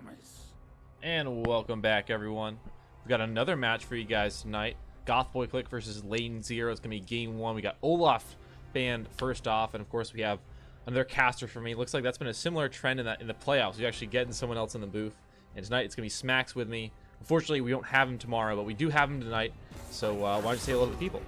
promise. And welcome back, everyone. We've got another match for you guys tonight. Goth Clique versus LNZRO. It's going to be game one. We got Olaf banned first off, and of course we have another caster for me. Looks like that's been a similar trend in the playoffs. We're actually getting someone else in the booth. And tonight it's going to be Smacks with me. Unfortunately, we don't have him tomorrow, but we do have him tonight. So why don't you say hello to the people?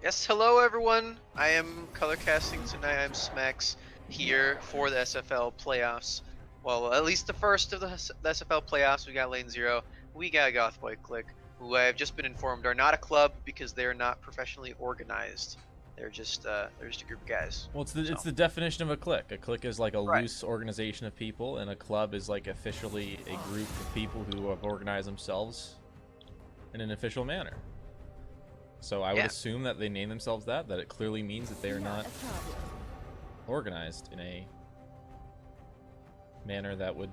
Yes, hello everyone. I am color casting tonight. I'm Smacks here for the SFL playoffs. Well, at least the first of the SFL playoffs. We got LNZRO. We got Goth Clique, who I've just been informed are not a club because they're not professionally organized. They're just a group of guys. Well, it's the definition of a clique. A clique is like a loose organization of people, and a club is like officially a group of people who have organized themselves in an official manner. So I would assume that they name themselves that it clearly means that they are not organized in a manner that would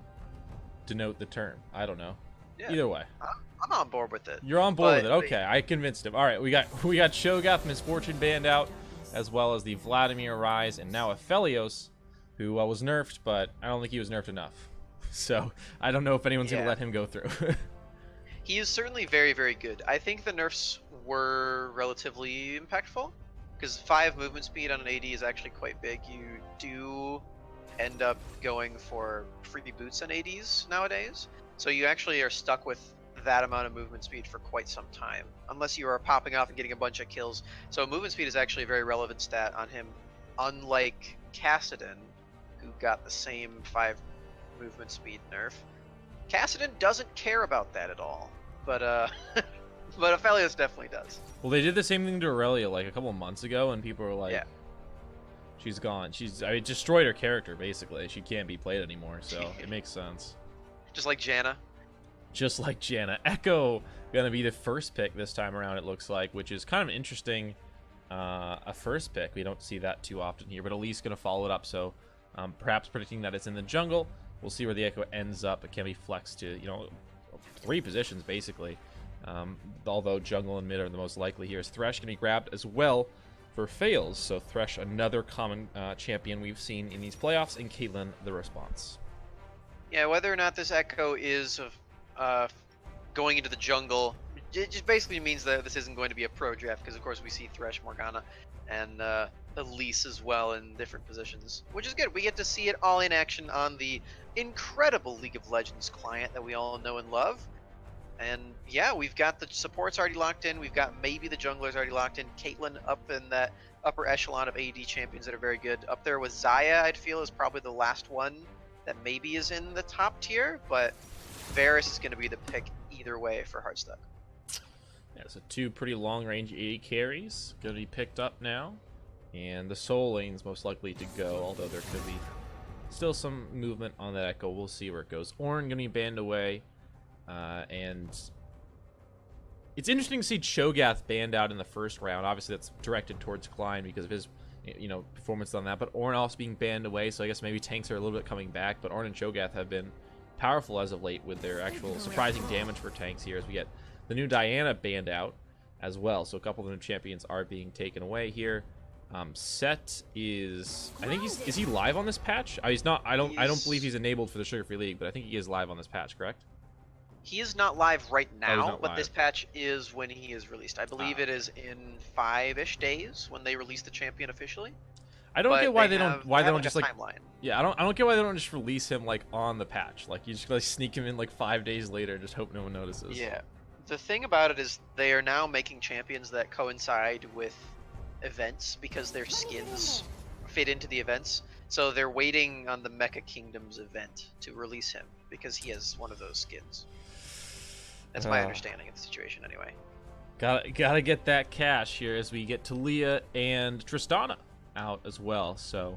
denote the term. I don't know. Yeah. Either way. I'm on board with it. You're on board with it. Okay, I convinced him. All right, we got Shogoth, Misfortune banned out, as well as the Vladimir Rise, and now Aphelios, who was nerfed, but I don't think he was nerfed enough. So I don't know if anyone's going to let him go through. He is certainly very, very good. I think the nerfs were relatively impactful, because 5 movement speed on an AD is actually quite big. You do end up going for free boots on ADs nowadays, so you actually are stuck with that amount of movement speed for quite some time, unless you are popping off and getting a bunch of kills. So movement speed is actually a very relevant stat on him, unlike Kassadin, who got the same 5 movement speed nerf. Kassadin doesn't care about that at all, but but Aphelios definitely does. Well, they did the same thing to Aurelia like a couple months ago, and people were like, she's gone. I mean, destroyed her character, basically. She can't be played anymore, so it makes sense. Just like Janna. Just like Janna. Echo gonna be the first pick this time around, it looks like, which is kind of interesting. A first pick. We don't see that too often here, but Elise gonna follow it up, so perhaps predicting that it's in the jungle. We'll see where the Echo ends up. It can be flexed to, 3 positions, basically. Although jungle and mid are the most likely here. Is Thresh gonna be grabbed as well for fails. So Thresh, another common champion we've seen in these playoffs, and Caitlyn, the response. Yeah, whether or not this Echo is going into the jungle, it just basically means that this isn't going to be a pro draft, because of course we see Thresh, Morgana, and Elise as well in different positions, which is good. We get to see it all in action on the incredible League of Legends client that we all know and love. And yeah, we've got the supports already locked in. We've got maybe the junglers already locked in. Caitlyn up in that upper echelon of AD champions that are very good. Up there with Xayah, I'd feel, is probably the last one that maybe is in the top tier, but Varus is going to be the pick either way for Heartstuck. Yeah, so 2 pretty long-range AD carries going to be picked up now, and the Soul Lane's most likely to go, although there could be still some movement on that Echo. We'll see where it goes. Ornn going to be banned away, and it's interesting to see Cho'Gath banned out in the first round. Obviously, that's directed towards Klein because of his performance on that, but Ornn also being banned away, so I guess maybe tanks are a little bit coming back, but Ornn and Cho'Gath have been powerful as of late with their actual surprising damage for tanks here, as we get the new Diana banned out as well. So a couple of the new champions are being taken away here. Set is, I think is he live on this patch? He's not. I don't believe he's enabled for the Sugar Free League, but I think he is live on this patch, correct? He is not live right now, but live. this patch is when he is released. I believe it is in 5-ish days when they release the champion officially. I don't get why they don't just like timeline. Yeah, I don't get why they don't just release him like on the patch. Like you just like sneak him in like 5 days later and just hope no one notices. Yeah. The thing about it is they are now making champions that coincide with events because their skins fit into the events. So they're waiting on the Mecha Kingdoms event to release him because he has one of those skins. That's my understanding of the situation anyway. Gotta get that cash here as we get Talia and Tristana out as well. So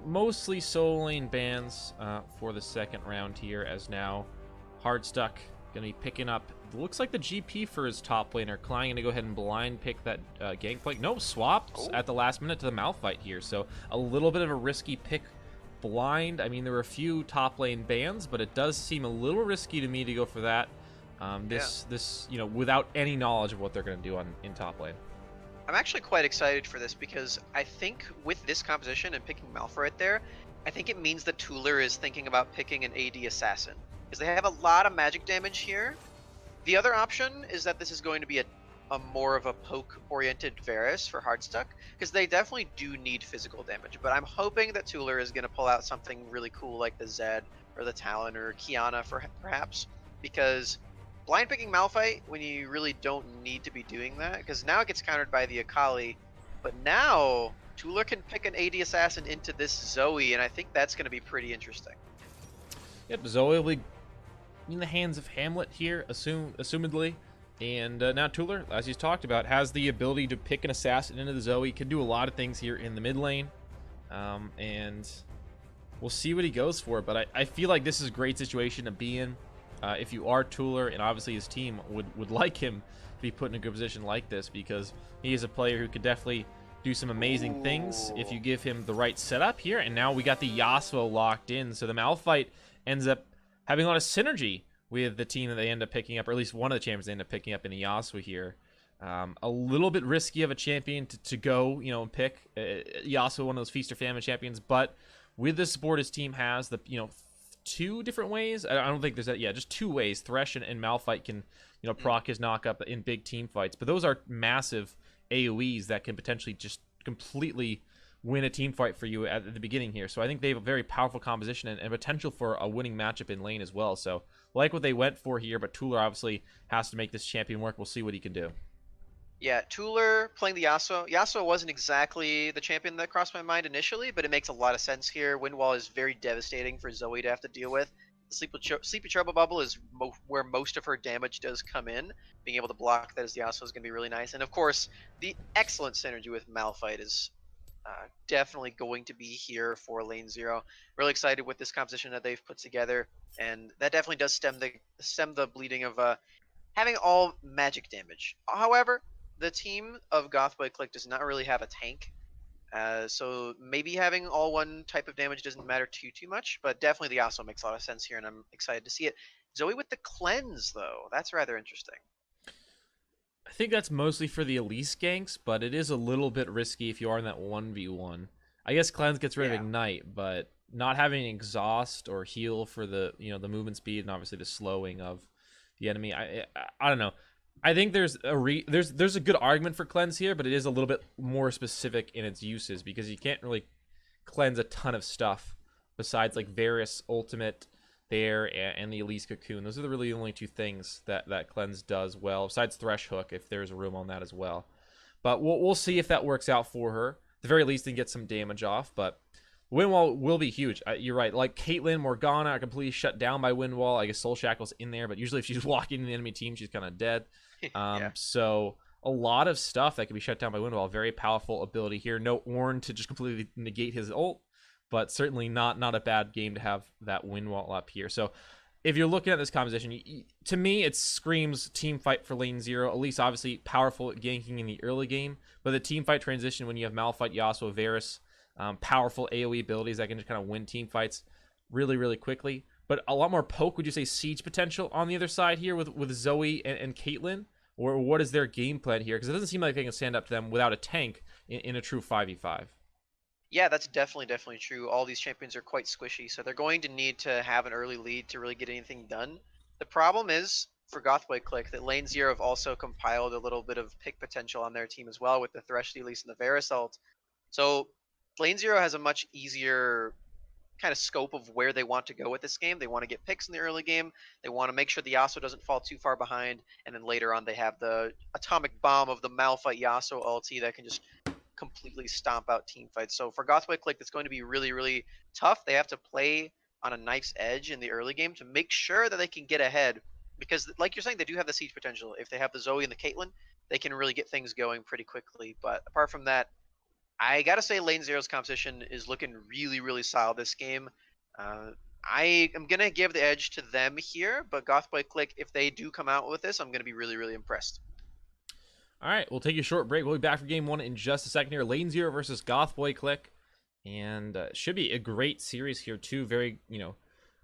mostly Soul Lane bans for the second round here, as now Hardstuck gonna be picking up, looks like the GP for his top laner. Klein gonna go ahead and blind pick that Gangplank. No, swapped at the last minute to the Malphite here, so a little bit of a risky pick blind. I mean, there were a few top lane bans, but it does seem a little risky to me to go for that. This without any knowledge of what they're gonna do in top lane. I'm actually quite excited for this because I think with this composition and picking Malphite there, I think it means that Tuller is thinking about picking an AD assassin because they have a lot of magic damage here. The other option is that this is going to be a more of a poke-oriented Varus for Hardstuck, because they definitely do need physical damage. But I'm hoping that Tuller is going to pull out something really cool like the Zed or the Talon or Kiana, for perhaps, because blind picking Malphite when you really don't need to be doing that, because now it gets countered by the Akali, but now Tuller can pick an AD assassin into this Zoe, and I think that's going to be pretty interesting. Yep, Zoe will be in the hands of Hamlet here, assumedly. And now Tuller, as he's talked about, has the ability to pick an assassin into the Zoe. Can do a lot of things here in the mid lane. And we'll see what he goes for. But I feel like this is a great situation to be in. If you are Tuller, and obviously his team would like him to be put in a good position like this, because he is a player who could definitely do some amazing things if you give him the right setup here. And now we got the Yasuo locked in. So the Malphite ends up having a lot of synergy with the team that they end up picking up, or at least one of the champions they end up picking up in the Yasuo here. A little bit risky of a champion to go, and pick. Yasuo, one of those feast or famine champions, but with the support his team has, two different ways. I don't think there's that. Yeah, just two ways. Thresh and Malphite can, proc his knockup in big team fights, but those are massive AoEs that can potentially just completely win a team fight for you at the beginning here. So I think they have a very powerful composition and potential for a winning matchup in lane as well. So like what they went for here, but Tuller obviously has to make this champion work. We'll see what he can do. Yeah, Tuller playing the Yasuo. Yasuo wasn't exactly the champion that crossed my mind initially, but it makes a lot of sense here. Windwall is very devastating for Zoe to have to deal with. The Sleepy Trouble Bubble is where most of her damage does come in. Being able to block that as the Yasuo is going to be really nice. And of course, the excellent synergy with Malphite is definitely going to be here for LNZRO. Really excited with this composition that they've put together, and that definitely does stem the bleeding of having all magic damage. However, the team of Gothboy Clique does not really have a tank, so maybe having all one type of damage doesn't matter too much, but definitely the Yasuo makes a lot of sense here, and I'm excited to see it. Zoe with the cleanse, though, that's rather interesting. I think that's mostly for the Elise ganks, but it is a little bit risky if you are in that 1v1. I guess Cleanse gets rid of Ignite, but not having exhaust or heal for the the movement speed and obviously the slowing of the enemy. I don't know. I think there's a good argument for Cleanse here, but it is a little bit more specific in its uses because you can't really cleanse a ton of stuff besides like Varus ultimate there and the Elise Cocoon. Those are really the only two things that Cleanse does well, besides Thresh Hook, if there's room on that as well. But we'll see if that works out for her. At the very least, they get some damage off, but Windwall will be huge. You're right. Like Caitlyn, Morgana are completely shut down by Windwall. I guess Soul Shackle's in there, but usually if she's walking in the enemy team, she's kind of dead. So a lot of stuff that can be shut down by Windwall. Very powerful ability here. No Ornn to just completely negate his ult, but certainly not a bad game to have that Windwall up here. So if you're looking at this composition, to me, it screams team fight for LNZRO. At least, obviously, powerful at ganking in the early game. But the team fight transition when you have Malphite, Yasuo, Varus, powerful AoE abilities that can just kind of win team fights really, really quickly. But a lot more poke, would you say, siege potential on the other side here with Zoe and Caitlyn? Or what is their game plan here? Because it doesn't seem like they can stand up to them without a tank in a true 5v5. Yeah, that's definitely true. All these champions are quite squishy, so they're going to need to have an early lead to really get anything done. The problem is, for Gothboy Clique, that LNZRO have also compiled a little bit of pick potential on their team as well with the Thresh Elise and the Varus ult. So LNZRO has a much easier kind of scope of where they want to go with this game. They want to get picks in the early game. They want to make sure the Yasuo doesn't fall too far behind, and then later on they have the atomic bomb of the Malphite Yasuo ulti that can just completely stomp out team fights. So for Gothboy Clique, it's going to be really, really tough. They have to play on a knife's edge in the early game to make sure that they can get ahead. Because, like you're saying, they do have the siege potential. If they have the Zoe and the Caitlyn, they can really get things going pretty quickly. But apart from that, I gotta say LNZRO's composition is looking really, really solid this game. I am gonna give the edge to them here, but Gothboy Clique, if they do come out with this, I'm gonna be really, really impressed. All right, we'll take a short break. We'll be back for game one in just a second here. LNZRO versus Gothboy Clique. And should be a great series here, too. Very,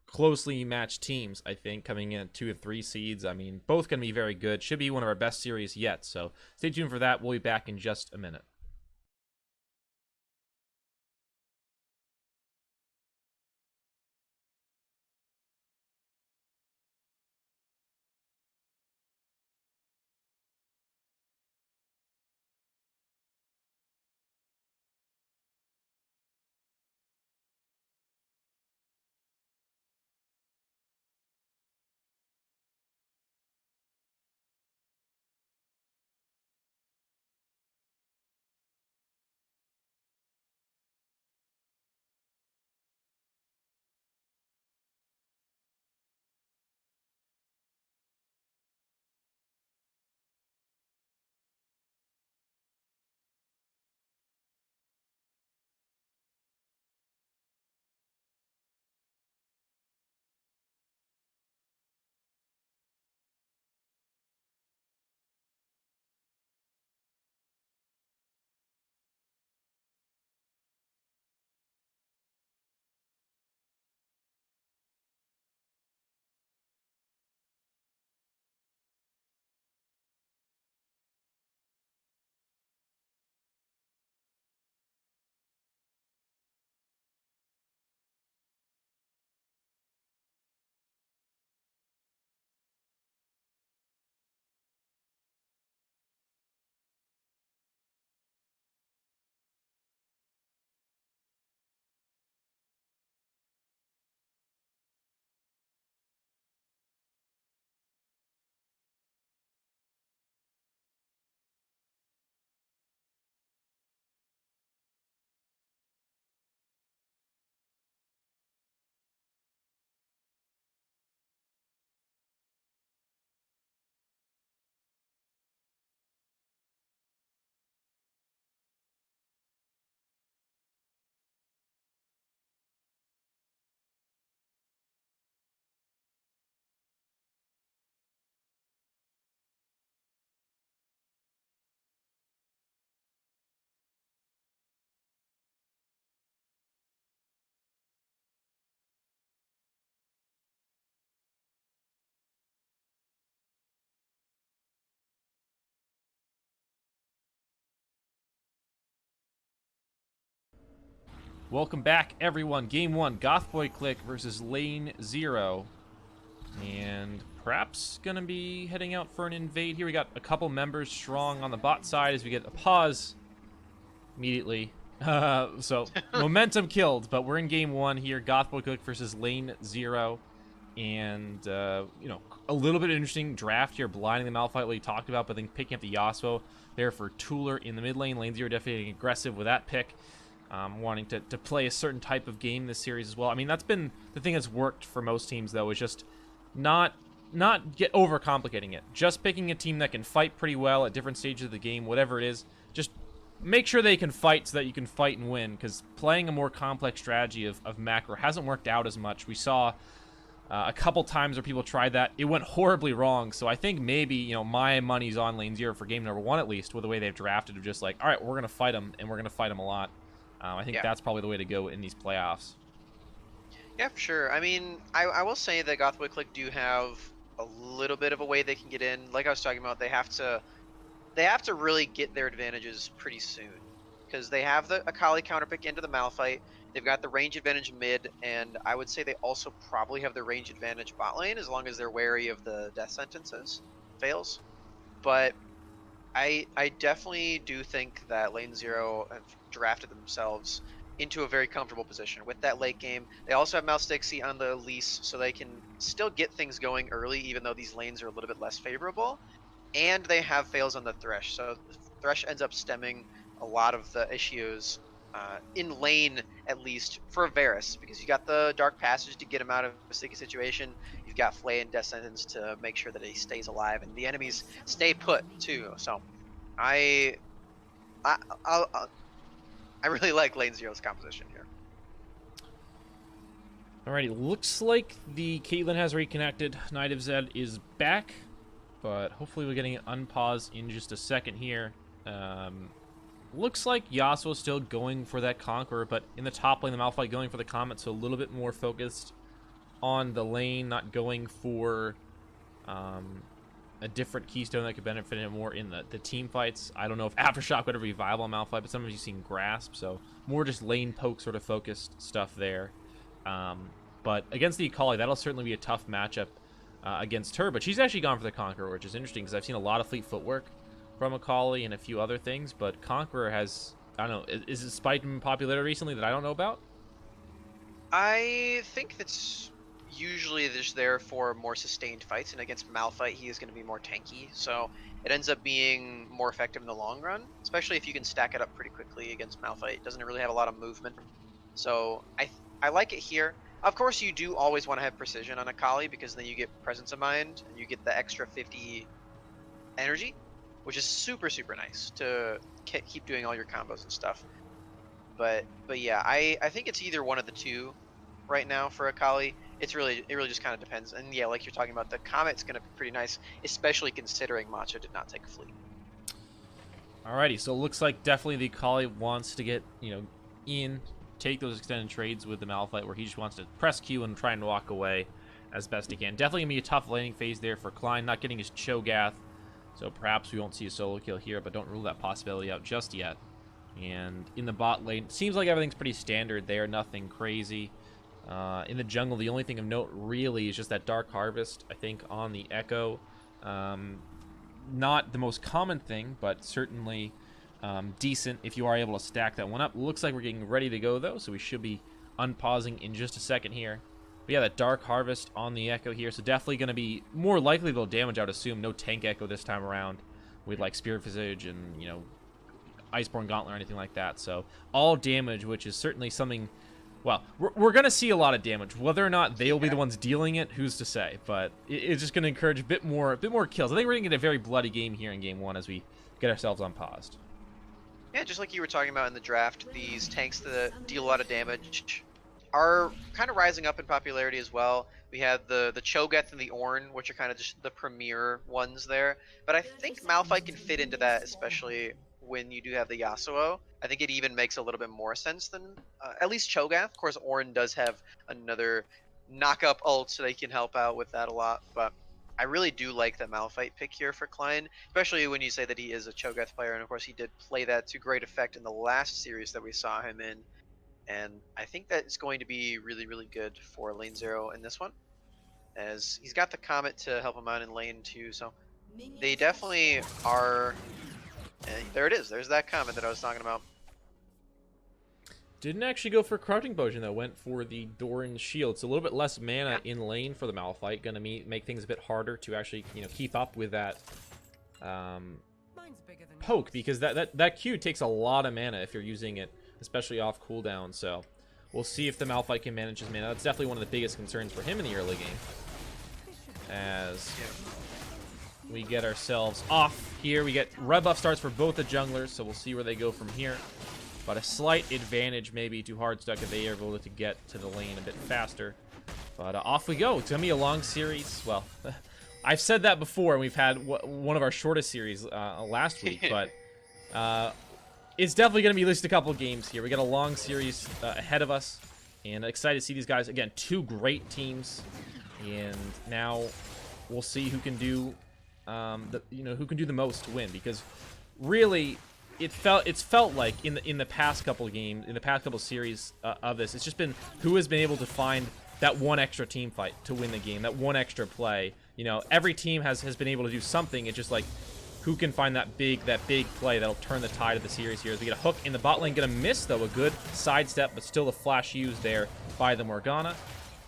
closely matched teams, I think, coming in at 2 and 3 seeds. I mean, both going to be very good. Should be one of our best series yet. So stay tuned for that. We'll be back in just a minute. Welcome back, everyone. Game 1, Goth Boy Clique versus LNZRO. And perhaps going to be heading out for an invade here. We got a couple members strong on the bot side as we get a pause immediately. So, momentum killed, but we're in Game 1 here. Goth Boy Clique versus LNZRO. And, you know, a little bit interesting draft here, blinding the Malphite, what we talked about, but then picking up the Yasuo there for Tuller in the mid lane. LNZRO definitely getting aggressive with that pick. Wanting to play a certain type of game this series as well. I mean, that's been the thing that's worked for most teams, though, is just not get overcomplicating it. Just picking a team that can fight pretty well at different stages of the game, whatever it is. Just make sure they can fight so that you can fight and win, because playing a more complex strategy of macro hasn't worked out as much. We saw a couple times where people tried that. It went horribly wrong, so I think maybe, you know, my money's on LNZRO for game number 1 at least, with the way they've drafted of just like, all right, we're going to fight them, and we're going to fight them a lot. I think that's probably the way to go in these playoffs. Yeah, for sure. I mean, I will say that Goth Boy Clique do have a little bit of a way they can get in. Like I was talking about, they have to really get their advantages pretty soon, because they have the Akali counterpick into the Malphite. They've got the range advantage mid, and I would say they also probably have the range advantage bot lane, as long as they're wary of the death sentences fails. But I definitely do think that LNZRO have drafted themselves into a very comfortable position with that late game. They also have Mouse Dixie on the lease, so they can still get things going early, even though these lanes are a little bit less favorable. And they have fails on the Thresh, so Thresh ends up stemming a lot of the issues in lane, at least for Varus, because you got the Dark Passage to get him out of a sticky situation. You've got Flay and Death Sentence to make sure that he stays alive, and the enemies stay put too. So I really like LNZRO's composition here. Alrighty, looks like the Caitlyn has reconnected. Knight of Zed is back, but hopefully we're getting it unpaused in just a second here. Looks like Yasuo's still going for that Conqueror, but in the top lane, the Malphite going for the Comet, so a little bit more focused on the lane, not going for a different keystone that could benefit him more in the team fights. I don't know if Aftershock would ever be viable on Malphite, but sometimes you've seen Grasp, so more just lane poke sort of focused stuff there. But against the Akali, that'll certainly be a tough matchup against her, but she's actually gone for the Conqueror, which is interesting because I've seen a lot of fleet footwork from Akali and a few other things, but Conqueror has, I don't know, is it spiked in popularity recently that I don't know about? I think that's usually just there for more sustained fights, and against Malphite he is going to be more tanky, so it ends up being more effective in the long run, especially if you can stack it up pretty quickly against Malphite. It doesn't really have a lot of movement, so I like it here. Of course, you do always want to have precision on Akali, because then you get presence of mind and you get the extra 50 energy, which is super nice to keep doing all your combos and stuff. But yeah, I think it's either one of the two right now for Akali. It really just kind of depends. And yeah, like you're talking about, the Comet's going to be pretty nice, especially considering Macho did not take a fleet. Alrighty, so it looks like definitely the Akali wants to get, you know, take those extended trades with the Malphite, where he just wants to press Q and try and walk away as best he can. Definitely going to be a tough laning phase there for Klein, not getting his Cho'Gath, so perhaps we won't see a solo kill here, but don't rule that possibility out just yet. And in the bot lane, seems like everything's pretty standard there, nothing crazy. In the jungle, the only thing of note really is just that Dark Harvest, I think, on the Echo. Not the most common thing, but certainly decent if you are able to stack that one up. Looks like we're getting ready to go, though, so we should be unpausing in just a second here. But yeah, that Dark Harvest on the Echo here, so definitely going to be more likely they'll damage, I would assume. No tank Echo this time around with, like, Spirit Visage and, you know, Iceborne Gauntlet or anything like that. So all damage, which is certainly something... Well, we're going to see a lot of damage. Whether or not they'll be the ones dealing it, who's to say? But it's just going to encourage a bit more kills. I think we're going to get a very bloody game here in Game 1 as we get ourselves unpaused. Yeah, just like you were talking about in the draft, these tanks that deal a lot of damage are kind of rising up in popularity as well. We have the Cho'Gath and the Ornn, which are kind of just the premier ones there. But I think Malphite can fit into that, especially when you do have the Yasuo. I think it even makes a little bit more sense than at least Cho'Gath. Of course, Ornn does have another knock-up ult, so they can help out with that a lot. But I really do like the Malphite pick here for Klein, especially when you say that he is a Cho'Gath player, and of course he did play that to great effect in the last series that we saw him in. And I think that is going to be really, really good for LNZRO in this one, as he's got the Comet to help him out in lane 2. So they definitely are. And there it is. There's that Comet that I was talking about. Didn't actually go for Crouching Potion, though. Went for the Doran's Shield. It's a little bit less mana in lane for the Malphite. Going to make things a bit harder to actually, keep up with that poke, because that Q takes a lot of mana if you're using it, especially off cooldown. So we'll see if the Malphite can manage his mana. That's definitely one of the biggest concerns for him in the early game, as we get ourselves off here. We get red buff starts for both the junglers, so we'll see where they go from here. But a slight advantage maybe to Hardstuck if they are able to get to the lane a bit faster. But off we go. It's going to be a long series. Well, I've said that before, and we've had one of our shortest series last week. But it's definitely going to be at least a couple games here. We got a long series ahead of us. And excited to see these guys. Again, two great teams. And now we'll see who can do, who can do the most to win. Because really, it's felt like in the past couple games, in the past couple series of this, it's just been who has been able to find that one extra team fight to win the game, that one extra play. Every team has been able to do something. It's just like who can find that big play that'll turn the tide of the series here. As we get a hook in the bot lane, gonna miss though, a good sidestep, but still the flash used there by the Morgana.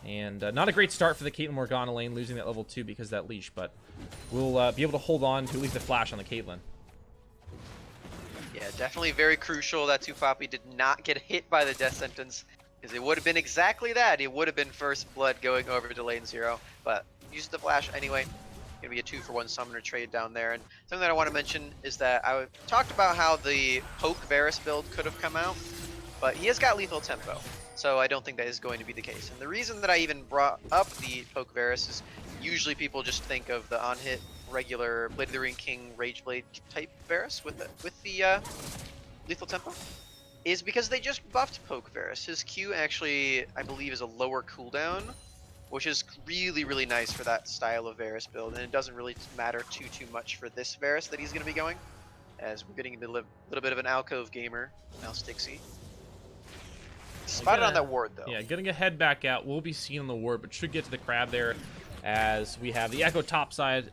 And not a great start for the Caitlyn Morgana lane, losing that level 2 because of that leash, but we'll be able to hold on to at least the flash on the Caitlyn. Yeah, definitely very crucial that Tupapi did not get hit by the death sentence, because it would have been exactly that. It would have been first blood going over to LNZRO, but used the flash anyway. Gonna be a 2-for-1 summoner trade down there. And something that I want to mention is that I talked about how the poke Varus build could have come out, but he has got lethal tempo, so I don't think that is going to be the case. And the reason that I even brought up the poke Varus is usually people just think of the on-hit regular Blade of the Ring King Rage Blade type Varus with the lethal tempo, is because they just buffed poke Varus. His Q actually, I believe, is a lower cooldown, which is really, really nice for that style of Varus build, and it doesn't really matter too much for this Varus that he's going to be going, as we're getting into a little bit of an alcove gamer now. Stixie spotted on that ward though. Yeah, getting a head back out. We'll be seen on the ward, but should get to the crab there, as we have the Echo topside.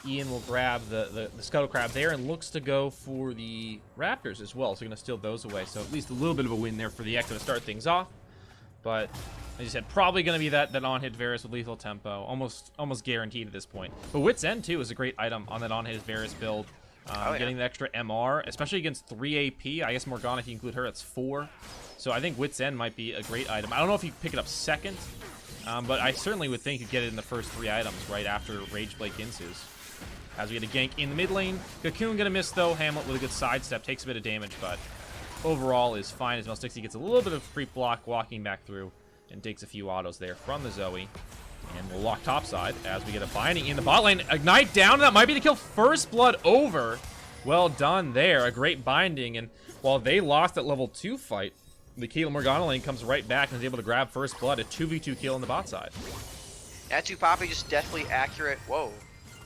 Ian will grab the Scuttle Crab there and looks to go for the Raptors as well. So going to steal those away. So at least a little bit of a win there for the Echo to start things off. But as you said, probably going to be that on-hit Varus with lethal tempo. Almost guaranteed at this point. But Wit's End too is a great item on that on-hit Varus build. Getting the extra MR, especially against 3 AP. I guess Morgana, if you include her, that's 4. So I think Wit's End might be a great item. I don't know if you pick it up second. But I certainly would think you'd get it in the first 3 items right after Rage Blade Ginsu's. As we get a gank in the mid lane. Cocoon gonna miss though. Hamlet with a good sidestep. Takes a bit of damage, but overall is fine as Melstixie gets a little bit of creep block walking back through and takes a few autos there from the Zoe. And we'll lock topside as we get a binding in the bot lane. Ignite down. That might be to kill first blood over. Well done there. A great binding. And while they lost that level 2 fight, the Caitlyn Morgana lane comes right back and is able to grab first blood. A 2v2 kill on the bot side. Yeah, Tupapi just definitely accurate. Whoa.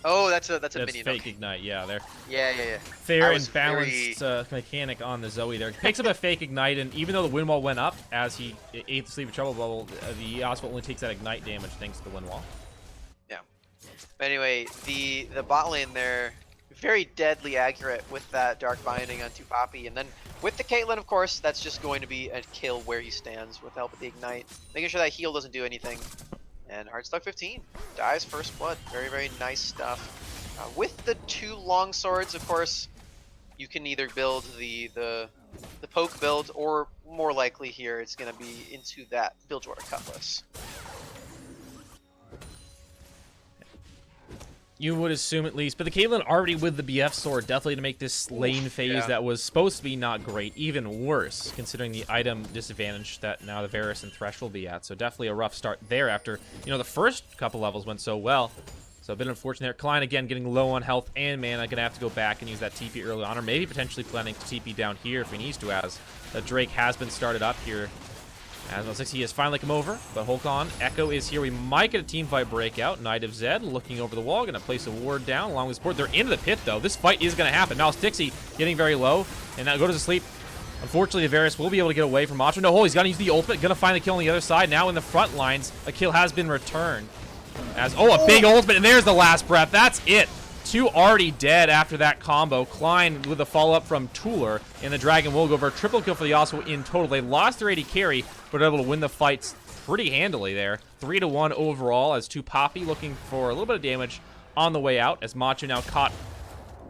Oh, that's a minion. Fake ignite, yeah. There. Yeah. Fair and balanced mechanic on the Zoe there. Picks up a fake ignite, and even though the wind wall went up as he ate the Sleep of Trouble bubble, the Oswald only takes that ignite damage thanks to the wind wall. Yeah. But anyway, the bot lane there, very deadly accurate with that Dark Binding on Tupapi, and then with the Caitlyn, of course, that's just going to be a kill where he stands with the help of the ignite, making sure that heal doesn't do anything. And Hardstuck 15 dies first blood. Very, very nice stuff. With the 2 long swords, of course, you can either build the poke build, or more likely here, it's going to be into that Bilgewater Cutlass. You would assume at least, but the Caitlyn already with the BF sword, definitely to make this lane phase that was supposed to be not great, even worse, considering the item disadvantage that now the Varus and Thresh will be at. So definitely a rough start there after, the first couple levels went so well. So a bit unfortunate there. Klein again getting low on health and mana, gonna have to go back and use that TP early on, or maybe potentially planning to TP down here if he needs to, as the Drake has been started up here. As Melstixie has finally come over, but hold on. Echo is here. We might get a team fight breakout. Knight of Zed looking over the wall, going to place a ward down along this board. They're into the pit, though. This fight is going to happen. Melstixie getting very low, and now go to sleep. Unfortunately, the Varus will be able to get away from Macho. No, he's going to use the ultimate. Going to find the kill on the other side. Now in the front lines, a kill has been returned. As a big ultimate, and there's the last breath. That's it. 2 already dead after that combo. Klein with a follow-up from Tuller, and the Dragon will go for a triple kill for the Yasuo in total. They lost their AD carry, but able to win the fights pretty handily there. 3-1 overall as 2 Poppy looking for a little bit of damage on the way out, as Macho now caught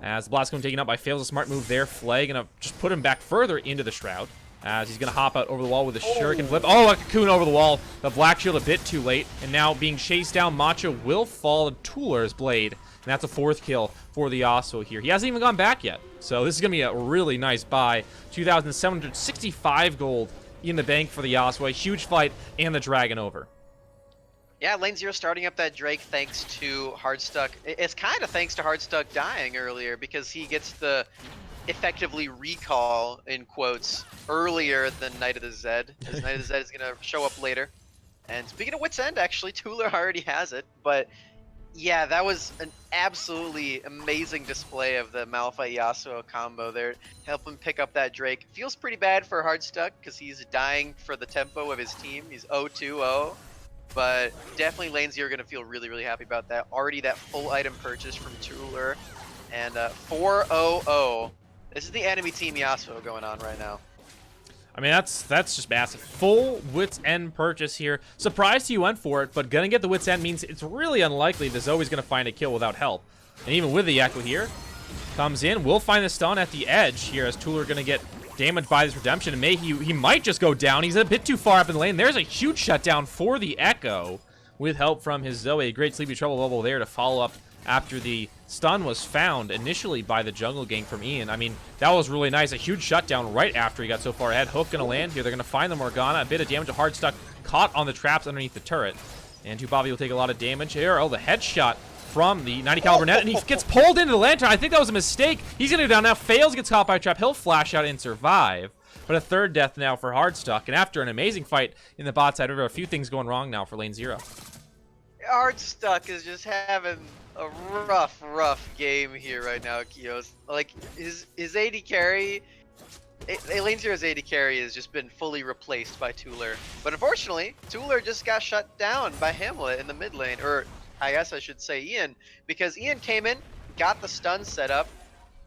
as the Blast Cone taken out by Fails. A smart move there. Flay gonna just put him back further into the Shroud, as he's gonna hop out over the wall with a Shuriken flip. A cocoon over the wall. The Black Shield a bit too late, and now being chased down, Macho will fall to Tuller's blade, and that's a 4th kill for the Yasuo here. He hasn't even gone back yet, so this is gonna be a really nice buy. 2,765 gold in the bank for the Yasuo. A huge fight, and the Dragon over. Yeah, LNZRO starting up that Drake thanks to Hardstuck. It's kind of thanks to Hardstuck dying earlier, because he gets the effectively recall, in quotes, earlier than Knight of the Zed. As Knight of the Zed is going to show up later. And speaking of Wit's End, actually, Tuller already has it. But yeah, that was an absolutely amazing display of the Malphite Yasuo combo there. Help him pick up that Drake. Feels pretty bad for Hardstuck, because he's dying for the tempo of his team. He's 0-2-0. But definitely LNZRO are going to feel really, really happy about that. Already that full item purchase from Tuller. And 4-0-0. This is the enemy team Yasuo going on right now. I mean, that's just massive. Full Wit's End purchase here. Surprised he went for it, but gonna get the Wit's End means it's really unlikely that Zoe's gonna find a kill without help. And even with the Echo here, comes in, will find the stun at the edge here, as Tuller gonna get damaged by this redemption, and he might just go down. He's a bit too far up in the lane. There's a huge shutdown for the Echo with help from his Zoe. A great Sleepy Trouble bubble there to follow up after the stun was found initially by the jungle gang from Ian. I mean, that was really nice. A huge shutdown right after he got so far ahead. Hook gonna land here. They're gonna find the Morgana. A bit of damage. A Hardstuck caught on the traps underneath the turret. And Tupavi will take a lot of damage here. The headshot from the 90 caliber net, and he gets pulled into the lantern. I think that was a mistake. He's gonna go down now. Fails, gets caught by a trap. He'll flash out and survive. But a 3rd death now for Hardstuck. And after an amazing fight in the bot side, a few things going wrong now for LNZRO. Hardstuck is just having a rough game here right now, Kios. Like, his AD carry, LNZRO's AD carry has just been fully replaced by Tuller. But unfortunately, Tuller just got shut down by Hamlet in the mid lane, or I guess I should say Ian, because Ian came in, got the stun set up,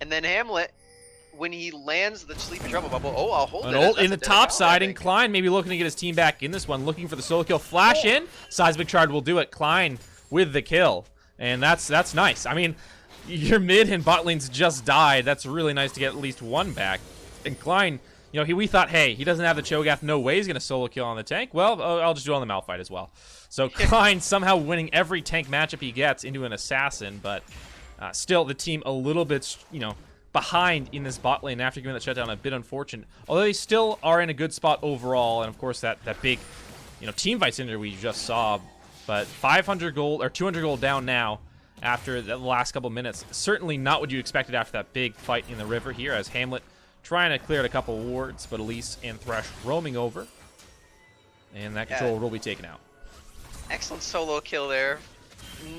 and then Hamlet, when he lands the Sleepy Trouble bubble, I'll hold it. An ult in the top side, and Klein maybe looking to get his team back in this one, looking for the solo kill. Flash in, Seismic Shard will do it. Klein with the kill. And that's nice. I mean, your mid and bot lanes just died. That's really nice to get at least one back. And Klein, you know, we thought, hey, he doesn't have the Cho'Gath. No way he's going to solo kill on the tank. Well, I'll just do it on the Malphite as well. So Klein somehow winning every tank matchup he gets into an assassin. But still, the team a little bit, you know, behind in this bot lane after giving that shutdown. A bit unfortunate. Although they still are in a good spot overall. And, of course, that big, you know, team fight synergy we just saw. But 500 gold, or 200 gold down now after the last couple minutes. Certainly not what you expected after that big fight in the river here, as Hamlet trying to clear out a couple wards, but Elise and Thresh roaming over. And that control will be taken out. Excellent solo kill there.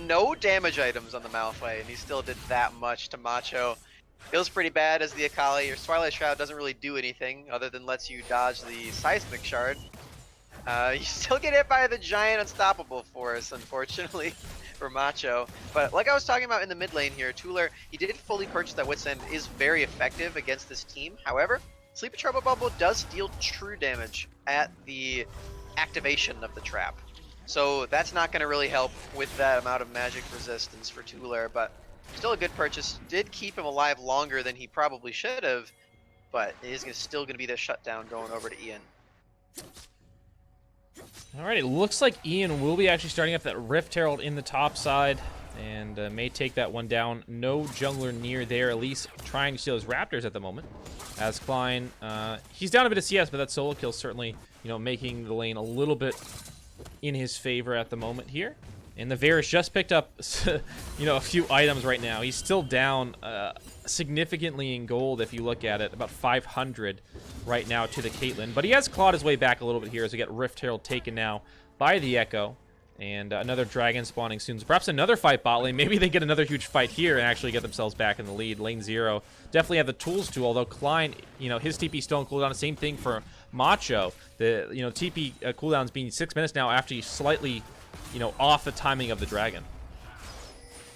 No damage items on the Malphite, and he still did that much to Macho. Feels pretty bad as the Akali. Your Twilight Shroud doesn't really do anything other than lets you dodge the Seismic Shard. You still get hit by the giant unstoppable force, unfortunately, for Macho. But like I was talking about in the mid lane here, Tuller, he did fully purchase that Wit's End, is very effective against this team. However, Sleepy Trouble Bubble does deal true damage at the activation of the trap. So that's not going to really help with that amount of magic resistance for Tuller, but still a good purchase. Did keep him alive longer than he probably should have, but it is still going to be the shutdown going over to Ian. Alright, it looks like Ian will be actually starting up that Rift Herald in the top side, and may take that one down. No jungler near there, at least trying to steal his Raptors at the moment. As Klein, he's down a bit of CS, but that solo kill certainly, you know, making the lane a little bit in his favor at the moment here. And the Varus just picked up, you know, a few items right now. He's still down significantly in gold if you look at it, about 500 right now to the Caitlyn. But he has clawed his way back a little bit here as we get Rift Herald taken now by the Echo. And another dragon spawning soon. So perhaps another fight bot lane. Maybe they get another huge fight here and actually get themselves back in the lead. LNZRO definitely have the tools to, although Klein, his TP still on cooldown. Same thing for Macho. The, TP cooldown's being 6 minutes now after he's slightly, off the timing of the dragon.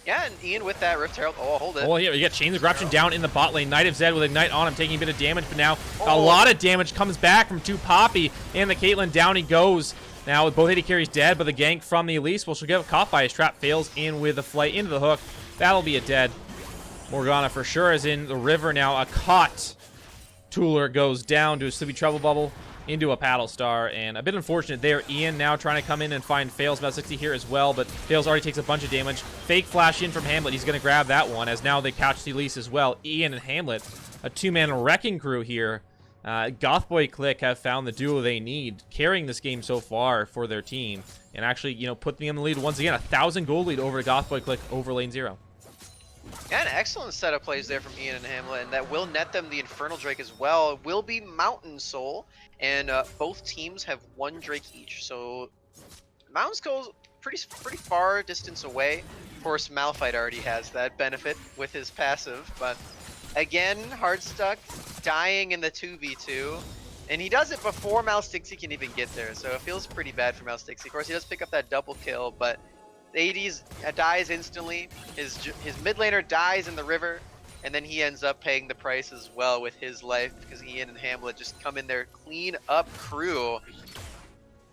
Yeah, and Ian with that Rift Herald. Oh, hold it. Oh, yeah, you got Chains of Corruption down in the bot lane. Knight of Zed with Ignite on him, taking a bit of damage, but now a lot of damage comes back from 2 Poppy, and the Caitlyn down he goes. Now with both AD carries dead, but the gank from the Elise, well, she'll get caught by his trap, fails in with the flight into the hook. That'll be a dead. Morgana for sure is in the river now. A caught Tooler goes down to a Sleepy Trouble Bubble into a Paddle Star, and a bit unfortunate there. Ian now trying to come in and find Fails about 60 here as well, but Fails already takes a bunch of damage. Fake flash in from Hamlet. He's going to grab that one, as now they catch the Elise as well. Ian and Hamlet, a 2-man wrecking crew here. Gothboy Clique have found the duo they need, carrying this game so far for their team, and actually, putting them in the lead once again. 1,000 gold lead over Gothboy Clique over LNZRO. Yeah, an excellent set of plays there from Ian and Hamlet, and that will net them the Infernal Drake as well. It will be Mountain Soul, and both teams have 1 Drake each. So Mountain Soul's pretty far distance away. Of course, Malphite already has that benefit with his passive, but again, Hardstuck dying in the 2v2, and he does it before Malstixi can even get there, so it feels pretty bad for Malstixi. Of course, he does pick up that double kill, but AD's dies instantly. His mid laner dies in the river, and then he ends up paying the price as well with his life, because Ian and Hamlet just come in there, clean up crew.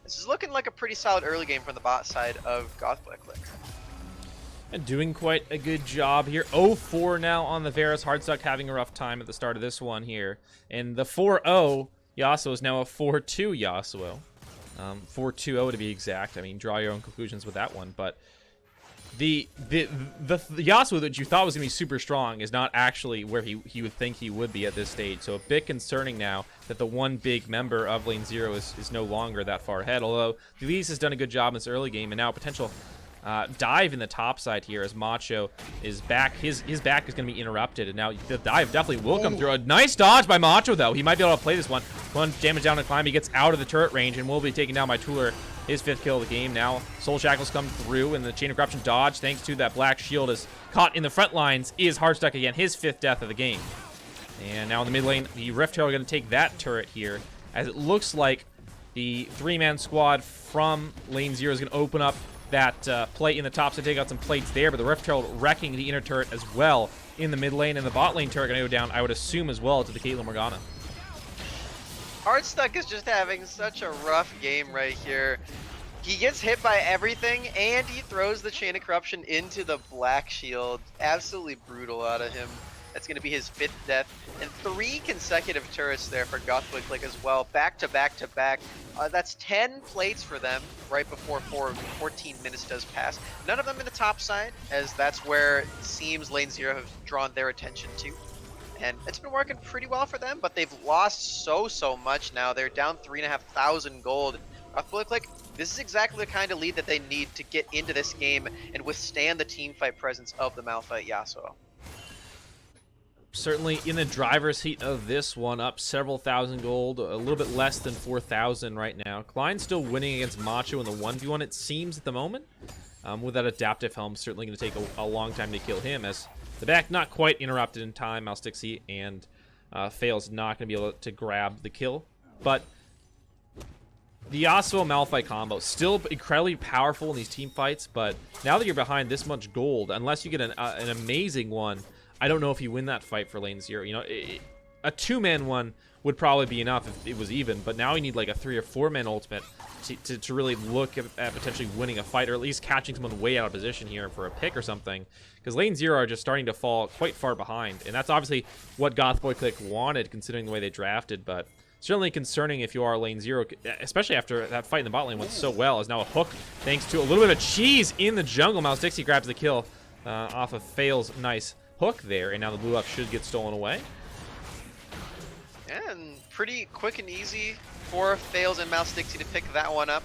This is looking like a pretty solid early game from the bot side of Gothboy Clique. And doing quite a good job here. 0-4 now on the Varus. Hardstuck having a rough time at the start of this one here. And the 4-0 Yasuo is now a 4-2 Yasuo. 4-2-0 to be exact. I mean, draw your own conclusions with that one. But the Yasuo that you thought was going to be super strong is not actually where he would think he would be at this stage. So a bit concerning now that the one big member of LNZRO is no longer that far ahead. Although Elise has done a good job in this early game, and now potential dive in the top side here as Macho is back. His back is going to be interrupted, and now the dive definitely will come through. A nice dodge by Macho, though. He might be able to play this one. 1 damage down to Climb. He gets out of the turret range and will be taken down by Tooler. His 5th kill of the game. Now Soul Shackles come through, and the Chain of Corruption dodge, thanks to that Black Shield, is caught in the front lines, is Hardstuck again. His 5th death of the game. And now in the mid lane, the Rift Herald are going to take that turret here, as it looks like the 3-man squad from LNZRO is going to open up that plate in the top, so take out some plates there, but the Rift Herald wrecking the inner turret as well in the mid lane, and the bot lane turret going to go down, I would assume, as well, to the Caitlyn Morgana. Hardstuck is just having such a rough game right here. He gets hit by everything, and he throws the Chain of Corruption into the Black Shield. Absolutely brutal out of him. That's going to be his 5th death. And 3 consecutive turrets there for Gothboy Clique as well. Back to back to back. That's 10 plates for them right before 14 minutes does pass. None of them in the top side, as that's where it seems LNZRO have drawn their attention to. And it's been working pretty well for them, but they've lost so much now. They're down 3,500 gold. Gothboy Clique, this is exactly the kind of lead that they need to get into this game and withstand the teamfight presence of the Malphite Yasuo. Certainly in the driver's seat of this one, up several thousand gold, a little bit less than 4,000 right now. Klein's still winning against Macho in the 1v1, it seems, at the moment. With that adaptive helm, certainly going to take a long time to kill him, as the back not quite interrupted in time. Malstixi and Fail's not going to be able to grab the kill. But the Yasuo Malphite combo, still incredibly powerful in these team fights, but now that you're behind this much gold, unless you get an amazing one, I don't know if you win that fight for LNZRO. A 2-man one would probably be enough if it was even, but now you need like a 3 or 4-man ultimate to really look at potentially winning a fight, or at least catching someone way out of position here for a pick or something, because LNZRO are just starting to fall quite far behind, and that's obviously what Gothboy Clique wanted, considering the way they drafted, but certainly concerning if you are LNZRO, especially after that fight in the bot lane went so well, as now a hook, thanks to a little bit of cheese in the jungle. Malstixi grabs the kill off of Fail's nice hook there, and now the blue buff should get stolen away. And pretty quick and easy for Fails and Malstixi to pick that one up.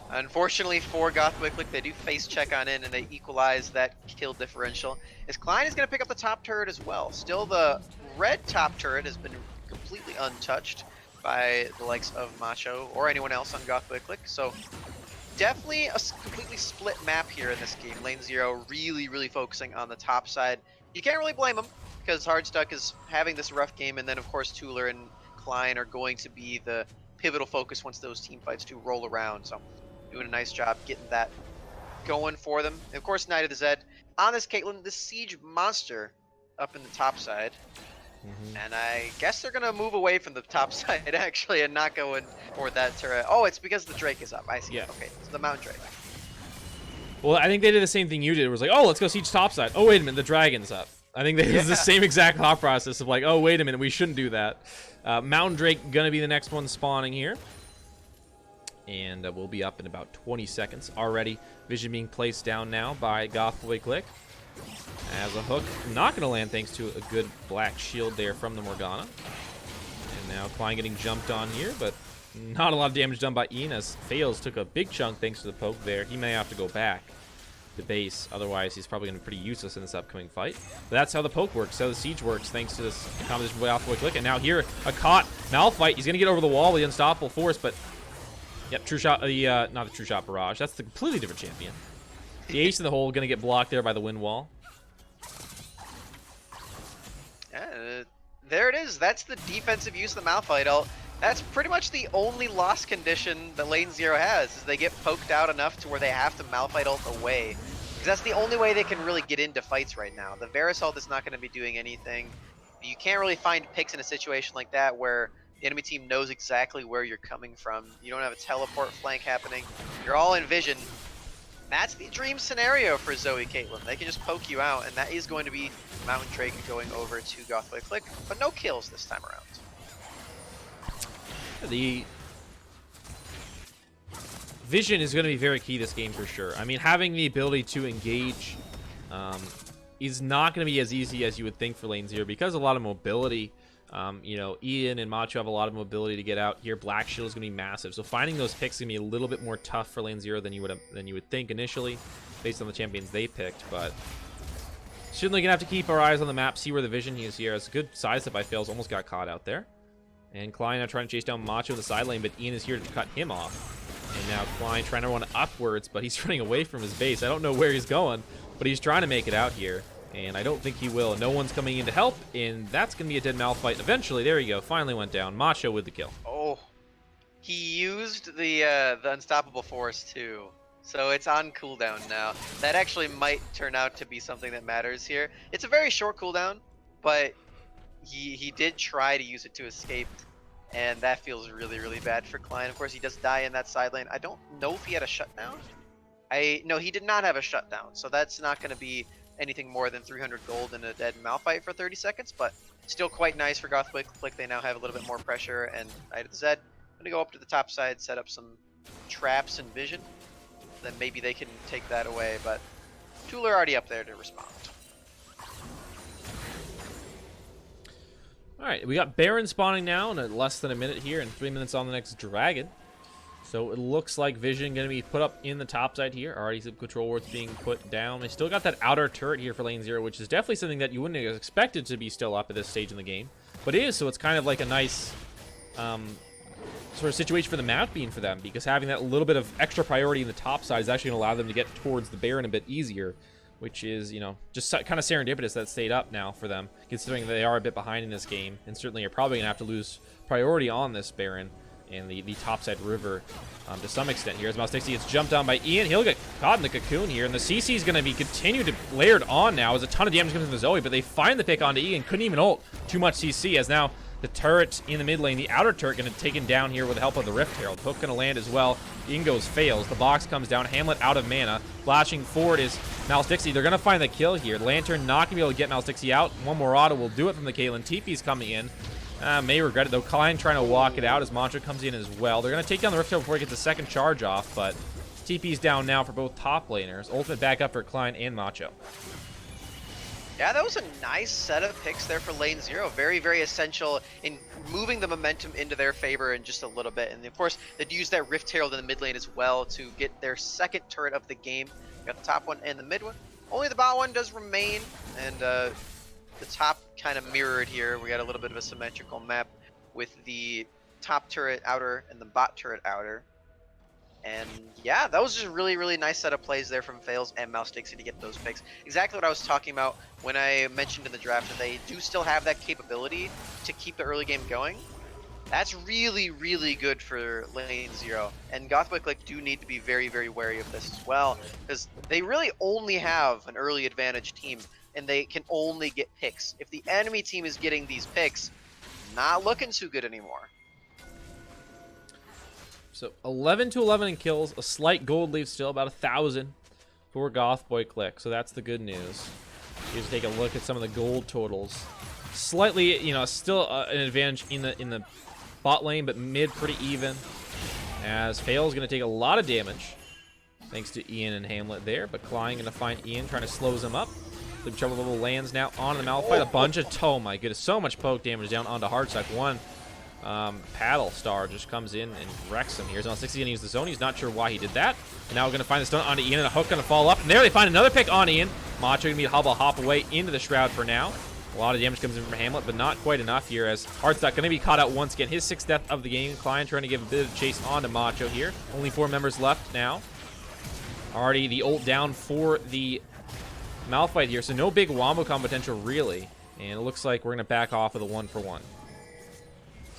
Unfortunately for Gothboy Clique, they do face check on in and they equalize that kill differential. As Klein is going to pick up the top turret as well. Still, the red top turret has been completely untouched by the likes of Macho or anyone else on Gothboy Clique. So definitely a completely split map here in this game. Lane Zero really focusing on the top side. You can't really blame them because Hardstuck is having this rough game, and then of course Tuller and Klein are going to be the pivotal focus once those team fights do roll around. So doing a nice job getting that going for them. And of course, Knight of the Zed on this Caitlyn, the Siege Monster up in the top side. And I guess they're gonna move away from the top side actually and not go in for that turret. Oh, it's because the Drake is up. I see. Yeah. Okay, so the Mountain Drake. Well, I think they did the same thing you did. It was like, oh, let's go siege topside. Oh, wait a minute, the dragon's up. I think they did the same exact thought process of like, oh, wait a minute, we shouldn't do that. Mountain Drake gonna be the next one spawning here. And we'll be up in about 20 seconds already. Vision being placed down now by Goth Clique. As a hook, not going to land thanks to a good black shield there from the Morgana. And now Klein getting jumped on here, but not a lot of damage done by Ian as Fails took a big chunk thanks to the poke there. He may have to go back to base, otherwise he's probably going to be pretty useless in this upcoming fight. But that's how the poke works, how the siege works, thanks to this combination with Alpha Clique. And now here, a caught Malphite. He's going to get over the wall with the Unstoppable Force, but yep, True Shot, not the True Shot Barrage. That's the completely different champion. The ace in the hole going to get blocked there by the wind wall. Yeah, there it is. That's the defensive use of the Malphite ult. That's pretty much the only loss condition that Lane Zero has, is they get poked out enough to where they have to Malphite ult away. Because that's the only way they can really get into fights right now. The Varus ult is not going to be doing anything. You can't really find picks in a situation like that where the enemy team knows exactly where you're coming from. You don't have a teleport flank happening. You're all in vision. That's the dream scenario for Zoe Caitlyn. They can just poke you out, and that is going to be Mountain Drake going over to Goth Clique, but no kills this time around. The vision is going to be very key this game for sure. I mean, having the ability to engage is not going to be as easy as you would think for Lane Zero because a lot of mobility. You know, Ian and Macho have a lot of mobility to get out here. Black Shield is going to be massive, so finding those picks is going to be a little bit more tough for Lane Zero than you would think initially, based on the champions they picked. But certainly gonna have to keep our eyes on the map, see where the vision is here. It's a good size up by Fails, almost got caught out there. And Klein now trying to chase down Macho in the side lane, but Ian is here to cut him off. And now Klein trying to run upwards, but he's running away from his base. I don't know where he's going, but he's trying to make it out here. And I don't think he will. No one's coming in to help, and that's going to be a dead Malphite eventually. There you go. Finally went down. Macho with the kill. Oh, he used the Unstoppable Force too. So it's on cooldown now. That actually might turn out to be something that matters here. It's a very short cooldown, but he did try to use it to escape, and that feels really bad for Klein. Of course, he does die in that side lane. I don't know if he had a shutdown. No, he did not have a shutdown, so that's not going to be anything more than 300 gold in a dead Malphite for 30 seconds, but still quite nice for Goth Clique. They now have a little bit more pressure, and Knight of the Zed gonna go up to the top side, set up some traps and vision. Then maybe they can take that away, but Tuller already up there to respond. All right, we got Baron spawning now in less than a minute here, and 3 minutes on the next Dragon. So it looks like Vision going to be put up in the top side here. Already some control wards being put down. They still got that outer turret here for Lane Zero, which is definitely something that you wouldn't have expected to be still up at this stage in the game. But it is, so it's kind of like a nice sort of situation for the map being for them, because having that little bit of extra priority in the top side is actually going to allow them to get towards the Baron a bit easier, which is, you know, just kind of serendipitous that stayed up now for them, considering that they are a bit behind in this game, and certainly are probably going to have to lose priority on this Baron and the topside river to some extent here. As Mouse Dixie gets jumped on by Ian, he'll get caught in the cocoon here, and the CC is going to be continued to layered on now as a ton of damage comes from the Zoe, but they find the pick onto Ian, couldn't even ult too much CC, as now the turret in the mid lane, the outer turret, going to take him down here with the help of the Rift Herald. Hook going to land as well. Ingo's fails. The box comes down. Hamlet out of mana. Flashing forward is Mouse Dixie. They're going to find the kill here. Lantern not going to be able to get Mouse Dixie out. One more auto will do it from the Caitlyn. TP's coming in. May regret it, though. Klein trying to walk it out as Mantra comes in as well. They're going to take down the Rift Herald before he gets the second charge off, but TP's down now for both top laners. Ultimate back up for Klein and Macho. Yeah, that was a nice set of picks there for Lane Zero. Very, very essential in moving the momentum into their favor in just a little bit. And of course, they'd use that Rift Herald in the mid lane as well to get their second turret of the game. Got the top one and the mid one. Only the bot one does remain, and the top kind of mirrored here. We got a little bit of a symmetrical map with the top turret outer and the bot turret outer. And yeah, that was just a really, really nice set of plays there from Fails and Mouse Dixie to get those picks. Exactly what I was talking about when I mentioned in the draft that they do still have that capability to keep the early game going. That's really, really good for LNZRO. And Goth by Clique do need to be very, very wary of this as well, because they really only have an early advantage team, and they can only get picks. If the enemy team is getting these picks, not looking too good anymore. So 11 to 11 in kills, a slight gold lead still, about 1,000 for Goth Boy Clique. So that's the good news. You just take a look at some of the gold totals. Slightly, you know, still an advantage in the bot lane, but mid pretty even. As Fail is going to take a lot of damage, thanks to Ian and Hamlet there. But Klein going to find Ian, trying to slow him up. The Trouble Level lands now on the Malphite. A bunch of, oh my goodness, so much poke damage down onto Hardstuck. One Paddle Star just comes in and wrecks him. Here's on 60 going to use the zone. He's not sure why he did that. And now we're going to find the stun onto Ian, and a hook going to fall up. And there they find another pick on Ian. Macho going to be able to hop away into the Shroud for now. A lot of damage comes in from Hamlet, but not quite enough here, as Hardstuck going to be caught out once again. His 6th death of the game. Klein trying to give a bit of chase onto Macho here. Only 4 members left now. Already the ult down for the Malphite here, so no big wombo combo potential really. And it looks like we're going to back off of the 1-for-1.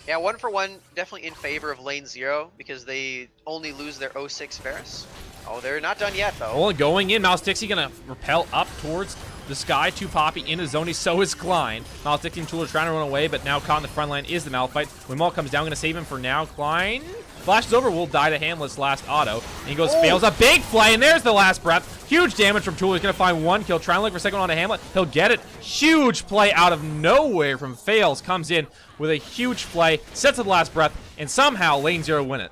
Yeah, 1-for-1 definitely in favor of LNZRO because they only lose their 06 Varus. Oh, they're not done yet, though. Well, going in, Mouse Dixie going to repel up towards the sky. 2 Poppy into zone. So is Klein. Mouse Dixie and Tooler trying to run away, but now caught in the front line is the Malphite. When Maul comes down, going to save him for now. Klein flashes over, will die to Hamlet's last auto. And he goes, fails a big play, and there's the last breath. Huge damage from Tooler. He's going to find 1 kill. Trying to look for a second one on Hamlet. He'll get it. Huge play out of nowhere from Fails. Comes in with a huge play, sets the last breath, and somehow LNZRO win it.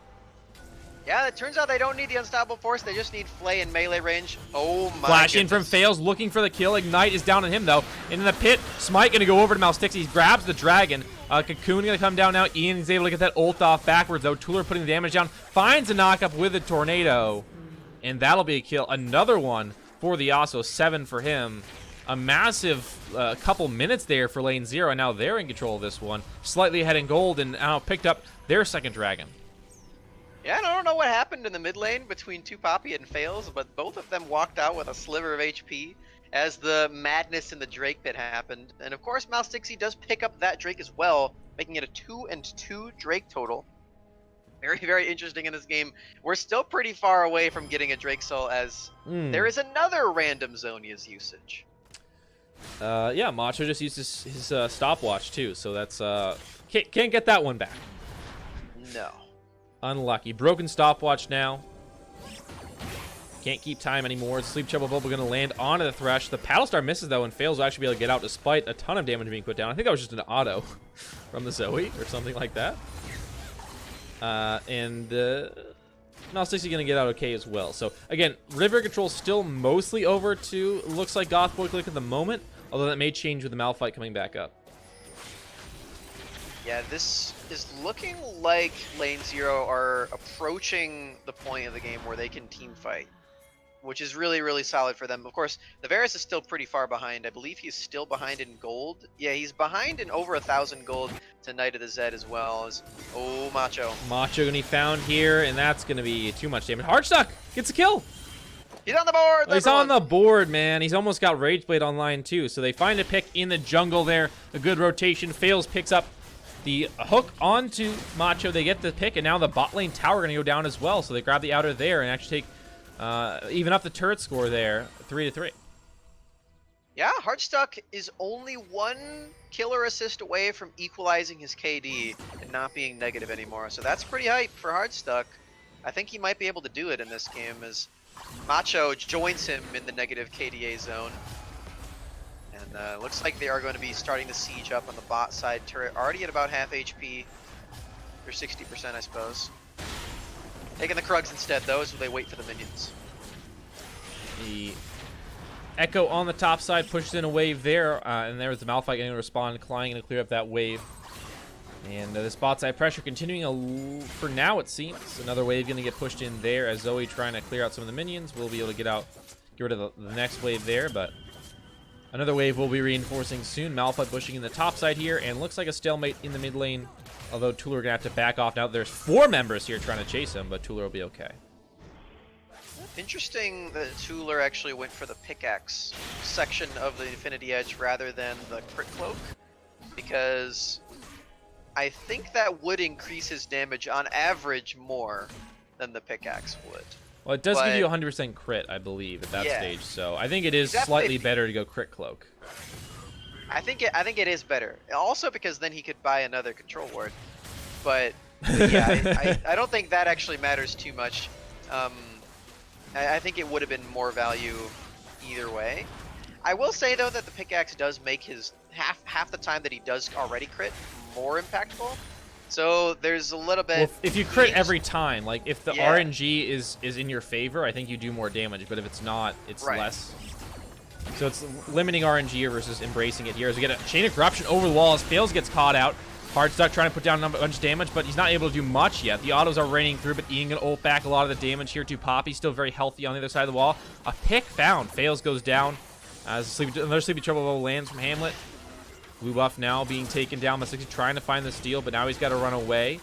Yeah, it turns out they don't need the Unstoppable Force. They just need Flay in melee range. Oh my Flash in from Fails, looking for the kill. Ignite is down on him, though. And in the pit, Smite going to go over to Mouse Dixie. He grabs the dragon. Cocoon going to come down now. Ian is able to get that ult off backwards, though. Tooler putting the damage down. Finds a knock-up with a tornado. And that'll be a kill. Another one for the Yasuo. 7 for him. A massive couple minutes there for LNZRO. And now they're in control of this one. Slightly ahead in gold, and now picked up their second dragon. Yeah, and I don't know what happened in the mid lane between 2 Poppy and Fails, but both of them walked out with a sliver of HP as the madness in the Drake pit happened. And of course, Mouse Dixie does pick up that Drake as well, making it a 2-2 Drake total. Very, very interesting in this game. We're still pretty far away from getting a Drake soul, as there is another random Zonia's usage. Yeah, Macho just used his stopwatch too, so that's can't get that one back. No. Unlucky. Broken stopwatch now. Can't keep time anymore. Sleep Trouble Bubble going to land onto the Thresh. The Paddle Star misses, though, and Fails will actually be able to get out despite a ton of damage being put down. I think that was just an auto from the Zoe or something like that. Mouse Dixie going to get out okay as well. So, again, River Control still mostly over to, looks like Goth Boy Clique at the moment, although that may change with the Malphite coming back up. Yeah, this is looking like LNZRO are approaching the point of the game where they can team fight, which is really, really solid for them. Of course, the Varus is still pretty far behind. I believe he's still behind in gold. Yeah, he's behind in over 1,000 gold to Knight of the Zed as well as, oh, Macho. Macho going to be found here, and that's going to be too much damage. Hardstuck gets a kill. He's on the board. He's on the board, man. He's almost got Rageblade online, too. So they find a pick in the jungle there. A good rotation. Fails, picks up the hook onto Macho. They get the pick, and now the bot lane tower going to go down as well. So they grab the outer there and actually take even up the turret score there, 3-3. Yeah, Hardstuck is only 1 killer assist away from equalizing his KD and not being negative anymore. So that's pretty hype for Hardstuck. I think he might be able to do it in this game as Macho joins him in the negative KDA zone. And looks like they are going to be starting to siege up on the bot side turret, already at about half HP, or 60% I suppose. Taking the Krugs instead though, so they wait for the minions. The Echo on the top side pushes in a wave there, and there's the Malphite getting to respond, Klein going to clear up that wave. And this bot side pressure continuing for now, it seems. Another wave going to get pushed in there as Zoe trying to clear out some of the minions. We'll be able to get rid of the next wave there, but another wave will be reinforcing soon. Malphite pushing in the top side here, and looks like a stalemate in the mid lane. Although Tooler going to have to back off now. There's 4 members here trying to chase him, but Tooler will be okay. Interesting that Tuller actually went for the pickaxe section of the Infinity Edge rather than the crit cloak, because I think that would increase his damage on average more than the pickaxe would. Well, it does give But you 100% crit, I believe, at that yeah, stage. So I think it is exactly. slightly better to go crit cloak. I think it is better. Also because then he could buy another control ward. But yeah, I don't think that actually matters too much. I think it would have been more value either way. I will say though that the pickaxe does make his half the time that he does already crit more impactful. So there's a little bit. Well, if you crit every time, like if the Yeah. RNG is in your favor, I think you do more damage. But if it's not, it's Right. less. So it's limiting RNG versus embracing it here. As we get a chain of corruption over the wall, as Fails gets caught out. Hard Stuck trying to put down a bunch of damage, but he's not able to do much yet. The autos are raining through, but Ian gonna ult back a lot of the damage here to Poppy. Still very healthy on the other side of the wall. A pick found. Fails goes down. As another Sleepy Trouble level lands from Hamlet. Blue buff now being taken down. Masixi trying to find the steal, but now he's got to run away.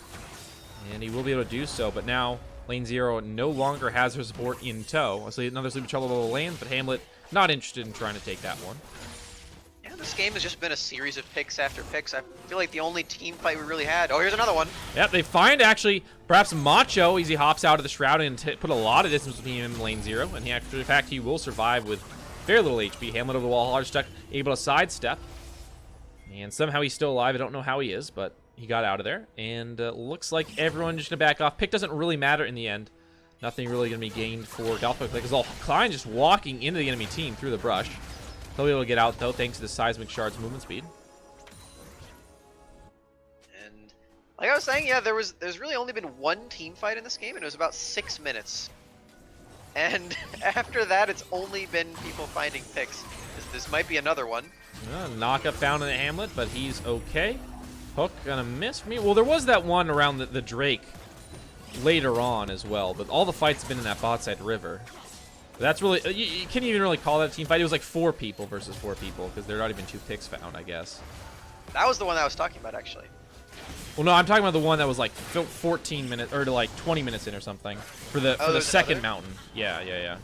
And he will be able to do so, but now LNZRO no longer has her support in tow. I'll say another Sleepy Trouble level lands, but Hamlet not interested in trying to take that one. Yeah, this game has just been a series of picks after picks. I feel like the only team fight we really had. Oh, here's another one. Yep, they find actually perhaps Macho as he hops out of the shroud and put a lot of distance between him and LNZRO, and in fact he will survive with very little HP. Hamlet over the wall, Hard Stuck able to sidestep, and somehow he's still alive. I don't know how he is, but he got out of there, and looks like everyone just gonna back off. Pick doesn't really matter in the end. Nothing really gonna be gained for Goth because all Klein just walking into the enemy team through the brush. He'll be able to get out though, thanks to the seismic shard's movement speed. And like I was saying, yeah, there's really only been one team fight in this game, and it was about 6 minutes. And after that, it's only been people finding picks. This might be another one. Knockup found in the Hamlet, but he's okay. Hook gonna miss me. Well, there was that one around the Drake later on as well, but all the fights have been in that bot side river. That's really, you can't even really call that a team fight. It was like 4 people versus 4 people because there are not even 2 picks found, I guess. That was the one I was talking about, actually. Well, no, I'm talking about the one that was like 14 minutes or like 20 minutes in or something for the second mountain. Yeah.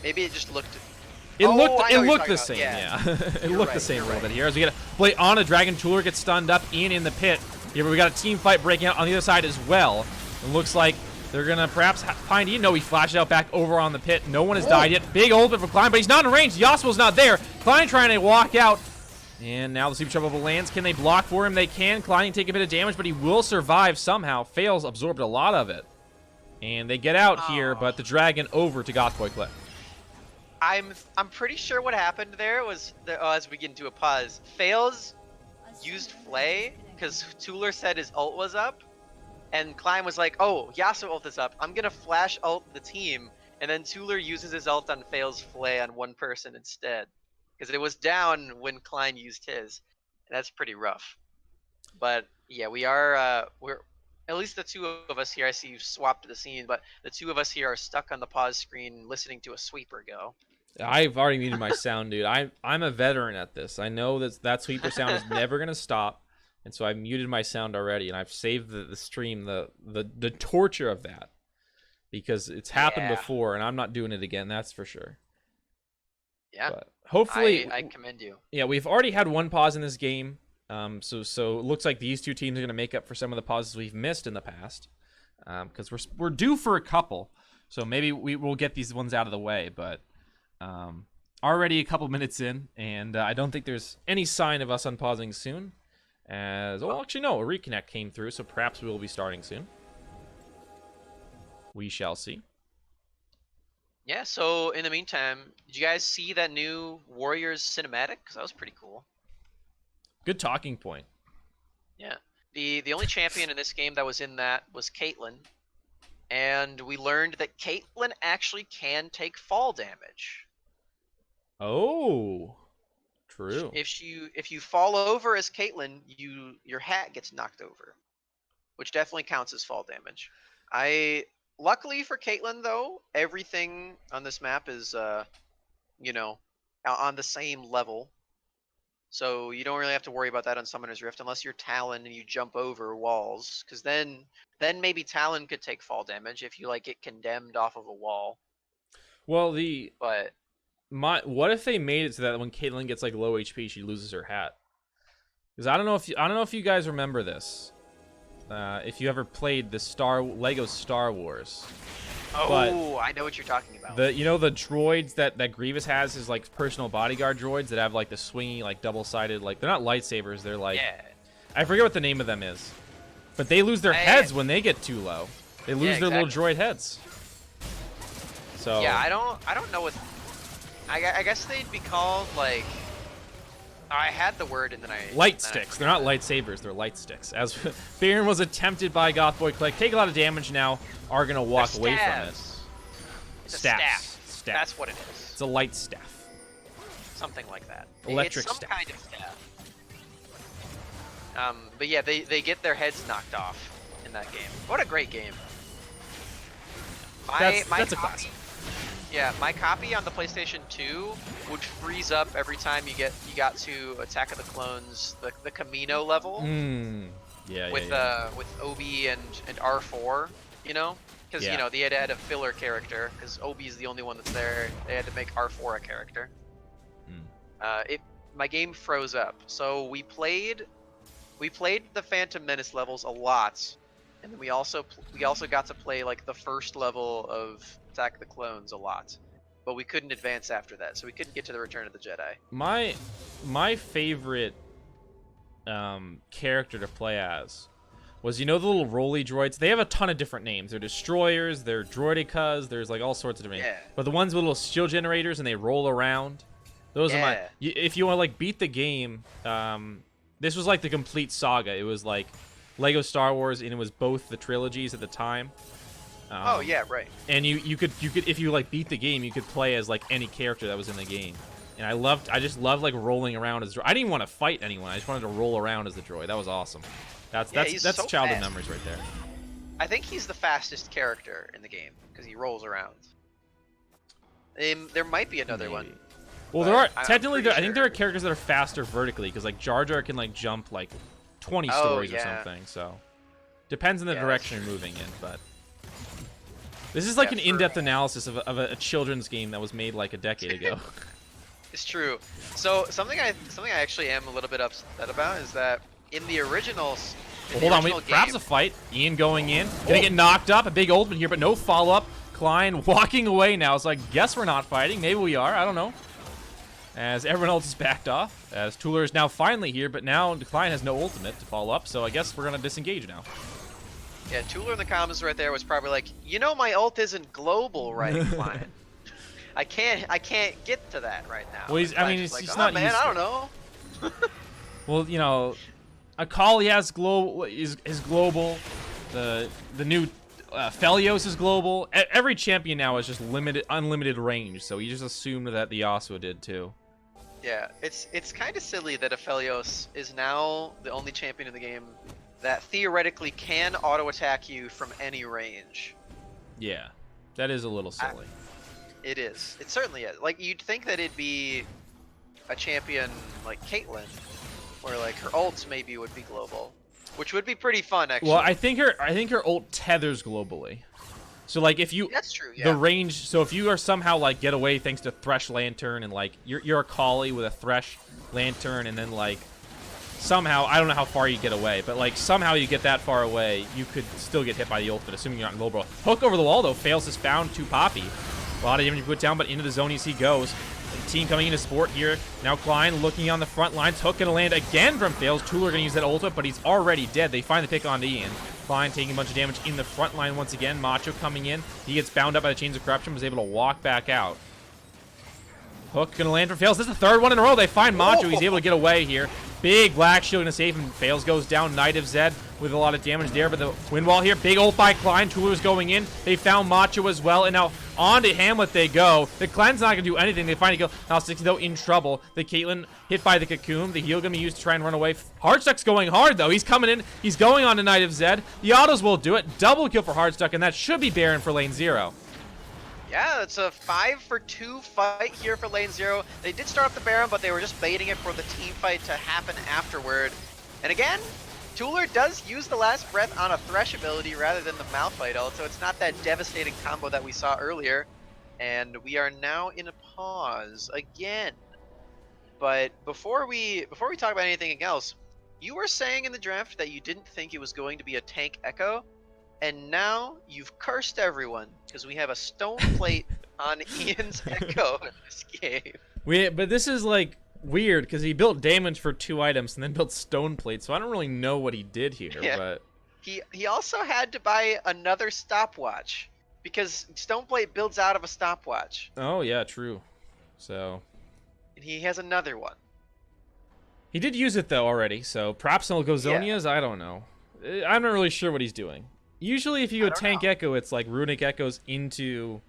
Maybe it just looked. It Oh, looked I know what you're the talking same, about. yeah. It You're looked right, the same a you're little right. bit here. As we get a play on a Dragon, Tuller gets stunned up, Ian in the pit. Here we got a team fight breaking out on the other side as well. It looks like they're gonna perhaps find Ian. No, he flashed out back over on the pit. No one has died yet. Big ultimate for Klein, but he's not in range. Yasuo's not there. Klein trying to walk out. And now the Sleep Trouble lands. Can they block for him? They can. Klein can take a bit of damage, but he will survive somehow. Fails, absorbed a lot of it. And they get out here, but the Dragon over to Gothboy Clique. I'm pretty sure what happened there was as we get into a pause. Fails used Flay because Tuller said his ult was up, and Klein was like, "Oh, Yasuo ult is up. I'm gonna flash ult the team," and then Tuller uses his ult on Fails' Flay on one person instead because it was down when Klein used his. And that's pretty rough. But yeah, we're at least the two of us here. I see you've swapped the scene, but the two of us here are stuck on the pause screen listening to a sweeper go. I've already muted my sound, dude. I'm a veteran at this. I know that sweeper sound is never gonna stop, and so I've muted my sound already, and I've saved the stream, the torture of that, because it's happened before, and I'm not doing it again. That's for sure. Yeah, but hopefully, I commend you. Yeah, we've already had one pause in this game, so it looks like these two teams are gonna make up for some of the pauses we've missed in the past, because we're due for a couple, so maybe we'll get these ones out of the way, but. Already a couple minutes in, and I don't think there's any sign of us unpausing soon. Actually, no, a reconnect came through, so perhaps we will be starting soon. We shall see. Yeah, so in the meantime, did you guys see that new Warriors cinematic? Because that was pretty cool. Good talking point. Yeah. The only champion in this game that was in that was Caitlyn. And we learned that Caitlyn actually can take fall damage. Oh, true. If you fall over as Caitlyn, your hat gets knocked over, which definitely counts as fall damage. Luckily for Caitlyn though, everything on this map is on the same level. So you don't really have to worry about that on Summoner's Rift unless you're Talon and you jump over walls, because then maybe Talon could take fall damage if you like get condemned off of a wall. Well, But what if they made it so that when Caitlyn gets like low HP, she loses her hat? Because I don't know if you guys remember this. If you ever played the Lego Star Wars. oh, I know what you're talking about. The the droids that Grievous has, his like personal bodyguard droids that have like the swingy like double-sided, like they're not lightsabers, they're like, yeah. I forget what the name of them is, but they lose their heads when they get too low. They lose their little droid heads. So yeah, I don't know what. I guess they'd be called like. I had the word and then I. Light sticks. They're not lightsabers. They're light sticks. As Baron was attempted by Goth Boy Clique, take a lot of damage now. Are gonna walk away from it. It's Staff. a staff. That's what it is. It's a light staff. Something like that. Electric it's some staff. kind of staff. But yeah, they get their heads knocked off in that game. What a great game. That's a classic. Yeah, my copy on the PlayStation 2 would freeze up every time you got to Attack of the Clones, the Camino level. With Obi and R4, because they had to add a filler character because Obi is the only one that's there. They had to make R4 a character. My game froze up, so we played the Phantom Menace levels a lot, and then we also got to play like the first level of Attack of the Clones a lot, but we couldn't advance after that, so we couldn't get to the Return of the Jedi. My favorite character to play as was the little rolly droids. They have a ton of different names. They're destroyers, they're droidicas, there's like all sorts of different names. But the ones with little shield generators and they roll around, those are my. If you want to like beat the game, this was like the complete saga. It was like Lego Star Wars, and it was both the trilogies at the time. Oh yeah, right. And you could if you like beat the game, you could play as like any character that was in the game. And I just loved like rolling around as a droid. I didn't even want to fight anyone. I just wanted to roll around as the droid. That was awesome. That's so childhood memories right there. I think he's the fastest character in the game because he rolls around. There might be another one. Well, there are technically. I think there are characters that are faster vertically because like Jar Jar can like jump like 20 stories or something. So depends on the direction you're moving in, but. This is like an in-depth analysis of a children's game that was made like a decade ago. It's true. So something I actually am a little bit upset about is that in the originals. Hold on, perhaps a fight. Ian going in, gonna get knocked up. A big ultimate here, but no follow-up. Klein walking away now. So I guess we're not fighting. Maybe we are. I don't know. As everyone else is backed off. As Tooler is now finally here, but now Klein has no ultimate to follow up. So I guess we're gonna disengage now. Yeah, Tooler in the comments right there was probably like, my ult isn't global, right, Klein? I can't get to that right now. Well, he's not used to I don't know. Well, Akali has global is global. The new Felios is global. Every champion now is just unlimited range. So he just assumed that the Yasuo did too. Yeah, it's kind of silly that Aphelios is now the only champion in the game that theoretically can auto-attack you from any range. Yeah, that is a little silly. It is. It certainly is. Like, you'd think that it'd be a champion like Caitlyn, where like her ults maybe would be global, which would be pretty fun, actually. Well, I think her ult tethers globally. So like if you that's true, yeah. The range. So if you are somehow like get away thanks to Thresh Lantern and like you're a Kali with a Thresh Lantern and then like. Somehow, I don't know how far you get away, but like somehow you get that far away, you could still get hit by the ultimate, assuming you're not in global. Hook over the wall though, fails his found to Poppy. A lot of damage put down, but into the zone as he goes. The team coming into support here. Now Klein looking on the front lines. Hook gonna land again from Fails. Tooler gonna use that ultimate, but he's already dead. They find the pick on Ian. Klein taking a bunch of damage in the front line once again. Macho coming in. He gets bound up by the Chains of Corruption, was able to walk back out. Hook gonna land from Fails. This is the third one in a row. They find Macho. He's able to get away here. Big black shield gonna save him. Fails goes down. Knight of Zed with a lot of damage there, but the wind wall here. Big ult by Klein. Tooler's going in. They found Macho as well, and now on to Hamlet they go. The Klein's not gonna do anything. They finally go. Now 60 though in trouble. The Caitlyn hit by the Cocoon. The heal gonna be used to try and run away. Hardstuck's going hard though. He's coming in. He's going on to Knight of Zed. The autos will do it. Double kill for Hardstuck, and that should be Baron for lane 0. Yeah, it's a 5-for-2 fight here for lane 0. They did start up the Baron, but they were just baiting it for the team fight to happen afterward. And again, Tooler does use the last breath on a Thresh ability rather than the Malphite ult, so it's not that devastating combo that we saw earlier. and we are now in a pause again. But before we talk about anything else, you were saying in the draft that you didn't think it was going to be a tank echo, and now you've cursed everyone because we have a stone plate on Ian's echo in this game. But this is like weird because he built damage for 2 items and then built stone plate, so I don't really know what he did here. Yeah. But he also had to buy another stopwatch because stone plate builds out of a stopwatch. Oh yeah, true. So And he has another one. he did use it though already, so perhaps no Gozonias. I don't know. I'm not really sure what he's doing. Usually, if you go tank echo, it's like runic echoes into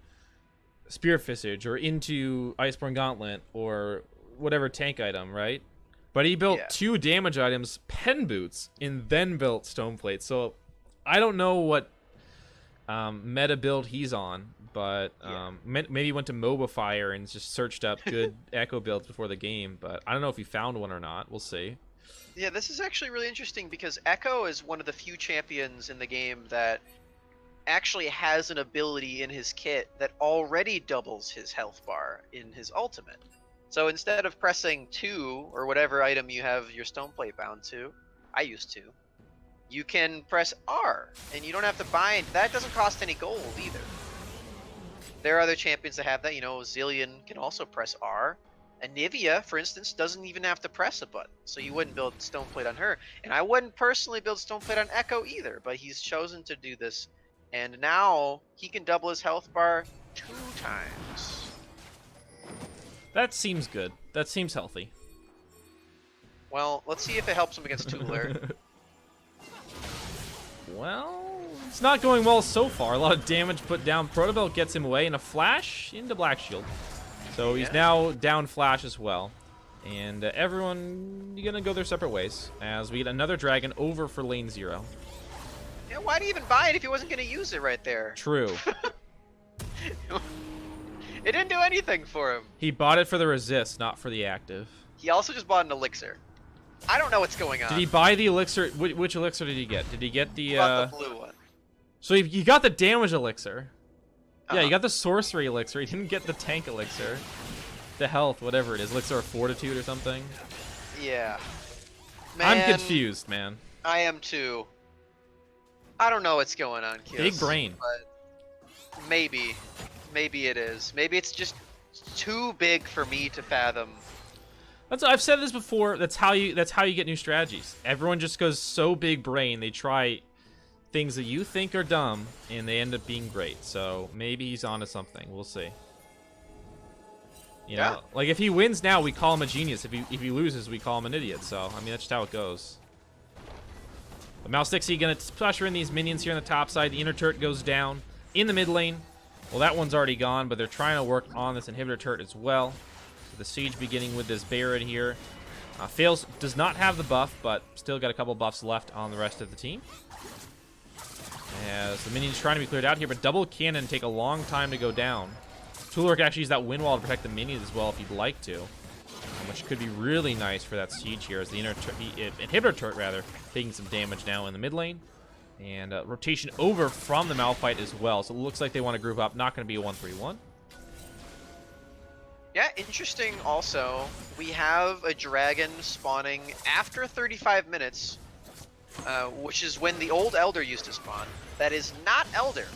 Spear Visage or into Iceborne Gauntlet or whatever tank item, right? But he built 2 damage items, pen boots, and then built stone plate. So I don't know what meta build he's on, but maybe he went to Mobifier and just searched up good echo builds before the game. But I don't know if he found one or not. We'll see. Yeah, this is actually really interesting because Echo is one of the few champions in the game that actually has an ability in his kit that already doubles his health bar in his ultimate. So instead of pressing 2 or whatever item you have your stone plate bound to, I used to, you can press R and you don't have to bind. That doesn't cost any gold either. There are other champions that have that. You know, Zillion can also press R. Anivia, for instance, doesn't even have to press a button, so you wouldn't build stone plate on her. And I wouldn't personally build stone plate on Echo either, but he's chosen to do this. And now he can double his health bar 2 times. That seems good. That seems healthy. Well, let's see if it helps him against Tooler. Well, it's not going well so far. A lot of damage put down. Protobelt gets him away, and a flash into Black Shield. So he's now down flash as well. And everyone gonna go their separate ways as we get another dragon over for lane 0. Yeah, why'd he even buy it if he wasn't gonna use it right there? True. It didn't do anything for him. He bought it for the resist, not for the active. He also just bought an elixir. I don't know what's going on. Did he buy the elixir? Which elixir did he get? Did he get the... He bought the blue one. So he got the damage elixir. Yeah, Uh-huh. you got the sorcery elixir. He didn't get the tank elixir. The health, whatever it is. Elixir of fortitude or something. Yeah. Man, I'm confused, man. I am too. I don't know what's going on, Kios. Big brain. But maybe. Maybe it is. Maybe it's just too big for me to fathom. I've said this before. That's how you get new strategies. Everyone just goes so big brain. They try things that you think are dumb, and they end up being great. So maybe he's onto something. We'll see. You know, like if he wins now, we call him a genius. If he loses, we call him an idiot. So I mean, that's just how it goes. But Malstixi gonna pressure in these minions here on the top side. The inner turret goes down in the mid lane. Well, that one's already gone, but they're trying to work on this inhibitor turret as well. So the siege beginning with this Barret here. Fails does not have the buff, but still got a couple buffs left on the rest of the team. As the minions trying to be cleared out here, but double cannon take a long time to go down. Tulurk actually use that wind wall to protect the minions as well if he'd like to, which could be really nice for that siege here as the inhibitor turret rather taking some damage now in the mid lane. And rotation over from the Malphite as well, so it looks like they want to group up. Not going to be a 1-3-1. Yeah, interesting also. We have a dragon spawning after 35 minutes, which is when the old Elder used to spawn. That is not Elder,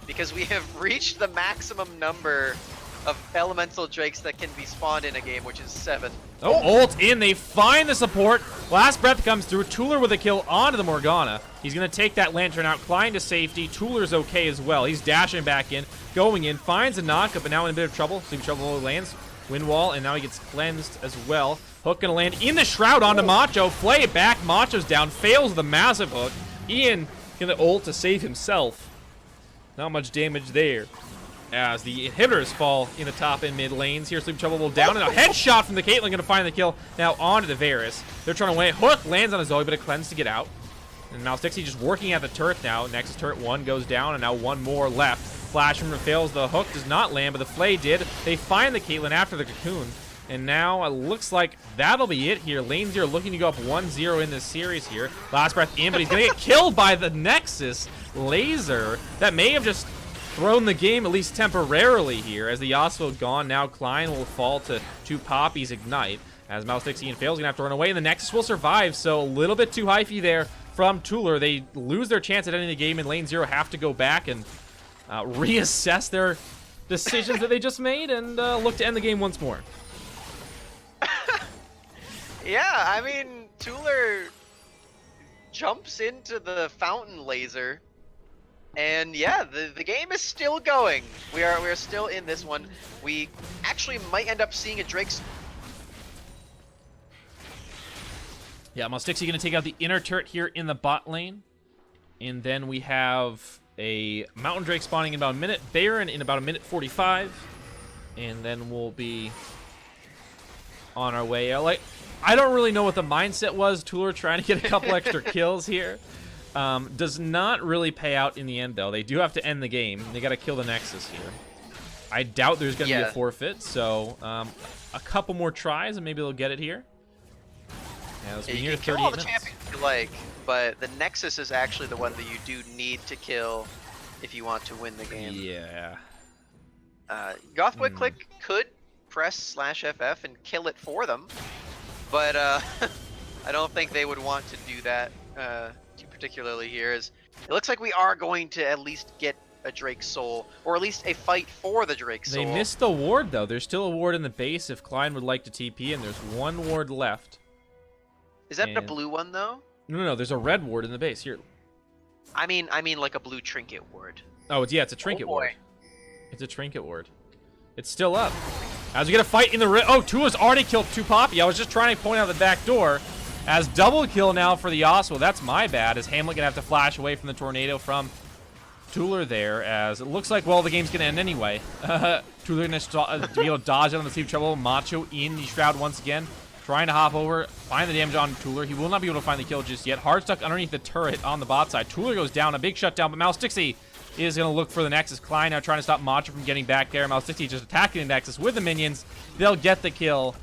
because we have reached the maximum number of elemental drakes that can be spawned in a game, which is 7. Oh, ult in. They find the support. Last breath comes through. Tuller with a kill onto the Morgana. He's going to take that lantern out, climb to safety. Tuller's okay as well. He's dashing back in, going in, finds a knockup, but now in a bit of trouble. Sleep trouble lands. Wind wall, and now he gets cleansed as well. Hook going to land in the shroud onto Macho. Flay it back. Macho's down. Fails the massive hook. Ian going to ult to save himself. Not much damage there. As the inhibitors fall in the top and mid lanes. Here, Sleep Trouble will down, and a headshot from the Caitlyn going to find the kill. Now onto the Varus. They're trying to win. Hook lands on a Zoe, but a cleanse to get out. And now Stixie just working at the turret now. Nexus turret 1 goes down, and now 1 more left. Flash from fails. The hook does not land, but the Flay did. They find the Caitlyn after the cocoon. And now it looks like that'll be it here. Lane 0 looking to go up 1-0 in this series here. Last breath in, but he's going to get killed by the Nexus laser. That may have just thrown the game, at least temporarily here, as the Yasuo gone. Now Klein will fall to 2 Poppies Ignite, as Mouse Dixie and Fail's gonna have to run away, and the Nexus will survive, so a little bit too hyphy there from Tuller. They lose their chance at ending the game, and LNZRO have to go back and reassess their decisions that they just made and look to end the game once more. Yeah, I mean, Tuller jumps into the fountain laser, and yeah, the game is still going. We are still in this one. We actually might end up seeing a Drake's. Yeah, Mustixie gonna take out the inner turret here in the bot lane, and then we have a Mountain Drake spawning in about a minute, Baron in about a minute 45, and then we'll be on our way. I don't really know what the mindset was. Tuller trying to get a couple extra kills here. Does not really pay out in the end, though. They do have to end the game. They got to kill the Nexus here. I doubt there's going to be a forfeit, so a couple more tries, and maybe they'll get it here. Yeah, You can kill all the champions if you like, but the Nexus is actually the one that you do need to kill if you want to win the game. Yeah. Goth Clique could press /FF and kill it for them, but I don't think they would want to do that too particularly here. As it looks like we are going to at least get a Drake Soul, or at least a fight for the Drake Soul. They missed the ward, though. There's still a ward in the base if Klein would like to TP, and there's 1 ward left. Is that a blue one, though? No, there's a red ward in the base. Here. I mean like a blue trinket ward. Oh, it's a trinket ward. It's a trinket ward. It's still up. As we get a fight in the oh, Tua's already killed 2 Poppy. I was just trying to point out the back door. As double kill now for the Yasuo. That's my bad, as Hamlet gonna have to flash away from the tornado from Tuller there, as it looks like, well, the game's gonna end anyway. Tuller gonna be able to dodge out of the Steve Trouble. Macho in the Shroud once again, trying to hop over, find the damage on Tuller. He will not be able to find the kill just yet. Hard stuck underneath the turret on the bot side. Tuller goes down, a big shutdown, but Mouse Dixie is going to look for the Nexus. Klein now trying to stop Macho from getting back there. Mouse Dixie just attacking the Nexus with the minions. They'll get the kill.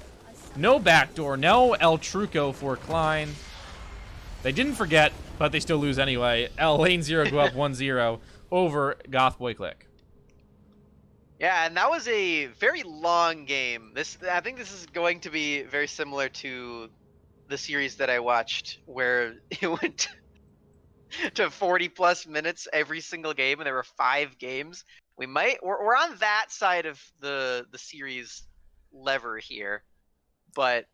No backdoor, no El Truco for Klein. They didn't forget, but they still lose anyway. LNZRO go up 1-0 over Goth Clique. Yeah, and that was a very long game. I think this is going to be very similar to the series that I watched, where it went to 40+ minutes every single game, and there were 5 games. We're on that side of the series lever here, but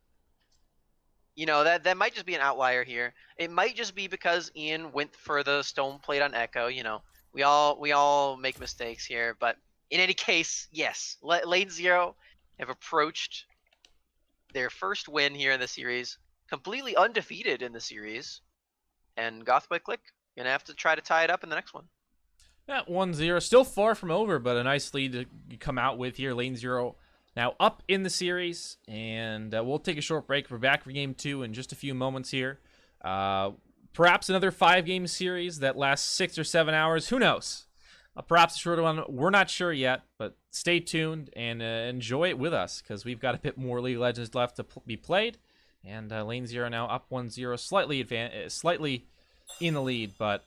you know that might just be an outlier here. It might just be because Ian went for the stone plate on Echo. You know, we all make mistakes here, but in any case, yes, LNZRO have approached their first win here in the series, completely undefeated in the series, and Goth Clique gonna have to try to tie it up in the next one. Yeah, 1-0, still far from over, but a nice lead to come out with here. LNZRO now up in the series, and we'll take a short break. We're back for Game 2 in just a few moments here. Perhaps another 5-game series that lasts 6 or 7 hours. Who knows? Perhaps a shorter one. We're not sure yet, but stay tuned and enjoy it with us, because we've got a bit more League of Legends left to be played. And LNZRO now up 1-0, slightly in the lead, but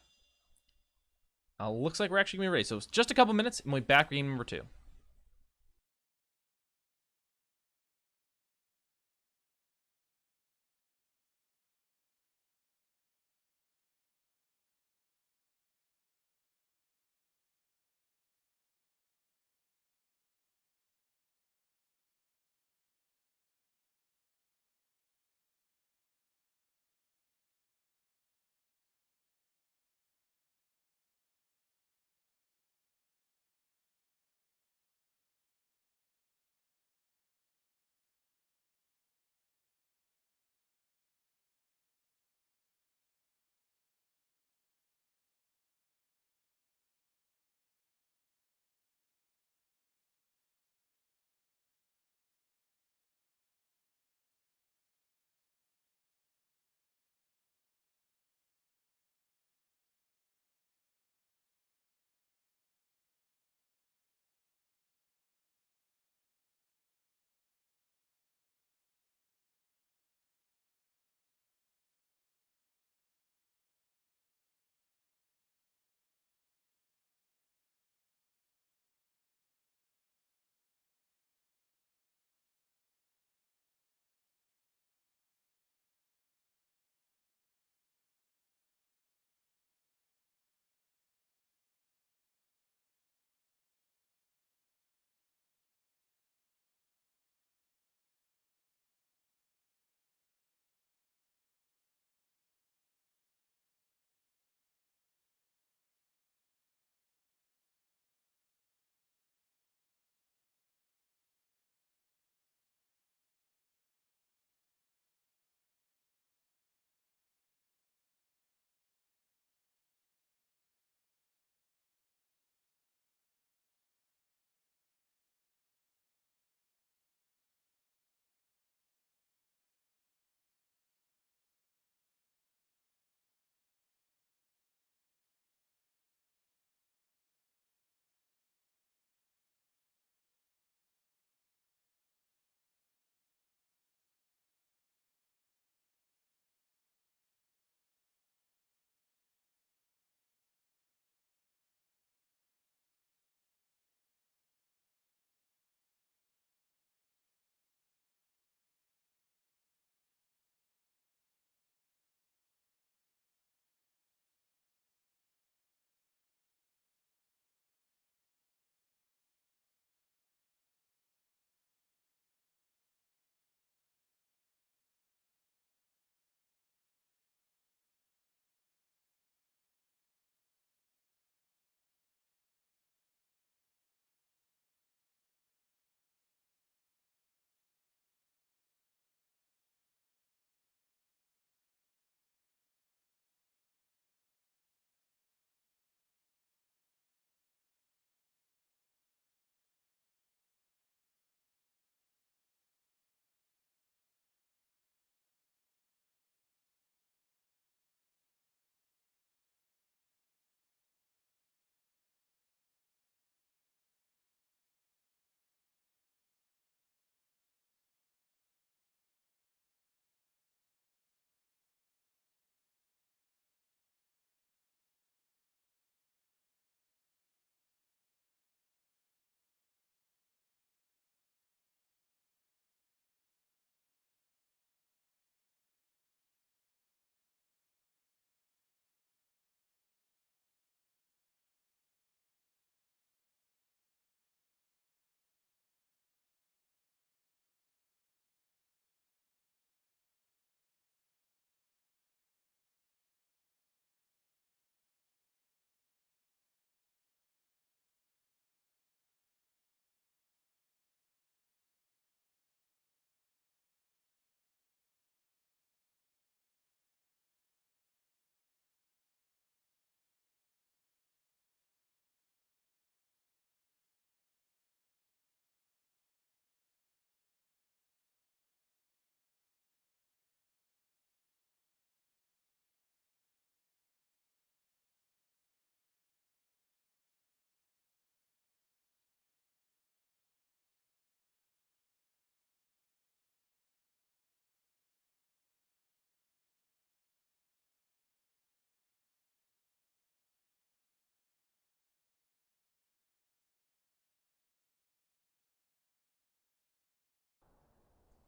looks like we're actually going to be ready. So it's just a couple minutes, and we'll be back for game number 2.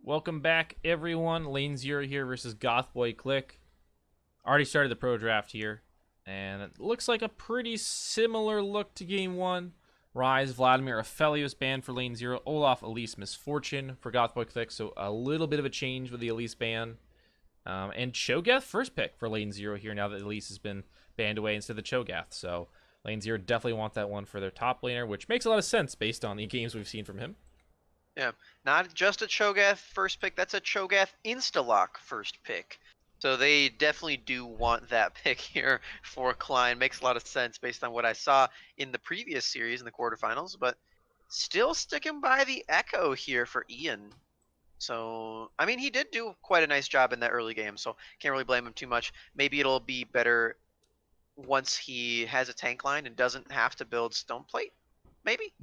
Welcome back, everyone. Lane Zero here versus Goth Boy Clique. Already started the pro draft here, and it looks like a pretty similar look to game one. Rise, Vladimir, Aphelios banned for Lane Zero. Olaf, Elise, Misfortune for Goth Boy Clique, so a little bit of a change with the Elise ban. And Cho'Gath first pick for Lane Zero here now that Elise has been banned away instead of the Cho'Gath. So Lane Zero definitely want that one for their top laner, which makes a lot of sense based on the games we've seen from him. Yeah, not just a Cho'Gath first pick, that's a Cho'Gath Instalock first pick. So they definitely do want that pick here for Klein. Makes a lot of sense based on what I saw in the previous series in the quarterfinals, but still sticking by the Echo here for Ian. So, I mean, he did do quite a nice job in that early game, so can't really blame him too much. Maybe it'll be better once he has a tank line and doesn't have to build stone plate. Maybe.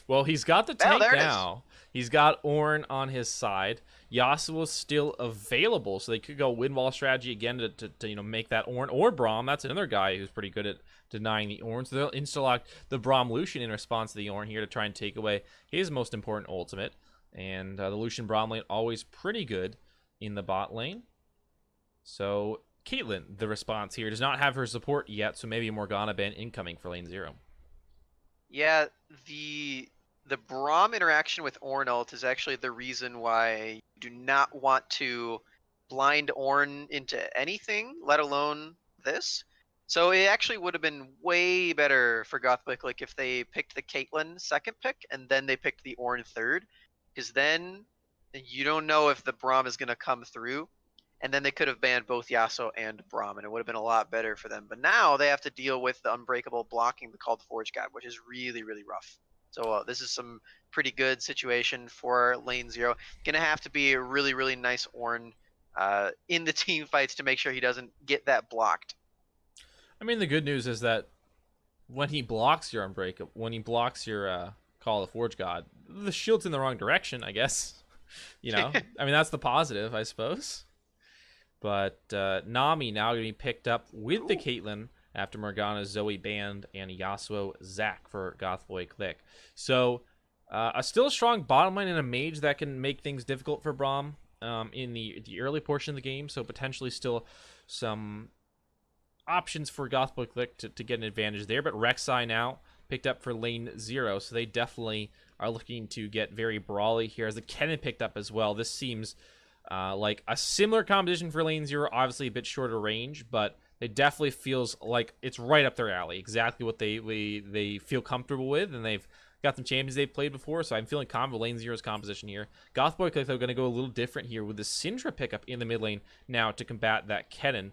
Well, he's got the Well, tank there it is. now. He's got Ornn on his side. Yasuo's still available, so they could go windwall strategy again to make that Ornn or Braum. That's another guy who's pretty good at denying the Ornn. So they'll insta-lock the Braum Lucian in response to the Ornn here to try and take away his most important ultimate. And the Lucian Braum lane always pretty good in the bot lane. So Caitlyn, the response here, does not have her support yet, so maybe a Morgana ban incoming for Lane Zero. Yeah, the Braum interaction with Ornn ult is actually the reason why you do not want to blind Ornn into anything, let alone this. So it actually would have been way better for Goth Boy Clique if they picked the Caitlyn second pick and then they picked the Ornn third, because then you don't know if the Braum is going to come through. And then they could have banned both Yasuo and Braum, and it would have been a lot better for them. But now they have to deal with the Unbreakable blocking the Called Forge God, which is really, really rough. So this is some pretty good situation for Lane Zero. Gonna have to be a really, really nice Ornn in the team fights to make sure he doesn't get that blocked. I mean, the good news is that when he blocks your Unbreakable, when he blocks your Call of the Forge God, the shield's in the wrong direction, I guess. I mean, that's the positive, I suppose. But Nami now going to be picked up with the Caitlyn after Morgana, Zoe banned, and Yasuo, Zac for Goth Boy Clique. So a still strong bottom lane and a mage that can make things difficult for Braum in the early portion of the game. So potentially still some options for Goth Boy Clique to get an advantage there. But Rek'Sai now picked up for Lane Zero, so they definitely are looking to get very brawly here. As the Kennen picked up as well, this seems like a similar composition for Lane Zero, obviously a bit shorter range, but it definitely feels like it's right up their alley. Exactly what they feel comfortable with, and they've got some champions they've played before, so I'm feeling confident with Lane Zero's composition here. Goth Boy Clique, though, going to go a little different here with the Syndra pickup in the mid lane now to combat that Kennen,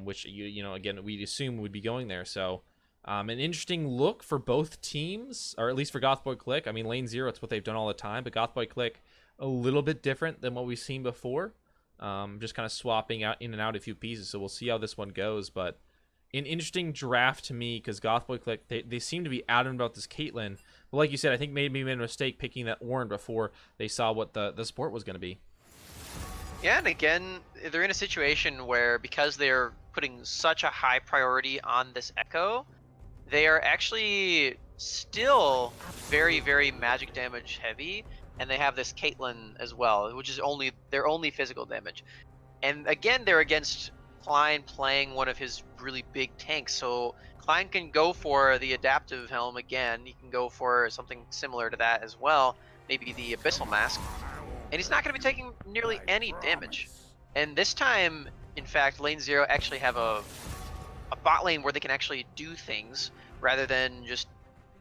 which, again, we'd assume would be going there. So an interesting look for both teams, or at least for Goth Boy Clique. I mean, Lane Zero, it's what they've done all the time, but Goth Boy Clique, a little bit different than what we've seen before. Just kind of swapping out in and out a few pieces, so we'll see how this one goes. But an interesting draft to me, because Goth Boy Clique, they seem to be adamant about this Caitlyn. But like you said, I think maybe made a mistake picking that Ornn before they saw what the support was going to be. Yeah, and again, they're in a situation where, because they're putting such a high priority on this Echo, they are actually still very, very magic damage heavy, and they have this Caitlyn as well, which is their only physical damage. And again, they're against Klein playing one of his really big tanks, so Klein can go for the Adaptive Helm again. He can go for something similar to that as well, maybe the Abyssal Mask, and he's not going to be taking nearly any damage. And this time, in fact, Lane Zero actually have a bot lane where they can actually do things rather than just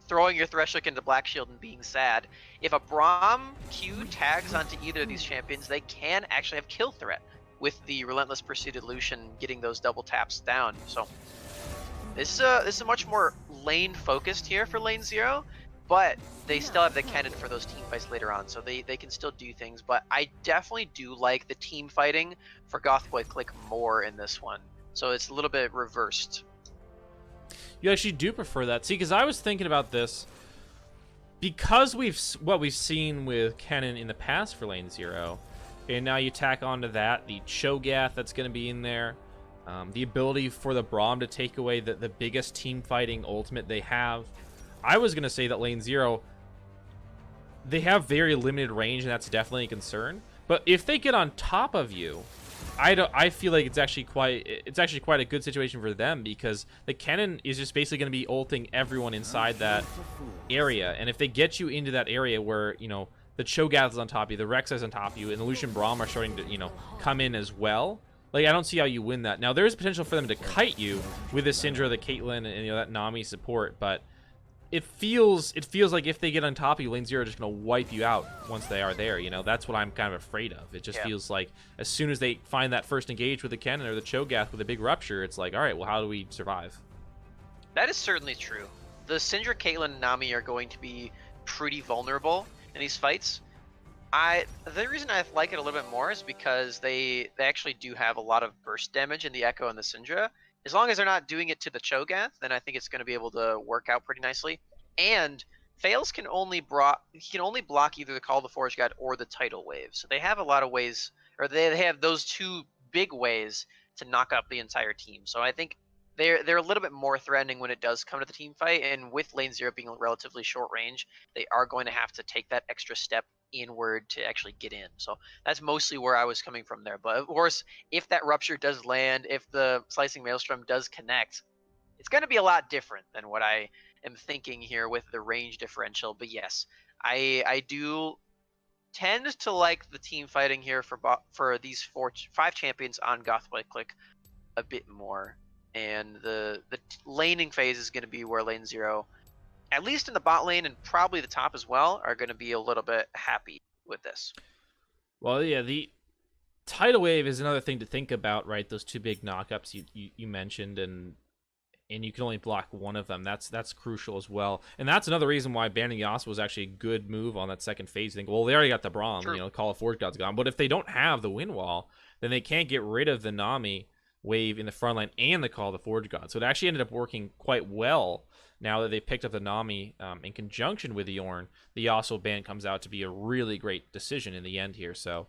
throwing your Thresh into Black Shield and being sad. If a Braum Q tags onto either of these champions, they can actually have kill threat with the Relentless Pursuit of Lucian getting those double taps down. So this is a much more lane focused here for Lane Zero, but they still have the cannon for those team fights later on, so they can still do things. But I definitely do like the team fighting for Goth Boy Clique more in this one. So it's a little bit reversed. You actually do prefer that. See, because I was thinking about this, because what we've seen with Kennen in the past for Lane Zero, and now you tack onto that the Cho'Gath that's going to be in there, the ability for the Braum to take away the biggest team fighting ultimate they have. I was going to say that Lane Zero they have very limited range, and that's definitely a concern. But if they get on top of you, I feel like it's actually quite a good situation for them, because the cannon is just basically going to be ulting everyone inside that area, and if they get you into that area where, you know, the Cho'Gath is on top of you, the Rex is on top of you, and the Lucian Braum are starting to, you know, come in as well. Like, I don't see how you win that. Now, there is potential for them to kite you with the Syndra, the Caitlyn, and, you know, that Nami support, but it feels like if they get on top of you, LNZRO are just going to wipe you out once they are there. You know, that's what I'm kind of afraid of. It just feels like as soon as they find that first engage with the cannon or the Cho'Gath with a big rupture, it's like, all right, well, how do we survive? That is certainly true. The Syndra, Caitlyn, and Nami are going to be pretty vulnerable in these fights. The reason I like it a little bit more is because they actually do have a lot of burst damage in the Echo and the Syndra. As long as they're not doing it to the Cho'Gath, then I think it's going to be able to work out pretty nicely. And Fails can only block either the Call of the Forge God or the Tidal Wave. So they have a lot of ways, or they have those two big ways to knock up the entire team. So I think they're a little bit more threatening when it does come to the team fight. And with LNZRO being relatively short range, they are going to have to take that extra step inward to actually get in. So that's mostly where I was coming from there. But of course, if that rupture does land, if the slicing maelstrom does connect, it's going to be a lot different than what I am thinking here with the range differential. But yes, I do tend to like the team fighting here for these 5 champions on Goth by Clique a bit more. And the laning phase is going to be where LNZRO, at least in the bot lane and probably the top as well, are going to be a little bit happy with this. Well, yeah, the Tidal Wave is another thing to think about, right? Those two big knockups you mentioned, and you can only block one of them. That's crucial as well. And that's another reason why banning Yasuo was actually a good move on that second phase. You think, well, they already got the Braum, True. you know, Call of Forge God's gone. But if they don't have the Wind Wall, then they can't get rid of the Nami wave in the front line and the Call of the Forge God. So it actually ended up working quite well now that they picked up the Nami in conjunction with the Ornn. The Yasuo ban comes out to be a really great decision in the end here. So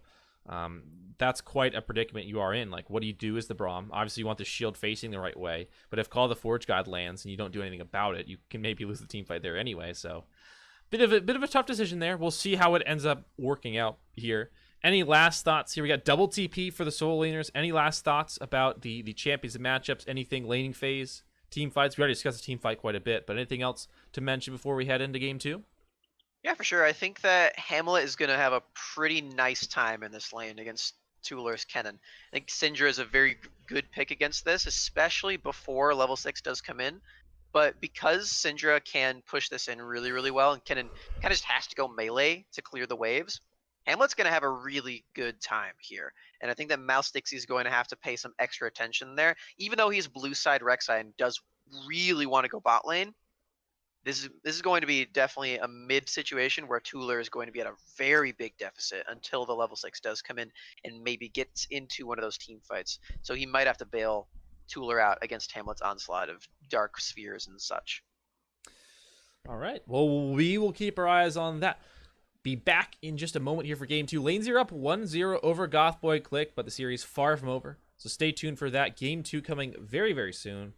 that's quite a predicament you are in. Like, what do you do as the Braum? Obviously, you want the shield facing the right way, but if Call of the Forge God lands and you don't do anything about it, you can maybe lose the team fight there anyway. So, bit of a tough decision there. We'll see how it ends up working out here. Any last thoughts here? We got double TP for the solo laners. Any last thoughts about the champions and matchups? Anything laning phase, team fights? We already discussed the team fight quite a bit, but anything else to mention before we head into game 2? Yeah, for sure. I think that Hamlet is going to have a pretty nice time in this lane against Tueler's Kennen. I think Syndra is a very good pick against this, especially before level 6 does come in. But because Syndra can push this in really, really well, and Kennen kind of just has to go melee to clear the waves, Hamlet's going to have a really good time here. And I think that Mouse Dixie is going to have to pay some extra attention there. Even though he's blue side Rek'Sai and does really want to go bot lane, this is going to be definitely a mid situation where Tueler is going to be at a very big deficit until the level 6 does come in and maybe gets into one of those team fights. So he might have to bail Tueler out against Hamlet's onslaught of dark spheres and such. All right. Well, we will keep our eyes on that. Be back in just a moment here for game 2. LNZRO up 1-0 over Goth by Clique, but the series far from over. So stay tuned for that. Game 2 coming very, very soon.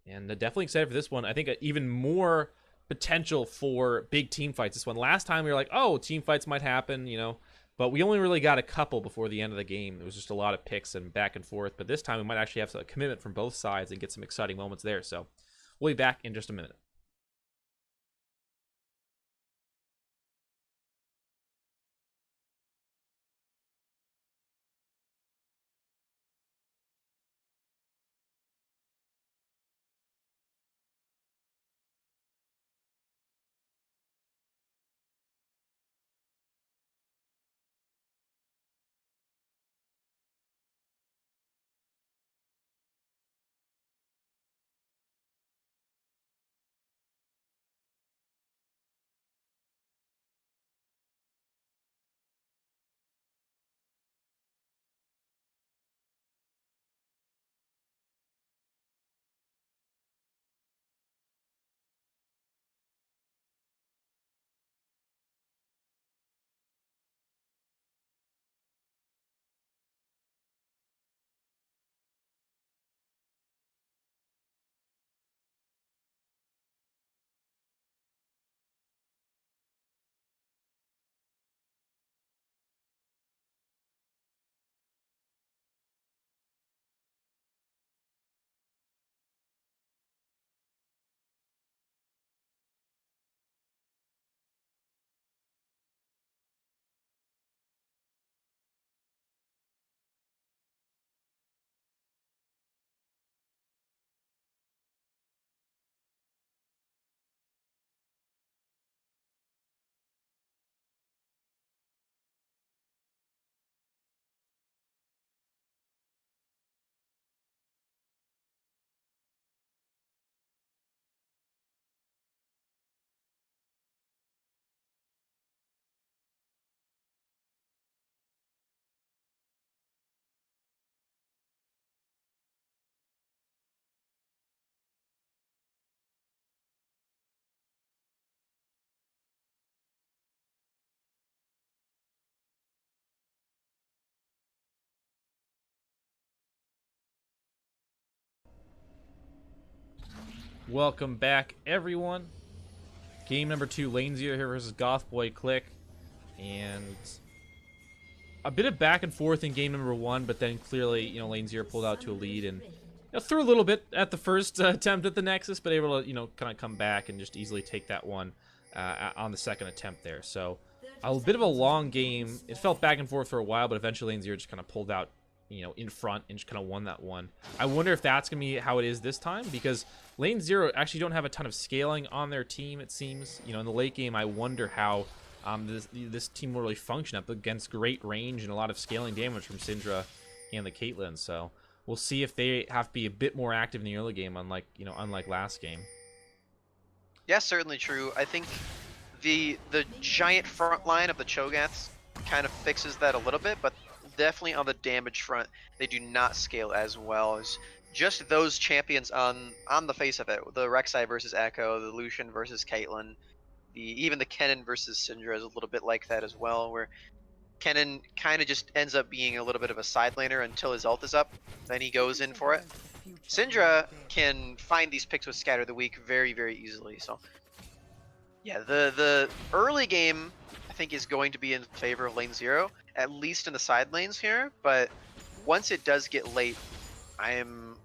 And definitely excited for this one. I think even more potential for big team fights this one. Last time we were like, oh, team fights might happen, you know, but we only really got a couple before the end of the game. It was just a lot of picks and back and forth, but this time we might actually have a commitment from both sides and get some exciting moments there. So we'll be back in just a minute. Welcome back, everyone. Game number 2, LNZRO here versus Goth Boy Clique. And a bit of back and forth in game number 1, but then clearly, LNZRO pulled out to a lead and threw a little bit at the first attempt at the Nexus, but able to, kind of come back and just easily take that one on the second attempt there. So a bit of a long game. It felt back and forth for a while, but eventually LNZRO just kind of pulled out, in front and just kind of won that one. I wonder if that's going to be how it is this time, because LNZRO actually don't have a ton of scaling on their team, it seems. In the late game, I wonder how this team will really function up against great range and a lot of scaling damage from Syndra and the Caitlyn. So we'll see if they have to be a bit more active in the early game, unlike last game. Yeah, certainly true. I think the giant front line of the Cho'Gaths kind of fixes that a little bit, but definitely on the damage front, they do not scale as well as just those champions on the face of it. The Rek'Sai versus Echo, the Lucian versus Caitlyn, even the Kennen versus Syndra is a little bit like that as well, where Kennen kind of just ends up being a little bit of a side laner until his ult is up, then he goes in for it. Syndra can find these picks with Scatter the Weak very, very easily. So yeah, the early game I think is going to be in favor of LNZRO, at least in the side lanes here, but once it does get late, I am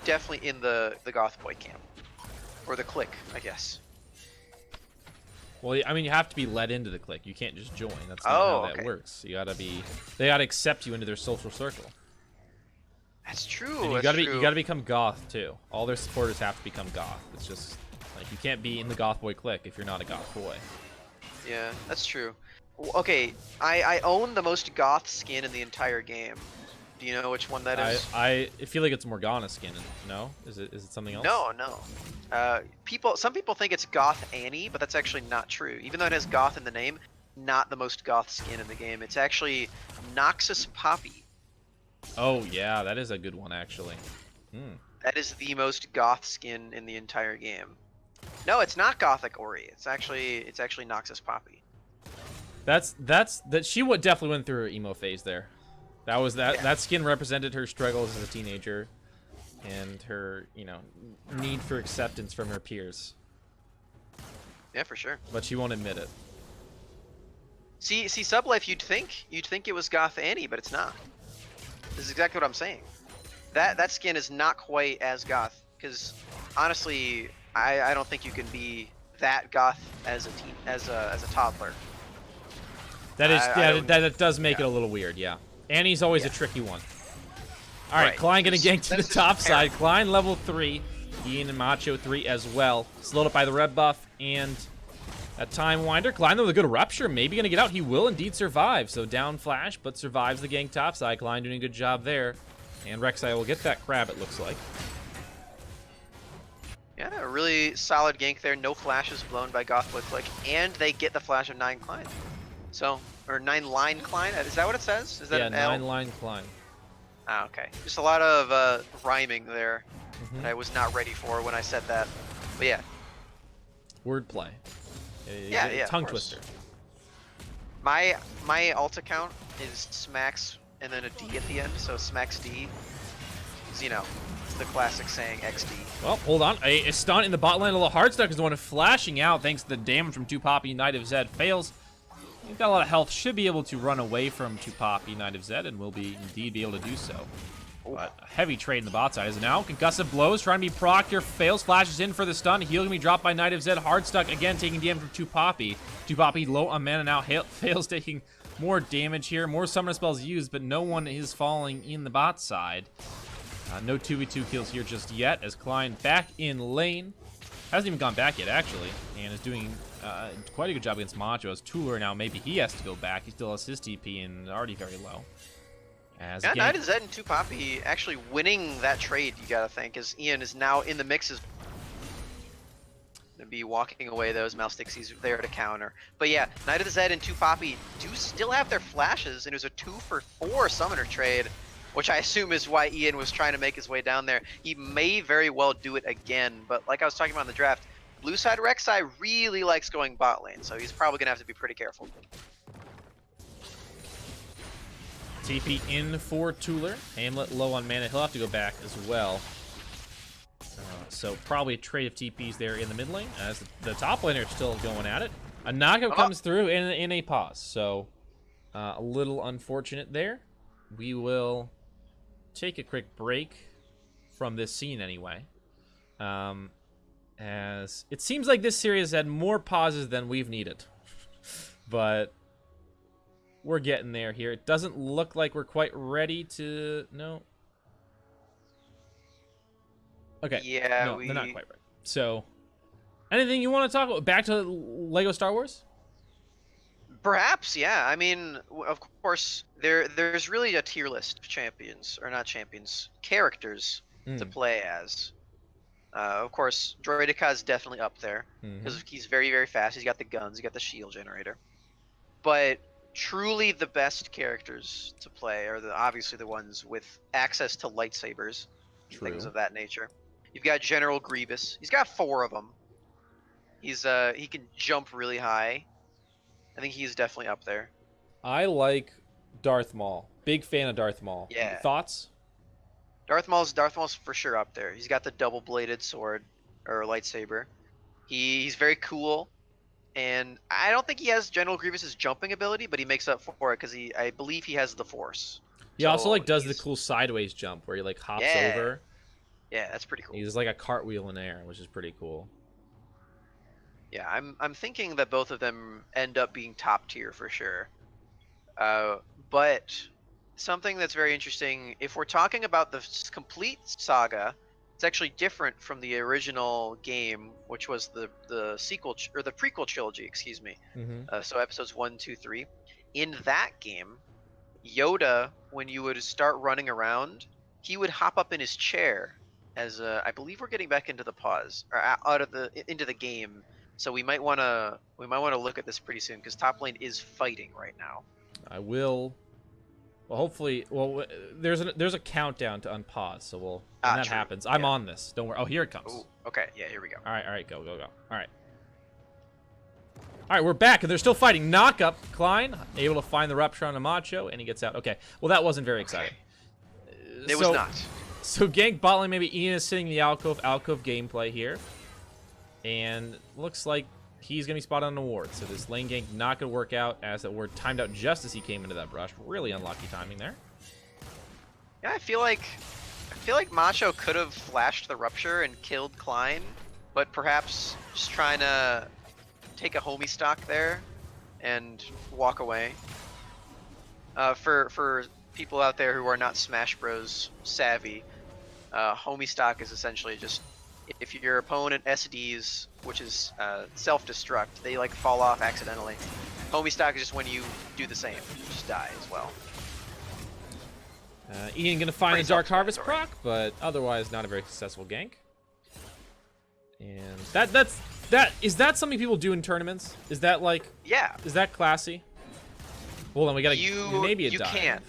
definitely in the Goth Boy camp. Or the Clique, I guess. Well, I mean, you have to be let into the Clique. You can't just join. That's not how that works. You gotta be. They gotta accept you into their social circle. That's true. And you gotta become Goth too. All their supporters have to become Goth. It's just like you can't be in the Goth Boy Clique if you're not a Goth Boy. Yeah, that's true. Okay, I own the most Goth skin in the entire game. Do you know which one that is? I feel like it's Morgana skin. No, is it something else? No. Some people think it's Goth Annie, but that's actually not true. Even though it has Goth in the name, not the most Goth skin in the game. It's actually Noxus Poppy. Oh yeah, that is a good one actually. That is the most Goth skin in the entire game. No, it's not Gothic Ori. It's actually Noxus Poppy. She definitely went through her emo phase there. That skin represented her struggles as a teenager and her, need for acceptance from her peers. Yeah, for sure. But she won't admit it. See, Sublife, you'd think it was Goth Annie, but it's not. This is exactly what I'm saying. That skin is not quite as Goth, because honestly, I don't think you can be that Goth as a toddler. That does make it a little weird, yeah. Annie's always a tricky one. All right, Klein gonna gank to the top side. Klein level 3, Ian and Macho 3 as well. Slowed up by the red buff and a time winder. Klein though with a good rupture, maybe gonna get out. He will indeed survive. So down flash, but survives the gank top side. Klein doing a good job there, and Rek'Sai will get that crab. It looks like. Yeah, a really solid gank there. No flashes blown by Goth Boy Clique, and they get the flash of 9 Klein. So, or 9 line Klein. Is that what it says? Is that an L? 9 line Klein. Ah, okay. Just a lot of rhyming there that I was not ready for when I said that. But yeah. Wordplay. Yeah. Tongue twister. My alt account is Smacks and then a D at the end, so Smacks D. Is, the classic saying XD. Well, hold on. A stun in the bot lane. A little hard stuck is the one flashing out thanks to the damage from 2 Poppy. Knight of Zed fails. He's got a lot of health. Should be able to run away from 2 Poppy, Knight of Zed, and will indeed be able to do so. But a heavy trade in the bot side is now. Concussive blows, trying to be proc here. Fails, flashes in for the stun. Heal can be dropped by Knight of Zed. Hard stuck again, taking damage from 2 Poppy. 2 Poppy low on mana now. Fails, taking more damage here. More summoner spells used, but no one is falling in the bot side. No 2v2 kills here just yet, as Klein back in lane. Hasn't even gone back yet, actually, and is doing quite a good job against Macho. As Tuller now, maybe he has to go back. He still has his TP and already very low. Yeah, Knight of Zed and 2 Poppy actually winning that trade, you gotta think, as Ian is now in the mix. Is gonna be walking away those mouse sticks. He's there to counter. But yeah, Knight of the Zed and 2 Poppy do still have their flashes, and it was a 2-for-4 summoner trade, which I assume is why Ian was trying to make his way down there. He may very well do it again, but like I was talking about in the draft, blue side Rek'Sai really likes going bot lane, so he's probably gonna have to be pretty careful. TP in for Tuller. Hamlet low on mana. He'll have to go back as well. so probably a trade of TPs there in the mid lane, as the top laner is still going at it. A knockout comes through in a pause, so a little unfortunate there. We will take a quick break from this scene anyway. As it seems like this series had more pauses than we've needed. But we're getting there here. It doesn't look like we're quite ready to... No. Okay. Yeah, no, they're not quite ready. So, anything you want to talk about? Back to Lego Star Wars? Perhaps, yeah. I mean, of course, there's really a tier list of champions, or not champions, characters to play as. Of course, Droideka's definitely up there because he's very, very fast. He's got the guns, he's got the shield generator. But truly the best characters to play are obviously the ones with access to lightsabers, things of that nature. You've got General Grievous. He's got 4 of them. He can jump really high. I think he's definitely up there. I like Darth Maul. Big fan of Darth Maul. Yeah. Thoughts? Darth Maul's for sure up there. He's got the double-bladed sword or lightsaber. He's very cool, and I don't think he has General Grievous's jumping ability, but he makes up for it because I believe he has the Force. He also like does the cool sideways jump where he like hops over. Yeah, that's pretty cool. He's like a cartwheel in air, which is pretty cool. Yeah, I'm thinking that both of them end up being top tier for sure. But something that's very interesting, if we're talking about the complete saga, it's actually different from the original game, which was the sequel or the prequel trilogy, excuse me. So episodes 1, 2, 3. In that game, Yoda, when you would start running around, he would hop up in his chair. As I believe we're getting back into the pause or into the game, so we might want to look at this pretty soon because top lane is fighting right now. I will. Well, hopefully, there's a countdown to unpause, so when that happens, I'm on this. Don't worry. Oh, here it comes. Ooh, okay, yeah, here we go. All right, go. All right, we're back, and they're still fighting. Knock up, Klein, able to find the rupture on Amacho, and he gets out. Okay, well, that wasn't very exciting. It was not. So gank bot lane, maybe Ian is sitting in the alcove gameplay here. And looks like he's going to be spotted on the ward. So this lane gank not going to work out as that ward timed out just as he came into that brush. Really unlucky timing there. Yeah, I feel like Macho could have flashed the rupture and killed Klein, but perhaps just trying to take a homie stock there and walk away. For people out there who are not Smash Bros savvy, homie stock is essentially just if your opponent SDs, which is self-destruct, they like fall off accidentally. Homie stock is just when you do the same, you just die as well. Ian gonna find the Dark Harvest proc, but otherwise not a very successful gank. And is that something people do in tournaments? Is that like is that classy? Hold on, we gotta maybe a dive. You can.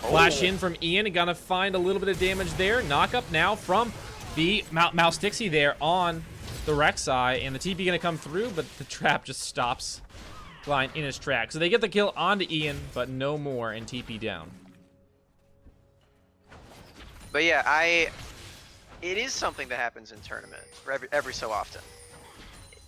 Flash in from Ian and gonna find a little bit of damage there. Knock up now from the Mouse Dixie there on the Rek'Sai, and the TP gonna come through, but the trap just stops Klein in his track. So they get the kill onto Ian, but no more, and TP down. But yeah, it is something that happens in tournament every so often.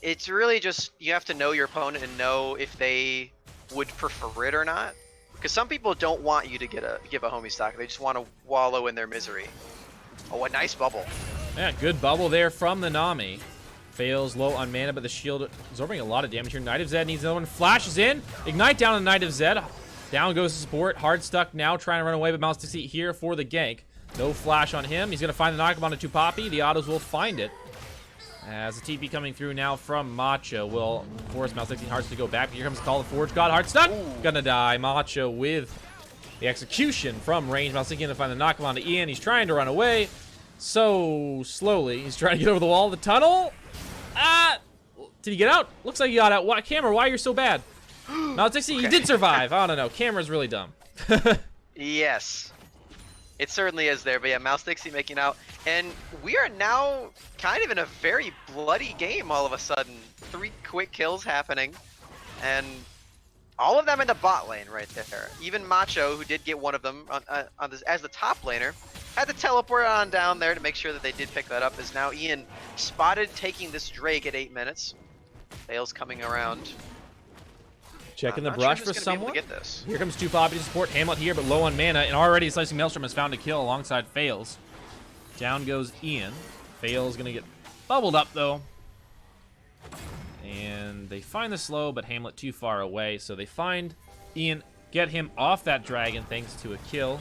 It's really just you have to know your opponent and know if they would prefer it or not. Because some people don't want you to give a homie stock. They just want to wallow in their misery. Oh, a nice bubble. Yeah, good bubble there from the Nami. Fails low on mana, but the shield absorbing a lot of damage here. Knight of Zed needs another one. Flashes in. Ignite down on Knight of Zed. Down goes the support. Hard stuck now, trying to run away, but Mouse Dixie here for the gank. No flash on him. He's going to find the knock onto Tupapi. The autos will find it. As the TP coming through now from Macho will force Mouse 16 Hearts to go back. Here comes the call of Forge God. Heart stuck. Gonna die. Macho with the execution from range. Mouse 16 to find the knock onto Ian. He's trying to run away so slowly. He's trying to get over the wall of the tunnel. Did he get out? Looks like he got out. Why, Camera, why you're so bad? Mouse 16, he did survive. I don't know. Camera's really dumb. Yes. It certainly is there, but yeah, Mouse Dixie making out. And we are now kind of in a very bloody game all of a sudden. 3 quick kills happening. And all of them in the bot lane right there. Even Macho, who did get one of them on this, as the top laner, had to teleport on down there to make sure that they did pick that up, as now Ian spotted taking this Drake at 8 minutes. Fails coming around. Checking the Not brush sure for who's gonna be able someone. to get this. Here comes 2 Poppy to support Hamlet here, but low on mana, and already Slicing Maelstrom has found a kill alongside Fails. Down goes Ian. Fails gonna get bubbled up though. And they find the slow, but Hamlet too far away, so they find Ian, get him off that dragon thanks to a kill.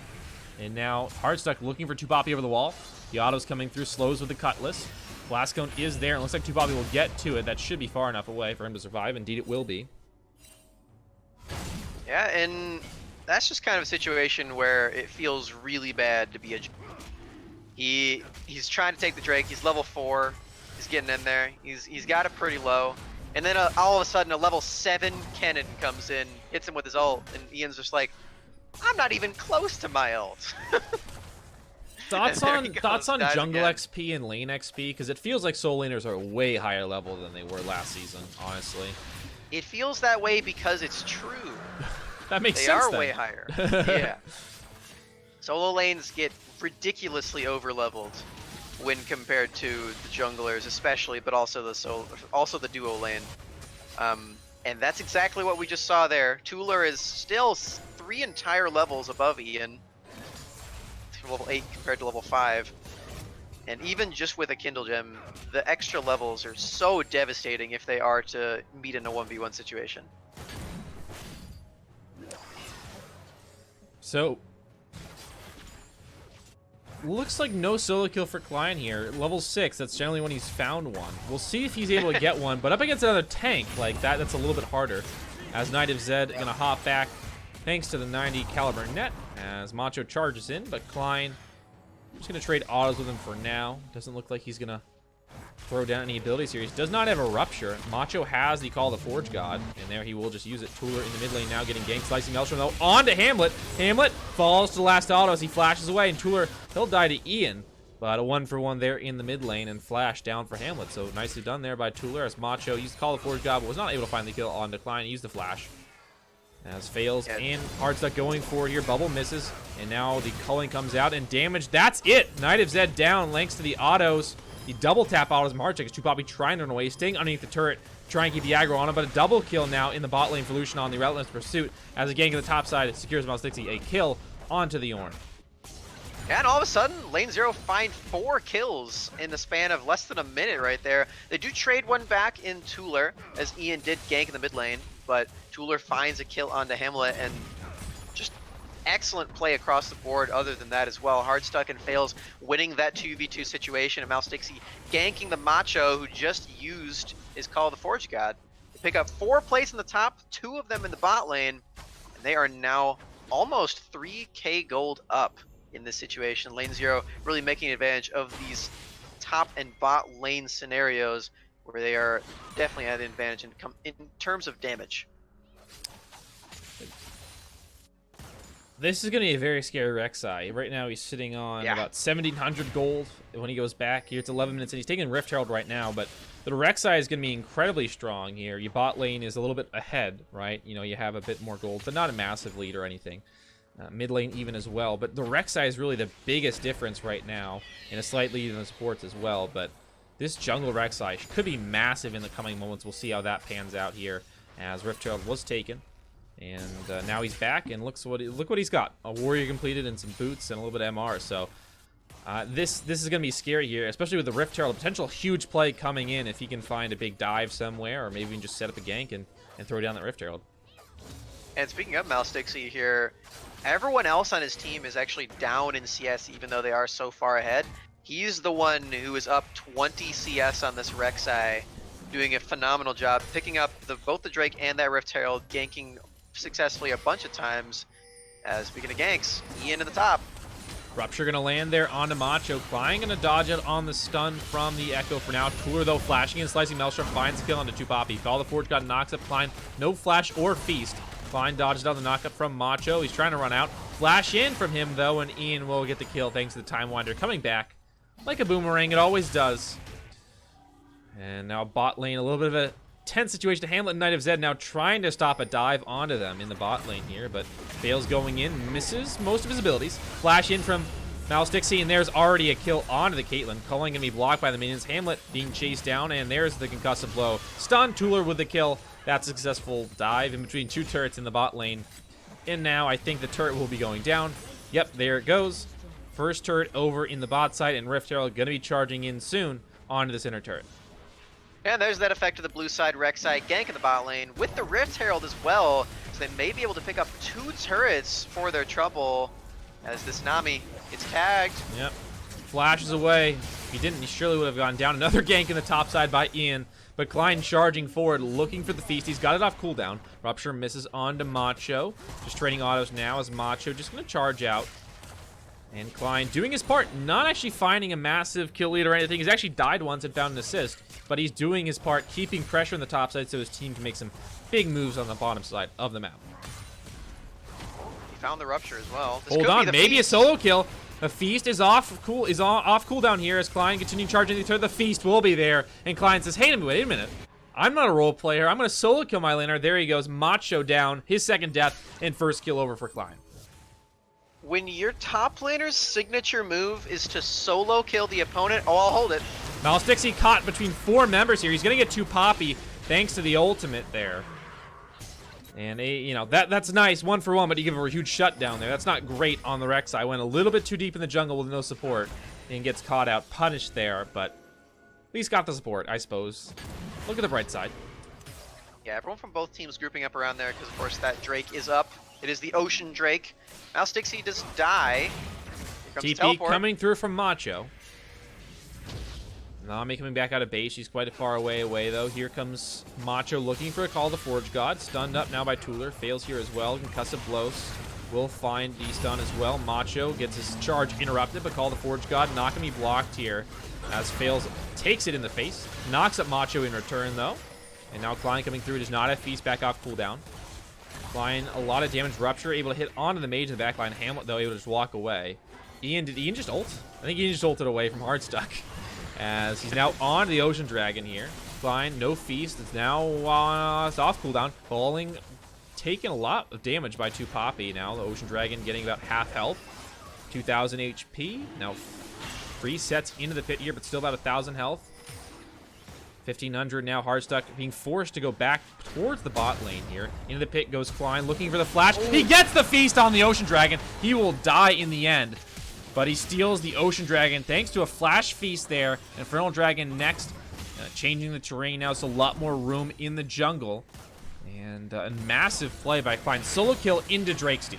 And now Hardstuck looking for 2 Poppy over the wall. The auto's coming through, slows with the Cutlass. Blast Cone is there, and looks like 2 Poppy will get to it. That should be far enough away for him to survive. Indeed, it will be. Yeah, and that's just kind of a situation where it feels really bad to be a... He's trying to take the Drake. He's level 4. He's getting in there. He's got it pretty low. And then all of a sudden, a level 7 cannon comes in, hits him with his ult, and Ian's just like, I'm not even close to my ult. Thoughts on dies jungle again. XP and lane XP? Because it feels like soul laners are way higher level than they were last season, honestly. It feels that way because it's true. That makes They sense are then. way higher. Yeah. Solo lanes get ridiculously over-leveled when compared to the junglers, especially, but also the duo lane. And that's exactly what we just saw there. Tuller is still 3 entire levels above Ian. Level 8 compared to level 5. And even just with a Kindle Gem, the extra levels are so devastating if they are to meet in a 1v1 situation. So, looks like no solo kill for Klein here. Level 6, that's generally when he's found one. We'll see if he's able to get one, but up against another tank like that, that's a little bit harder. As Knight of Zed gonna hop back thanks to the 90 caliber net as Macho charges in, but Klein just gonna trade autos with him for now. Doesn't look like he's gonna throw down any abilities here. He does not have a rupture. Macho has the Call of the Forge God, and there he will just use it. Tuller in the mid lane now getting ganked. Slicing Maelstrom though on to Hamlet. Hamlet falls to the last auto as he flashes away, and Tuller, he'll die to Ian. But a 1-for-1 there in the mid lane, and flash down for Hamlet. So nicely done there by Tuller as Macho used the Call of the Forge God, but was not able to find the kill on Decline. He used the flash. As Fails and Hardstuck going forward here. Bubble misses, and now the culling comes out, and damage. That's it! Knight of Zed down, thanks to the autos. The double tap autos. Hardstuck is 2 Poppy trying to run away, staying underneath the turret, trying to keep the aggro on him, but a double kill now in the bot lane for Lucian on the Relentless Pursuit. As a gank at the top side, it secures Mouse Dixie a kill onto the Ornn. And all of a sudden, LNZRO find 4 kills in the span of less than a minute right there. They do trade one back in Tuller, as Ian did gank in the mid lane, but Tuller finds a kill onto Hamlet, and just excellent play across the board other than that as well. Hardstuck and Fails winning that 2v2 situation, and Mouse Dixie ganking the Macho, who just used his Call of the Forge God. They pick up 4 plays in the top, 2 of them in the bot lane, and they are now almost 3k gold up in this situation. LNZRO really making advantage of these top and bot lane scenarios where they are definitely at an advantage in terms of damage. This is going to be a very scary Rek'Sai. Right now he's sitting on about 1,700 gold. When he goes back here, it's 11 minutes, and he's taking Rift Herald right now, but the Rek'Sai is going to be incredibly strong here. Your bot lane is a little bit ahead, right? You know, you have a bit more gold, but not a massive lead or anything. Mid lane even as well, but the Rek'Sai is really the biggest difference right now, and a slight lead in the supports as well, but this jungle Rek'Sai could be massive in the coming moments. We'll see how that pans out here as Rift Herald was taken. And now he's back, and look what he's got. A warrior completed and some boots and a little bit of MR. So this is going to be scary here, especially with the Rift Herald. A potential huge play coming in if he can find a big dive somewhere, or maybe even just set up a gank and throw down that Rift Herald. And speaking of Mouse Dixie here, everyone else on his team is actually down in CS, even though they are so far ahead. He's the one who is up 20 CS on this Rek'Sai, doing a phenomenal job, picking up both the Drake and that Rift Herald, ganking successfully a bunch of times. Speaking of ganks, Ian to the top. Rupture gonna land there onto Macho. Klein gonna dodge it on the stun from the Echo for now. Tuller though flashing and slicing Maelstrom finds a kill onto 2 Poppy. Call the Forge God knocks up Klein. No flash or feast. Klein dodges down the knockup from Macho. He's trying to run out. Flash in from him though, and Ian will get the kill thanks to the Time Winder coming back like a boomerang. It always does. And now bot lane, a little bit of a tense situation to Hamlet and Knight of Zed now trying to stop a dive onto them in the bot lane here, but Fails going in, misses most of his abilities. Flash in from Mouse Dixie, and there's already a kill onto the Caitlyn. Culling gonna be blocked by the minions. Hamlet being chased down, and there's the concussive blow. Stun, Tooler with the kill. That's a successful dive in between 2 turrets in the bot lane. And now I think the turret will be going down. Yep, there it goes. First turret over in the bot side, and Rift Herald gonna be charging in soon onto this inner turret. And there's that effect of the blue side, Rek'Sai gank in the bot lane with the Rift Herald as well. So they may be able to pick up 2 turrets for their trouble as this Nami gets tagged. Yep. Flashes away. If he didn't, he surely would have gone down. Another gank in the top side by Ian. But Klein charging forward, looking for the feast. He's got it off cooldown. Rupture misses onto Macho. Just trading autos now as Macho just going to charge out. And Klein doing his part, not actually finding a massive kill lead or anything. He's actually died once and found an assist. But he's doing his part, keeping pressure on the top side so his team can make some big moves on the bottom side of the map. He found the Rupture as well. This Hold could on, be the maybe feast. a solo kill. The feast is off cooldown here as Klein continuing charging the turret. The feast will be there, and Klein says, "Hey, wait a minute. I'm not a role player. I'm gonna solo kill my laner." There he goes, Macho down, his second death, and first kill over for Klein. When your top laner's signature move is to solo kill the opponent, oh, I'll hold it. Mouse Dixie caught between 4 members here. He's gonna get 2 Poppy thanks to the ultimate there. And that's nice, 1 for 1, but you give her a huge shutdown there. That's not great on the Rek'Sai. I went a little bit too deep in the jungle with no support and gets caught out, punished there, but at least got the support, I suppose. Look at the bright side. Yeah, everyone from both teams grouping up around there because, of course, that Drake is up. It is the Ocean Drake. Mouse Dixie does die. Here comes TP teleport. coming through from Macho. Nami coming back out of base. She's quite a far away though. Here comes Macho looking for a call to Forge God. Stunned up now by Tooler. Fails here as well. Concussive blows. Will find the stun as well. Macho gets his charge interrupted, but call to Forge God not going to be blocked here. As Fails takes it in the face. Knocks up Macho in return though. And now Klein coming through. Does not have Feast back off cooldown. Klein, a lot of damage. Rupture able to hit onto the mage in the backline. Hamlet though able to just walk away. Did Ian just ult? I think Ian just ulted away from Hardstuck. As he's now on the Ocean Dragon here. Klein, no feast. It's now it's off cooldown. Falling, taking a lot of damage by 2 Poppy. Now the Ocean Dragon getting about half health. 2,000 HP. Now 3 sets into the pit here, but still about 1,000 health. 1,500 now. Hardstuck being forced to go back towards the bot lane here. Into the pit goes Klein, looking for the flash. He gets the feast on the Ocean Dragon. He will die in the end. But he steals the Ocean Dragon thanks to a flash feast there. Infernal Dragon next. Changing the terrain now. So a lot more room in the jungle. And a massive play by Klein. Solo kill into Drakesteel.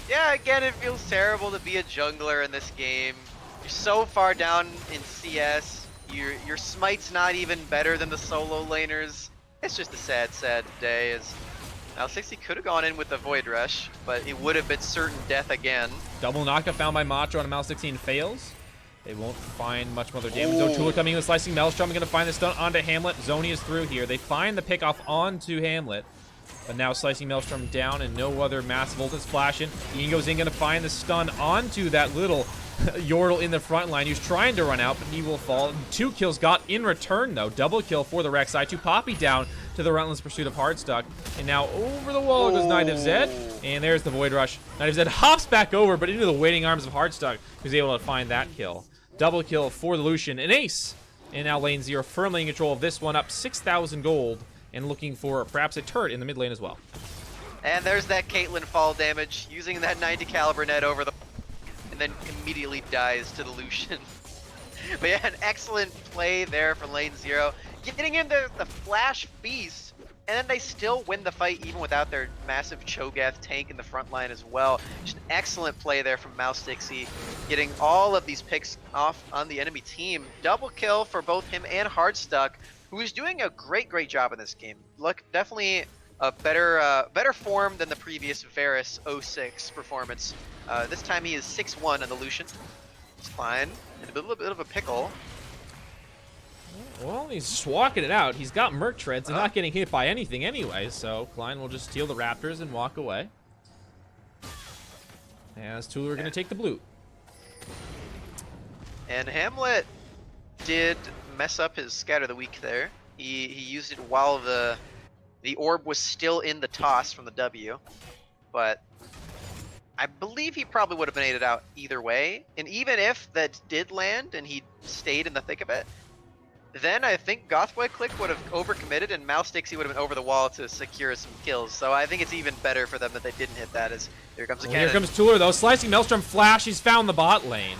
Yeah, again, it feels terrible to be a jungler in this game. You're so far down in CS. Your smite's not even better than the solo laners. It's just a sad, sad day. As now 60 could have gone in with the Void Rush, but it would have been certain death again. Double knockup found by Macho on a Mouse 16 fails. They won't find much more damage. O'Toole coming in with Slicing Maelstrom. Going to find the stun onto Hamlet. Zoni is through here. They find the pick off onto Hamlet. But now Slicing Maelstrom down and no other massive ult is flashing. Ian goes in, going to find the stun onto that little Yordle in the front line. He was trying to run out, but he will fall. 2 kills got in return, though. Double kill for the Rek'Sai. 2 Poppy down to the relentless pursuit of Hardstuck. And now over the wall goes Knight of Zed. And there's the Void Rush. Knight of Zed hops back over, but into the waiting arms of Hardstuck, who's able to find that kill. Double kill for the Lucian. An ace. And now LNZRO firmly in control of this one, up 6,000 gold. And looking for perhaps a turret in the mid lane as well. And there's that Caitlyn fall damage, using that 90 caliber net over the... and then immediately dies to the Lucian. But yeah, an excellent play there from LNZRO. Getting into the Flash Feast, and then they still win the fight even without their massive Cho'Gath tank in the front line as well. Just an excellent play there from Mouse Dixie, getting all of these picks off on the enemy team. Double kill for both him and Hardstuck, who is doing a great job in this game. Look, definitely a better form than the previous Varus 06 performance. This time he is 6-1 on the Lucian. It's fine. In a little bit of a pickle. Well, he's just walking it out. He's got Merc Treads and not getting hit by anything anyway, so Klein will just steal the Raptors and walk away. As Tooler going to take the blue. And Hamlet did mess up his Scatter the Weak there. He used it while the orb was still in the toss from the W, but I believe he probably would have been aided out either way. And even if that did land and he stayed in the thick of it, then I think Gothboy Clique would have overcommitted and Mouse Dixie would have been over the wall to secure some kills. So I think it's even better for them that they didn't hit that. As here comes a cannon. Here comes Tuller though, slicing Maelstrom Flash. He's found the bot lane.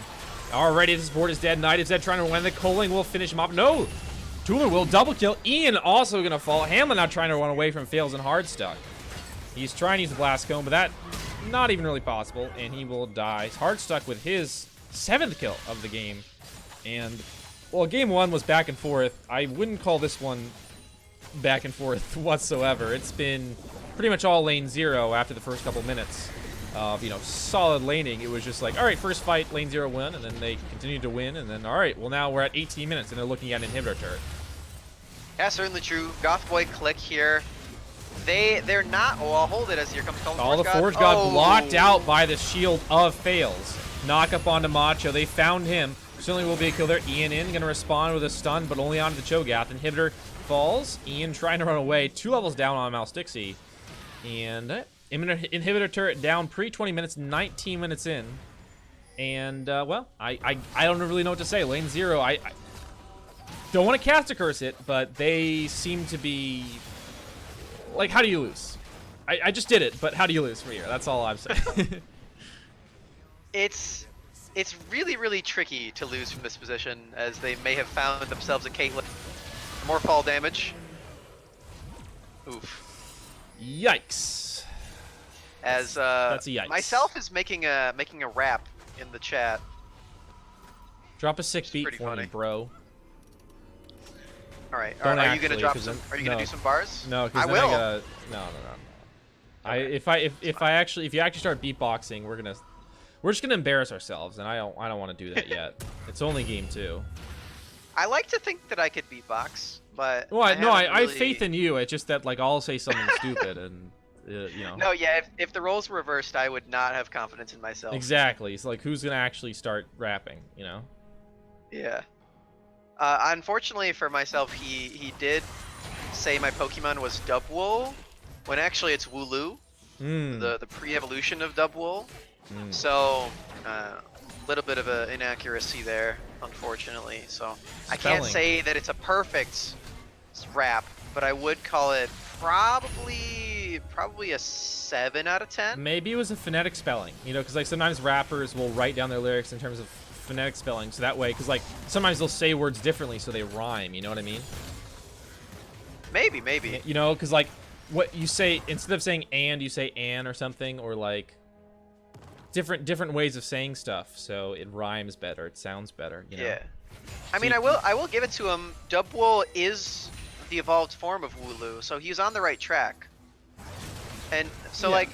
Already this board is dead. Knight is dead, trying to win. The Coling will finish him off. No! Tuller will double kill. Ian also gonna fall. Hamlin now trying to run away from Fails and Hard Stuck. He's trying to use the Blast Cone, but that not even really possible, and he will die. Hard Stuck with his 7th kill of the game. And well, game 1 was back and forth. I wouldn't call this one back and forth whatsoever. It's been pretty much all lane 0 after the first couple minutes of, you know, solid laning. It was just like, all right, first fight, lane 0 win, and then they continued to win, and then, all right, well, now we're at 18 minutes, and they're looking at an inhibitor turret. Yeah, certainly true. Gothboy Clique here. They're not. Oh, I'll hold it as here comes Colin All the Forge God blocked out by the shield of Fails. Knock up onto Macho. They found him. Certainly will be a kill there. Ian in, going to respond with a stun, but only onto the Cho'Gath. Inhibitor falls. Ian trying to run away. 2 levels down on Mouse Dixie. And inhibitor turret down pre-20 minutes, 19 minutes in. And, well, I don't really know what to say. Lane 0, I don't want to cast a curse it, but they seem to be... Like, how do you lose? I just did it, but how do you lose from here? That's all I'm saying. It's really, really tricky to lose from this position, as they may have found themselves a Caitlyn. More fall damage. Oof. Yikes. As That's a yikes. myself is making a rap in the chat. Drop a sick beat for funny. me, bro. All right. Don't Are you gonna actually, drop some? Are you gonna no. do some bars? No, because I then will. I gotta... No. If you actually start beatboxing, we're just gonna embarrass ourselves, and I don't want to do that yet. It's only game 2. I like to think that I could beatbox, but Well, I really... have faith in you. It's just that like I'll say something stupid, and you know. No, yeah. If the roles were reversed, I would not have confidence in myself. Exactly. It's like who's gonna actually start rapping, you know? Yeah. Unfortunately for myself, he did say my Pokemon was Dubwool, when actually it's Wooloo, the pre-evolution of Dubwool. So, little bit of an inaccuracy there, unfortunately. So I can't say that it's a perfect rap, but I would call it probably a 7 out of 10. Maybe it was a phonetic spelling, you know, because like sometimes rappers will write down their lyrics in terms of phonetic spelling, so that way, because like sometimes they'll say words differently so they rhyme, you know what I mean? Maybe. You know, because like what you say, instead of saying and, you say an or something, or like different ways of saying stuff, so it rhymes better, it sounds better, you know? Yeah. I mean, I will give it to him. Dubwool is the evolved form of Wooloo, so he's on the right track. And so like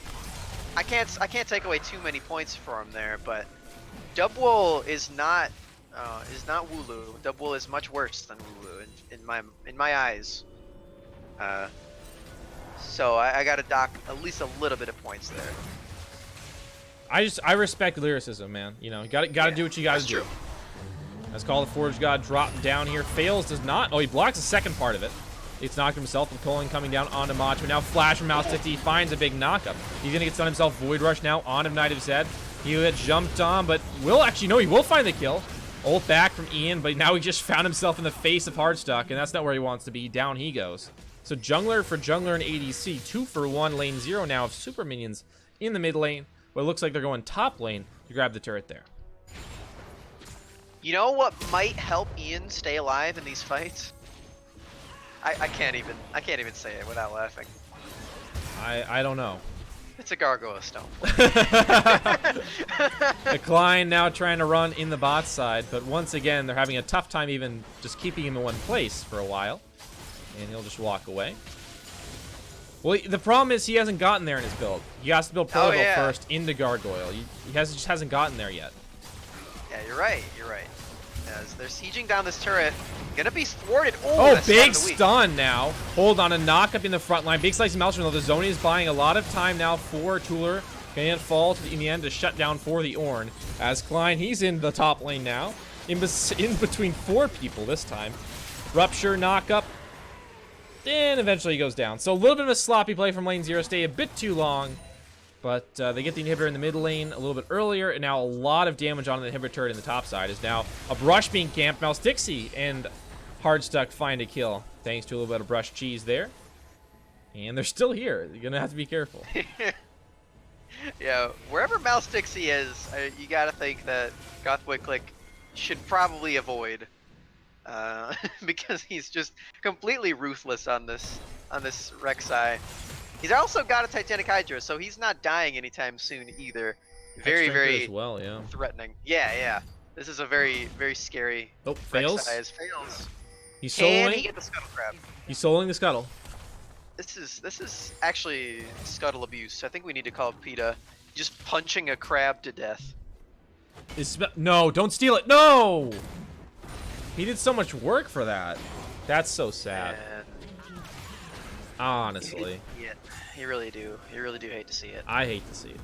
I can't take away too many points for him there, but Dubwool is not Wooloo. Dubwool is much worse than Wooloo in my eyes. So I gotta dock at least a little bit of points there. I respect lyricism, man. You know, gotta do what you gotta do. Let's call the Forge God drop down here. Fails, does not. Oh, he blocks the second part of it. He's knocked himself with Colin coming down onto Macho. Now Flash from Mouse Dixie finds a big knockup. He's gonna get stunned himself. Void Rush now on him, Knight of Zed. He had jumped on, but will actually, no, he will find the kill. Ult back from Ian, but now he just found himself in the face of Hardstuck, and that's not where he wants to be. Down he goes. So jungler for jungler and ADC, 2-for-1 lane 0 now of super minions in the mid lane. Well, it looks like they're going top lane to grab the turret there. You know what might help Ian stay alive in these fights? I can't even say it without laughing. I don't know. It's a Gargoyle Stone. Klein now trying to run in the bot side, but once again, they're having a tough time even just keeping him in one place for a while. And he'll just walk away. Well, the problem is he hasn't gotten there in his build. He has to build Protocol first into Gargoyle. He just hasn't gotten there yet. Yeah, you're right. As they're sieging down this turret, gonna be thwarted. Oh, big stun now. Hold on, a knock up in the front line. Big slice of Maelstrom, though. The zone is buying a lot of time now for Tuller. Can fall in the end to shut down for the Ornn. As Klein, he's in the top lane now. In between 4 people this time. Rupture, knock up. And eventually he goes down. So a little bit of a sloppy play from lane 0. Stay a bit too long. But they get the inhibitor in the mid lane a little bit earlier, and now a lot of damage on the inhibitor turret in the top side is now a brush being camped. Now Stixie and Hardstuck find a kill, thanks to a little bit of brush cheese there. And they're still here. You're going to have to be careful. Yeah, wherever Mouse Dixie is, you gotta think that Gothboy Clique should probably avoid. Because he's just completely ruthless on this Rek'Sai. He's also got a Titanic Hydra, so he's not dying anytime soon either. Very, very as well, yeah. threatening. Yeah. This is a very, very scary. Oh, fails. Fails. He's Can soloing. he get the Scuttle Crab? He's soloing the Scuttle. This is actually Scuttle abuse. I think we need to call PETA. Just punching a crab to death. No, don't steal it. No! He did so much work for that. That's so sad. And honestly. Yeah, you really do. You really do hate to see it. I hate to see it.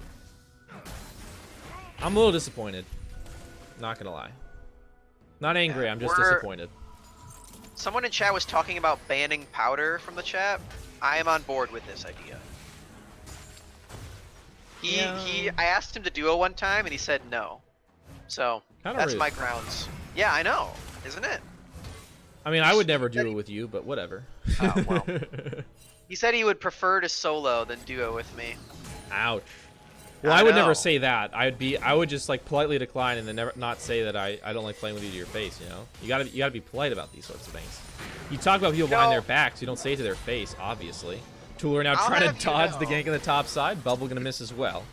I'm a little disappointed. Not gonna lie. Not angry, I'm just disappointed. Someone in chat was talking about banning Powder from the chat. I am on board with this idea. I asked him to duo one time and he said no. So that's my grounds. Yeah, I know, isn't it? I mean, I would never duo with you, but whatever. Oh, well. He said he would prefer to solo than duo with me. Ouch. Well, I would never say that. I would just like politely decline and then not say that I don't like playing with you to your face. You know, you gotta be polite about these sorts of things. You talk about people behind their backs. You don't say it to their face, obviously. Tooler now trying to dodge the gank on the top side. Bubble gonna miss as well.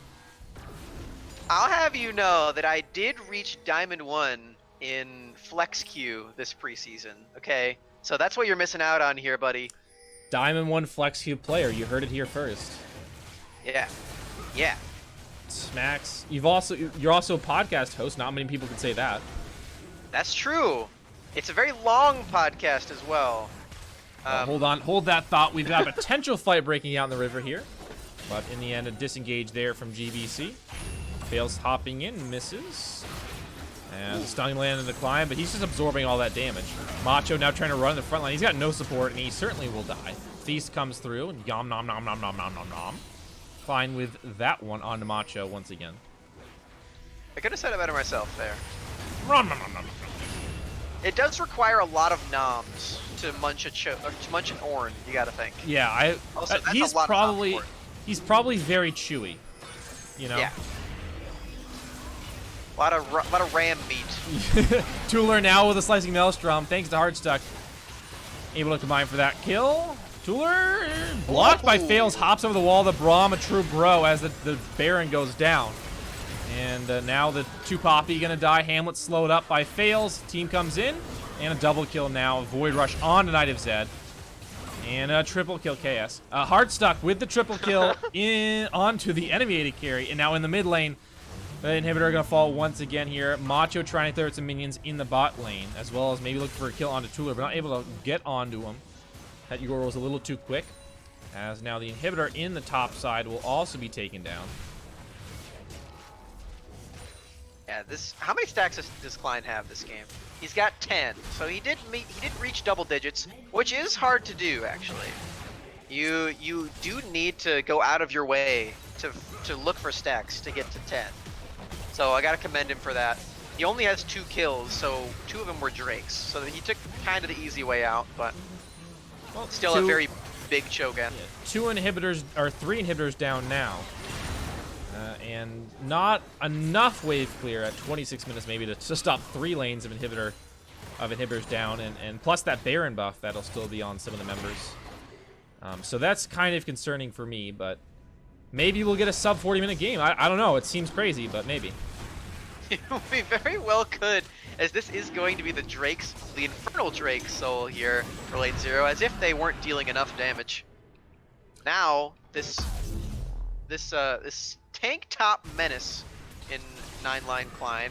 I'll have you know that I did reach Diamond 1 in Flex Q this preseason. Okay, so that's what you're missing out on here, buddy. Diamond 1 Flex Q player. You heard it here first. Yeah. Smacks. You're also a podcast host. Not many people can say that. That's true. It's a very long podcast as well. Hold that thought. We've got a potential fight breaking out in the river here, but in the end, a disengage there from GBC. Fails hopping in, misses. And the stung land in the climb, but he's just absorbing all that damage. Macho now trying to run in the front line. He's got no support, and he certainly will die. Feast comes through, and yom nom nom nom nom nom nom nom. Fine with that one on Macho once again. I could have said it better myself there. Nom nom nom nom. It does require a lot of noms to munch an Ornn. You gotta think. Yeah, also, he's probably very chewy. You know. Yeah. A lot of ram meat. Tooler now with a slicing maelstrom, thanks to Hardstuck. Able to combine for that kill. Tooler blocked by Fails, hops over the wall. The Braum, a true bro, as the Baron goes down. And now the 2 Poppy gonna die. Hamlet slowed up by Fails. Team comes in, and a double kill now. Void Rush on to Knight of Zed. And a triple kill KS. Hardstuck with the triple kill onto the enemy AD carry. And now in the mid lane, the inhibitor gonna fall once again here. Macho trying to throw some minions in the bot lane, as well as maybe looking for a kill onto Tooler, but not able to get onto him. That Euro was a little too quick, as now the inhibitor in the top side will also be taken down. Yeah, how many stacks does Klein have this game? He's got 10, so he did reach double digits, which is hard to do actually. You do need to go out of your way to look for stacks to get to 10. So I gotta commend him for that. He only has 2 kills, so 2 of them were Drakes. So he took kind of the easy way out, but still a very big choke in. 2 inhibitors, or 3 inhibitors down now. And not enough wave clear at 26 minutes maybe to stop 3 lanes of inhibitors down, and plus that Baron buff that'll still be on some of the members. So that's kind of concerning for me, but maybe we'll get a sub 40-minute game. I don't know. It seems crazy, but maybe. We very well could, as this is going to be the Infernal Drake soul here for LNZRO, as if they weren't dealing enough damage. Now this tank top menace in 9-line Klein,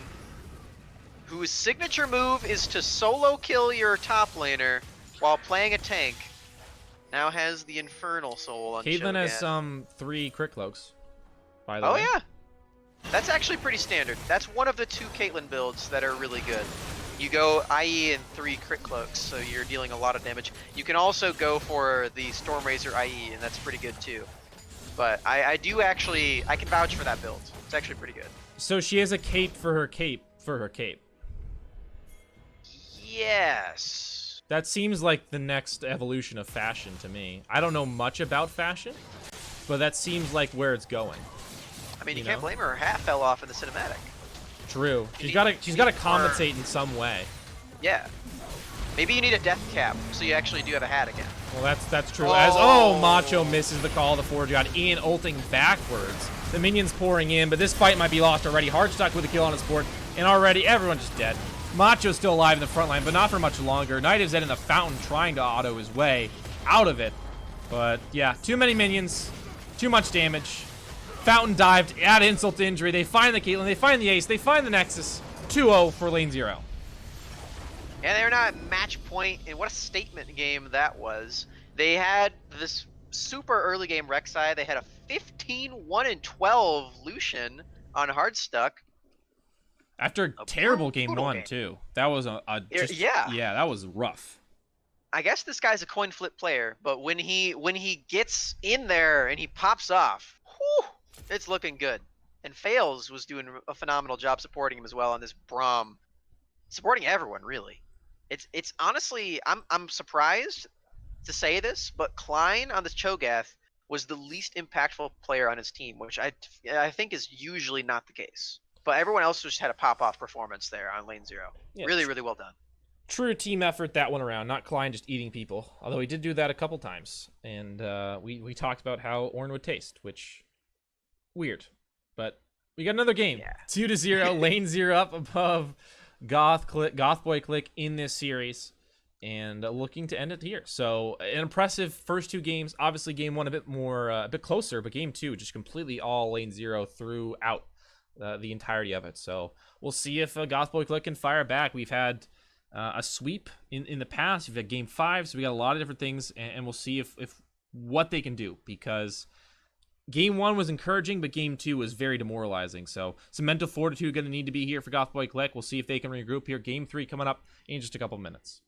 whose signature move is to solo kill your top laner while playing a tank, now has the Infernal Soul on Caitlyn has 3 crit cloaks, by the way. Oh yeah, that's actually pretty standard. That's one of the 2 Caitlyn builds that are really good. You go IE and 3 crit cloaks, so you're dealing a lot of damage. You can also go for the Stormrazor IE, and that's pretty good too. But I do actually, I can vouch for that build. It's actually pretty good. So she has a cape for her cape for her cape. Yes. That seems like the next evolution of fashion to me. I don't know much about fashion, but that seems like where it's going. I mean, you You can't know? blame her. Her hat fell off in the cinematic. True. You She's gotta need compensate in some way. Yeah. Maybe you need a death cap so you actually do have a hat again. Well, that's true. Oh. Macho misses the call. The forward god Ian ulting backwards. The minions pouring in, but this fight might be lost already. Hardstuck with a kill on his board, and already everyone's just dead. Macho's still alive in the front line, but not for much longer. Knight is in the fountain trying to auto his way out of it. But yeah, too many minions, too much damage. Fountain dived, add insult to injury. They find the Caitlyn, they find the ace, they find the Nexus. 2-0 for lane 0. Yeah, they're not match point, and what a statement game that was. They had this super early game Rek'Sai. They had a 15-1-12 Lucian on Hardstuck. After A terrible game brutal 1 game. too. That was Yeah. that was rough. I guess this guy's a coin flip player, but when he gets in there and he pops off, whew, it's looking good. And Fails was doing a phenomenal job supporting him as well on this Braum, supporting everyone really. It's honestly, I'm surprised to say this, but Klein on this Cho'Gath was the least impactful player on his team, which I think is usually not the case. But everyone else just had a pop off performance there on lane 0. Yeah, really well done. True team effort that one around, not Klein just eating people. Although he did do that a couple times. And we talked about how Ornn would taste, which, weird. But we got another game. Yeah. 2-0, lane 0 up above Goth Boy Clique in this series. And looking to end it here. So an impressive first 2 games. Obviously game 1 a bit more, a bit closer, but game 2 just completely all lane 0 throughout the entirety of it. So we'll see if Goth Boy Clique can fire back. We've had a sweep in the past. We've had game 5, so we got a lot of different things, and we'll see if what they can do, because game 1 was encouraging, but game 2 was very demoralizing. So some mental fortitude going to need to be here for Goth Boy Clique. We'll see if they can regroup here. Game 3 coming up in just a couple minutes.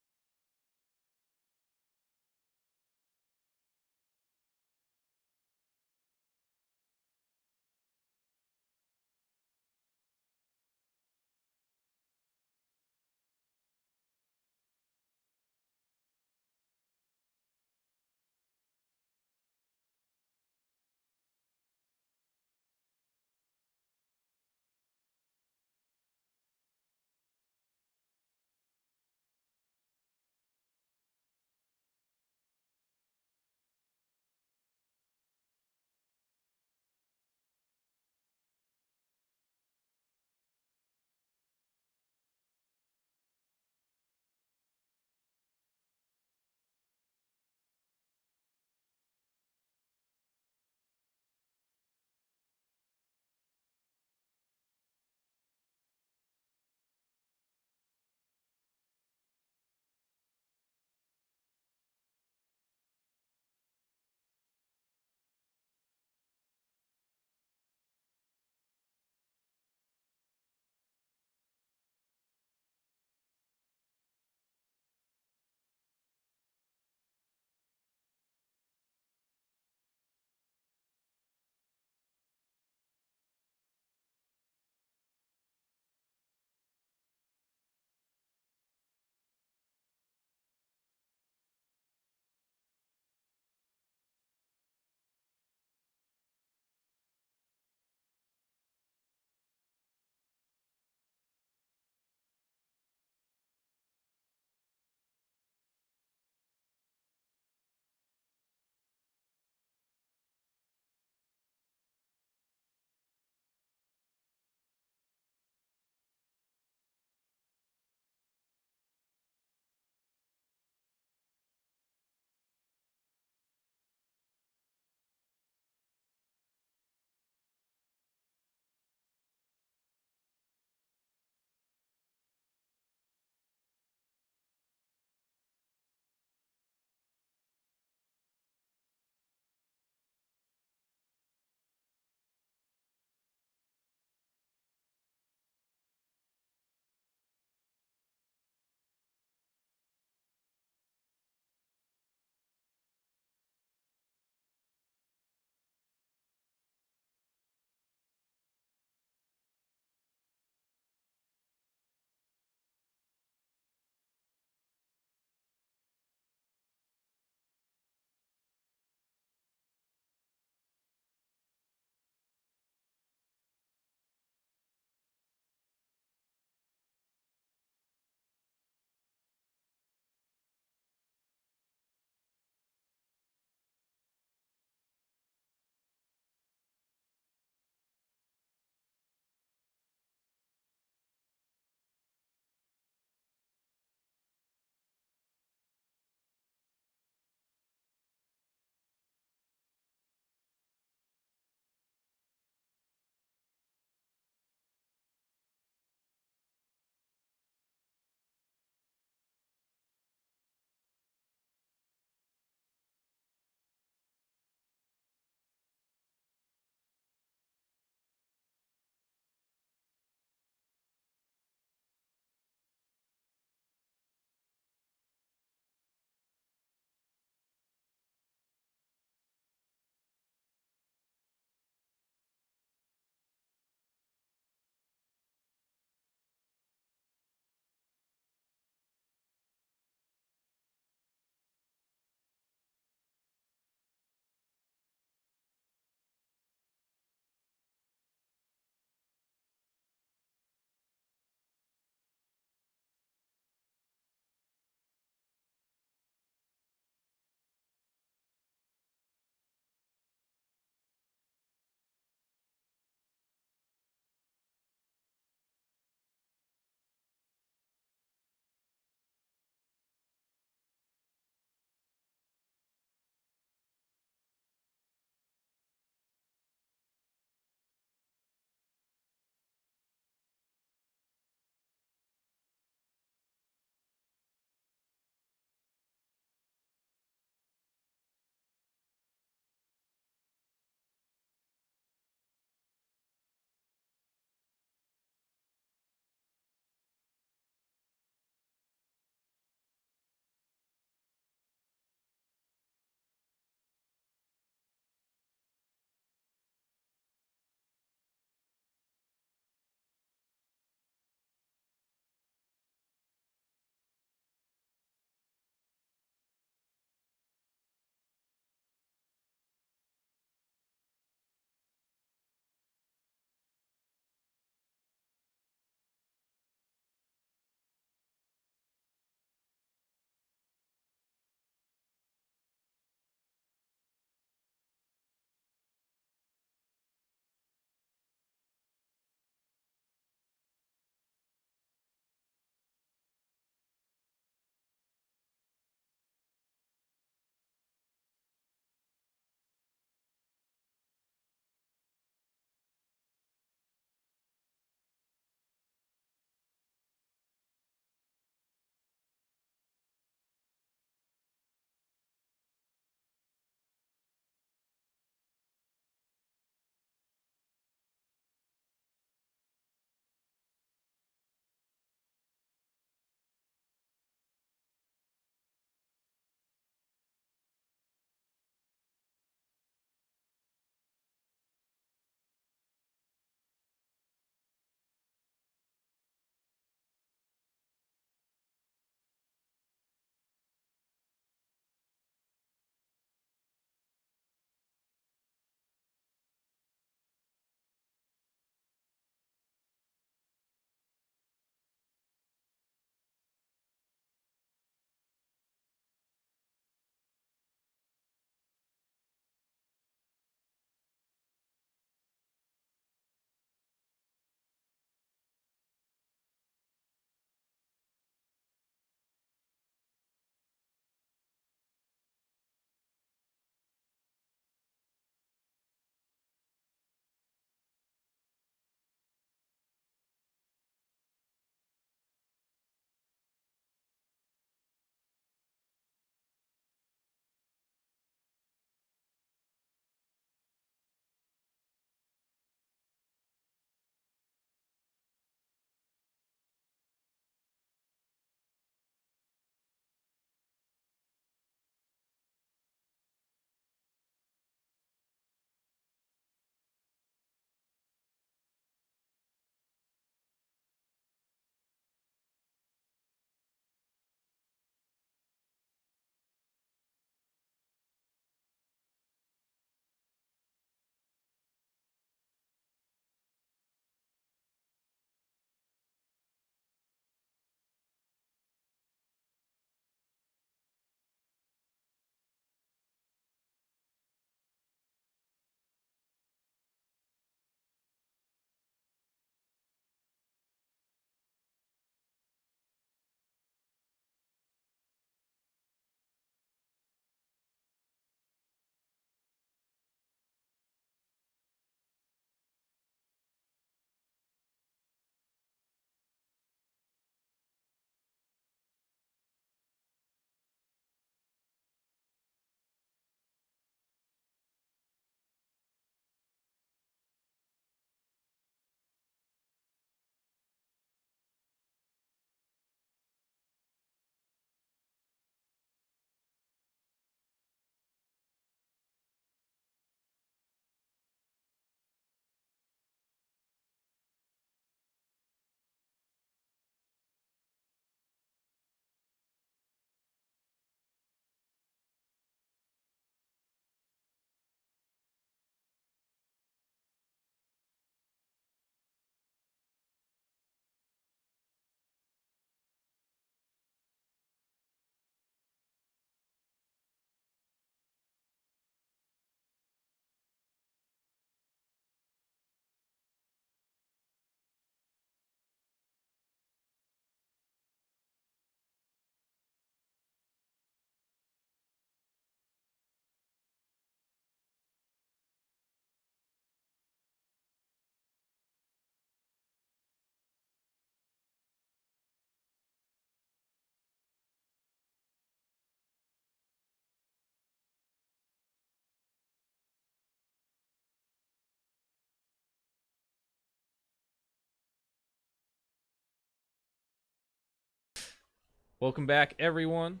Welcome back, everyone.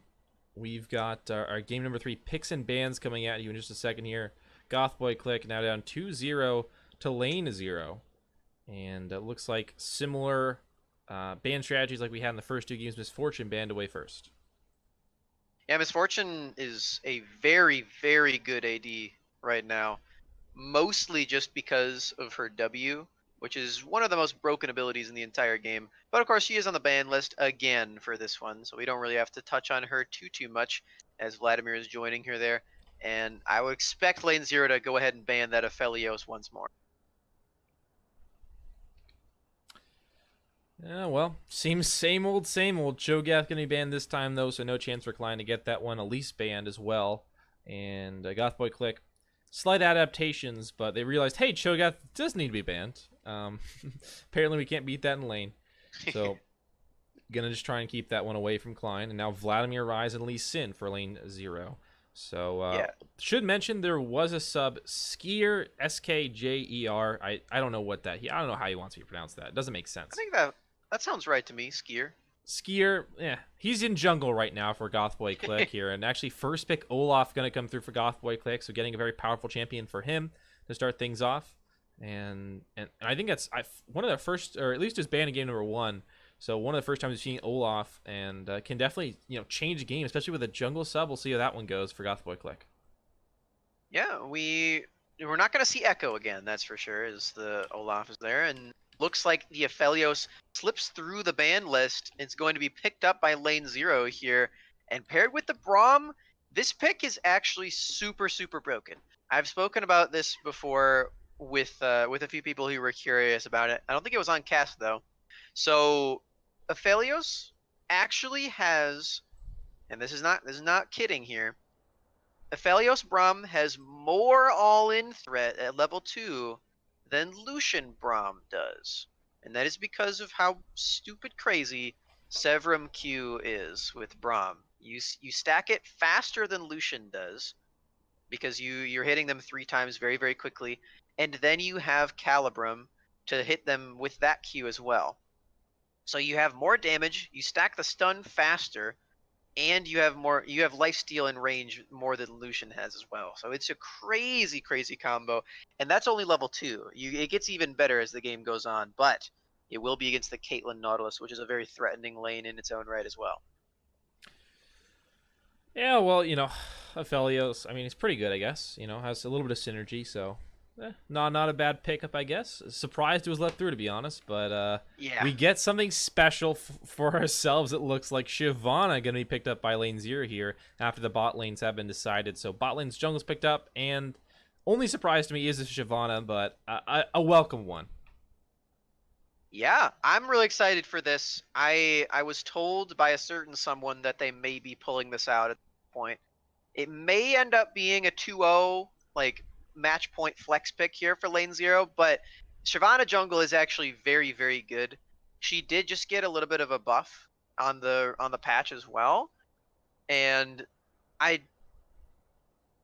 We've got our game number 3 picks and bans coming at you in just a second here. Goth Boy Clique now down 2-0 to Lane 0. And it looks like similar ban strategies like we had in the first 2 games. Misfortune banned away first. Yeah, Misfortune is a very, very good AD right now. Mostly just because of her W, which is one of the most broken abilities in the entire game. But of course, she is on the ban list again for this one, so we don't really have to touch on her too much as Vladimir is joining her there. And I would expect LNZRO to go ahead and ban that Aphelios once more. Yeah, well, seems same old, same old. Cho'Gath gonna be banned this time though, so no chance for Klein to get that one. Elise banned as well, and Goth Boy Clique, slight adaptations, but they realized, hey, Cho'Gath does need to be banned. Apparently, we can't beat that in lane, so gonna just try and keep that one away from Klein. And now Vladimir Rise and Lee Sin for lane 0. So yeah. Should mention there was a sub Skier SKJER. I don't know what that. I don't know how he wants me to pronounce that. It doesn't make sense. I think that sounds right to me, Skier. Skier, yeah, he's in jungle right now for Goth Boy Clique here, and actually first pick Olaf gonna come through for Goth Boy Clique, so getting a very powerful champion for him to start things off, and I think that's one of the first, or at least just banned in game number 1, so one of the first times we've seen Olaf, and can definitely change the game, especially with a jungle sub. We'll see how that one goes for Goth Boy Clique. Yeah, we're not gonna see Echo again, that's for sure, as the Olaf is there, and looks like the Aphelios slips through the ban list. It's going to be picked up by LNZRO here, and paired with the Braum, this pick is actually super, super broken. I've spoken about this before with a few people who were curious about it. I don't think it was on cast though. So Aphelios actually has, and this is not kidding here, Aphelios Braum has more all-in threat at level 2 than Lucian Braum does. And that is because of how stupid crazy Severum Q is with Braum. You stack it faster than Lucian does, because you're hitting them 3 times very, very quickly, and then you have Calibrum to hit them with that Q as well. So you have more damage, you stack the stun faster, and you have lifesteal and range more than Lucian has as well. So it's a crazy, crazy combo, and that's only level 2. It gets even better as the game goes on, but it will be against the Caitlyn Nautilus, which is a very threatening lane in its own right as well. Yeah, well, Aphelios, I mean, he's pretty good, I guess. Has a little bit of synergy, so not a bad pickup, I guess. Surprised it was let through, to be honest, but yeah, we get something special for ourselves. It looks like Shyvana going to be picked up by lane 0 here after the bot lanes have been decided. So bot lane's jungle's picked up, and only surprise to me is this Shyvana, but a welcome one. Yeah, I'm really excited for this. I was told by a certain someone that they may be pulling this out at this point. It may end up being a 2-0 like match point flex pick here for LNZRO, but Shyvana jungle is actually very, very good. She did just get a little bit of a buff on the patch as well, and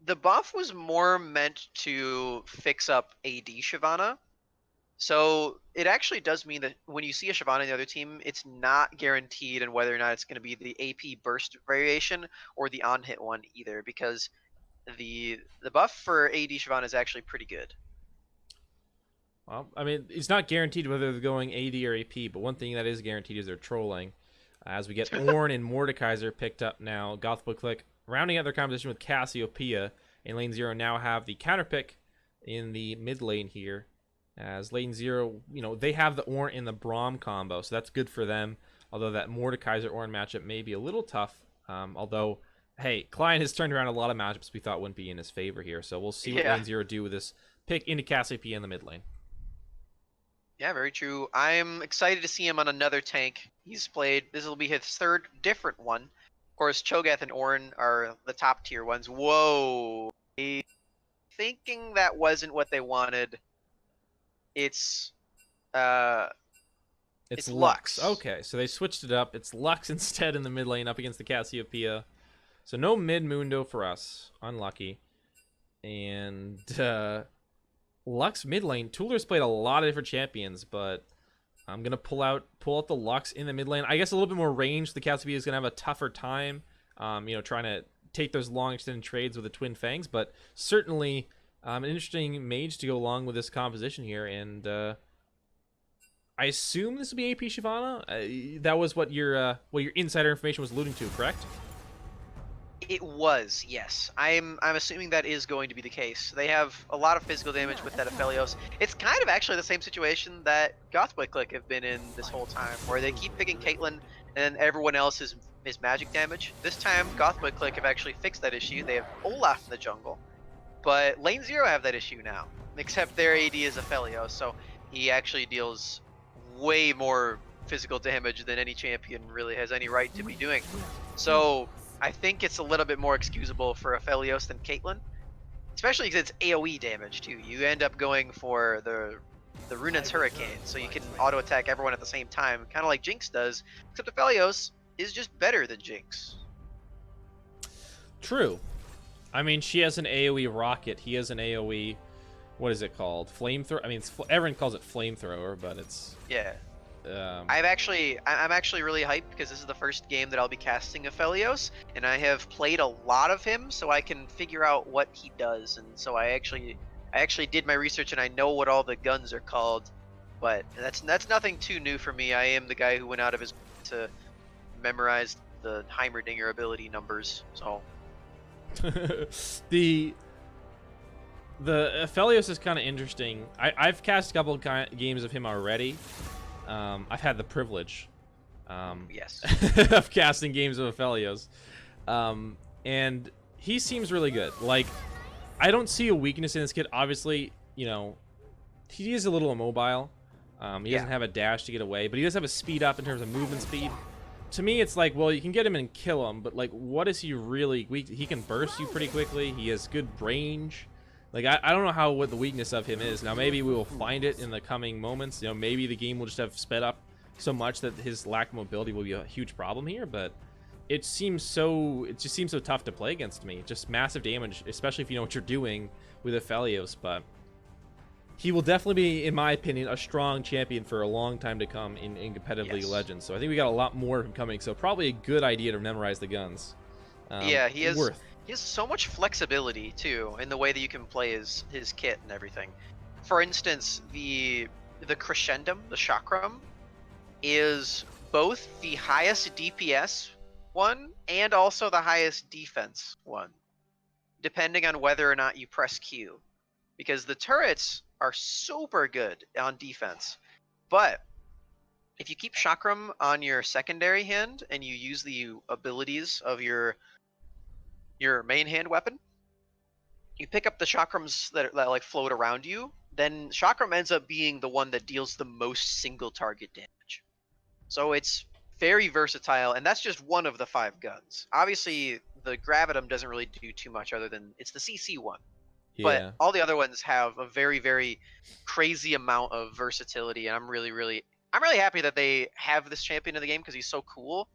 the buff was more meant to fix up AD Shyvana. So it actually does mean that when you see a Shyvana in the other team, it's not guaranteed on whether or not it's going to be the AP burst variation or the on-hit one either, because the buff for AD Shyvana is actually pretty good. Well, I mean, it's not guaranteed whether they're going AD or AP, but one thing that is guaranteed is they're trolling. As we get Ornn and Mordekaiser picked up now, Goth Boy Clique rounding out their competition with Cassiopeia, and LNZRO now have the counter pick in the mid lane here. As LNZRO, they have the Ornn and the Braum combo, so that's good for them. Although that Mordekaiser Ornn matchup may be a little tough. Although, hey, Klein has turned around a lot of matchups we thought wouldn't be in his favor here. So we'll see what LNZRO do with this pick into Cassiopeia in the mid lane. Yeah, very true. I'm excited to see him on another tank. This will be his 3rd different one. Of course, Cho'Gath and Ornn are the top tier ones. Whoa. Thinking that wasn't what they wanted. It's Lux. Okay, so they switched it up. It's Lux instead in the mid lane up against the Cassiopeia. So no mid Mundo for us. Unlucky. And Lux mid lane. Tooler's played a lot of different champions, but I'm gonna pull out the Lux in the mid lane. I guess a little bit more range. The Cassidy is gonna have a tougher time, trying to take those long extended trades with the Twin Fangs. But certainly, an interesting mage to go along with this composition here. And I assume this will be AP Shyvana. That was what your insider information was alluding to, correct? It was, yes. I'm assuming that is going to be the case. They have a lot of physical damage with that Aphelios. It's kind of actually the same situation that Goth Clique have been in this whole time, where they keep picking Caitlyn and then everyone else is magic damage. This time, Goth Clique have actually fixed that issue. They have Olaf in the jungle, but LNZRO have that issue now, except their AD is Aphelios, so he actually deals way more physical damage than any champion really has any right to be doing. So I think it's a little bit more excusable for Aphelios than Caitlyn, especially because it's AoE damage too. You end up going for the Runaan's Hurricane, so you can auto attack everyone at the same time, kind of like Jinx does. Except Aphelios is just better than Jinx. True. I mean, she has an AoE rocket. He has an AoE. What is it called? Flamethrower. I mean, everyone calls it flamethrower, but it's yeah. I'm actually really hyped because this is the first game that I'll be casting Aphelios, and I have played a lot of him, so I can figure out what he does. And so I actually did my research, and I know what all the guns are called. But that's nothing too new for me. I am the guy who went out of his way to memorize the Heimerdinger ability numbers. So the Aphelios is kind of interesting. I've cast a couple of games of him already. I've had the privilege yes. of casting games of Aphelios. And he seems really good. Like, I don't see a weakness in this kid. Obviously, he is a little immobile. He doesn't have a dash to get away, but he does have a speed up in terms of movement speed. To me, it's like, well, you can get him and kill him, but like, what is he really weak? He can burst you pretty quickly. He has good range. Like, I don't know what the weakness of him is. Now, maybe we will find it in the coming moments. Maybe the game will just have sped up so much that his lack of mobility will be a huge problem here. But it just seems so tough to play against me. Just massive damage, especially if you know what you're doing with Aphelios. But he will definitely be, in my opinion, a strong champion for a long time to come in competitive League of Legends. So I think we got a lot more of him coming. So probably a good idea to memorize the guns. Yeah, he has so much flexibility too in the way that you can play his kit and everything. For instance, the Crescendum, the Chakram, is both the highest DPS one and also the highest defense one, depending on whether or not you press Q. Because the turrets are super good on defense, but if you keep Chakram on your secondary hand and you use the abilities of your main hand weapon, you pick up the chakrams that like float around you, then chakram ends up being the one that deals the most single target damage. So it's very versatile, and that's just one of the 5 guns. Obviously, the gravitum doesn't really do too much other than it's the CC one. Yeah. But all the other ones have a very, very crazy amount of versatility, and I'm really happy that they have this champion in the game because he's so cool.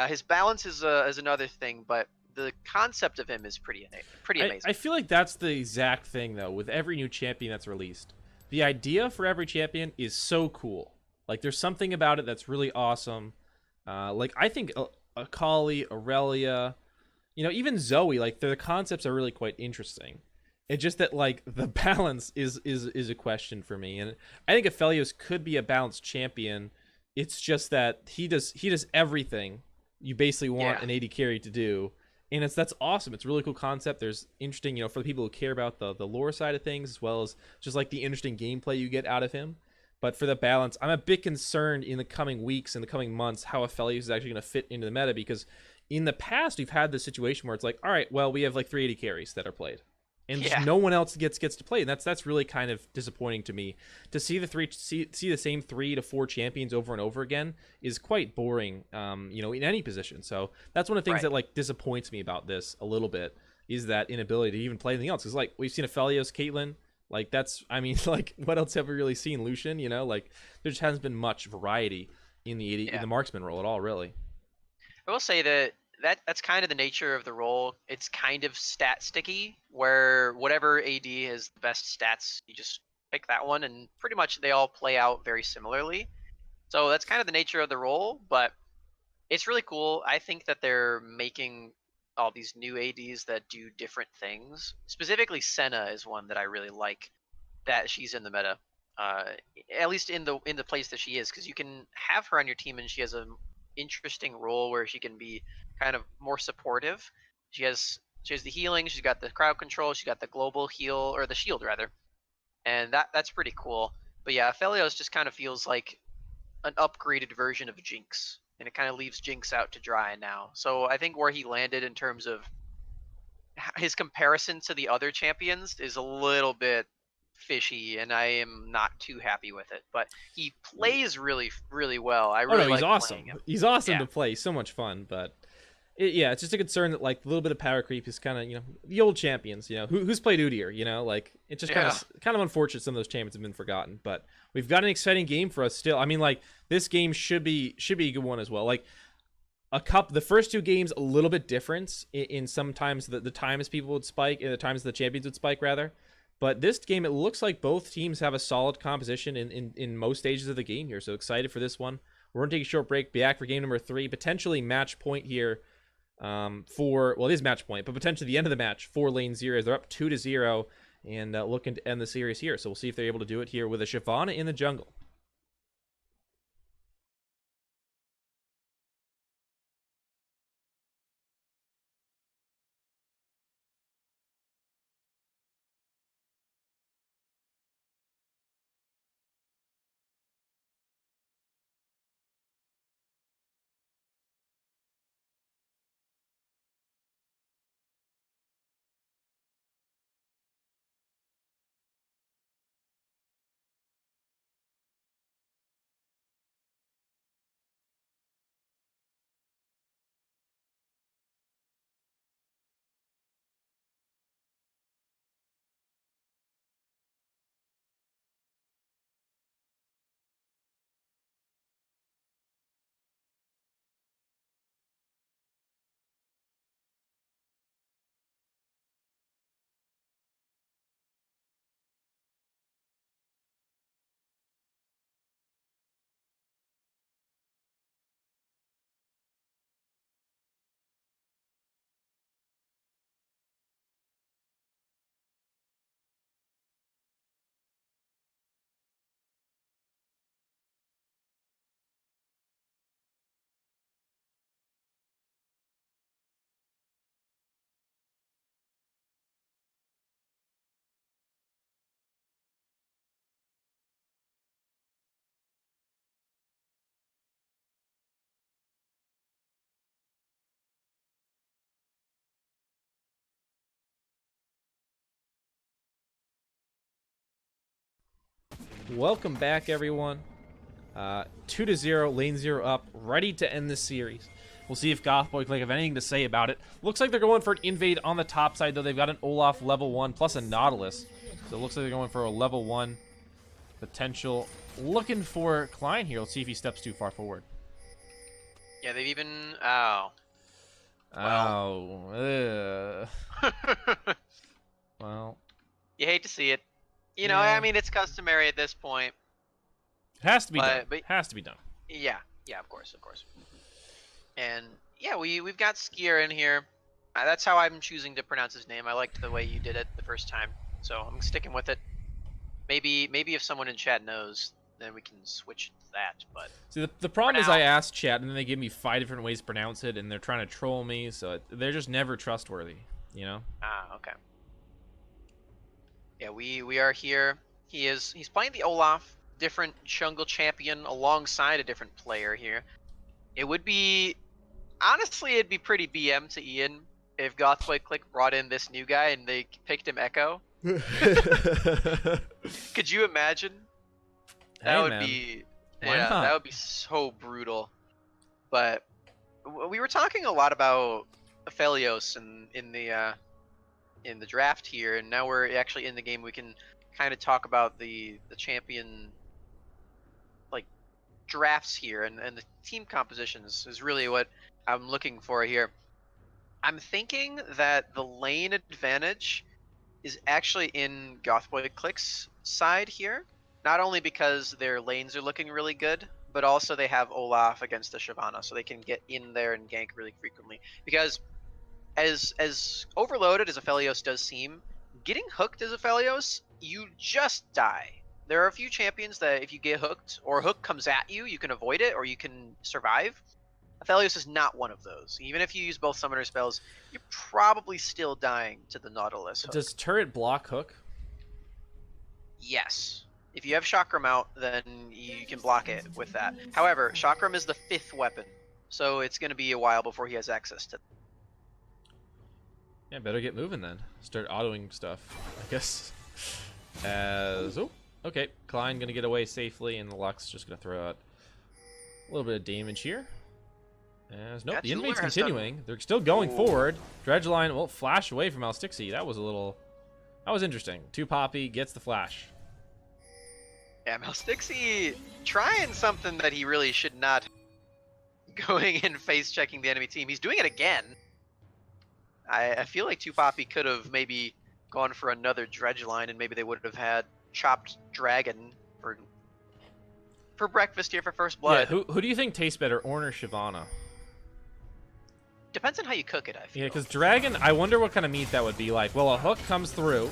His balance is another thing, but the concept of him is pretty amazing. I feel like that's the exact thing, though, with every new champion that's released. The idea for every champion is so cool. Like, there's something about it that's really awesome. Like, I think Akali, Aurelia, even Zoe, like, the concepts are really quite interesting. It's just that, like, the balance is a question for me. And I think Aphelios could be a balanced champion. It's just that he does everything you basically want an AD carry to do. And that's awesome. It's a really cool concept. There's interesting, for the people who care about the lore side of things, as well as just like the interesting gameplay you get out of him. But for the balance, I'm a bit concerned in the coming weeks and the coming months how Aphelios is actually going to fit into the meta, because in the past we've had this situation where it's like, all right, well, we have like 380 carries that are played, and just no one else gets to play, and that's really kind of disappointing to me. To see the same 3 to 4 champions over and over again is quite boring, in any position. So that's one of the things that like disappoints me about this a little bit, is that inability to even play anything else. Because like we've seen Aphelios, Caitlyn, like like what else have we really seen? Lucian, like there just hasn't been much variety in the in the marksman role at all, really. I will say that's kind of the nature of the role. It's kind of stat sticky, where whatever AD has the best stats, you just pick that one, and pretty much they all play out very similarly. So that's kind of the nature of the role, but it's really cool. I think that they're making all these new ADs that do different things. Specifically, Senna is one that I really like. That she's in the meta, uh, at least in the place that she is, because you can have her on your team and she has an interesting role where she can be kind of more supportive. She has the healing, she's got the crowd control, she's got the global heal or the shield rather, and that's pretty cool. But yeah, Aphelios just kind of feels like an upgraded version of Jinx, and it kind of leaves Jinx out to dry now. So I think where he landed in terms of his comparison to the other champions is a little bit fishy, and I am not too happy with it. But he plays really, really well. I Oh really no, he's like playing awesome. him. He's awesome Yeah. to play. So much fun, but yeah, it's just a concern that like a little bit of power creep is kind of the old champions. Who's played Udyr. Like it's just Yeah. kind of unfortunate some of those champions have been forgotten. But we've got an exciting game for us still. I mean, like this game should be a good one as well. Like the first two games a little bit different in sometimes the times people would spike and the times the champions would spike rather. But this game, it looks like both teams have a solid composition in most stages of the game here. So excited for this one. We're going to take a short break, be back for game number 3, potentially match point here it is match point, but potentially the end of the match for LNZRO. They're up 2-0 and looking to end the series here. So we'll see if they're able to do it here with a Shyvana in the jungle. Welcome back, everyone. 2-0, LNZRO up, ready to end this series. We'll see if Gothboy Clique have anything to say about it. Looks like they're going for an invade on the top side, though. They've got an Olaf level 1 plus a Nautilus. So it looks like they're going for a level 1 potential. Looking for Klein here. Let's see if he steps too far forward. Yeah, they've even. Oh. Well. Well. You hate to see it. Yeah. I mean, it's customary at this point. It has to be done. But Has to be done. yeah, of course. And yeah, we've got Skier in here. That's how I'm choosing to pronounce his name. I liked the way you did it the first time, so I'm sticking with it. Maybe if someone in chat knows, then we can switch to that. But see, the problem is now, I asked chat, and then they give me 5 different ways to pronounce it, and they're trying to troll me, so they're just never trustworthy, Okay. Yeah, we are here. He's playing the Olaf, different jungle champion alongside a different player here. It would be honestly, it'd be pretty BM to Ian if Gothboy Clique brought in this new guy and they picked him Echo. Could you imagine? That would be that would be so brutal. But we were talking a lot about Aphelios in the draft here, and now we're actually in the game. We can kind of talk about the champion like drafts here, and the team compositions is really what I'm looking for here. I'm thinking that the lane advantage is actually in Gothboy Clique's side here. Not only because their lanes are looking really good, but also they have Olaf against the Shyvana, so they can get in there and gank really frequently. Because as overloaded as Aphelios does seem, getting hooked as Aphelios, you just die. There are a few champions that if you get hooked, or a hook comes at you, you can avoid it, or you can survive. Aphelios is not one of those. Even if you use both summoner spells, you're probably still dying to the Nautilus hook. Does turret block hook? Yes. If you have Chakram out, then you can block it with that. However, Chakram is the 5th weapon, so it's going to be a while before he has access to. Yeah, better get moving then. Start autoing stuff, I guess. As okay, Klein gonna get away safely, and the Lux just gonna throw out a little bit of damage here. As nope, Yeah, the invade's has continuing. They're still going forward. Dredgeline will flash away from Alstixi. That was interesting. 2 Poppy gets the flash. Yeah, Malstixi trying something that he really should not. Going and face checking the enemy team. He's doing it again. I feel like 2 Poppy could have maybe gone for another dredge line, and maybe they would have had chopped dragon for breakfast here for first blood. Yeah, who do you think tastes better, Ornn or Shyvana? Depends on how you cook it, I feel. Yeah, because dragon, I wonder what kind of meat that would be like. Well, a hook comes through,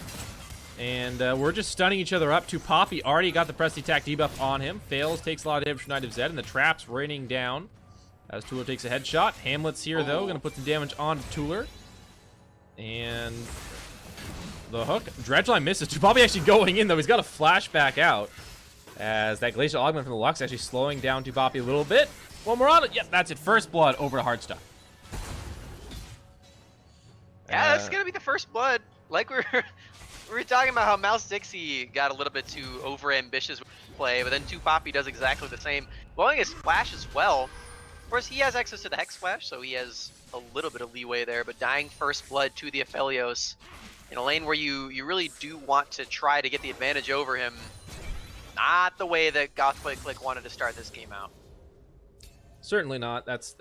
and we're just stunning each other up. 2 Poppy already got the press attack debuff on him. Fails, takes a lot of damage from Knight of Zed, and the trap's raining down as Tuller takes a headshot. Hamlet's here, though, going to put some damage on Tuller. And the hook. Dredgeline misses. 2 Poppy actually going in, though. He's got a flashback out. As that Glacial Augment from the Lux actually slowing down 2 Poppy a little bit. One more on it. Yep, that's it. First blood over to Hardstuck. Yeah, that's gonna be the first blood. Like we were talking about how Mouse Dixie got a little bit too over-ambitious with play, but then 2 Poppy does exactly the same. Blowing his flash as well. Of course, he has access to the Hex Flash, so he has a little bit of leeway there, but dying first blood to the Aphelios in a lane where you really do want to try to get the advantage over him. Not the way that Goth Clique wanted to start this game out. Certainly not. That's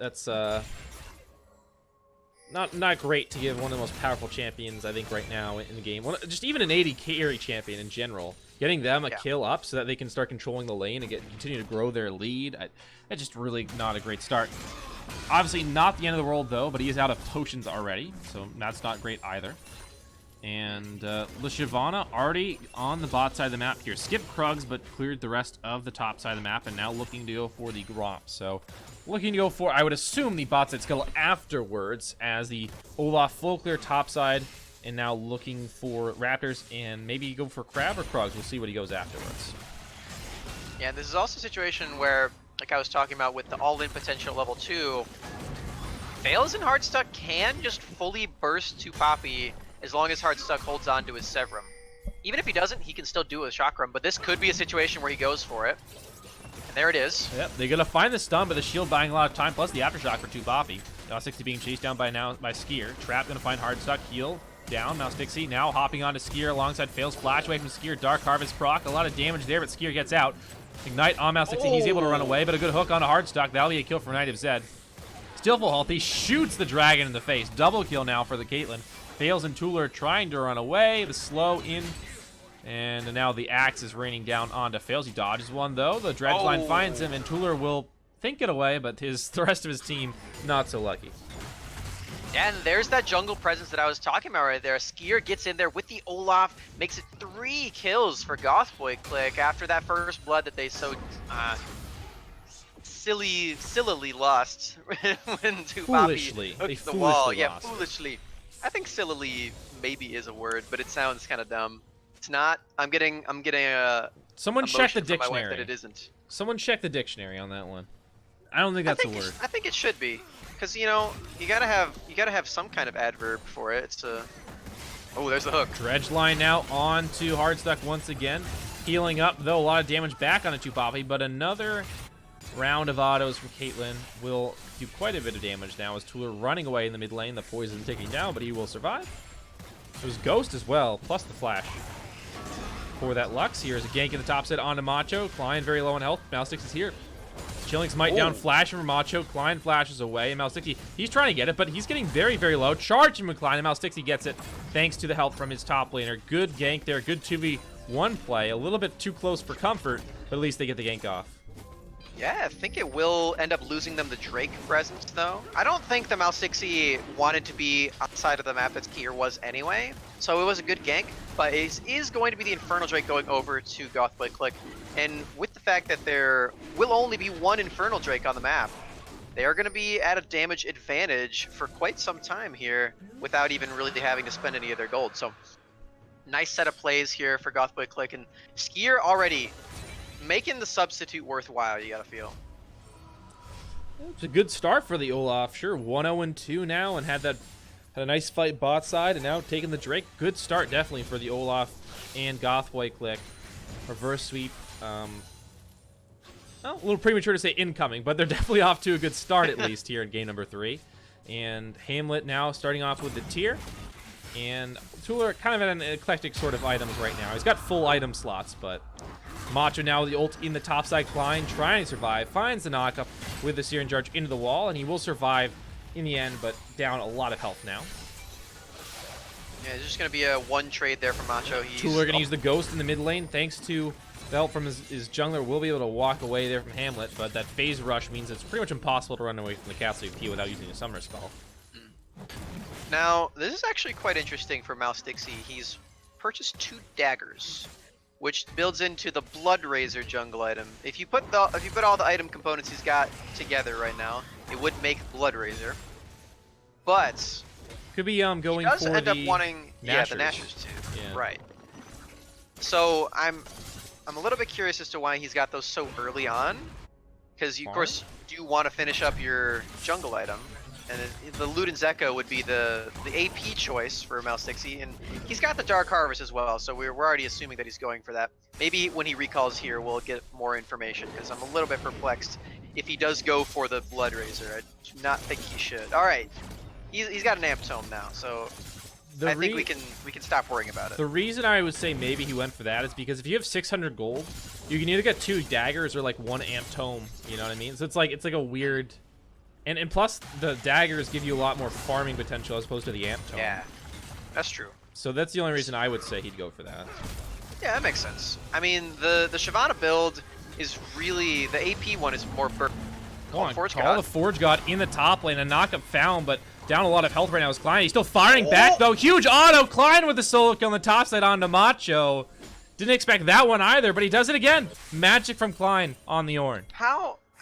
not great to give one of the most powerful champions, I think, right now in the game. Just even an 80 carry champion in general. Getting them a kill up so that they can start controlling the lane and continue to grow their lead. That's just really not a great start. Obviously not the end of the world, though, but he is out of potions already, so that's not great either. And the Shyvana already on the bot side of the map here. Skipped Krugs, but cleared the rest of the top side of the map, and now looking to go for the Gromp. So looking to go for, I would assume, the bot side skill afterwards, as the Olaf full clear top side, and now looking for Raptors, and maybe go for Crab or Krugs. We'll see what he goes afterwards. Yeah, and this is also a situation where, like I was talking about with the all-in potential level 2, Fails and Hardstuck can just fully burst 2 Poppy as long as Hardstuck holds on to his Severum. Even if he doesn't, he can still do it with Chakram, but this could be a situation where he goes for it. And there it is. Yep, they're going to find the stun, but the shield buying a lot of time, plus the Aftershock for 2 Poppy. Mouse 60 being chased down by Skier. Trap going to find Hardstuck, heal down. Mouse 60 now hopping onto Skier alongside Fails. Flash away from Skier, Dark Harvest proc. A lot of damage there, but Skier gets out. Ignite on Mouse 60, he's able to run away, but a good hook onto Hardstuck. That'll be a kill for Knight of Zed. Still full health, he shoots the dragon in the face. Double kill now for the Caitlyn. Fails and Tuller trying to run away. The slow in. And now the axe is raining down onto Fails. He dodges one, though. The dredge line finds him, and Tuller will think it away, but the rest of his team not so lucky. And there's that jungle presence that I was talking about right there. Skier gets in there with the Olaf, makes it 3 kills for Gothboy Clique after that first blood that they so sillily lost when 2 Foolishly. Poppy hooked the wall. Yeah, foolishly. I think sillily maybe is a word, but it sounds kind of dumb. It's not. I'm getting a. Someone check the dictionary. That it isn't. Someone check the dictionary on that one. I don't think that's a word. I think it should be, because you gotta have some kind of adverb for it. It's a. Oh, there's the hook. Dredge line now on to Hardstuck once again, healing up though. A lot of damage back on the 2 Poppy, but another round of autos from Caitlyn will do quite a bit of damage now as Tuller running away in the mid lane. The poison ticking down, but he will survive. There's Ghost as well, plus the flash. For that Lux, here is a gank in the top set onto Macho. Klein very low on health. Mouse is here. Chilling Smite down, flashing from Macho. Klein flashes away, and Mouse he's trying to get it, but he's getting very, very low. Charging with Klein, and Mouse gets it thanks to the help from his top laner. Good gank there, good 2v1 play. A little bit too close for comfort, but at least they get the gank off. Yeah, I think it will end up losing them the Drake presence, though. I don't think the Mouse Dixie wanted to be outside of the map that Skier was anyway, so it was a good gank, but it is going to be the Infernal Drake going over to Goth by Clique, and with the fact that there will only be one Infernal Drake on the map, they are going to be at a damage advantage for quite some time here without even really having to spend any of their gold. So, nice set of plays here for Goth by Clique, and Skier already making the substitute worthwhile, you gotta feel. It's a good start for the Olaf, sure. 1-0-2 now, and had a nice fight bot side, and now taking the Drake. Good start, definitely, for the Olaf and Gothway Clique. Reverse sweep. Well, a little premature to say incoming, but they're definitely off to a good start, at least, here in game number 3. And Hamlet now starting off with the tier. And Tool are kind of at an eclectic sort of items right now. He's got full item slots, but Macho now with the ult in the topside Klein, trying to survive, finds the knockup with the Searing Charge into the wall, and he will survive in the end, but down a lot of health now. Yeah, it's just going to be a one trade there for Macho. Tooler going to use the Ghost in the mid lane, thanks to the help from his jungler. Will be able to walk away there from Hamlet, but that phase rush means it's pretty much impossible to run away from the castle EP without using a summer spell. Now, this is actually quite interesting for Mouse Dixie. He's purchased 2 daggers, which builds into the Blood Razor jungle item. If you put all the item components he's got together right now, it would make Blood Razor. But could be going he does for end the up wanting Nashers. the Nashers too. Yeah. Right. So I'm a little bit curious as to why he's got those so early on, because you of course do want to finish up your jungle item. And the Luden's Echo would be the AP choice for Mouse Dixie, and he's got the Dark Harvest as well, so we're already assuming that he's going for that. Maybe when he recalls here, we'll get more information, because I'm a little bit perplexed if he does go for the Blood Razor. I do not think he should. All right, he's got an Amp Tome now, so I think we can stop worrying about it. The reason I would say maybe he went for that is because if you have 600 gold, you can either get 2 daggers or like 1 Amp Tome. You know what I mean? So it's like a weird. And plus, the daggers give you a lot more farming potential as opposed to the Amp Tome. Yeah, that's true. So that's the only reason I would say he'd go for that. Yeah, that makes sense. I mean, the Shyvana build is really, the AP one is more Forge God. The Forge God in the top lane. A knockup found, but down a lot of health right now is Klein. He's still firing back, though. Huge auto. Klein with the solo kill on the top side onto Macho. Didn't expect that one either, but he does it again. Magic from Klein on the Ornn.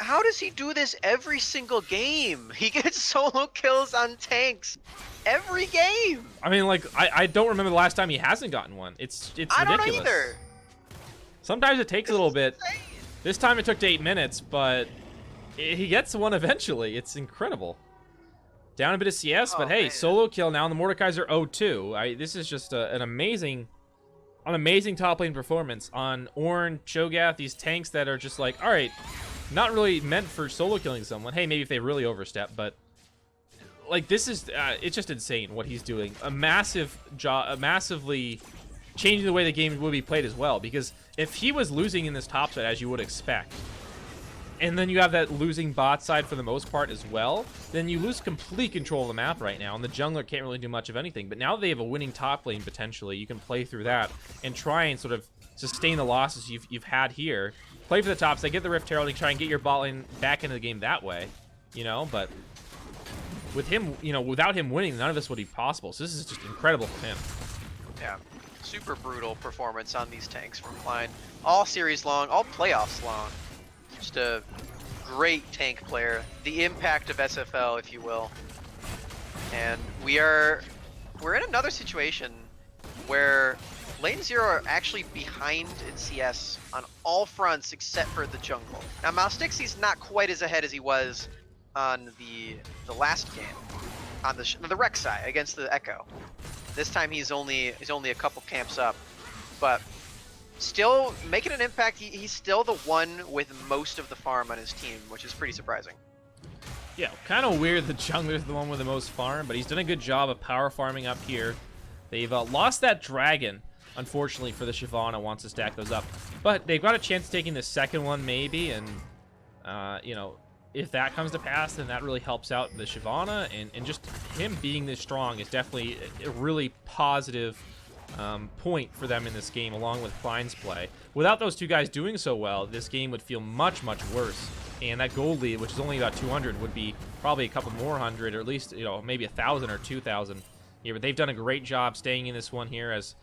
How does he do this every single game? He gets solo kills on tanks every game. I mean, like, I don't remember the last time he hasn't gotten one. It's ridiculous. I don't either. Sometimes it takes a little bit. This time it took 8 minutes, but he gets one eventually. It's incredible. Down a bit of CS, but hey, man. Solo kill now, and the Mordekaiser 0-2. This is just an amazing top lane performance on Ornn, Cho'Gath, these tanks that are just like, all right, not really meant for solo killing someone. Hey, maybe if they really overstep, but like this is it's just insane what he's doing. A massively changing the way the game will be played as well. Because if he was losing in this top side, as you would expect, and then you have that losing bot side for the most part as well, then you lose complete control of the map right now, and the jungler can't really do much of anything. But now that they have a winning top lane potentially, you can play through that and try and sort of sustain the losses you've had here. Play for the top side, get the Rift Heralding, try and get your bot lane back into the game that way, you know. But with him, you know, without him winning, none of this would be possible. So this is just incredible for him. Yeah, super brutal performance on these tanks from Klein. All series long, all playoffs long. Just a great tank player. The impact of SFL, if you will. And we're in another situation where LNZRO are actually behind in CS on all fronts except for the jungle. Now, Mouse Dixie's not quite as ahead as he was on the last game, on the Rec side against the Echo. This time he's only a couple camps up, but still making an impact. He's still the one with most of the farm on his team, which is pretty surprising. Yeah, kind of weird the jungler's the one with the most farm, but he's done a good job of power farming up here. They've lost that dragon, unfortunately, for the Shyvana once to stack those up. But they've got a chance of taking the second one, maybe, and, you know, if that comes to pass, then that really helps out the Shyvana, and just him being this strong is definitely a really positive point for them in this game, along with Klein's play. Without those two guys doing so well, this game would feel much, much worse and that gold lead, which is only about 200, would be probably a couple more hundred, or at least, you know, maybe 1,000 or 2,000 here. But they've done a great job staying in this one here as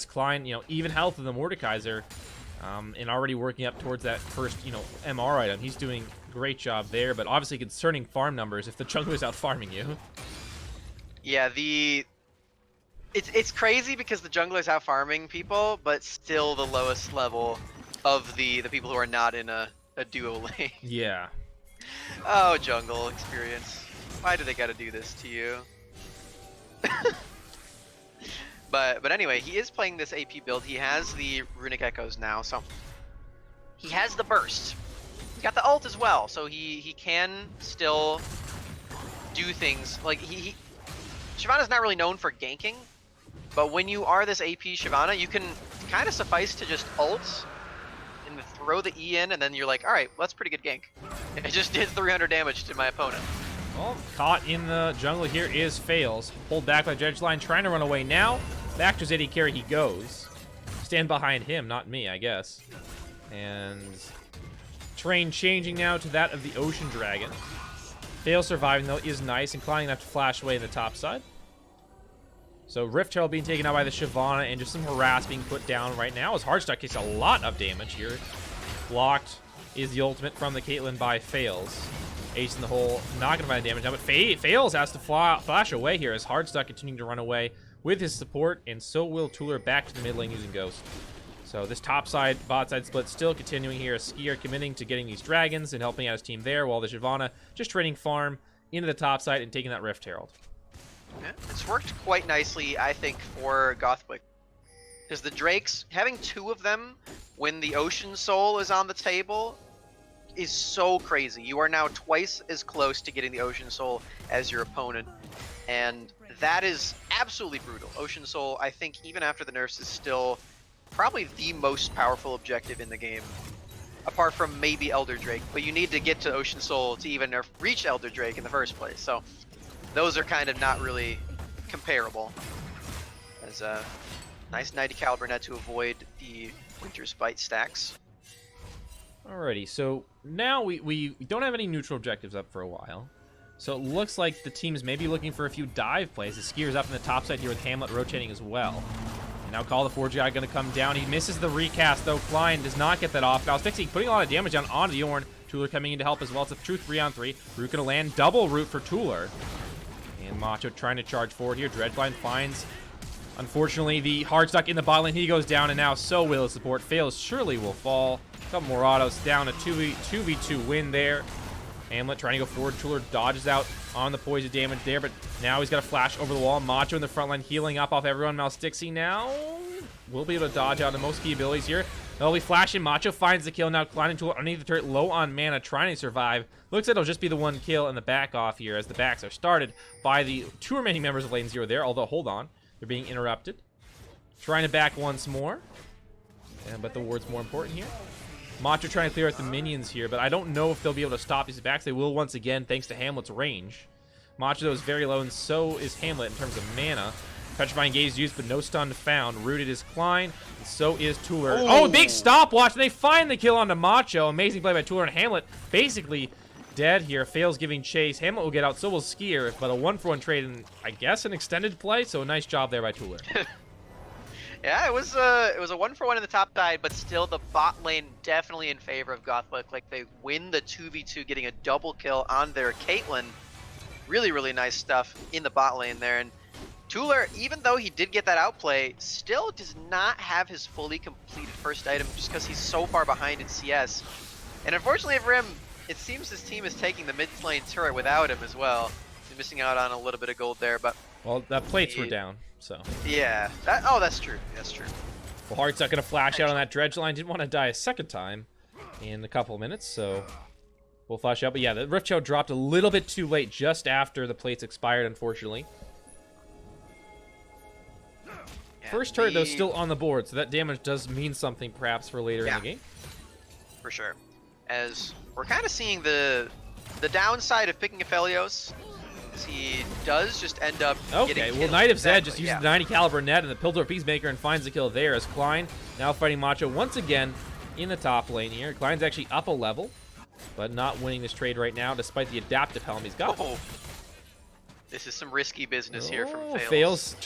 Klein, you know, even health of the Mordekaiser, and already working up towards that first, you know, MR item. He's doing a great job there, but obviously concerning farm numbers if the jungler's out farming you. Yeah, it's crazy because the jungler's out farming people, but still the lowest level of the people who are not in a duo lane. Yeah. Oh, jungle experience. Why do they gotta do this to you? But anyway, he is playing this AP build. He has the Runic Echoes now, so he has the burst. He's got the ult as well, so he can still do things. Like, Shyvana's not really known for ganking, but when you are this AP Shyvana, you can kind of suffice to just ult and throw the E in, and then you're like, all right, well, that's pretty good gank. It just did 300 damage to my opponent. Well, caught in the jungle here is Fails. Pulled back by Dredge Line, trying to run away now. Back to his AD carry he goes. Stand behind him, not me, I guess. And terrain changing now to that of the Ocean Dragon. Fails surviving, though, is nice, and Klein enough to flash away in the top side. So Rift Herald being taken out by the Shyvana, and just some harass being put down right now as Hardstuck takes a lot of damage here. Blocked is the ultimate from the Caitlyn by Fails. Ace in the hole, not going to find damage now, but Fails has to flash away here as Hardstuck continuing to run away with his support, and so will Tuller back to the mid lane using Ghost. So this top side, bot side split still continuing here as Skier committing to getting these dragons and helping out his team there, while the Shyvana just trading farm into the top side and taking that Rift Herald. Yeah, it's worked quite nicely, I think, for Gothwick. Because the Drakes, having two of them when the Ocean Soul is on the table is so crazy. You are now twice as close to getting the Ocean Soul as your opponent. And that is absolutely brutal. Ocean Soul, I think, even after the nerfs, is still probably the most powerful objective in the game. Apart from maybe Elder Drake. But you need to get to Ocean Soul to even reach Elder Drake in the first place. So those are kind of not really comparable. As a nice 90 caliber net to avoid the Winter's Bite stacks. Alrighty, so now we don't have any neutral objectives up for a while. So it looks like the team's maybe looking for a few dive plays. The Skier's up in the top side here with Hamlet rotating as well. And now Call the Forge guy going to come down. He misses the recast, though. Klein does not get that off. Now Stixie putting a lot of damage down onto Yorn. Tuller coming in to help as well. It's a true 3-on-3. Root going to land. Double root for Tuller. And Macho trying to charge forward here. Dredgeline finds, unfortunately, the Hardstuck in the bot lane. He goes down, and now so will his support. Fails surely will fall. A couple more autos down. A 2v2 win there. Hamlet trying to go forward. Tuller dodges out on the poison damage there, but now he's got a flash over the wall. Macho in the front line healing up off everyone. Malstixie now will be able to dodge out the most key abilities here. They'll be flashing. Macho finds the kill now. Klein and Tuller underneath the turret, low on mana, trying to survive. Looks like it'll just be the one kill and the back off here as the backs are started by the two remaining members of LNZRO there, although hold on. They're being interrupted. Trying to back once more. But the ward's more important here. Macho trying to clear out the minions here, but I don't know if they'll be able to stop these backs. They will once again, thanks to Hamlet's range. Macho, though, is very low, and so is Hamlet in terms of mana. Petrifying Gaze used, but no stun found. Rooted is Klein, and so is Tuller. Oh, big stopwatch, and they find the kill onto Macho. Amazing play by Tuller, and Hamlet basically dead here. Fails giving chase. Hamlet will get out, so will Skier, but a 1-for-1 trade, and I guess an extended play, so a nice job there by Tuller. Yeah, it was a 1-for-1 in the top side, but still the bot lane definitely in favor of Gothwick. Like, they win the 2v2, getting a double kill on their Caitlyn. Really, really nice stuff in the bot lane there. And Tuller, even though he did get that outplay, still does not have his fully completed first item just because he's so far behind in CS. And unfortunately for him, it seems his team is taking the mid lane turret without him as well. He's missing out on a little bit of gold there, but... Well, the plates were down, so... Yeah. That's true. That's true. Well, Hart's not going to flash out on that dredge line. Didn't want to die a second time in a couple of minutes, so... We'll flash out. But yeah, the Rift Show dropped a little bit too late just after the plates expired, unfortunately. Yeah, First turret, though, still on the board, so that damage does mean something, perhaps, for later in the game. For sure. As we're kind of seeing the downside of picking Aphelios, is he does just end up getting well, Knight of Zed just uses the 90 caliber net and the Piltor Peacemaker and finds the kill there as Klein now fighting Macho once again in the top lane here. Klein's actually up a level. but not winning this trade right now despite the adaptive helm he's got. Oh, this is some risky business here from Fails.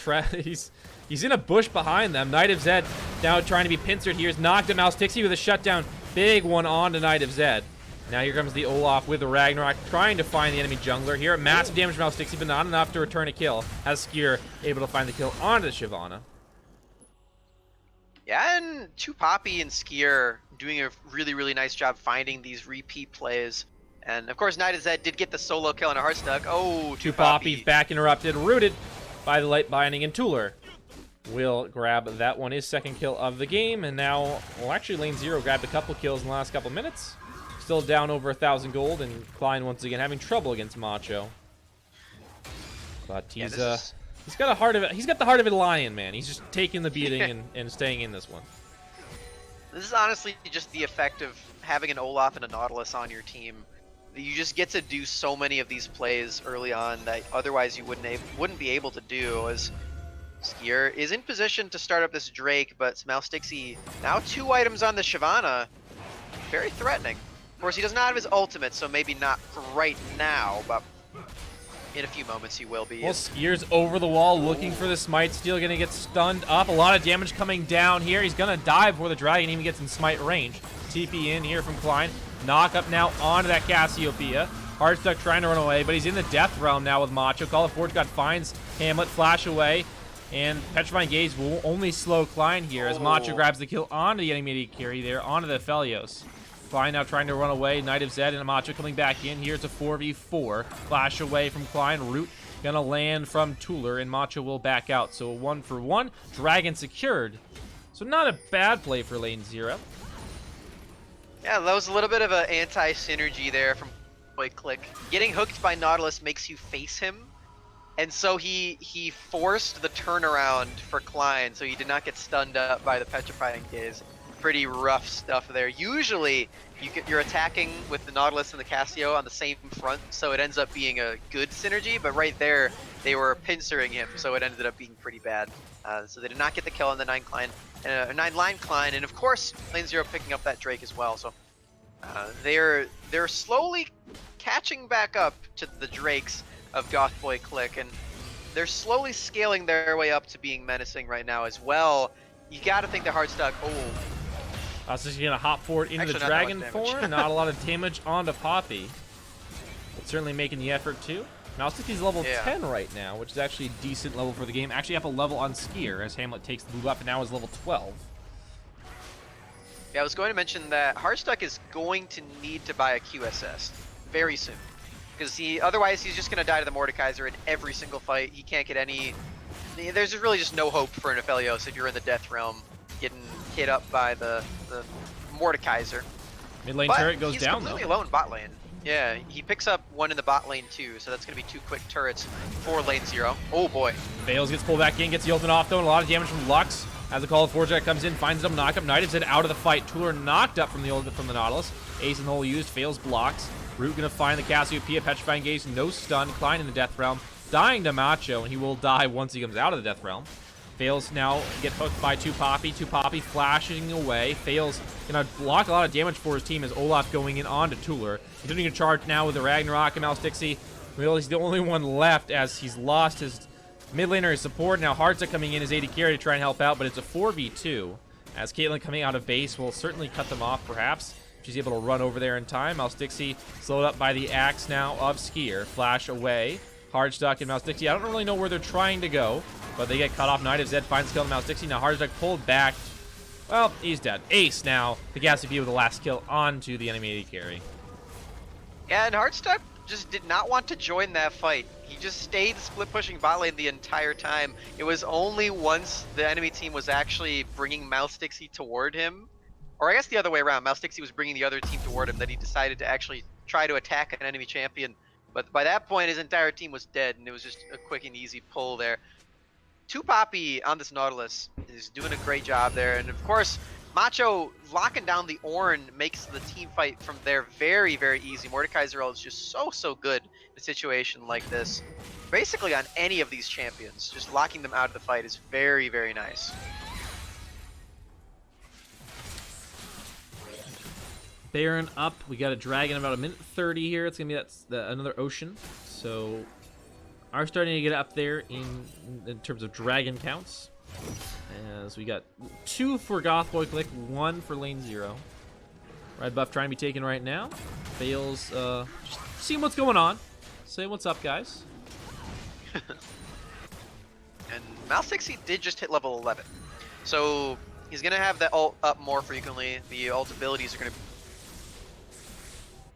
He's in a bush behind them. Knight of Zed now trying to be pincered here. He's knocked him out. Stixie with a shutdown. Big one on to Knight of Zed. Now here comes the Olaf with the Ragnarok, trying to find the enemy jungler here. Massive damage from Stixie, but not enough to return a kill. As Skier able to find the kill onto the Shyvana. Yeah, and 2Poppy and Skier doing a really, really nice job finding these repeat plays. And of course, Knight of Zed did get the solo kill on a Heartstuck. Oh, 2Poppy back interrupted, rooted by the Light Binding, and Tuller will grab that one, his second kill of the game. And now, well, actually, LNZRO grabbed a couple kills in the last couple minutes. Still down over 1,000 gold, and Klein once again having trouble against Macho. But he's got a heart of it. He's got the heart of a lion, man. He's just taking the beating and staying in this one. This is honestly just the effect of having an Olaf and a Nautilus on your team. You just get to do so many of these plays early on that otherwise you wouldn't be able to do. As Skier is in position to start up this Drake, but Stixie now 2 items on the Shyvana, very threatening. Of course, he does not have his ultimate, so maybe not right now, but in a few moments he will be. Well, Skier's over the wall looking for the Smite Steal, gonna get stunned up. A lot of damage coming down here. He's gonna die before the Dragon even gets in Smite range. TP in here from Klein. Knock up now onto that Cassiopeia. Heartstuck trying to run away, but he's in the Death Realm now with Macho. Call of Forge God finds Hamlet, flash away, and Petrifying Gaze will only slow Klein here as Macho grabs the kill onto the enemy carry there, onto the Felios. Klein now trying to run away. Knight of Zed and Macho coming back in. Here's a 4v4. Flash away from Klein. Root gonna land from Tuller, and Macho will back out. So a 1-for-1. Dragon secured. So not a bad play for LNZRO. Yeah, that was a little bit of an anti-synergy there from Clique. Getting hooked by Nautilus makes you face him, and so he forced the turnaround for Klein, so he did not get stunned up by the Petrifying Gaze. Pretty rough stuff there. Usually, you're attacking with the Nautilus and the Cassio on the same front, so it ends up being a good synergy, but right there, they were pincering him, so it ended up being pretty bad. So they did not get the kill on the 9-line Klein, and of course, LNZRO picking up that Drake as well, so they're slowly catching back up to the Drakes of Goth Boy Clique, and they're slowly scaling their way up to being menacing right now as well. You gotta think the Heartstuck, So she's gonna hop forward into the Dragon form. Not a lot of damage onto Poppy, but certainly making the effort too. Stixie's level 10 right now, which is actually a decent level for the game. Actually up a level on Skier as Hamlet takes the move up and now is level 12. Yeah, I was going to mention that Heartstuck is going to need to buy a QSS very soon, because otherwise he's just gonna die to the Mordekaiser in every single fight. He can't get any. There's really just no hope for an Aphelios if you're in the Death Realm getting hit up by the Mordekaiser. Mid lane turret goes down though. He's completely alone bot lane. Yeah, he picks up one in the bot lane too, so that's going to be 2 quick turrets for LNZRO. Oh boy. Fails, gets pulled back in, gets the ultimate off though, and a lot of damage from Lux. As the Call of Forge comes in, finds them, knock up. Knight of Zed out of the fight. Tuller knocked up from the Nautilus. Ace in the hole used, fails blocks. Root gonna find the Cassiopeia, Petrifying Gaze, no stun. Klein in the Death Realm, dying to Macho, and he will die once he comes out of the Death Realm. Fails now, get hooked by 2Poppy. 2Poppy flashing away. Fails, gonna block a lot of damage for his team as Olaf going in onto Tuller. Continuing to charge now with the Ragnarok and Stixie. Well, he's the only one left as he's lost his mid laner, his support. Now Heartstuck coming in as AD carry to try and help out, but it's a 4v2. As Caitlyn coming out of base will certainly cut them off, perhaps. She's able to run over there in time. Stixie slowed up by the axe now of Skier. Flash away. Heartstuck and Stixie. I don't really know where they're trying to go, but they get cut off. Knight of Zed finds kill on Stixie. Now Heartstuck pulled back. Well, he's dead. Ace now. The Cassiopeia with the last kill onto the enemy AD carry. Yeah, and Heartstuck just did not want to join that fight. He just stayed split pushing bot lane the entire time. It was only once the enemy team was actually bringing Stixie toward him, or I guess the other way around, Stixie was bringing the other team toward him, that he decided to actually try to attack an enemy champion. But by that point, his entire team was dead, and it was just a quick and easy pull there. 2Poppy on this Nautilus is doing a great job there, and of course, Macho locking down the Ornn makes the team fight from there very, very easy. Mordekaiser is just so good in a situation like this. Basically on any of these champions, just locking them out of the fight is very, very nice. Baron up. We got a dragon about a minute 30 here. It's gonna be another ocean. So are starting to get up there in terms of dragon counts. As we got 2 for Goth Boy Clique, 1 for LNZRO. Red buff trying to be taken right now. Fails. Just seeing what's going on. Say what's up, guys. And Mouse 60 did just hit level 11. So he's going to have that ult up more frequently. The ult abilities are going to...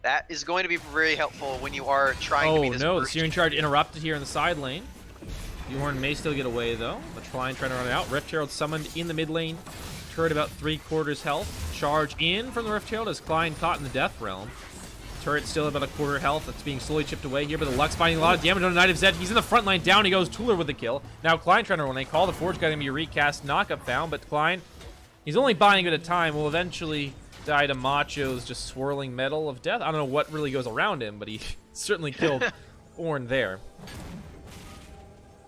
That is going to be very helpful when you are trying to be this Oh no, the burst. Searing Charge interrupted here in the side lane. Bjorn may still get away though. The Klein trying to run it out. Rift Herald summoned in the mid lane. Turret about 3/4 health. Charge in from the Rift Herald as Klein caught in the Death Realm. Turret still about 1/4 health. That's being slowly chipped away here, but the Lux finding a lot of damage on the Knight of Zed. He's in the front line. Down he goes. Tuller with the kill. Now Klein trying to run a call. The Forge got him to be recast. Knockup found, but Klein, he's only buying it at a time. Will eventually die to Macho's just swirling metal of death. I don't know what really goes around him, but he certainly killed Ornn there.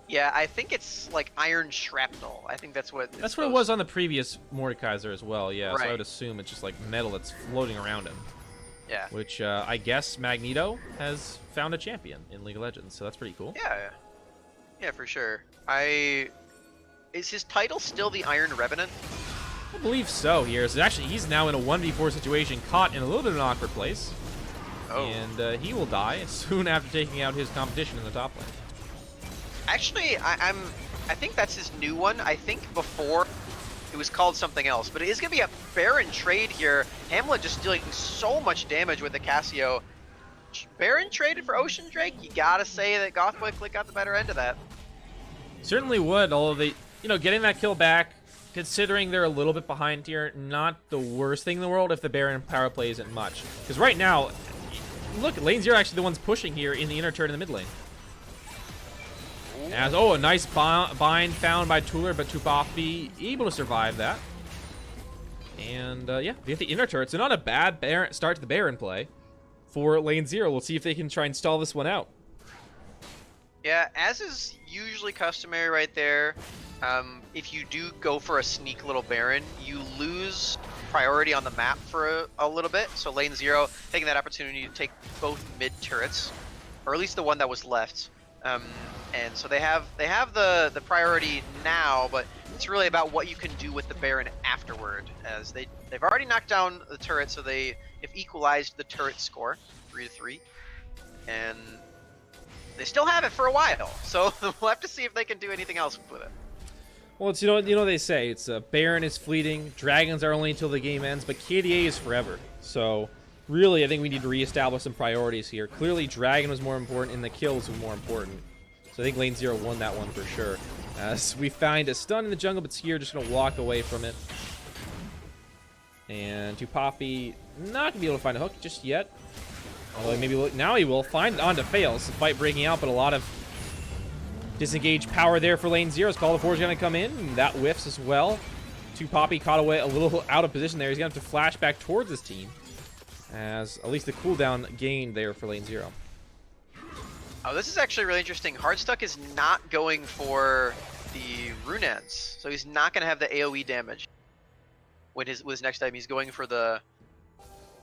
Yeah, I think it's like iron shrapnel. I think that's what. That's what it was on the previous Mordekaiser as well. Yeah, so I Right. would assume it's just like metal that's floating around him. Yeah. Which I guess Magneto has found a champion in League of Legends, so that's pretty cool. Yeah. Yeah, for sure. Is his title still the Iron Revenant? I believe so here. So actually, he's now in a 1v4 situation, caught in a little bit of an awkward place. Oh. And he will die soon after taking out his competition in the top lane. Actually, I think that's his new one. I think before it was called something else, but it is going to be a Baron trade here. Hamlet just dealing so much damage with the Cassio. Baron traded for Ocean Drake? You gotta say that Gothboy Clique got the better end of that. Certainly would, although they, getting that kill back, considering they're a little bit behind here, not the worst thing in the world if the Baron power play isn't much. Because right now, look, LNZRO actually the ones pushing here in the inner turret in the mid lane. As, a nice bind found by Tuller, but Tupapi able to survive that. And, yeah, we have the inner turret, so not a bad start to the Baron play for LNZRO. We'll see if they can try and stall this one out. Yeah, as is usually customary right there, if you do go for a sneak little Baron, you lose priority on the map for a little bit. So LNZRO taking that opportunity to take both mid turrets, or at least the one that was left. And so they have the priority now, but it's really about what you can do with the Baron afterward, as they've already knocked down the turret, so they have equalized the turret score 3-3, and they still have it for a while. So we'll have to see if they can do anything else with it. Well, it's they say it's Baron is fleeting, dragons are only until the game ends, but KDA is forever. So really, I think we need to reestablish some priorities here. Clearly, dragon was more important, and the kills were more important. So I think LNZRO won that one for sure. As we find a stun in the jungle, but Skier just going to walk away from it. And Tupapi not going to be able to find a hook just yet. Although maybe now he will find it onto Fails. The fight breaking out, but a lot of disengaged power there for LNZRO. Call of Forge going to come in, and that whiffs as well. Tupapi caught away a little out of position there. He's going to have to flash back towards his team. As at least the cooldown gained there for LNZRO. Oh, this is actually really interesting. Hardstuck is not going for the Runettes, so he's not going to have the AoE damage with his next item. He's going for the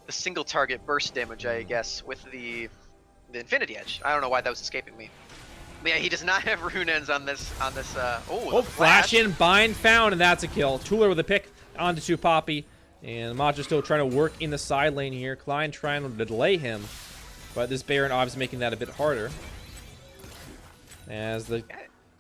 single target burst damage, I guess, with the Infinity Edge. I don't know why that was escaping me. But yeah, he does not have Runettes on this. Oh, flash in, bind found, and that's a kill. Tuller with a pick onto Tupapi. And Macho still trying to work in the side lane here. Klein trying to delay him. But this Baron obviously making that a bit harder. As the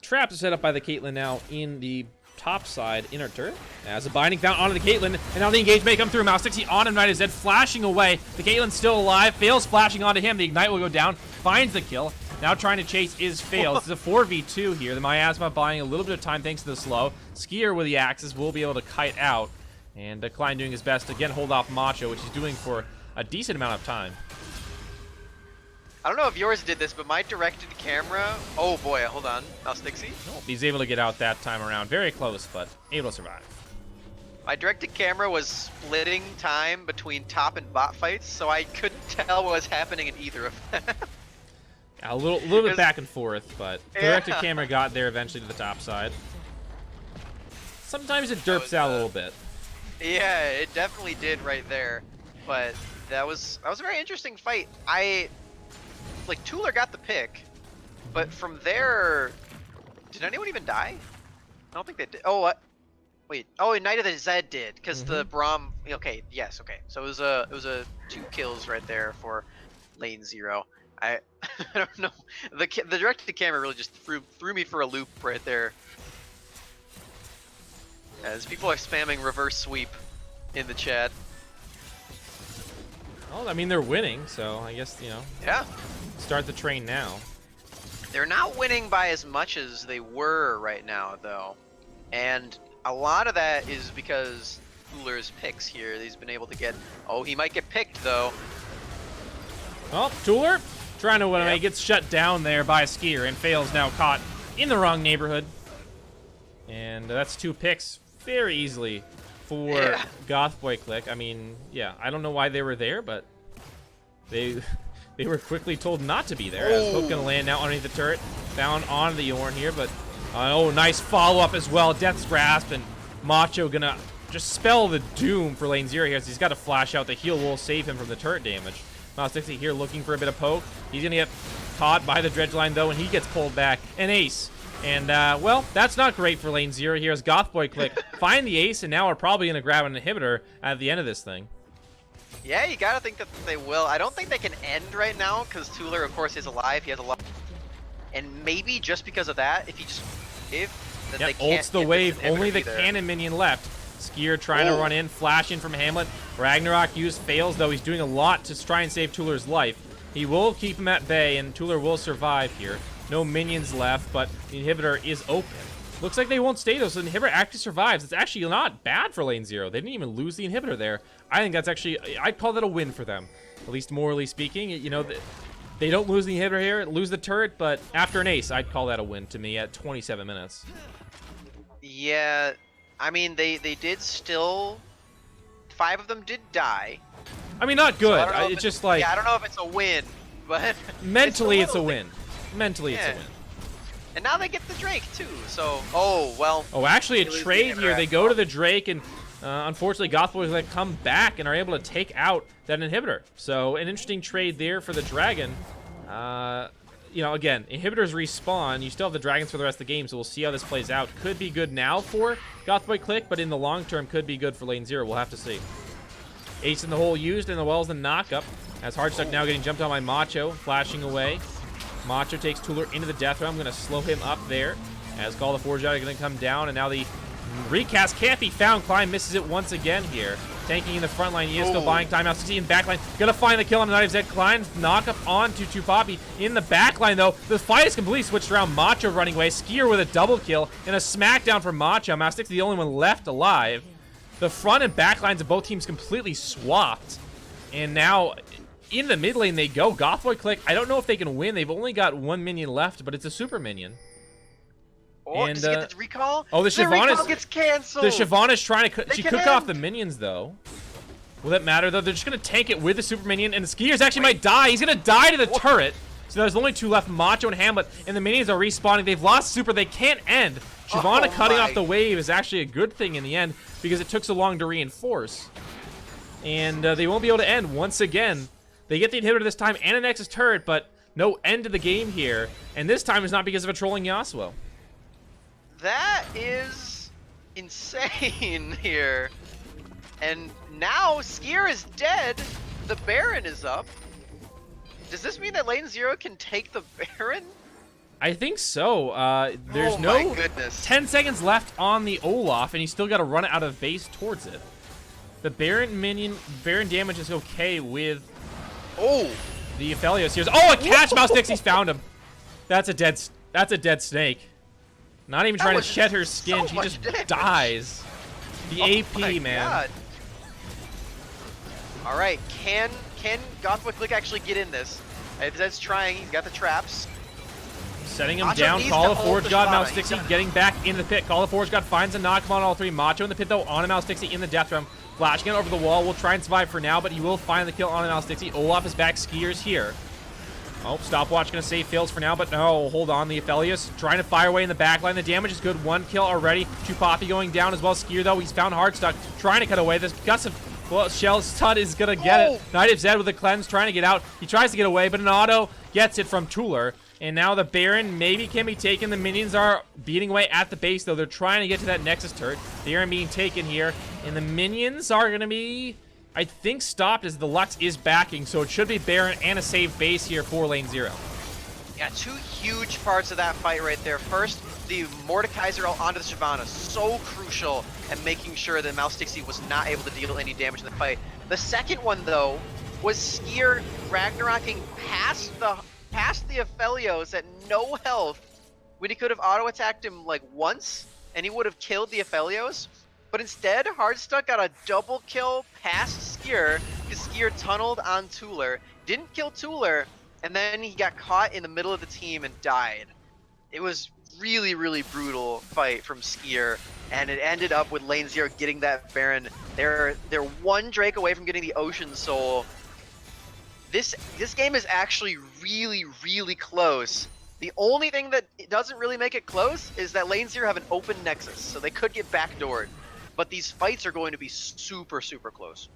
traps are set up by the Caitlyn now in the top side inner turret. As a binding found onto the Caitlyn. And now the engage may come through. Mouse 60 on Knight of Zed, flashing away. The Caitlyn's still alive. Fails flashing onto him. The Ignite will go down. Finds the kill. Now trying to chase is Fails. It's a 4v2 here. The Miasma buying a little bit of time thanks to the slow. Skier with the axes will be able to kite out. And Klein doing his best to, again, hold off Macho, which he's doing for a decent amount of time. I don't know if yours did this, but my directed camera... Oh boy, hold on. Mouse 60. Nope, he's able to get out that time around. Very close, but able to survive. My directed camera was splitting time between top and bot fights, so I couldn't tell what was happening in either of them. Yeah, a little bit back and forth, but directed camera got there eventually to the top side. Sometimes it derps out a little bit. Yeah, it definitely did right there. But That was a very interesting fight. Like Tuller got the pick, but from there, did anyone even die? I don't think they did. Oh, what? Wait. Oh, Night of the Zed did, because the Braum. Okay, yes, okay. So it was a 2 kills right there for Lane Zero. I don't know. The directed camera really just threw me for a loop right there. As people are spamming reverse sweep in the chat. Well, I mean, they're winning, so I guess, you know. Yeah. Start the train now. They're not winning by as much as they were right now, though. And a lot of that is because Tuller's picks here. He's been able to get... Oh, he might get picked, though. Oh, Tuller trying to win. He gets shut down there by a skier and fails, now caught in the wrong neighborhood. And that's 2 picks very easily for Goth Boy Clique. I mean, yeah, I don't know why they were there, but they were quickly told not to be there. As Hook gonna land now underneath the turret, down on the Yorn here, but oh, nice follow-up as well. Death's Grasp, and Macho gonna just spell the doom for Lane Zero here, as he's got to flash out. The heal will save him from the turret damage. Mouse 60 here looking for a bit of poke. He's gonna get caught by the dredge line though, and he gets pulled back. An ace. And, well, that's not great for Lane Zero here as Goth Boy Clique find the ace and now are probably going to grab an inhibitor at the end of this thing. Yeah, you got to think that they will. I don't think they can end right now because Tuller, of course, is alive. He has a lot. And maybe just because of that, if he just... then they can't ults the wave. Only the cannon minion left. Skier trying to run in, flash in from Hamlet. Ragnarok use fails, though. He's doing a lot to try and save Tuller's life. He will keep him at bay, and Tuller will survive here. No minions left, but the inhibitor is open. Looks like they won't stay, though, so the inhibitor actually survives. It's actually not bad for Lane Zero. They didn't even lose the inhibitor there. I think that's actually... I'd call that a win for them, at least morally speaking. You know, they don't lose the inhibitor here, lose the turret, but after an ace, I'd call that a win to me at 27 minutes. Yeah, I mean, they did still... 5 of them did die. I mean, not good. So it's just like... Yeah, I don't know if it's a win, but... Mentally, it's a win. Mentally, it's a win. And now they get the Drake, too, so... Oh, well... Oh, actually, a trade here. They go to the Drake, and unfortunately, Goth Boys like come back and are able to take out that inhibitor. So, an interesting trade there for the Dragon. You know, again, inhibitors respawn. You still have the Dragons for the rest of the game, so we'll see how this plays out. Could be good now for Goth Boy Clique, but in the long term, could be good for Lane Zero. We'll have to see. Ace in the hole used, and the Wells the knock-up. As Hardstuck now getting jumped on by Macho, flashing away. Macho takes Tuller into the death realm. I'm going to slow him up there. As Call the Forge Out going to come down. And now the recast can't be found. Klein misses it once again here. Tanking in the front line. He is still buying time. Now 60 in back line. Going to find the kill on the Night of Zed. Klein knock up onto Tupapi. In the back line, though, the fight is completely switched around. Macho running away. Skier with a double kill. And a smackdown for Macho. Mouse 60 the only one left alive. The front and back lines of both teams completely swapped. And now... in the mid lane they go. Goth Boy Clique, I don't know if they can win. They've only got 1 minion left, but it's a super minion. Oh, and, does he get the recall? Oh, the recall gets canceled. The Siobhan is trying to... She cooked off the minions, though. Will that matter, though? They're just going to tank it with the super minion, and the Skiers actually might die. He's going to die to the turret. So there's only 2 left, Macho and Hamlet, and the minions are respawning. They've lost super. They can't end. Shyvana cutting off the wave is actually a good thing in the end because it took so long to reinforce. And they won't be able to end once again. They get the inhibitor this time and a Nexus turret, but no end to the game here. And this time is not because of a trolling Yasuo. That is insane here. And now Skier is dead. The Baron is up. Does this mean that Lane Zero can take the Baron? I think so. There's my goodness. 10 seconds left on the Olaf, and he's still got to run out of base towards it. The Baron damage is okay with the Aphelios here. Oh, a catch! Mouse Dixie's found him. That's a dead snake. Not even trying to shed her skin. She just dies. The AP, man. God. All right, can Goth Boy Clique actually get in this? If Zed's trying, he's got the traps. Setting him down. Call of Forge God, Mouse Dixie getting back in the pit. Call of Forge God finds a knock on all 3. Macho in the pit, though, on a Mouse Dixie in the death realm. Flashing it over the wall. Will try and survive for now, but he will find the kill on a Mouse Dixie. Olaf is back. Skier's here. Oh, stopwatch going to save fails for now, but no, hold on. The Aphelios trying to fire away in the back line. The damage is good. 1 kill already. Tupapi going down as well. Skier, though, he's found Hardstuck. Trying to cut away. This gust of Well, Shell Stud is going to get it. Knight of Zed with a cleanse, trying to get out. He tries to get away, but an auto gets it from Tuller. And now the Baron maybe can be taken. The minions are beating away at the base, though. They're trying to get to that Nexus turret. Baron being taken here. And the minions are going to be, I think, stopped as the Lux is backing. So it should be Baron and a save base here for Lane Zero. Yeah, two huge parts of that fight right there. First, the Mordekaiser onto the Shyvana, so crucial at making sure that Mouse Dixie was not able to deal any damage in the fight. The second one, though, was Skier Ragnaroking past the Aphelios at no health when he could have auto-attacked him like once, and he would have killed the Aphelios. But instead, Hardstuck got a double kill past Skier, because Skier tunneled on Tuller, didn't kill Tuller, and then he got caught in the middle of the team and died. It was really, really brutal fight from Skier, and it ended up with Lane Zero getting that Baron. They're one Drake away from getting the Ocean Soul. This game is actually really, really close. The only thing that doesn't really make it close is that Lane Zero have an open Nexus, so they could get backdoored. But these fights are going to be super, super close.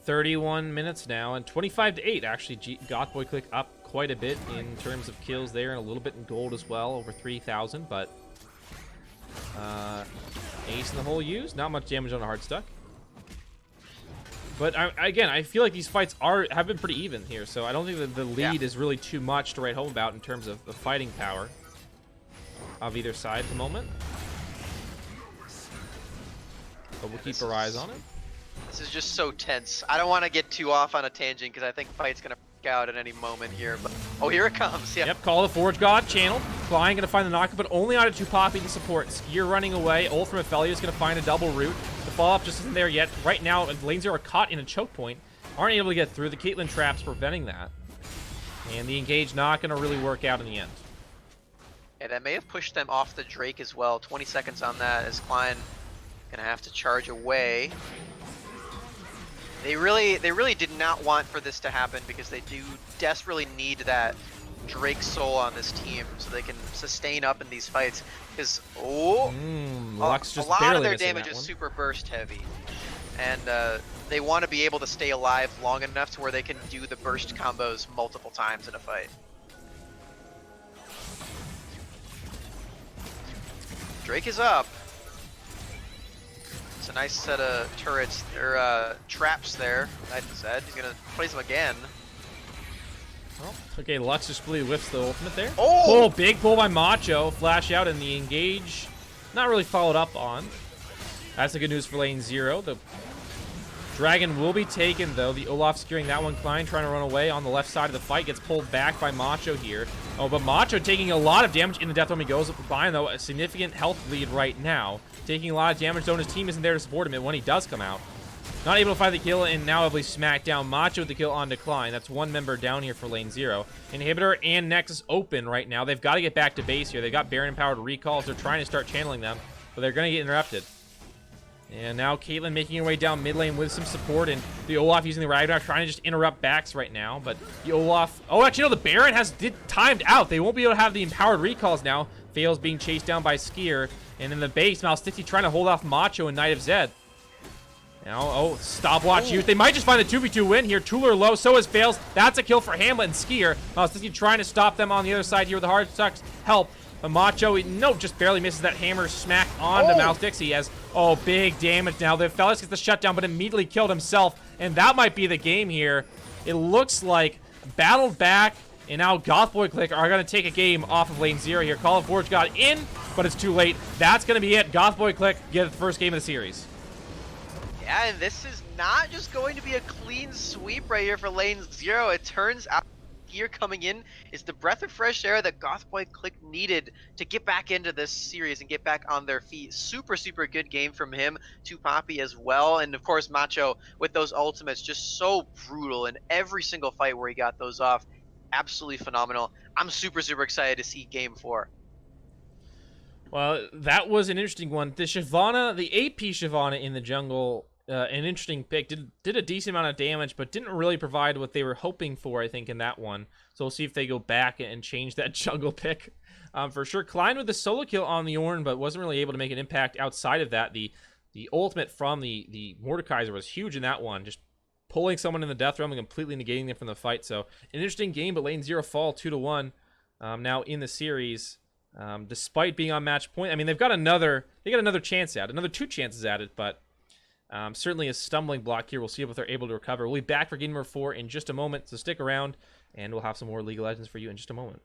31 minutes now, and 25-8. Actually, Gothboy Clique up quite a bit in terms of kills there, and a little bit in gold as well, over 3,000. But ace in the hole used, not much damage on a Hardstuck. But again, I feel like these fights have been pretty even here, so I don't think that the lead is really too much to write home about in terms of the fighting power of either side at the moment. But we'll keep our eyes on it. This is just so tense. I don't want to get too off on a tangent because I think fight's gonna freak out at any moment here. But oh, here it comes. Yeah. Yep. Call the Forge God channel. Klein gonna find the knockup, but only onto 2 Poppy to support. Skier running away. Ult from Aphelios is gonna find a double root. The follow up just isn't there yet. Right now, Lane Zero are caught in a choke point. Aren't able to get through. The Caitlyn trap's preventing that. And the engage not gonna really work out in the end. Yeah, that may have pushed them off the Drake as well. 20 seconds on that as Klein gonna have to charge away. They really did not want for this to happen because they do desperately need that Drake soul on this team so they can sustain up in these fights. Because Lux just a lot barely of their missing damage that is one. super burst heavy, and they want to be able to stay alive long enough to where they can do the burst combos multiple times in a fight. Drake is up. It's a nice set of turrets, or traps there. Knight of Zed. He's gonna place them again. Oh, okay, Lux just really whiffs the ultimate there. Oh! Big pull by Macho. Flash out and the engage. Not really followed up on. That's the good news for Lane Zero. The Dragon will be taken, though. The Olaf securing that one. Klein trying to run away on the left side of the fight. Gets pulled back by Macho here. Oh, but Macho taking a lot of damage in the death when he goes up behind, though. A significant health lead right now. Taking a lot of damage, though, and his team isn't there to support him when he does come out. Not able to find the kill, and now heavily smacked down. Macho with the kill on Decline. That's one member down here for Lane Zero. Inhibitor and Nexus open right now. They've got to get back to base here. They've got Baron-empowered recalls. They're trying to start channeling them, but they're going to get interrupted. And now Caitlyn making her way down mid lane with some support, and the Olaf using the Ragnarok trying to just interrupt backs right now. But the Olaf... Oh, actually, no, the Baron did timed out. They won't be able to have the empowered recalls now. Fails being chased down by Skier. And in the base, Mouse Dixie trying to hold off Macho and Knight of Zed. Now, stopwatch youth. They might just find the 2v2 win here. Tuller low, so is Fails. That's a kill for Hamlet and Skier. Mouse Dixie trying to stop them on the other side here with the Hardstuck's help. But Macho, just barely misses that hammer smack onto Mouse Dixie as, big damage now. The Felix gets the shutdown, but immediately killed himself. And that might be the game here. It looks like battled back, and now Gothboy Clique are going to take a game off of Lane Zero here. Call of Forge got in, but it's too late. That's going to be it. Gothboy Clique get the first game of the series. Yeah, and this is not just going to be a clean sweep right here for Lane Zero. It turns out here coming in is the breath of fresh air that Gothboy Clique needed to get back into this series and get back on their feet. Super, super good game from him to Poppy as well. And of course, Macho with those ultimates, just so brutal in every single fight where he got those off. Absolutely phenomenal. I'm super, super excited to see game 4. Well, that was an interesting one. The Shyvana, the AP Shyvana in the jungle, an interesting pick. Did a decent amount of damage, but didn't really provide what they were hoping for, I think, in that one. So we'll see if they go back and change that jungle pick. For sure, Klein with the solo kill on the Ornn, but wasn't really able to make an impact outside of that. The The ultimate from the Mordekaiser was huge in that one, just pulling someone in the death realm and completely negating them from the fight. So an interesting game, but LNZRO fall 2-1 now in the series, despite being on match point. I mean, they got another chance at, another 2 chances at it, but certainly a stumbling block here. We'll see if they're able to recover. We'll be back for game number 4 in just a moment, so stick around, and we'll have some more League of Legends for you in just a moment.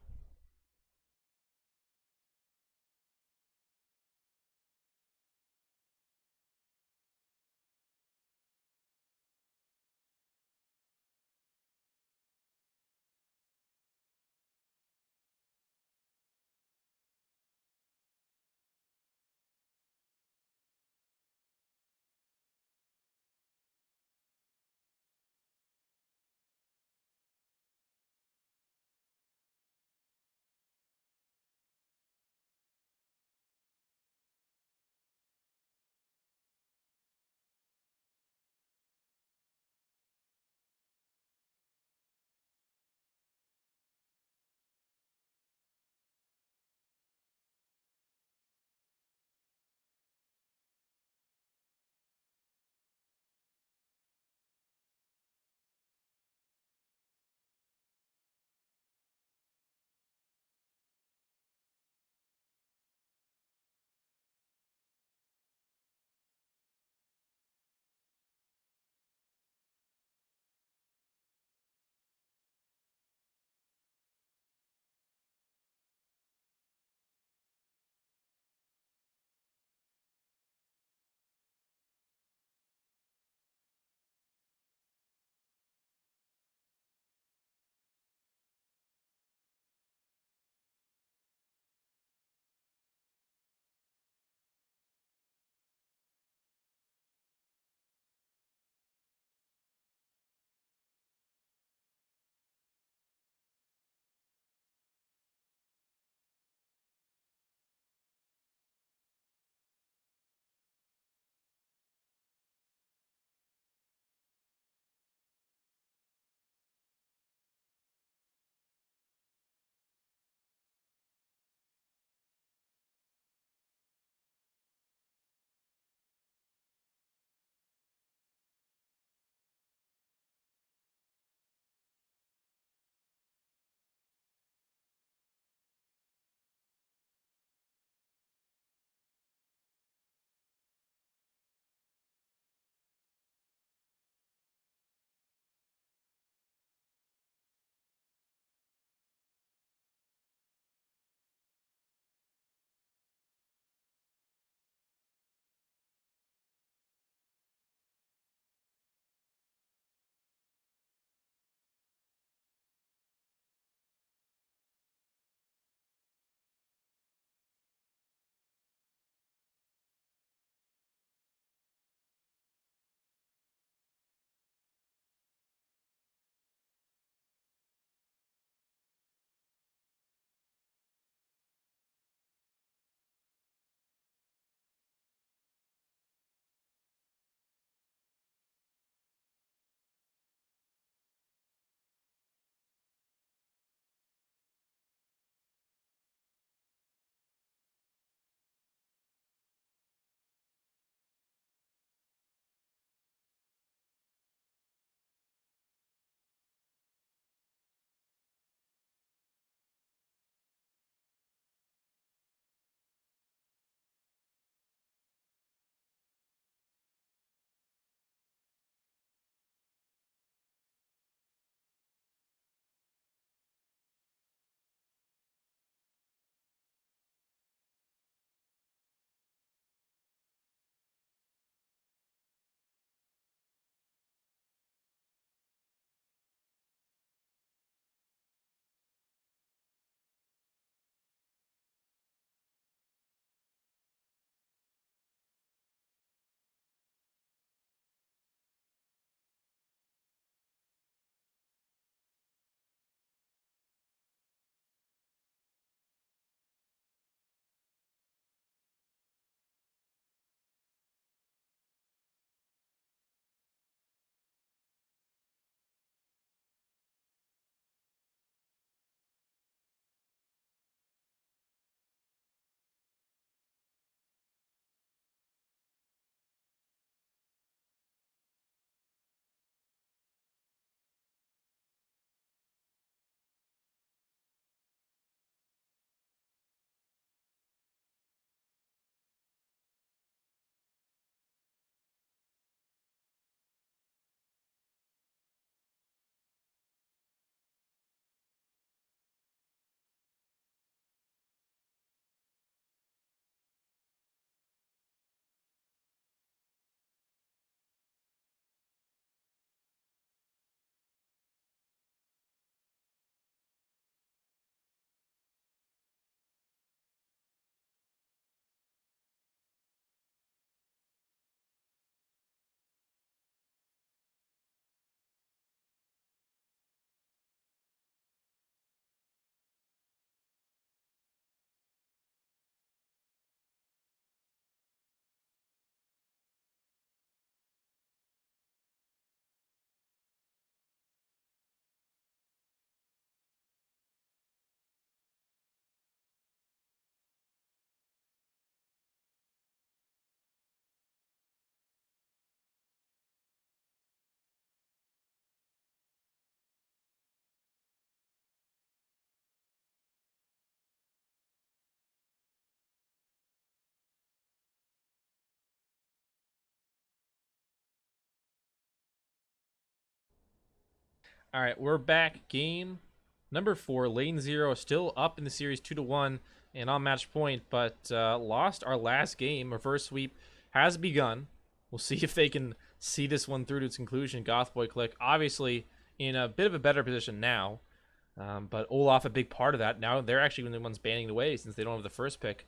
All right, we're back. Game number 4. LNZRO is still up in the series 2-1 and on match point, but lost our last game. Reverse sweep has begun. We'll see if they can see this one through to its conclusion. Goth Boy Clique obviously in a bit of a better position now, but Olaf a big part of that. Now they're actually the ones banning the way since they don't have the first pick,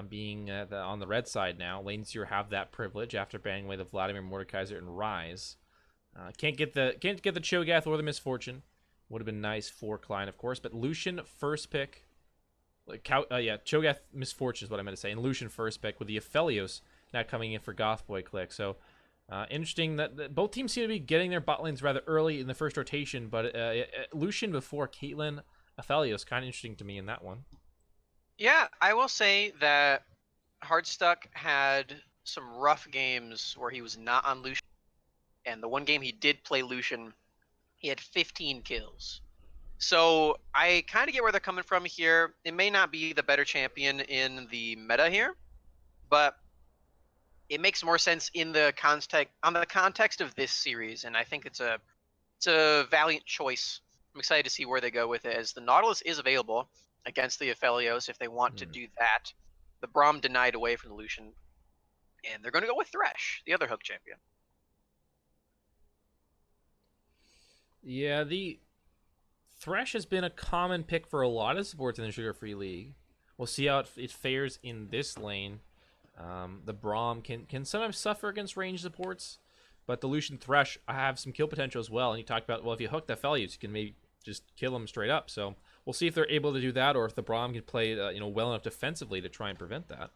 being on the red side now. LNZRO have that privilege after banning away the Vladimir, Mordekaiser, and Rise. Can't get the Cho'Gath or the Misfortune. Would have been nice for Klein, of course. But Lucian first pick. Cho'Gath Misfortune is what I meant to say. And Lucian first pick with the Aphelios now coming in for Goth Boy Clique. So interesting that both teams seem to be getting their bot lanes rather early in the first rotation. But Lucian before Caitlyn, Aphelios, kind of interesting to me in that one. Yeah, I will say that Hardstuck had some rough games where he was not on Lucian. And the one game he did play Lucian, he had 15 kills. So I kind of get where they're coming from here. It may not be the better champion in the meta here, but it makes more sense in the context of this series, and I think it's a valiant choice. I'm excited to see where they go with it, as the Nautilus is available against the Aphelios if they want to do that. The Braum denied away from the Lucian, and they're going to go with Thresh, the other hook champion. Yeah, the Thresh has been a common pick for a lot of supports in the Sugar Free League. We'll see how it fares in this lane. The Braum can sometimes suffer against range supports, but the Lucian Thresh have some kill potential as well. And you talked about, well, if you hook the Aphelios, you can maybe just kill them straight up. So we'll see if they're able to do that, or if the Braum can play well enough defensively to try and prevent that.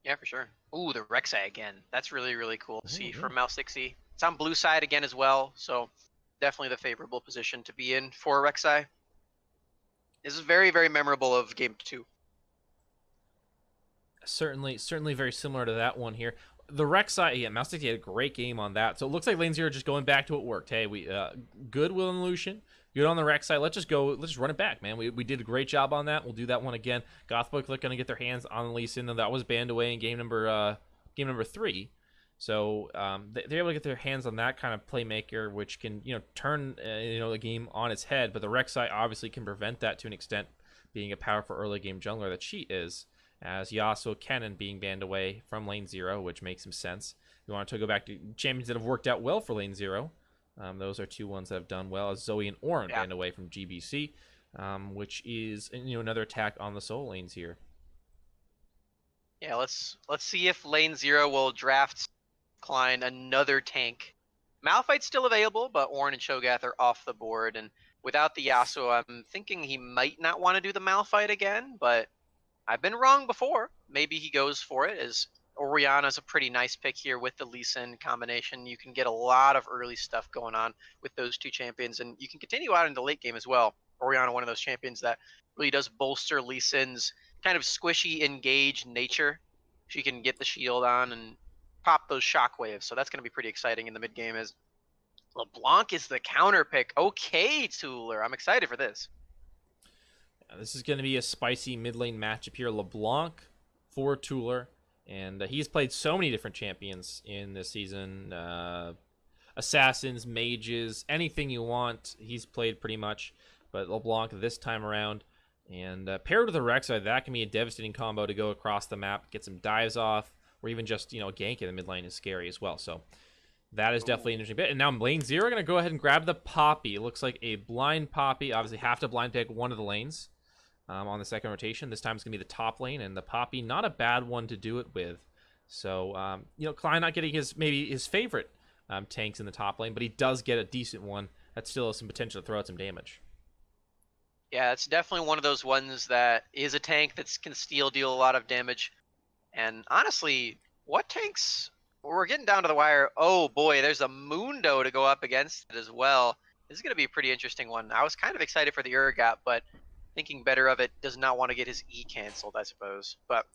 Yeah, for sure. Ooh, the Rek'Sai again. That's really, really cool to see from Mal60. It's on blue side again as well, so definitely the favorable position to be in for Rek'Sai. This is very, very memorable of game 2. Certainly very similar to that one here. The Rek'Sai, yeah, Mal60 had a great game on that. So it looks like LNZRO just going back to what worked. Hey, we good Will and Lucian, good on the Rek'Sai. Let's just run it back, man. We did a great job on that. We'll do that one again. Gothboy Clique gonna get their hands on the Lee Sin, though that was banned away in game number 3. So they're able to get their hands on that kind of playmaker, which can turn the game on its head. But the Rek'Sai obviously can prevent that to an extent, being a powerful early game jungler that she is. As Yasuo Kennen being banned away from LNZRO, which makes some sense. You want to go back to champions that have worked out well for LNZRO. Those are two ones that have done well. As Zoe and Orin banned away from GBC, which is another attack on the soul lanes here. Yeah, let's see if LNZRO will draft Klein another tank. Malphite's still available, but Orin and Cho'Gath are off the board, and without the Yasuo, I'm thinking he might not want to do the Malphite again, but I've been wrong before. Maybe he goes for it, as Orianna's a pretty nice pick here with the Lee Sin combination. You can get a lot of early stuff going on with those two champions, and you can continue out into late game as well. Orianna, one of those champions that really does bolster Lee Sin's kind of squishy, engaged nature. She can get the shield on and pop those shockwaves, so that's going to be pretty exciting in the mid game. As LeBlanc is the counter pick. Okay, Tueler, I'm excited for this. This is going to be a spicy mid lane matchup here. LeBlanc for Tueler, and he's played so many different champions in this season. Assassins, mages, anything you want, he's played pretty much. But LeBlanc this time around, and paired with the Rek'Sai, that can be a devastating combo to go across the map, get some dives off, or even just a gank in the mid lane is scary as well. So that is definitely an interesting bit. And now LNZRO going to go ahead and grab the Poppy. It looks like a blind Poppy. Obviously have to blind pick one of the lanes on the second rotation. This time it's going to be the top lane, and the Poppy, not a bad one to do it with. So, Klein not getting his favorite tanks in the top lane, but he does get a decent one that still has some potential to throw out some damage. Yeah, it's definitely one of those ones that is a tank that can deal a lot of damage. And honestly, what tanks? We're getting down to the wire. Oh boy, there's a Mundo to go up against it as well. This is going to be a pretty interesting one. I was kind of excited for the Urgot, but thinking better of it, does not want to get his E canceled, I suppose. But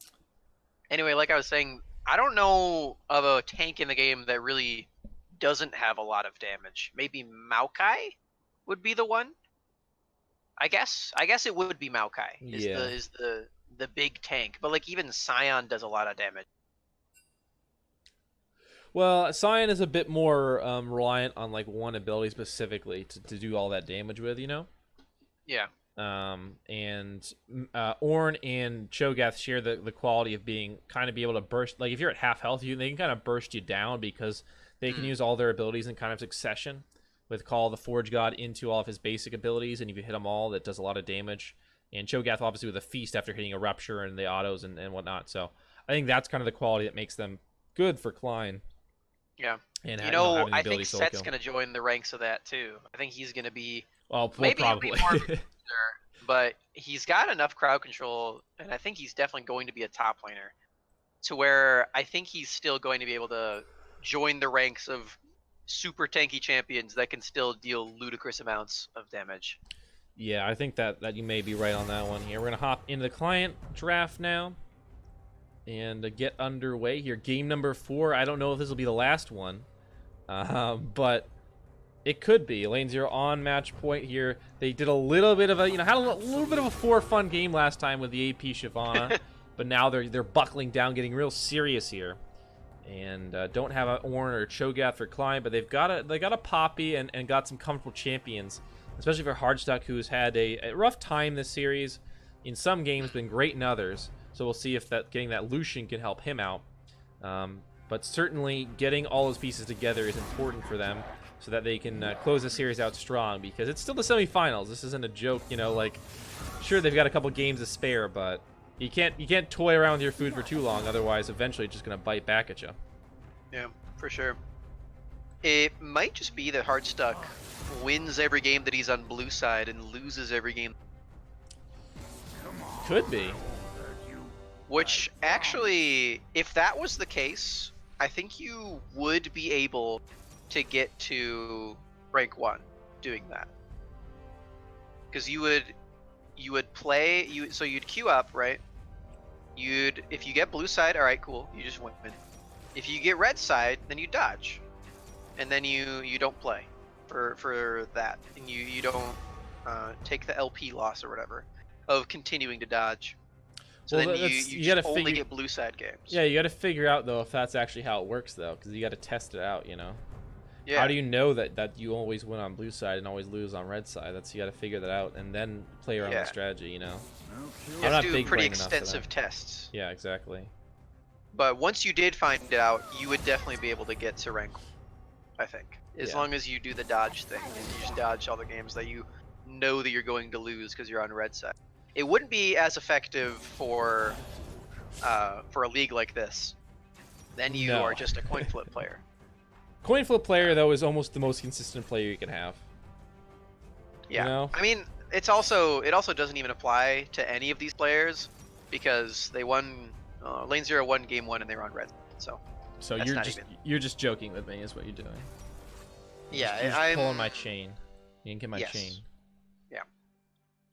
anyway, like I was saying, I don't know of a tank in the game that really doesn't have a lot of damage. Maybe Maokai would be the one. I guess it would be Maokai is the big tank. But like even Sion does a lot of damage. Well, Cyan is a bit more reliant on like one ability specifically to do all that damage with, you know. Yeah. And Ornn and Cho'Gath share the quality of being kind of be able to burst. Like if you're at half health, they can kind of burst you down because they can use all their abilities in kind of succession. With Call of the Forge God into all of his basic abilities, and if you hit them all, that does a lot of damage. And Cho'Gath obviously with a feast after hitting a rupture and the autos and whatnot. So I think that's kind of the quality that makes them good for Klein. Yeah. And You know, having the I ability think solo Set's kill. going to join the ranks of that too. I think he's going to be Well, maybe he'll probably. be more of a user, but he's got enough crowd control, and I think he's definitely going to be a top laner to where I think he's still going to be able to join the ranks of super tanky champions that can still deal ludicrous amounts of damage. Yeah, I think that you may be right on that one here. We're going to hop into the client draft now and get underway here. Game number 4. I don't know if this will be the last one, but it could be. LNZRO on match point here. They did a little bit of a, had a little bit of a for-fun game last time with the AP Shyvana, but now they're buckling down, getting real serious here. And don't have an Ornn or a Cho'Gath for Klein, but they got a Poppy and got some comfortable champions, especially for Hardstuck, who's had a rough time this series. In some games, been great in others. So we'll see if getting that Lucian can help him out. But certainly getting all those pieces together is important for them so that they can close the series out strong, because it's still the semifinals. This isn't a joke, like, sure, they've got a couple games to spare, but you can't toy around with your food for too long, otherwise eventually it's just going to bite back at you. Yeah, for sure. It might just be that Hardstuck wins every game that he's on blue side and loses every game. Could be. Which, actually, if that was the case, I think you would be able to get to rank 1 doing that. Because you would play, so you'd queue up, right? If you get blue side, alright, cool, you just win. If you get red side, then you dodge. And then you don't play for that. And you don't take the LP loss or whatever of continuing to dodge. So well, then you just only get blue side games. Yeah, you got to figure out though if that's actually how it works though, because you got to test it out. Yeah. How do you know that you always win on blue side and always lose on red side? You got to figure that out and then play around the strategy. You I'm have not to do big pretty brain enough for extensive that. tests. Yeah, exactly. But once you did find it out, you would definitely be able to get to rank, I think. As long as you do the dodge thing and you just dodge all the games that you know that you're going to lose because you're on red side. It wouldn't be as effective for a league like this. Then you are just a coin flip player. Coin flip player though is almost the most consistent player you can have. Yeah. I mean, it also doesn't even apply to any of these players because they won LNZRO won game 1 and they were on red. So you're just joking with me is what you're doing. Yeah, you're just pulling my chain. You can get my chain. Yeah.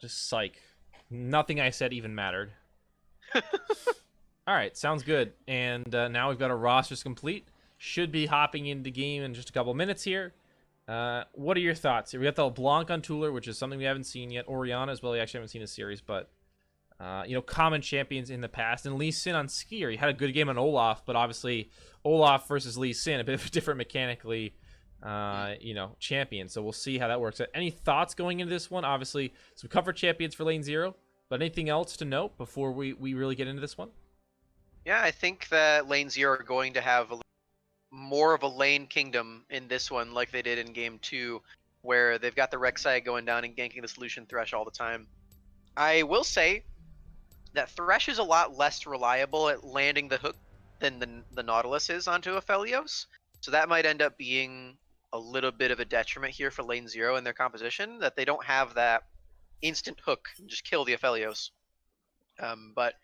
Just psych. Nothing I said even mattered. All right, sounds good. And now we've got our rosters complete. Should be hopping into game in just a couple minutes here. What are your thoughts? We got the LeBlanc on Tuller, which is something we haven't seen yet. Orianna as well. We actually haven't seen a series, but common champions in the past. And Lee Sin on Skier. He had a good game on Olaf, but obviously Olaf versus Lee Sin, a bit of a different mechanically, champion. So we'll see how that works out. Any thoughts going into this one? Obviously, some comfort champions for LNZRO. But anything else to note before we really get into this one? Yeah, I think that LNZRO are going to have more of a lane kingdom in this one like they did in game 2, where they've got the Rek'Sai going down and ganking the Solution Thresh all the time. I will say that Thresh is a lot less reliable at landing the hook than the Nautilus is onto Aphelios. So that might end up being a little bit of a detriment here for LNZRO in their composition, that they don't have that instant hook and just kill the Aphelios. But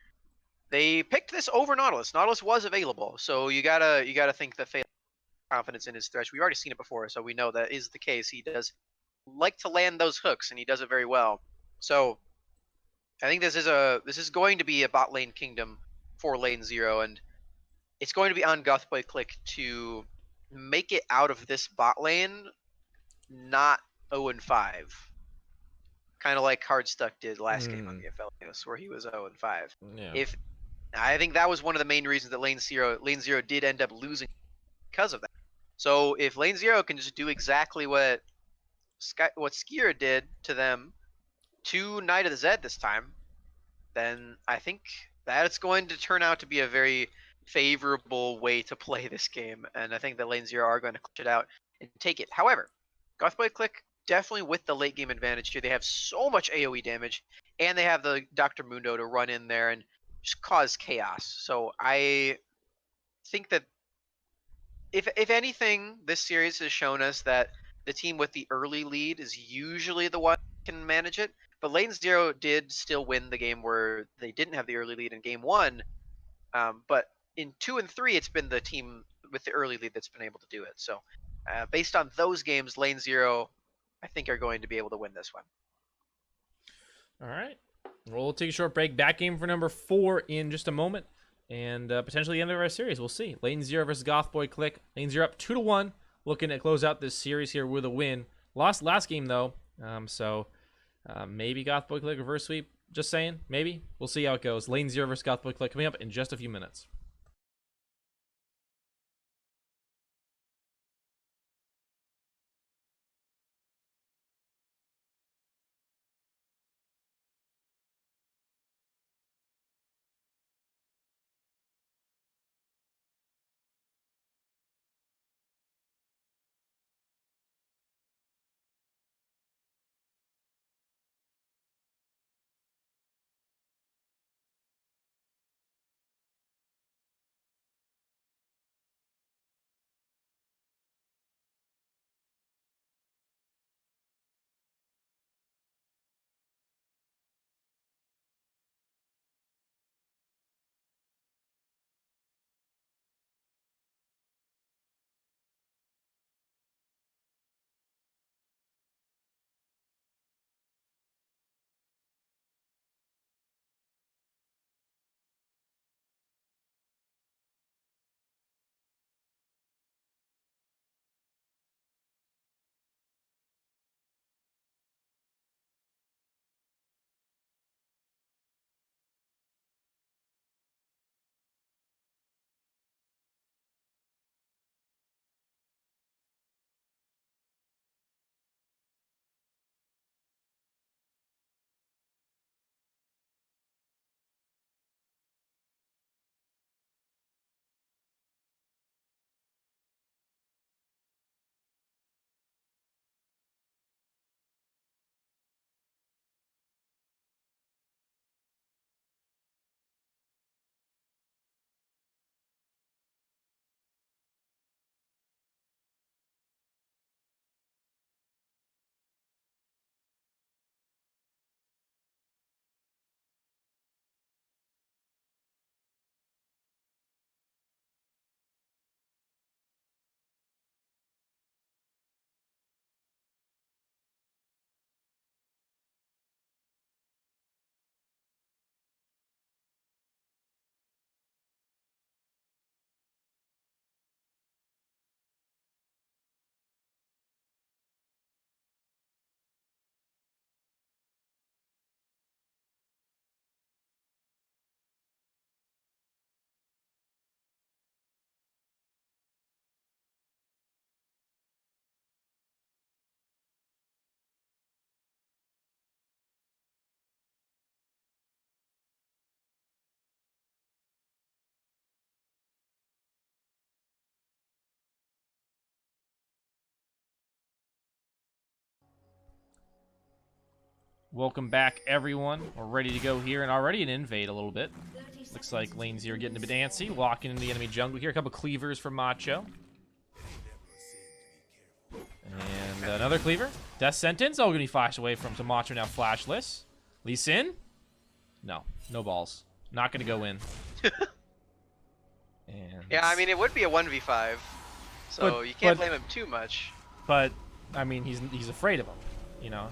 they picked this over Nautilus. Nautilus was available, so you gotta think that Faye has confidence in his Thresh. We've already seen it before, so we know that is the case. He does like to land those hooks, and he does it very well. So I think this is going to be a bot lane kingdom for LNZRO, and it's going to be on Goth Clique to make it out of this bot lane not 0-5. Kind of like Hardstuck did last game on the Aphelios, where he was 0-5. Yeah. I think that was one of the main reasons that LNZRO did end up losing because of that. So if Lane Zero can just do exactly what Skier did to them to Knight of the Zed this time, then I think that it's going to turn out to be a very favorable way to play this game, and I think that Lane Zero are going to clutch it out and take it. However, Goth Boy Clique definitely with the late game advantage here. They have so much AoE damage, and they have the Dr. Mundo to run in there and just cause chaos. So I think that if anything, this series has shown us that the team with the early lead is usually the one that can manage it. But Lane Zero did still win the game where they didn't have the early lead in game 1. But in 2 and 3, it's been the team with the early lead that's been able to do it. So based on those games, Lane Zero, I think, are going to be able to win this one. All right. Well, we'll take a short break. Back game for number 4 in just a moment. And potentially the end of our series. We'll see. Lane Zero versus Goth Boy Clique. Lane Zero up 2-1. Looking to close out this series here with a win. Lost last game, though. So maybe Goth Boy Clique reverse sweep. Just saying. Maybe. We'll see how it goes. Lane Zero versus Goth Boy Clique coming up in just a few minutes. Welcome back, everyone. We're ready to go here, and already an invade a little bit. Looks like Lane Zero getting a bit antsy, walking into the enemy jungle here. A couple cleavers from Macho. And another cleaver. Death Sentence. Oh, gonna be flashed away from Macho now flashless. Lee Sin? No. No balls. Not gonna go in. And Yeah, I mean, it would be a 1v5, so you can't blame him too much. But, I mean, he's afraid of him, you know?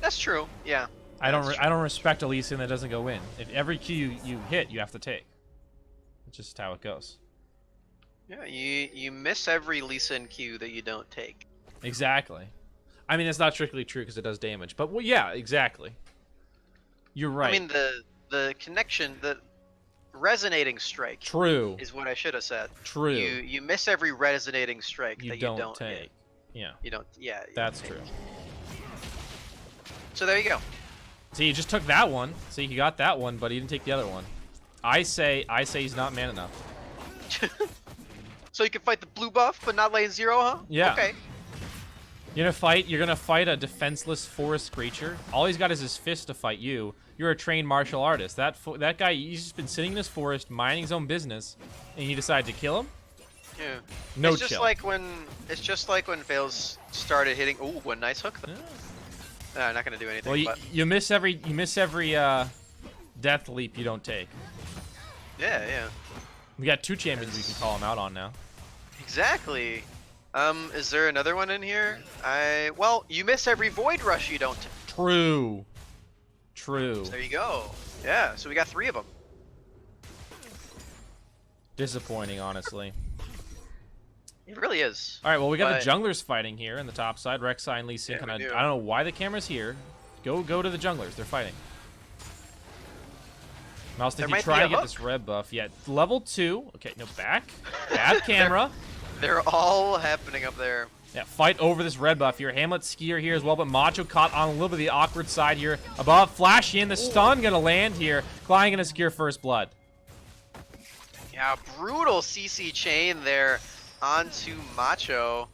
That's true, yeah. I don't respect a Lee Sin that doesn't go in. If every Q you hit, you have to take. It's just how it goes. Yeah, you miss every Lee Sin Q that you don't take. Exactly. I mean, it's not strictly true because it does damage, but well, yeah, exactly. You're right. I mean, the connection, the Resonating strike. True. Is what I should have said. True. You miss every resonating strike You that don't you don't take. hit. Yeah. You don't. Yeah. you That's don't take. true. So there you go. See, he just took that one. See, he got that one, but he didn't take the other one. I say he's not man enough. So you can fight the blue buff, but not lane 0, huh? Yeah. Okay. You're gonna fight a defenseless forest creature. All he's got is his fist to fight you. You're a trained martial artist. That guy, he's just been sitting in his forest, minding his own business, and you decide to kill him? Yeah. No it's just chill. It's just like when Fails started hitting. Ooh, one nice hook. Yeah. Not gonna do anything. Well, but you miss every death leap you don't take. yeah. We got 2 champions we can call him out on now. Exactly. Is there another one in here? Well, you miss every void rush you don't take. True. So there you go. Yeah. So we got 3 of them. Disappointing, honestly. It really is. All right, well, we got the junglers fighting here on the top side. Rek'Sai and Lee Sin. Yeah, I we do. don't know why the camera's here. Go to the junglers. They're fighting. Mouse, did you might try be to a get hook. this red buff? Yeah, level 2. Okay, no, back. Bad camera. They're all happening up there. Yeah, fight over this red buff here. Hamlet Skier here as well, but Macho caught on a little bit of the awkward side here. Above, flash in. The stun gonna land here. Klein gonna secure first blood. Yeah, brutal CC chain there onto Macho.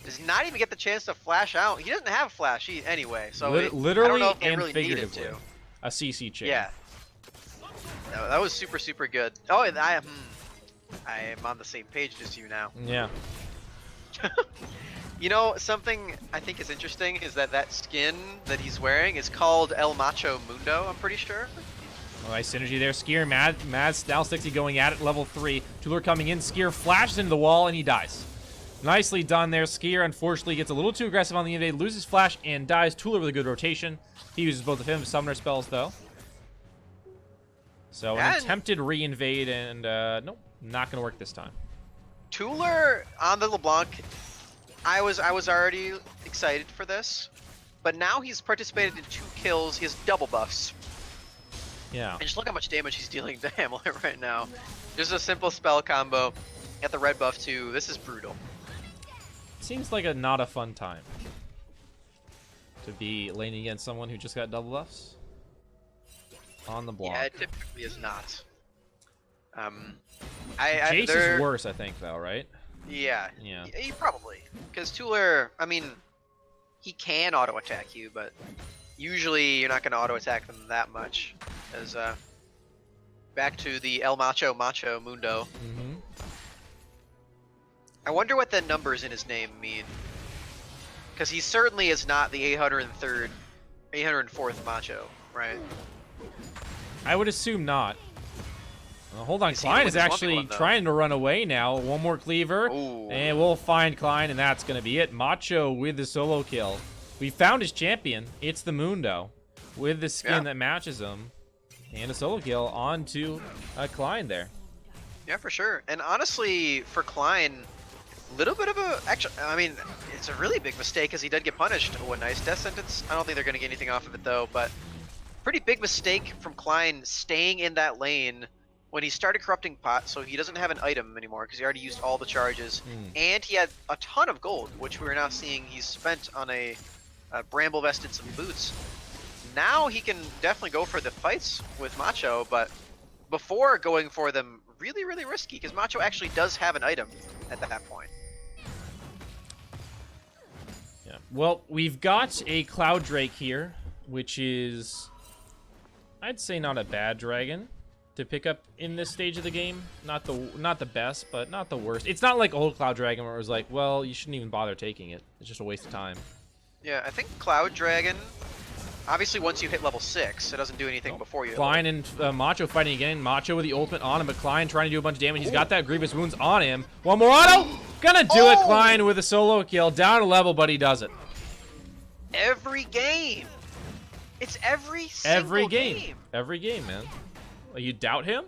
Does not even get the chance to flash out. He doesn't have flash anyway, so I Literally don't know if they and really needed figuratively. to. A CC chain. Yeah. No, that was super good. Oh, and I am on the same page as you now. Yeah. You know, something I think is interesting is that skin that he's wearing is called El Macho Mundo, I'm pretty sure. Nice synergy there. Skier, Mad now Stixie going at it, level 3. Tuller coming in. Skier flashes into the wall, and he dies. Nicely done there. Skier, unfortunately, gets a little too aggressive on the invade, loses flash, and dies. Tuller with a good rotation. He uses both of him summoner spells, though. So an attempted re-invade, and nope, not going to work this time. Tuller on the LeBlanc, I was already excited for this, but now he's participated in 2 kills. He has double buffs. Yeah. And just look how much damage he's dealing to Hamlet right now. Just a simple spell combo. Get the red buff too. This is brutal. Seems like not a fun time to be laning against someone who just got double buffs on the block. Yeah, it typically is not. Jace is worse, I think, though, right? Yeah. Yeah. He probably. Because Tuller, I mean, he can auto attack you, but usually you're not going to auto attack them that much. As back to the El Macho Mundo. Mm-hmm. I wonder what the numbers in his name mean. Because he certainly is not the 804th Macho, right? I would assume not. Well, hold on, Is he Klein with is his actually one-to-one, though? trying to run away now. One more cleaver, Ooh. and we'll find Klein, and that's going to be it. Macho with the solo kill. We found his champion. It's the Mundo with the skin that matches him. And a solo kill onto Klein there. Yeah, for sure. And honestly, for Klein, little bit of a... Actually, I mean, it's a really big mistake because he did get punished. Oh, a nice death sentence. I don't think they're going to get anything off of it, though. But pretty big mistake from Klein staying in that lane when he started corrupting pot, so he doesn't have an item anymore because he already used all the charges. And he had a ton of gold, which we're now seeing he's spent on a Bramble Vest and some boots. Now he can definitely go for the fights with Macho, but before going for them, really, really risky because Macho actually does have an item at that point. Yeah. Well, we've got a Cloud Drake here, which is, I'd say, not a bad dragon to pick up in this stage of the game. Not the best, but not the worst. It's not like old Cloud Dragon where it was like, well, you shouldn't even bother taking it. It's just a waste of time. Yeah, I think Cloud Dragon, obviously once you hit level 6, it doesn't do anything before you. Klein and Macho fighting again. Macho with the ultimate on him, but Klein trying to do a bunch of damage. He's got that Grievous Wounds on him. One more auto! Gonna do it, Klein with a solo kill. Down a level, but he does it. Every game! It's every single game! Every game, man. You doubt him?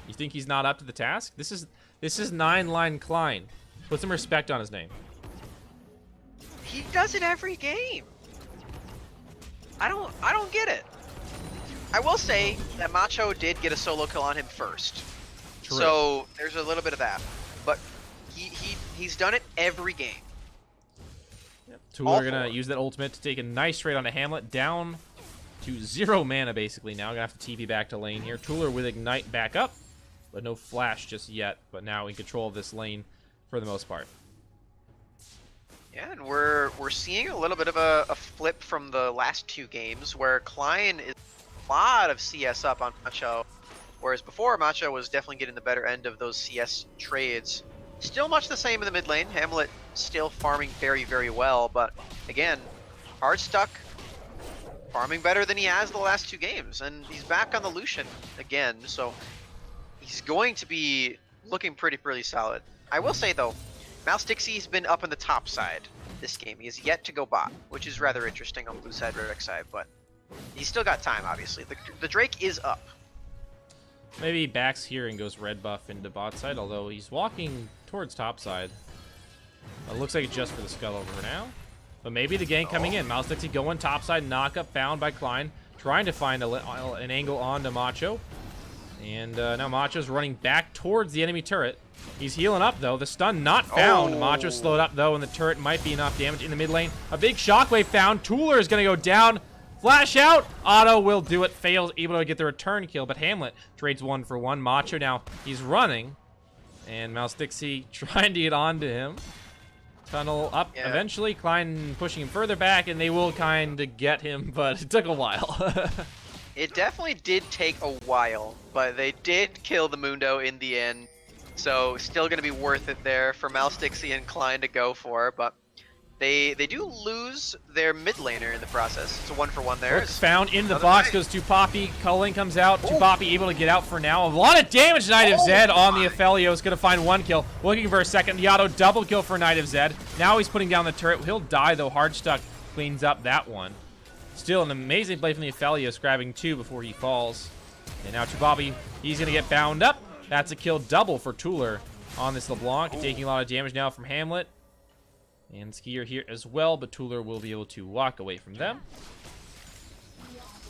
You think he's not up to the task? This is 9-line Klein. Put some respect on his name. He does it every game. I don't get it. I will say that Macho did get a solo kill on him first. True. So there's a little bit of that. But he's done it every game. Yep. Tooler gonna use that ultimate to take a nice trade onto Hamlet, down to 0 mana basically now. Gonna have to TP back to lane here. Tooler with Ignite back up, but no flash just yet. But now in control of this lane for the most part. Yeah, and we're seeing a little bit of a flip from the last 2 games where Klein is a lot of CS up on Macho, whereas before Macho was definitely getting the better end of those CS trades. Still much the same in the mid lane. Hamlet still farming very, very well, but again, hard stuck, farming better than he has the last 2 games, and he's back on the Lucian again, so he's going to be looking pretty solid. I will say though, Mouse Dixie's been up in the top side this game. He has yet to go bot, which is rather interesting on blue side, red side, but he's still got time, obviously. The Drake is up. Maybe he backs here and goes red buff into bot side, although he's walking towards top side. It looks like it's just for the Skull over now. But maybe the gank coming in. Mouse Dixie going top side, knock up found by Klein, trying to find an angle onto Macho. And now Macho's running back towards the enemy turret. He's healing up, though. The stun not found. Macho slowed up, though, and the turret might be enough damage in the mid lane. A big shockwave found. Tooler is going to go down. Flash out. Auto will do it. Fails, able to get the return kill, but Hamlet trades 1 for 1. Macho now, he's running. And Mouse Dixie trying to get onto him. Tunnel up eventually. Klein pushing him further back, and they will kind of get him, but it took a while. It definitely did take a while, but they did kill the Mundo in the end. So still going to be worth it there for Mouse Dixie and Klein to go for, but they do lose their mid laner in the process. It's a 1 for 1 there. Hooks found into the box, goes to Poppy. Culling comes out. To Poppy, able to get out for now. A lot of damage to Knight of Zed on the Ophelio. Is going to find 1 kill. Looking for a second. Yato double kill for Knight of Zed. Now he's putting down the turret. He'll die though. Hard stuck cleans up that one. Still an amazing play from the Ophelio, grabbing 2 before he falls. And now to Poppy, he's going to get bound up. That's a kill double for Tooler on this LeBlanc. Taking a lot of damage now from Hamlet. And Skier here as well, but Tooler will be able to walk away from them.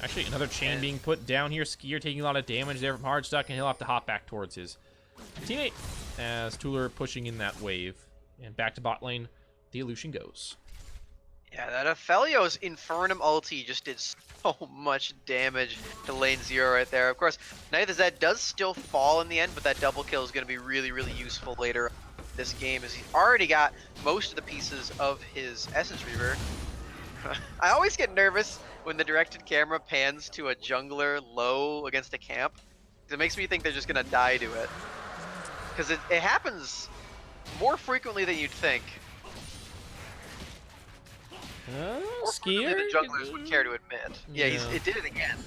Actually, another chain being put down here. Skier taking a lot of damage there from Hardstuck, and he'll have to hop back towards his teammate as Tooler pushing in that wave. And back to bot lane, the Illusion goes. Yeah, that Ophelio's Infernum ulti just did so much damage to LNZRO right there. Of course, Knight of the Zed does still fall in the end, but that double kill is going to be really useful later this game, as he's already got most of the pieces of his Essence Reaver. I always get nervous when the directed camera pans to a jungler low against a camp. It makes me think they're just going to die to it. Because it happens more frequently than you'd think. Skier? The junglers would care to admit. Yeah, it did it again.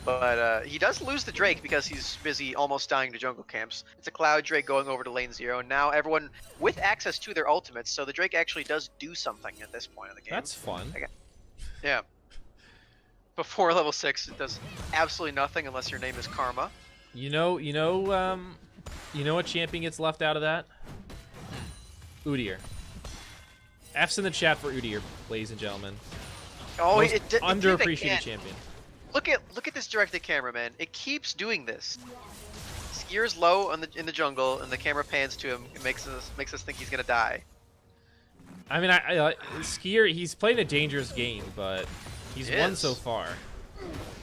But he does lose the Drake because he's busy almost dying to jungle camps. It's a Cloud Drake going over to LNZRO, and now everyone with access to their ultimates, so the Drake actually does do something at this point of the game. That's fun. Yeah. Before level 6, it does absolutely nothing unless your name is Karma. You know what champion gets left out of that? Udyr. F's in the chat for Udyr, ladies and gentlemen. Oh, most underappreciated champion. Look at this directed camera, man. It keeps doing this. Skier's low in the jungle, and the camera pans to him. It makes us think he's gonna die. I mean, Skier, he's playing a dangerous game, but he's won so far.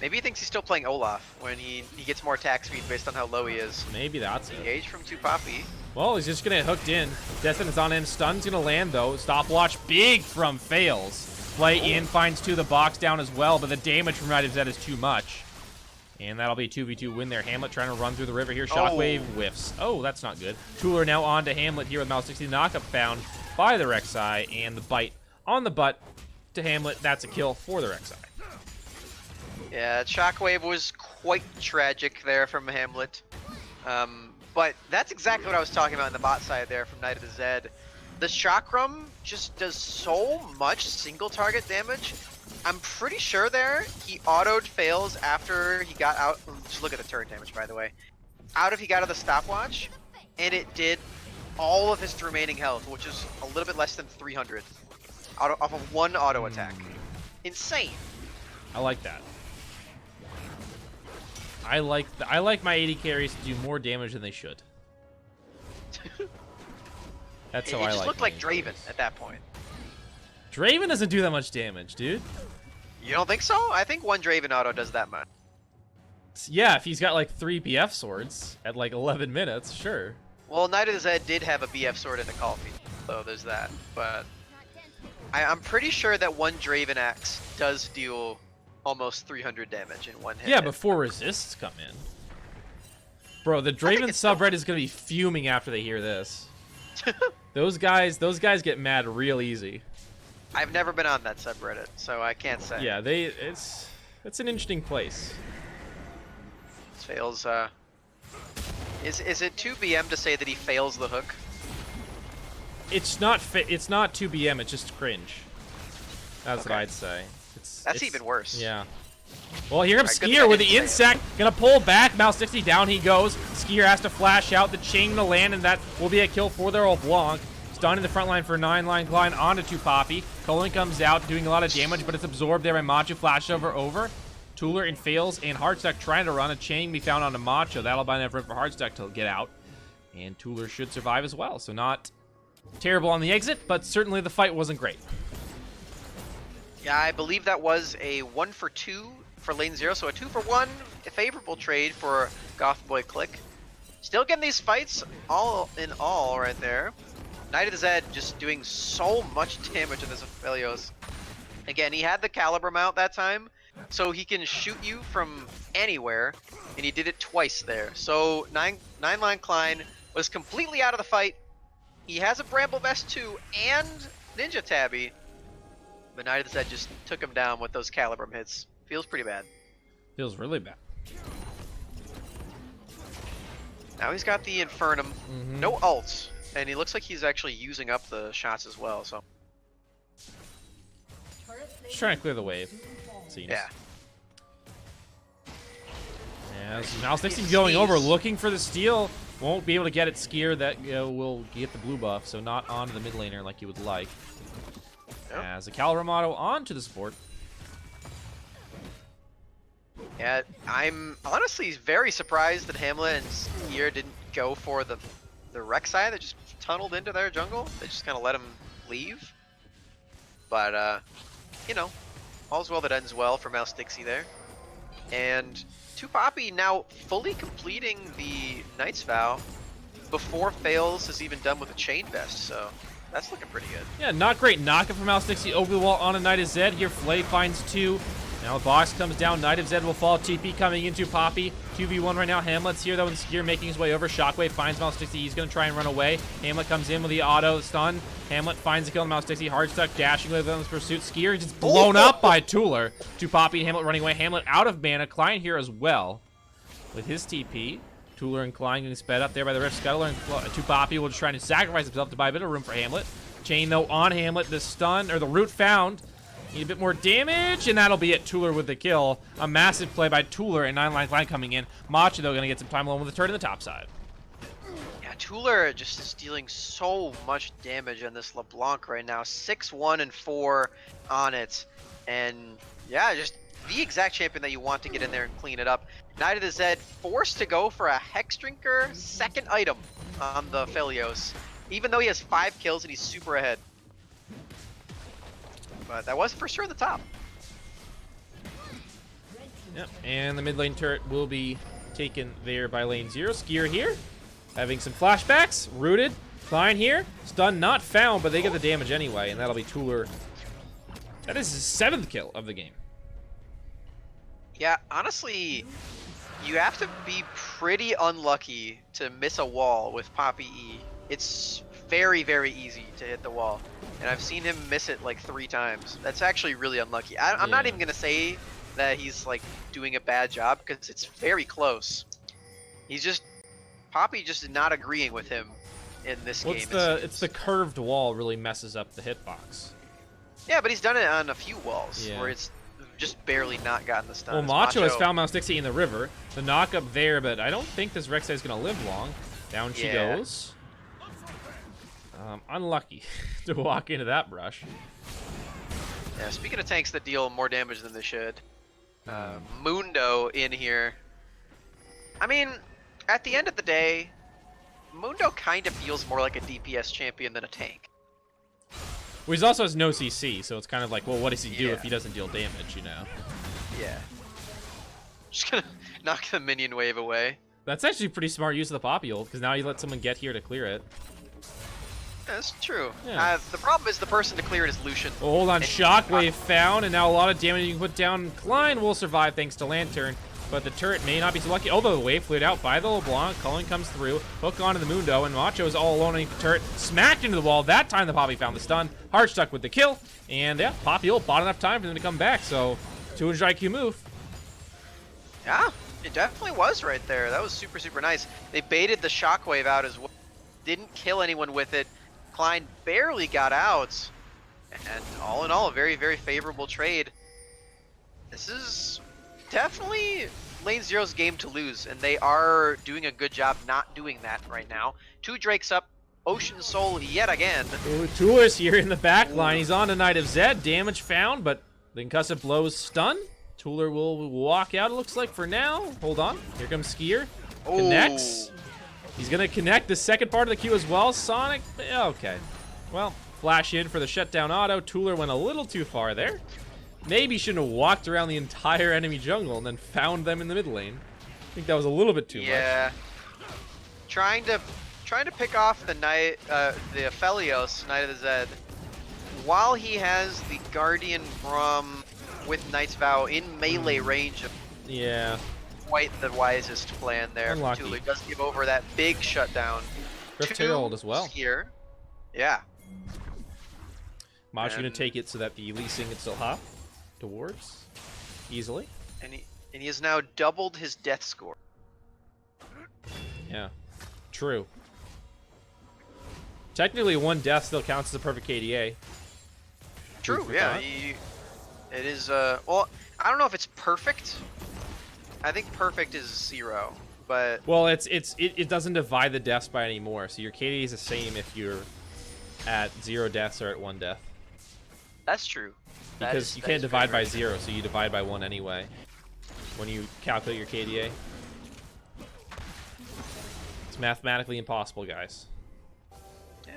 Maybe he thinks he's still playing Olaf when he gets more attack speed based on how low he is. Maybe that's it. Engage from 2 Poppy. Well, he's just gonna get hooked in. Destin is on in. Stun's gonna land though. Stopwatch big from Fails. Play in, finds 2, the box down as well, but the damage from Knight of Zed is too much. And that'll be a 2v2 win there. Hamlet trying to run through the river here. Shockwave whiffs. Oh, that's not good. Tooler now on to Hamlet here with Mouse 60. Knockup found by the Rek'Sai, and the bite on the butt to Hamlet. That's a kill for the Rek'Sai. Yeah, Shockwave was quite tragic there from Hamlet. But that's exactly what I was talking about in the bot side there from Knight of the Zed. The Chakram just does so much single target damage. I'm pretty sure there he autoed Fails after he got out. Just look at the turret damage, by the way. He got out of the stopwatch, and it did all of his remaining health, which is a little bit less than 300 off of 1 auto attack. Insane. I like that. I like my AD carries to do more damage than they should. That's how I like. It just looked like AD Draven carries. at that point. Draven doesn't do that much damage, dude. You don't think so? I think one Draven auto does that much. Yeah, if he's got like 3 BF swords at like 11 minutes, sure. Well, Knight of the Zed did have a BF sword in the call feed, so there's that. But I'm pretty sure that one Draven axe does deal almost 300 damage in one hit. Yeah, before resists come in. Bro, the Draven subreddit is gonna be fuming after they hear this. Those guys get mad real easy. I've never been on that subreddit, so I can't say. Yeah, it's an interesting place. Fails. Is it 2BM to say that he fails the hook? It's not 2BM. It's just cringe. That's Okay. what I'd say. That's even worse. Yeah. Well, here comes Alright, good thing Skier I with the didn't say insect. Gonna pull back. Mouse 60 down he goes. Skier has to flash out the chain to land, and that will be a kill for their old Blanc. Stun in the front line for 9-line Klein onto 2Poppy. Colin comes out doing a lot of damage, but it's absorbed there by Macho. Flash over. Tooler and Fails and Hardstack trying to run. A chain be found onto Macho. That'll buy enough room for Hardstack to get out. And Tooler should survive as well. So not terrible on the exit, but certainly the fight wasn't great. Yeah, I believe that was a 1 for 2 for lane 0, so a 2 for 1, a favorable trade for Goth Boy Clique. Still getting these fights all in all right there. Knight of the Zed just doing so much damage in this Aphelios. Again, he had the caliber mount that time, so he can shoot you from anywhere, and he did it twice there. So 9-line Klein was completely out of the fight. He has a Bramble Vest too, and Ninja Tabby. But Knight of the Zed just took him down with those Calibrum hits. Feels pretty bad. Feels really bad. Now he's got the Infernum. No ults. And he looks like he's actually using up the shots as well, so. Just trying to clear the wave. Seems. Yeah. As Mouse 60 going over, looking for the steal. Won't be able to get it. Skier that will get the blue buff, so not onto the mid laner like you would like. Yep. As a Caliber Motto onto the support. Yeah, I'm honestly very surprised that Hamlet and Skier didn't go for the Rek'Sai that just tunneled into their jungle. They just kind of let him leave. But, you know, all's well that ends well for Mouse Dixie there. And 2Poppy now fully completing the Knight's Vow before Fails is even done with a Chain Vest, so that's looking pretty good. Yeah, not great knockup from Mouse Dixie over the wall on a Knight of Zed. Here, Flay finds 2. Now the box comes down. Knight of Zed will fall. TP coming into Poppy. 2v1 right now. Hamlet's here though, and Skier making his way over. Shockwave finds Mouse Dixie. He's going to try and run away. Hamlet comes in with the auto stun. Hamlet finds the kill on Mouse Dixie. Hardstuck dashing with him in pursuit. Skier just blown up by Tooler. 2Poppy and Hamlet running away. Hamlet out of mana. Klein here as well with his TP. Tooler and Klein getting sped up there by the Rift Scuttler, and 2Poppy will just try to sacrifice himself to buy a bit of room for Hamlet. Chain though on Hamlet. The stun or the root found. Need a bit more damage, and that'll be it. Tooler with the kill. A massive play by Tooler, and 9-line Klein coming in. Macho, though, going to get some time alone with a turret in the top side. Yeah, Tooler just is dealing so much damage on this LeBlanc right now. 6-1 and 4 on it. And yeah, just the exact champion that you want to get in there and clean it up. Knight of the Zed forced to go for a Hex Drinker second item on the Aphelios, even though he has 5 kills and he's super ahead. But that was for sure the top. Yep, and the mid lane turret will be taken there by lane 0. Skier here, having some flashbacks. Rooted. Klein here. Stun not found, but they get the damage anyway, and that'll be Tooler. That is his 7th kill of the game. Yeah, honestly, you have to be pretty unlucky to miss a wall with Poppy E. It's very, very easy to hit the wall. And I've seen him miss it like 3 times. That's actually really unlucky. I'm not even going to say that he's like doing a bad job because it's very close. He's just, Poppy just not agreeing with him in this game. It's the curved wall really messes up the hitbox. Yeah, but he's done it on a few walls Yeah. where it's just barely not gotten the stun. Well, It's Macho has found Mouse Dixie in the river. The knock up there, but I don't think this Rek'Sai is going to live long. Down she goes. Unlucky to walk into that brush. Yeah, speaking of tanks that deal more damage than they should, Mundo in here I mean, at the end of the day, Mundo kind of feels more like a DPS champion than a tank. Well, he also has no CC, so it's kind of like, well, what does he do Yeah. if he doesn't deal damage, you know? Yeah. Just gonna knock the minion wave away. That's actually pretty smart use of the Poppy ult, because now you let someone get here to clear it. That's true. Yeah. The problem is the person to clear it is Lucian. Well, hold on, And- Shockwave found, and now a lot of damage you can put down. Klein will survive thanks to Lantern, but the turret may not be so lucky. Although the wave flew out by the LeBlanc, Cullen comes through, hook onto the Mundo, and Macho is all alone underneath the turret, smacked into the wall. That time the Poppy found the stun. Hard stuck with the kill, and yeah, Poppy ult bought enough time for them to come back, so 200 IQ move. Yeah, it definitely was right there. That was super, super nice. They baited the shockwave out as well. Didn't kill anyone with it. Klein barely got out. And all in all, a very, very favorable trade. This is definitely LNZRO's game to lose, and they are doing a good job not doing that right now. 2 Drakes up, Ocean Soul yet again. Ooh, Tuler's here in the back line. He's on to Knight of Zed. Damage found, but the concussive blows stun. Tuler will walk out, it looks like, for now. Hold on. Here comes Skier. Connects. He's going to connect the second part of the queue as well. Sonic. Okay. Well, flash in for the shutdown auto. Tuler went a little too far there. Maybe shouldn't have walked around the entire enemy jungle and then found them in the mid lane. I think that was a little bit too much. Yeah. Trying to pick off the Aphelios, Knight of the Zed, while he has the Guardian Brum with Knight's Vow in melee range of Yeah. quite the wisest plan there. Unlucky. Tulu does give over that big shutdown. Rift 2 Herald as well. Here. Yeah. Maj going to And- take it so that the Lee Sin can still hop towards easily. And he has now doubled his death score. Yeah. True. Technically, 1 death still counts as a perfect KDA. True, for yeah. thought. It is, well, I don't know if it's perfect. I think perfect is 0, but Well, it doesn't divide the deaths by any more, so your KDA is the same if you're at 0 deaths or at 1 death. that's true. That Because is- you that can't is divide very, by very 0, so you divide by 1 anyway when you calculate your KDA. It's mathematically impossible, guys. Yeah.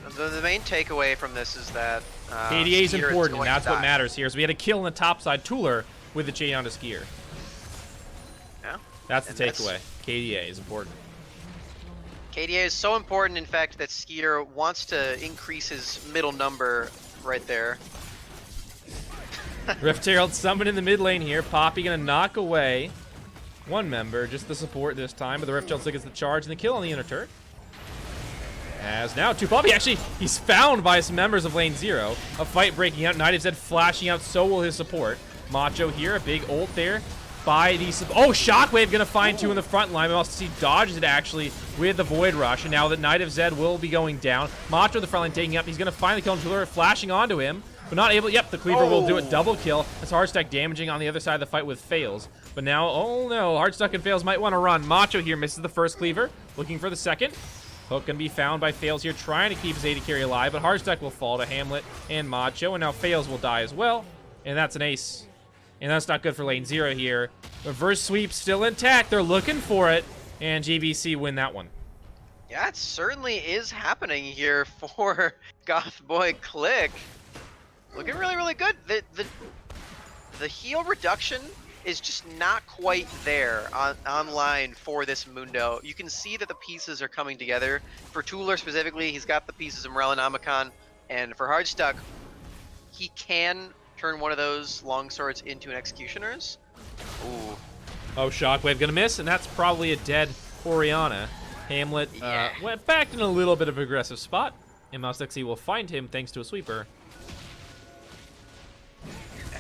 The main takeaway from this is that KDA is Skier important, and going that's to what die. matters here. So we had a kill on the top side, Tuler, with the chain onto Skier. Yeah. That's the And that's- takeaway. KDA is important. KDA is so important, in fact, that Skier wants to increase his middle number right there. Rift Herald summoned in the mid lane here. Poppy gonna knock away 1 member, just the support this time, but the Rift Herald still gets the charge and the kill on the inner turret. As now 2 Poppy, actually, he's found by some members of LNZRO. A fight breaking out, Knight of Zed flashing out, so will his support. Macho here, a big ult there by the... Oh, Shockwave gonna find 2 in the front line, but also see dodges it actually with the Void Rush, and now that Knight of Zed will be going down. Macho in the front line taking up, he's gonna find the kill on Tuler, flashing onto him, but not able... Yep, the Cleaver will do it, double kill. That's Hardstack damaging on the other side of the fight with Fails. But now, oh no, Hardstack and Fails might want to run. Macho here misses the first Cleaver, looking for the second. Hook can be found by Fails here, trying to keep his AD carry alive, but Hardstack will fall to Hamlet and Macho, and now Fails will die as well, and that's an ace. And that's not good for LNZRO here. Reverse sweep still intact, they're looking for it, and GBC win that one. Yeah, it certainly is happening here for Goth Boy Clique. Looking really, really good. The heal reduction is just not quite there online for this Mundo. You can see that the pieces are coming together. For Tuler specifically, he's got the pieces of Morellonomicon, and for Hardstuck, he can turn one of those longswords into an Executioner's. Ooh. Oh, Shockwave gonna miss, and that's probably a dead Orianna. Hamlet Yeah. went back in a little bit of an aggressive spot, and Mousexy will find him thanks to a sweeper.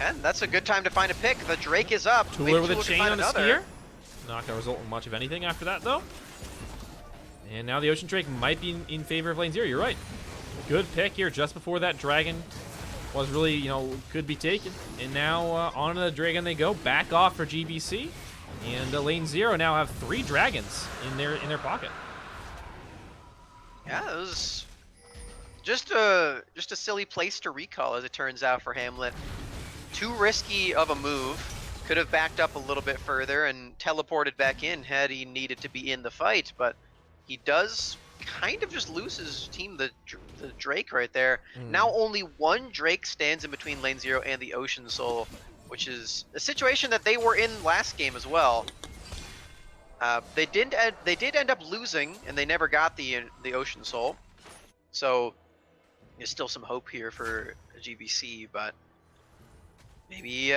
And that's a good time to find a pick. The Drake is up. Maybe Tuler with a Tuler can chain find on a another. Skier. Not gonna result in much of anything after that, though. And now the Ocean Drake might be in favor of LNZRO. You're right. Good pick here just before that dragon was really, could be taken. And now on the dragon they go. Back off for GBC. And LNZRO now have 3 dragons in their pocket. Yeah, it was just a silly place to recall, as it turns out, for Hamlet. Too risky of a move. Could have backed up a little bit further and teleported back in had he needed to be in the fight, but he does kind of just lose his team, the Drake right there. Now only one Drake stands in between LNZRO and the Ocean Soul, which is a situation that they were in last game as well. They did end up losing, and they never got the Ocean Soul. So there's still some hope here for GBC, but maybe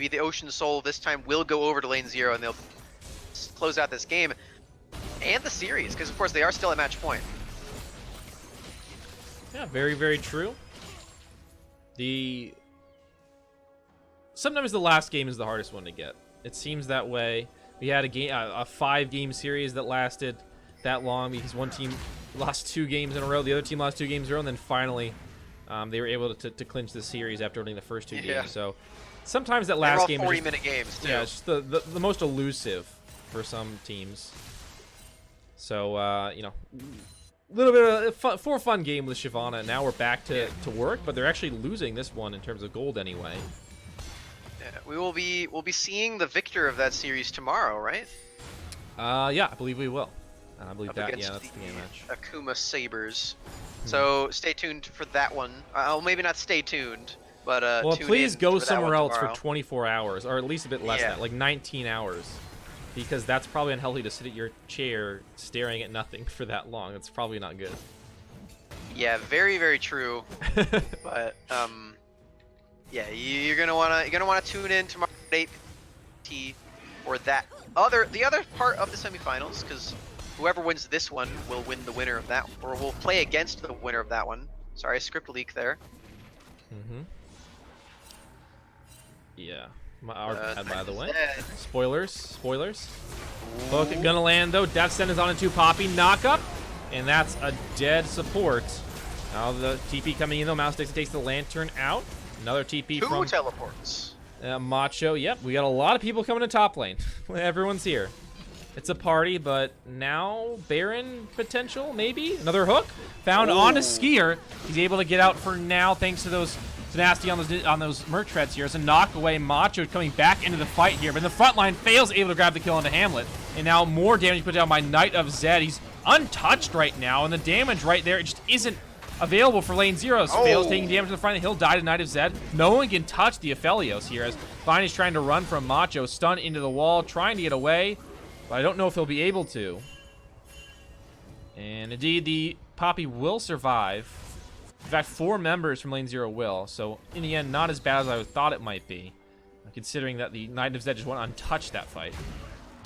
the Ocean Soul this time will go over to LNZRO and they'll close out this game and the series, because of course they are still at match point. Yeah, very, very true. Sometimes the last game is the hardest one to get. It seems that way. We had a 5-game series that lasted that long because one team lost 2 games in a row, the other team lost 2 games in a row, and then finally they were able to clinch the series after winning the first 2 games. So sometimes that last game is 40-minute games too. Yeah, it's just the most elusive for some teams. So you know, a little bit of a fun game with Shyvana. Now we're back to work, but they're actually losing this one in terms of gold anyway. Yeah, we'll be seeing the victor of that series tomorrow, right? Yeah, I believe we will. I believe that's the game match. Akuma Sabres. So stay tuned for that one. Well, maybe not stay tuned, but well, tune please in go for somewhere else tomorrow. for 24 hours, or at least a bit less than that, like 19 hours, because that's probably unhealthy to sit at your chair staring at nothing for that long. It's probably not good. Yeah, very, very true. But yeah, you're gonna wanna tune in tomorrow at 8 p.m. for the other part of the semifinals, because whoever wins this one will win the winner of that, or will play against the winner of that one. Sorry, script leak there. Yeah. Our bad, by the way. Dead. Spoilers. Both gonna land though. Death Sentence on into Poppy. Knock up. And that's a dead support. Now the TP coming in though. Mouse takes the lantern out. Another TP from teleports. Macho. Yep, we got a lot of people coming to top lane. Everyone's here. It's a party, but now Baron potential, maybe? Another hook found on a Skier. He's able to get out for now thanks to those tenacity on those merc treads here. It's a knock away. Macho coming back into the fight here, but in the front line fails, able to grab the kill onto Hamlet. And now more damage put down by Knight of Zed. He's untouched right now, and the damage right there, it just isn't available for LNZRO. Fails taking damage in the front. He'll die to Knight of Zed. No one can touch the Aphelios here as Viney's trying to run from Macho, stunned into the wall, trying to get away. But I don't know if he'll be able to. And indeed, the Poppy will survive. In fact, 4 members from LNZRO will. So in the end, not as bad as I thought it might be, considering that the Knight of Zed just went untouched that fight.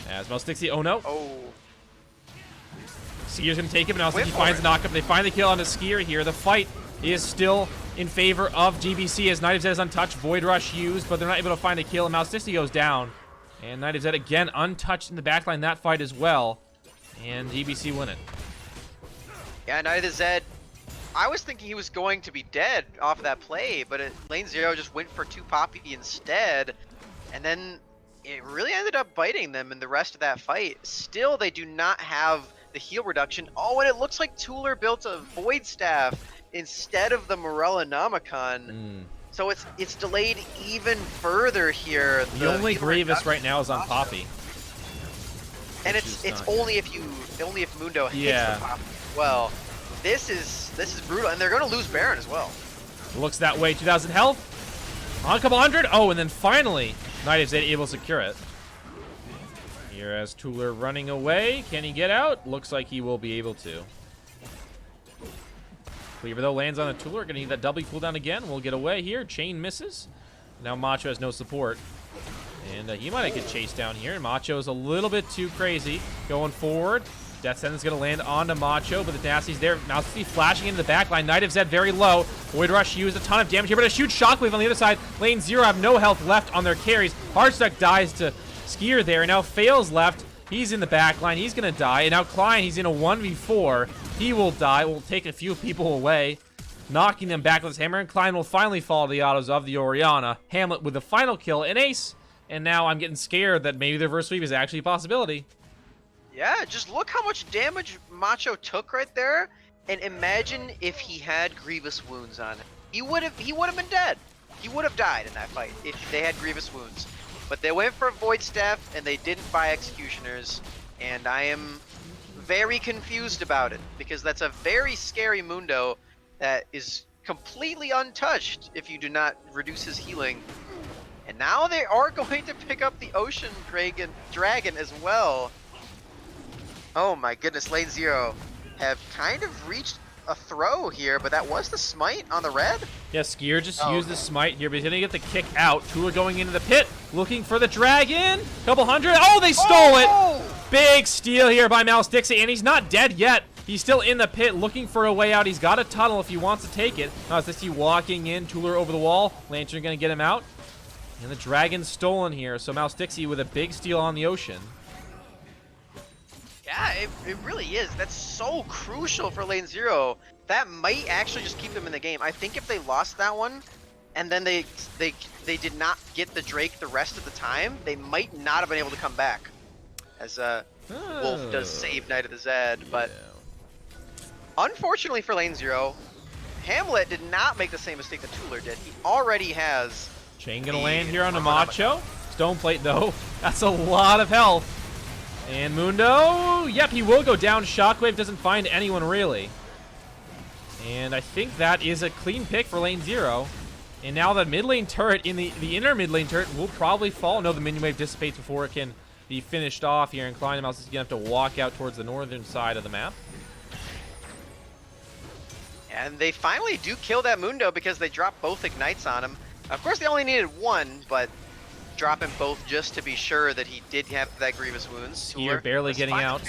As Melstixi, oh no. Skier's gonna take him, and Melstixi finds the knockup. They find the kill on the Skier here. The fight is still in favor of GBC as Knight of Zed is untouched. Void Rush used, but they're not able to find a kill, and Melstixi goes down. And Knight of Zed again untouched in the backline that fight as well. And GBC win it. Yeah, Knight of Zed, I was thinking he was going to be dead off of that play, but LNZRO just went for 2 Poppy instead. And then it really ended up biting them in the rest of that fight. Still, they do not have the heal reduction. Oh, and it looks like Tuller built a Void Staff instead of the Morella Nomicon. So it's delayed even further here. The only Grievous right now is on Poppy. And it's only if Mundo hits the Poppy as well. This is brutal, and they're gonna lose Baron as well. Looks that way. 2,000 health. On a couple hundred. Oh, and then finally, Knight of Zed able to secure it. Here as Tuller running away. Can he get out? Looks like he will be able to. Cleaver, though, lands on a Tuller. Gonna need that W cooldown again. We'll get away here. Chain misses. Now Macho has no support. And he might get chased down here. And Macho's a little bit too crazy. Going forward. Death Sentence gonna land onto Macho, but the Nasty's there. Mousey flashing into the back line. Knight of Zed very low. Void Rush used a ton of damage here, but a huge Shockwave on the other side. LNZRO have no health left on their carries. Hardstuck dies to Skier there. And now Fails left. He's in the back line. He's gonna die. And now Klein, he's in a 1v4. He will die. Will take a few people away, knocking them back with his hammer. And Klein will finally fall to the autos of the Orianna. Hamlet with the final kill, an ace. And now I'm getting scared that maybe the reverse sweep is actually a possibility. Yeah, just look how much damage Macho took right there, and imagine if he had Grievous wounds on him. He would have been dead. He would have died in that fight if they had Grievous wounds. But they went for Void Staff and they didn't buy Executioners, and I am very confused about it because that's a very scary Mundo that is completely untouched if you do not reduce his healing. And now they are going to pick up the Ocean Dragon as well. Oh my goodness, LNZRO have kind of reached a throw here, but that was the smite on the red. Yeah, Skier just used the smite here, but he's going to get the kick out. Tula going into the pit, looking for the dragon. Couple hundred. Oh, they stole it. Big steal here by Mouse Dixie, and he's not dead yet. He's still in the pit looking for a way out. He's got a tunnel if he wants to take it. Mouse Dixie walking in, Tula over the wall. Lantern going to get him out. And the dragon's stolen here, so Mouse Dixie with a big steal on the Ocean. Yeah, it really is. That's so crucial for LNZRO. That might actually just keep them in the game. I think if they lost that one, and then they did not get the Drake the rest of the time, they might not have been able to come back. As Wolf does save Knight of the Zed, but unfortunately for LNZRO, Hamlet did not make the same mistake that Tuller did. He already has. Chain gonna land here on a Macho. Stone plate though. That's a lot of health. And Mundo, yep, he will go down. Shockwave doesn't find anyone really. And I think that is a clean pick for LNZRO. And now the mid lane turret in the inner mid lane turret will probably fall. No, the minion wave dissipates before it can be finished off here. And Klein Mouse is gonna have to walk out towards the northern side of the map. And they finally do kill that Mundo because they drop both ignites on him. Of course, they only needed one, but dropping both just to be sure that he did have that grievous wounds. Skier barely getting out.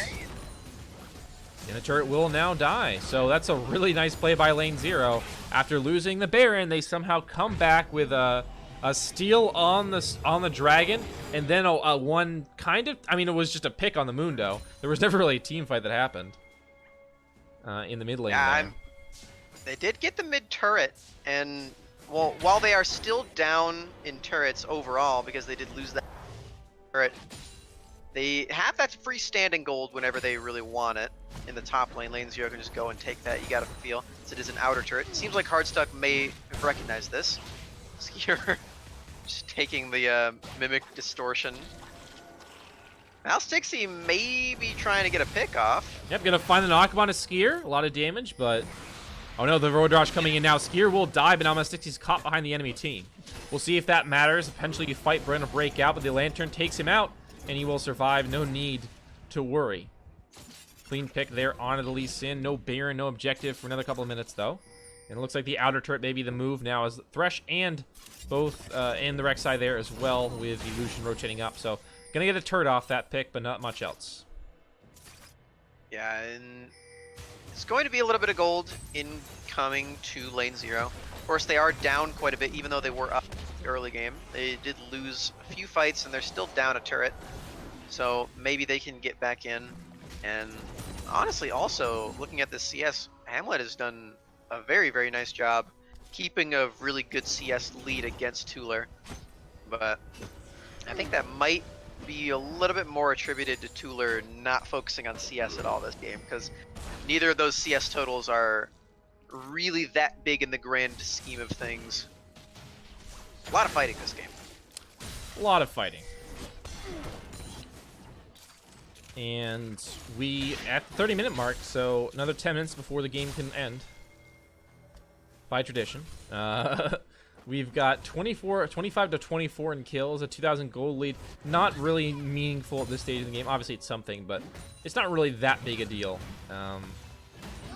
And the turret will now die. So that's a really nice play by LNZRO. After losing the Baron, they somehow come back with a steal on the dragon, and then a one kind of. I mean, it was just a pick on the Mundo. There was never really a team fight that happened in the mid lane. Yeah, they did get the mid turret, and well, while they are still down in turrets overall because they did lose that turret, they have that freestanding gold whenever they really want it in the top lane. LNZRO can just go and take that. You gotta feel, as it is an outer turret. It seems like Hardstuck may have recognized this. Skier just taking the Mimic Distortion. Mouse Dixie may be trying to get a pick off. Yep, gonna find the knock on a Skier. A lot of damage, but oh no, the Road Rush coming in now. Skier will die, but now Mouse Dixie's caught behind the enemy team. We'll see if that matters. Eventually, you fight Brent to break out, but the Lantern takes him out, and he will survive. No need to worry. Clean pick there onto the Lee Sin. No Baron, no objective for another couple of minutes, though. And it looks like the outer turret may be the move now as Thresh and both and the Rek'Sai there as well with the Lucian rotating up. So, gonna get a turret off that pick, but not much else. Yeah, and it's going to be a little bit of gold incoming to LNZRO. Of course, they are down quite a bit, even though they were up early game. They did lose a few fights, and they're still down a turret. So maybe they can get back in. And honestly, also, looking at the CS, Hamlet has done a very, very nice job keeping a really good CS lead against Tuller. But I think that might be a little bit more attributed to Tuller not focusing on CS at all this game, because neither of those CS totals are really that big in the grand scheme of things. A lot of fighting this game. A lot of fighting. And we at the 30-minute mark, so another 10 minutes before the game can end. By tradition. We've got 25 to 24 in kills, a 2,000 gold lead. Not really meaningful at this stage of the game. Obviously, it's something, but it's not really that big a deal.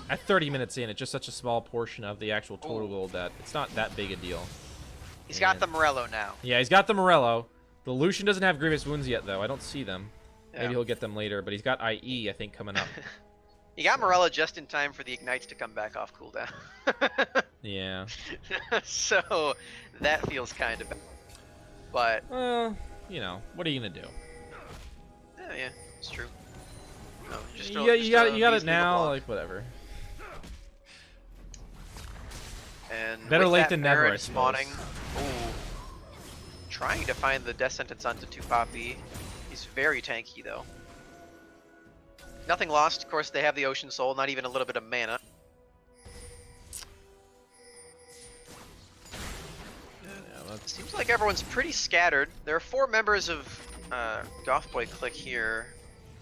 At 30 minutes in, it's just such a small portion of the actual total gold that it's not that big a deal. He's got the Morello now. Yeah, he's got the Morello. The Lucian doesn't have grievous wounds yet, though. I don't see them. Yeah. Maybe he'll get them later, but he's got IE, I think, coming up. He got Morello just in time for the Ignites to come back off cooldown. Yeah. So, that feels kind of bad. But, well, you know, what are you going to do? yeah, it's true. No, just You got it now, like, whatever. And better with late that than never, Baron I suppose. spawning, ooh, trying to find the death sentence onto 2-Poppy. He's very tanky, though. Nothing lost. Of course, they have the Ocean Soul, not even a little bit of mana. Yeah, Seems like everyone's pretty scattered. There are 4 members of Goth Boy Clique here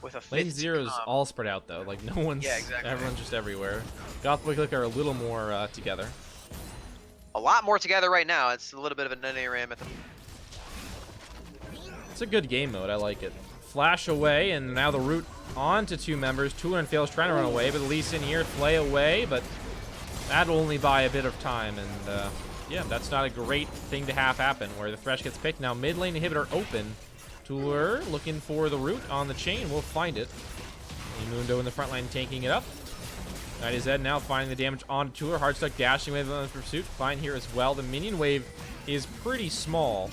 with a 5th. Lane Zero's all spread out though. Like no one's. Yeah, exactly. Everyone's just everywhere. Goth Boy Clique are a little more together. A lot more together right now. It's a little bit of a NARAM at the. It's a good game mode. I like it. Flash away, and now the route on to 2 members. Tuller and Fails trying to run away, but Elise in here, Flay away, but that'll only buy a bit of time, and yeah, that's not a great thing to have happen, where the Thresh gets picked. Now mid lane inhibitor open. Tuller looking for the route on the chain. We'll find it. Mundo in the front line taking it up. NightyZed now finding the damage on Tuller. Hardstuck dashing wave on the pursuit. Fine here as well. The minion wave is pretty small.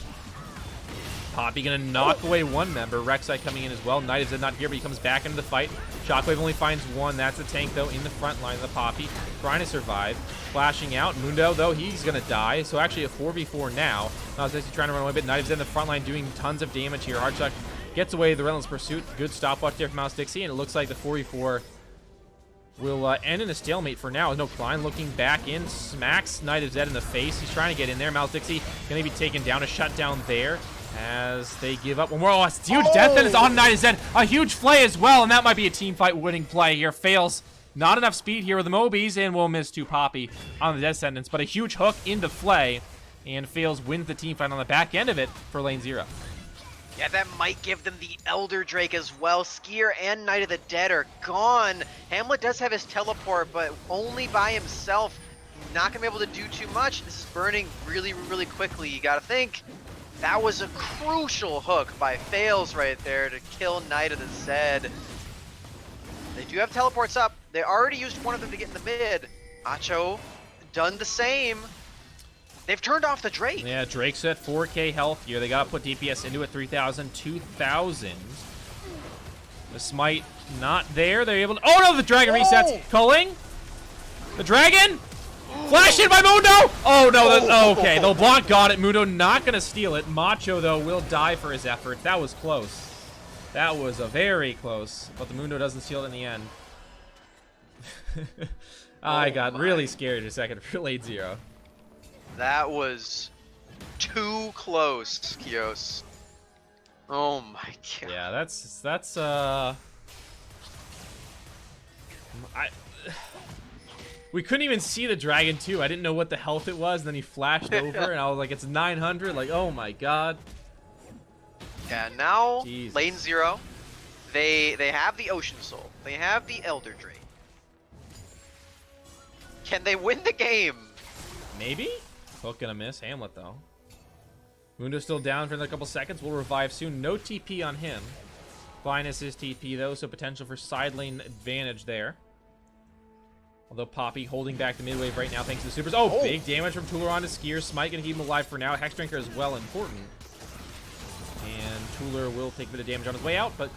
Poppy gonna knock away 1 member. Rek'Sai coming in as well. NightyZed not here, but he comes back into the fight. Shockwave only finds 1. That's a tank, though, in the front line of the Poppy. Trying to survive. Flashing out. Mundo, though, he's gonna die. So actually a 4v4 now. Now's trying to run away, but NightyZed in the front line doing tons of damage here. Hardstuck gets away the Relentless Pursuit. Good stopwatch there from Mouse Dixie, and it looks like the 4v4 will end in a stalemate for now. No, Klein looking back in. Smacks NightyZed in the face. He's trying to get in there. Mouse Dixie gonna be taken down. A shutdown there. As they give up one more. Oh, it's huge death that is on NightyZed. A huge Flay as well, and that might be a team fight winning play here. Fails. Not enough speed here with the Mobies, and will miss 2 Poppy on the Death Sentence. But a huge hook into Flay, and Fails wins the team fight on the back end of it for Lane Zero. Yeah, that might give them the Elder Drake as well. Skier and Knight of the Dead are gone. Hamlet does have his teleport, but only by himself. Not gonna be able to do too much. This is burning really, really quickly. You gotta think. That was a crucial hook by Fails right there to kill Knight of the Zed. They do have teleports up. They already used one of them to get in the mid. Acho done the same. They've turned off the Drake. Yeah, Drake's at 4k health here. They gotta put DPS into it. 3,000, 2,000. The smite not there. They're able to. Oh no, the dragon resets. Culling. The dragon. Flash in by Mundo! Oh, no, okay, the block got it. Mundo not going to steal it. Macho, though, will die for his effort. That was close. That was a very close, but the Mundo doesn't steal it in the end. I got really scared a second for Lane Zero. That was too close, Kios. Oh my god. Yeah, that's we couldn't even see the dragon too. I didn't know what the health it was, and then he flashed over, and I was like, it's 900. Like, oh my god. Yeah, now Jesus. Lane Zero, they have the Ocean Soul. They have the Elder Drake. Can they win the game? Maybe? Hook gonna miss. Hamlet, though. Mundo's still down for another couple seconds. We'll revive soon. No TP on him. Finus is TP, though, so potential for side lane advantage there. Although Poppy holding back the mid wave right now thanks to the supers. Oh, big damage from Tuller onto Skier. Smite gonna keep him alive for now. Hexdrinker is well important. And Tuller will take a bit of damage on his way out, but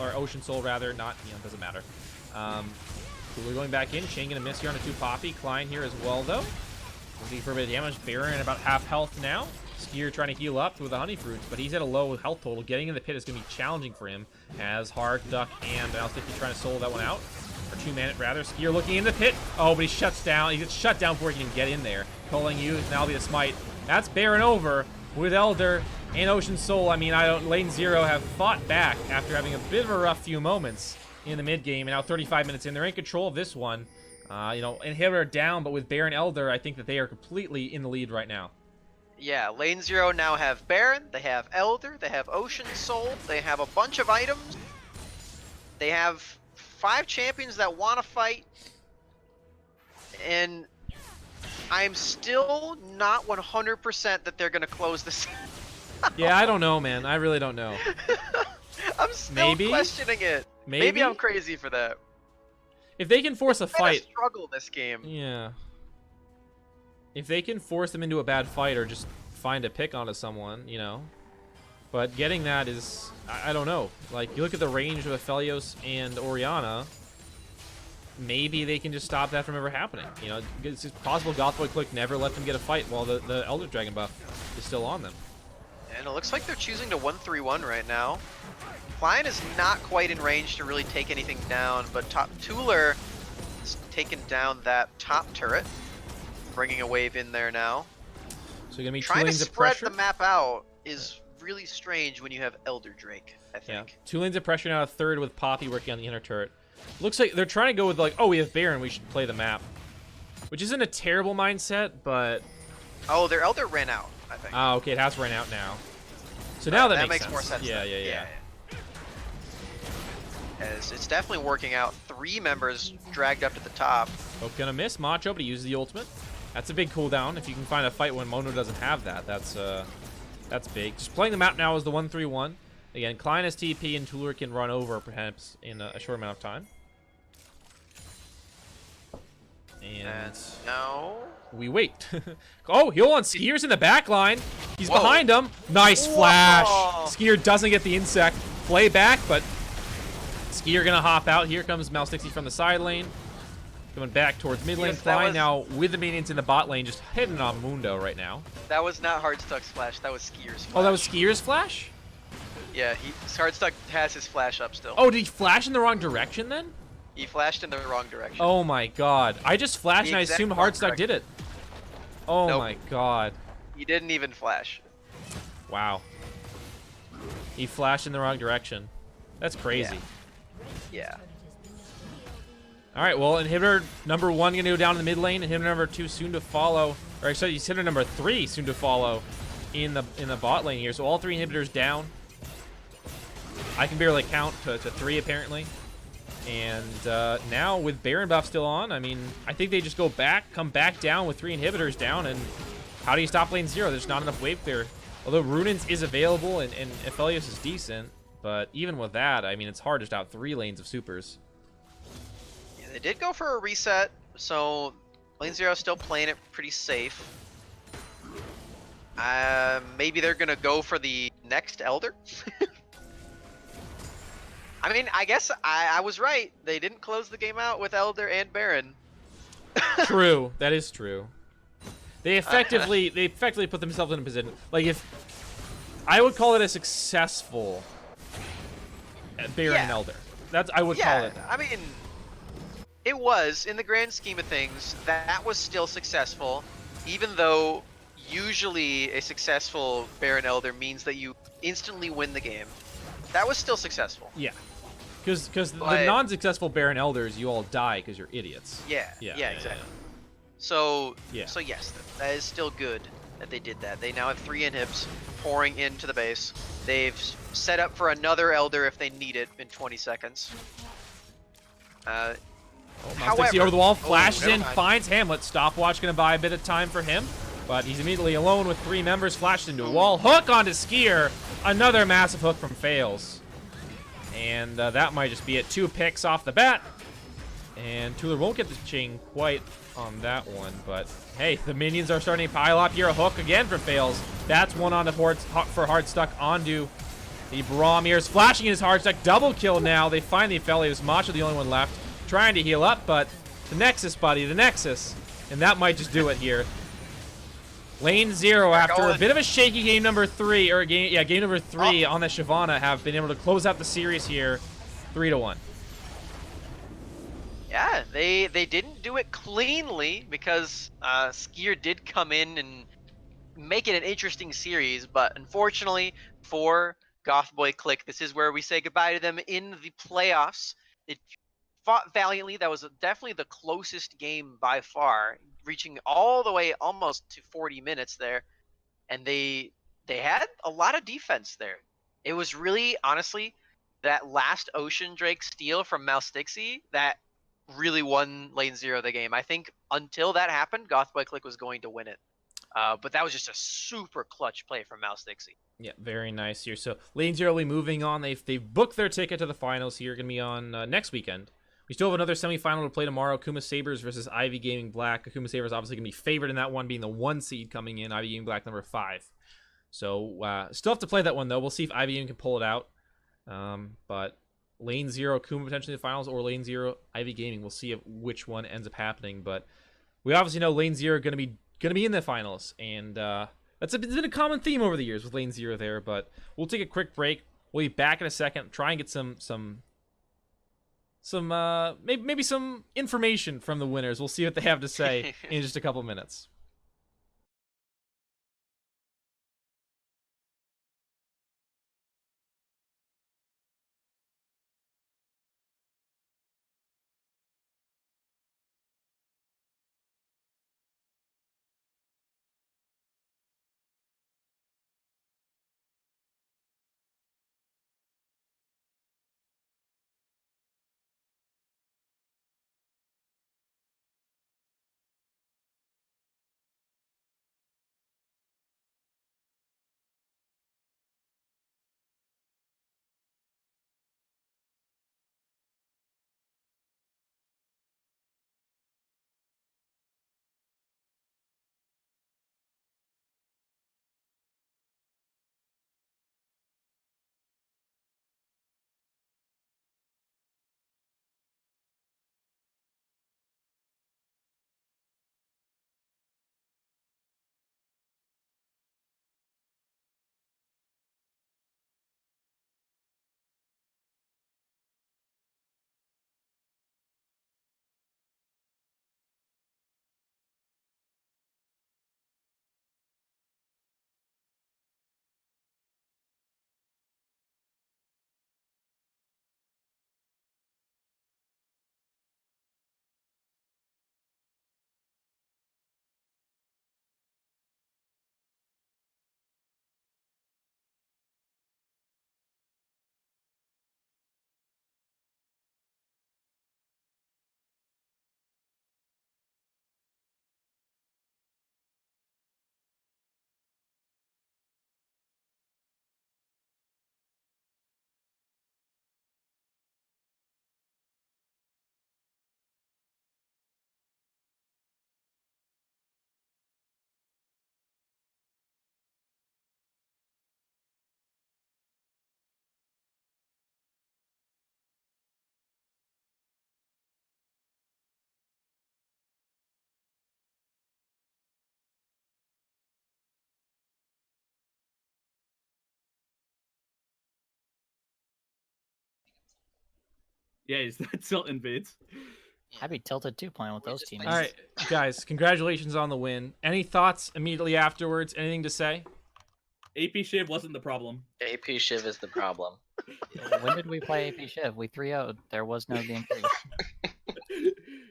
or Ocean Soul rather, not, doesn't matter. Tuller going back in. Shane gonna miss here on a 2 Poppy. Klein here as well, though. Looking for a bit of damage. Baron about half health now. Skier trying to heal up with the honey fruits, but he's at a low health total. Getting in the pit is gonna be challenging for him, as Hard, Duck, and Alsticky trying to solo that one out. Or 2-man rather. Skier looking in the pit. Oh, but he shuts down. He gets shut down before he can get in there. Calling you, and that'll be a smite. That's Baron over with Elder and Ocean Soul. I mean, Lane Zero have fought back after having a bit of a rough few moments in the mid game, and now 35 minutes in. They're in control of this one. Inhibitor down, but with Baron Elder, I think that they are completely in the lead right now. Yeah, Lane Zero now have Baron, they have Elder, they have Ocean Soul, they have a bunch of items. They have 5 champions that want to fight. And I'm still not 100% that they're going to close this. Yeah, I don't know, man. I really don't know. I'm still questioning it. Maybe I'm crazy for that. If they can force a fight, struggle this game. Yeah. If they can force them into a bad fight or just find a pick onto someone, But getting that is, I don't know. Like, you look at the range of Aphelios and Orianna, maybe they can just stop that from ever happening. It's possible Gothboy Clique never let them get a fight while the Elder Dragon buff is still on them. And it looks like they're choosing to 1-3-1 right now. Klein is not quite in range to really take anything down, but Tuller has taken down that top turret, bringing a wave in there now. So you're gonna be two Trying to lanes of spread pressure. the map out is really strange when you have Elder Drake, I Yeah, think. 2 lanes of pressure now, a third with Poppy working on the inner turret. Looks like they're trying to go with like, oh, we have Baron, we should play the map. Which isn't a terrible mindset, but... Oh, their Elder ran out, I think. Ah, okay, it has run out now. So now that makes sense. more sense. Yeah, then. yeah. As it's definitely working out. 3 members dragged up to the top. Hook gonna miss Macho, but he uses the ultimate. That's a big cooldown. If you can find a fight when Mono doesn't have that, that's big. Just playing the map now is the 1-3-1. Again, Klein has TP and Tuller can run over perhaps in a short amount of time. And now we wait. Oh, he'll on Skier's in the back line. He's Whoa. behind him. Nice flash. Whoa. Skier doesn't get the insect. Play back, but Skier gonna hop out. Here comes Mouse Dixie from the side lane. Going back towards mid lane. Yes, that Klein was- now with the minions in the bot lane, just hitting on Mundo right now. that was not Hardstuck's flash. That was Skier's flash. Oh, that was Skier's flash? Yeah, Hardstuck has his flash up still. Oh, did he flash in the wrong direction then? He flashed in the wrong direction. Oh my god. I just flashed and I exact assumed wrong Hardstuck did it. Oh Nope. my god. He didn't even flash. Wow. He flashed in the wrong direction. That's crazy. Yeah. Alright, well, inhibitor number 1 gonna go down in the mid lane. Inhibitor number 2 soon to follow. Or sorry, inhibitor number 3 soon to follow in the bot lane here. So all 3 inhibitors down. I can barely count to 3 apparently. And now with Baron buff still on, I mean, I think they just go back, come back down with 3 inhibitors down, and how do you stop lane 0? There's not enough wave clear. Although Runins is available and Aphelios is decent, but even with that, I mean, it's hard to stop 3 lanes of supers. Yeah, they did go for a reset, so lane 0 still playing it pretty safe. Maybe they're gonna go for the next Elder. I mean, I guess I was right. They didn't close the game out with Elder and Baron. True, that is true. They effectively put themselves in a position. Like if I would call it a successful Baron and Elder. I would call it that. I mean, it was in the grand scheme of things. That was still successful, even though usually a successful Baron Elder means that you instantly win the game. That was still successful. Yeah. Because the non-successful Baron Elders, you all die because you're idiots. Yeah, exactly. So yes, that is still good that they did that. They now have 3 inhibs pouring into the base. They've set up for another Elder if they need it in 20 seconds. However, over the wall, flashes never in, mind. finds Hamlet. Stopwatch gonna buy a bit of time for him, but he's immediately alone with 3 members. Flashed into a wall. Hook onto Skier. Another massive hook from Fails. And that might just be it. 2 picks off the bat. And Tuller won't get the ching quite on that one. But, hey, the minions are starting to pile up here. A hook again for Fails. That's one on the for Hardstuck onto the Bromirs. Flashing his Hardstuck. Double kill now. They find the Aphelios. Macho the only one left. Trying to heal up, but the Nexus, buddy. The Nexus. And that might just do it here. Lane 0 after a bit of a shaky game number 3, or game number 3 on the Shyvana have been able to close out the series here, 3-1. Yeah, they didn't do it cleanly because Skier did come in and make it an interesting series, but unfortunately for Goth Boy Clique, this is where we say goodbye to them in the playoffs. It fought valiantly. That was definitely the closest game by far, reaching all the way almost to 40 minutes there, and they had a lot of defense there. It was really, honestly, that last Ocean Drake steal from Mouse Dixie that really won lane 0 the game. I think until that happened, Goth Boy Clique was going to win it. But that was just a super clutch play from Mouse Dixie. Yeah, very nice here. So lane 0 will be moving on. They've booked their ticket to the finals here. Going to be on next weekend. We still have another semifinal to play tomorrow. Kuma Sabres versus Ivy Gaming Black. Kuma Sabres obviously going to be favored in that one, being the 1 seed coming in. Ivy Gaming Black number 5. So still have to play that one though. We'll see if Ivy Gaming can pull it out. But lane 0 Kuma potentially in the finals, or lane 0 Ivy Gaming. We'll see which one ends up happening. But we obviously know lane 0 going to be in the finals, and it's been a common theme over the years with lane 0 there. But we'll take a quick break. We'll be back in a second. Try and get some maybe some information from the winners. We'll see what they have to say in just a couple minutes. Yeah, he's tilt invades. I'd be tilted too playing with those just teammates. All right, guys, congratulations on the win. Any thoughts immediately afterwards? Anything to say? AP Shiv wasn't the problem. AP Shiv is the problem. When did we play AP Shiv? We 3-0'd. There was no game 3.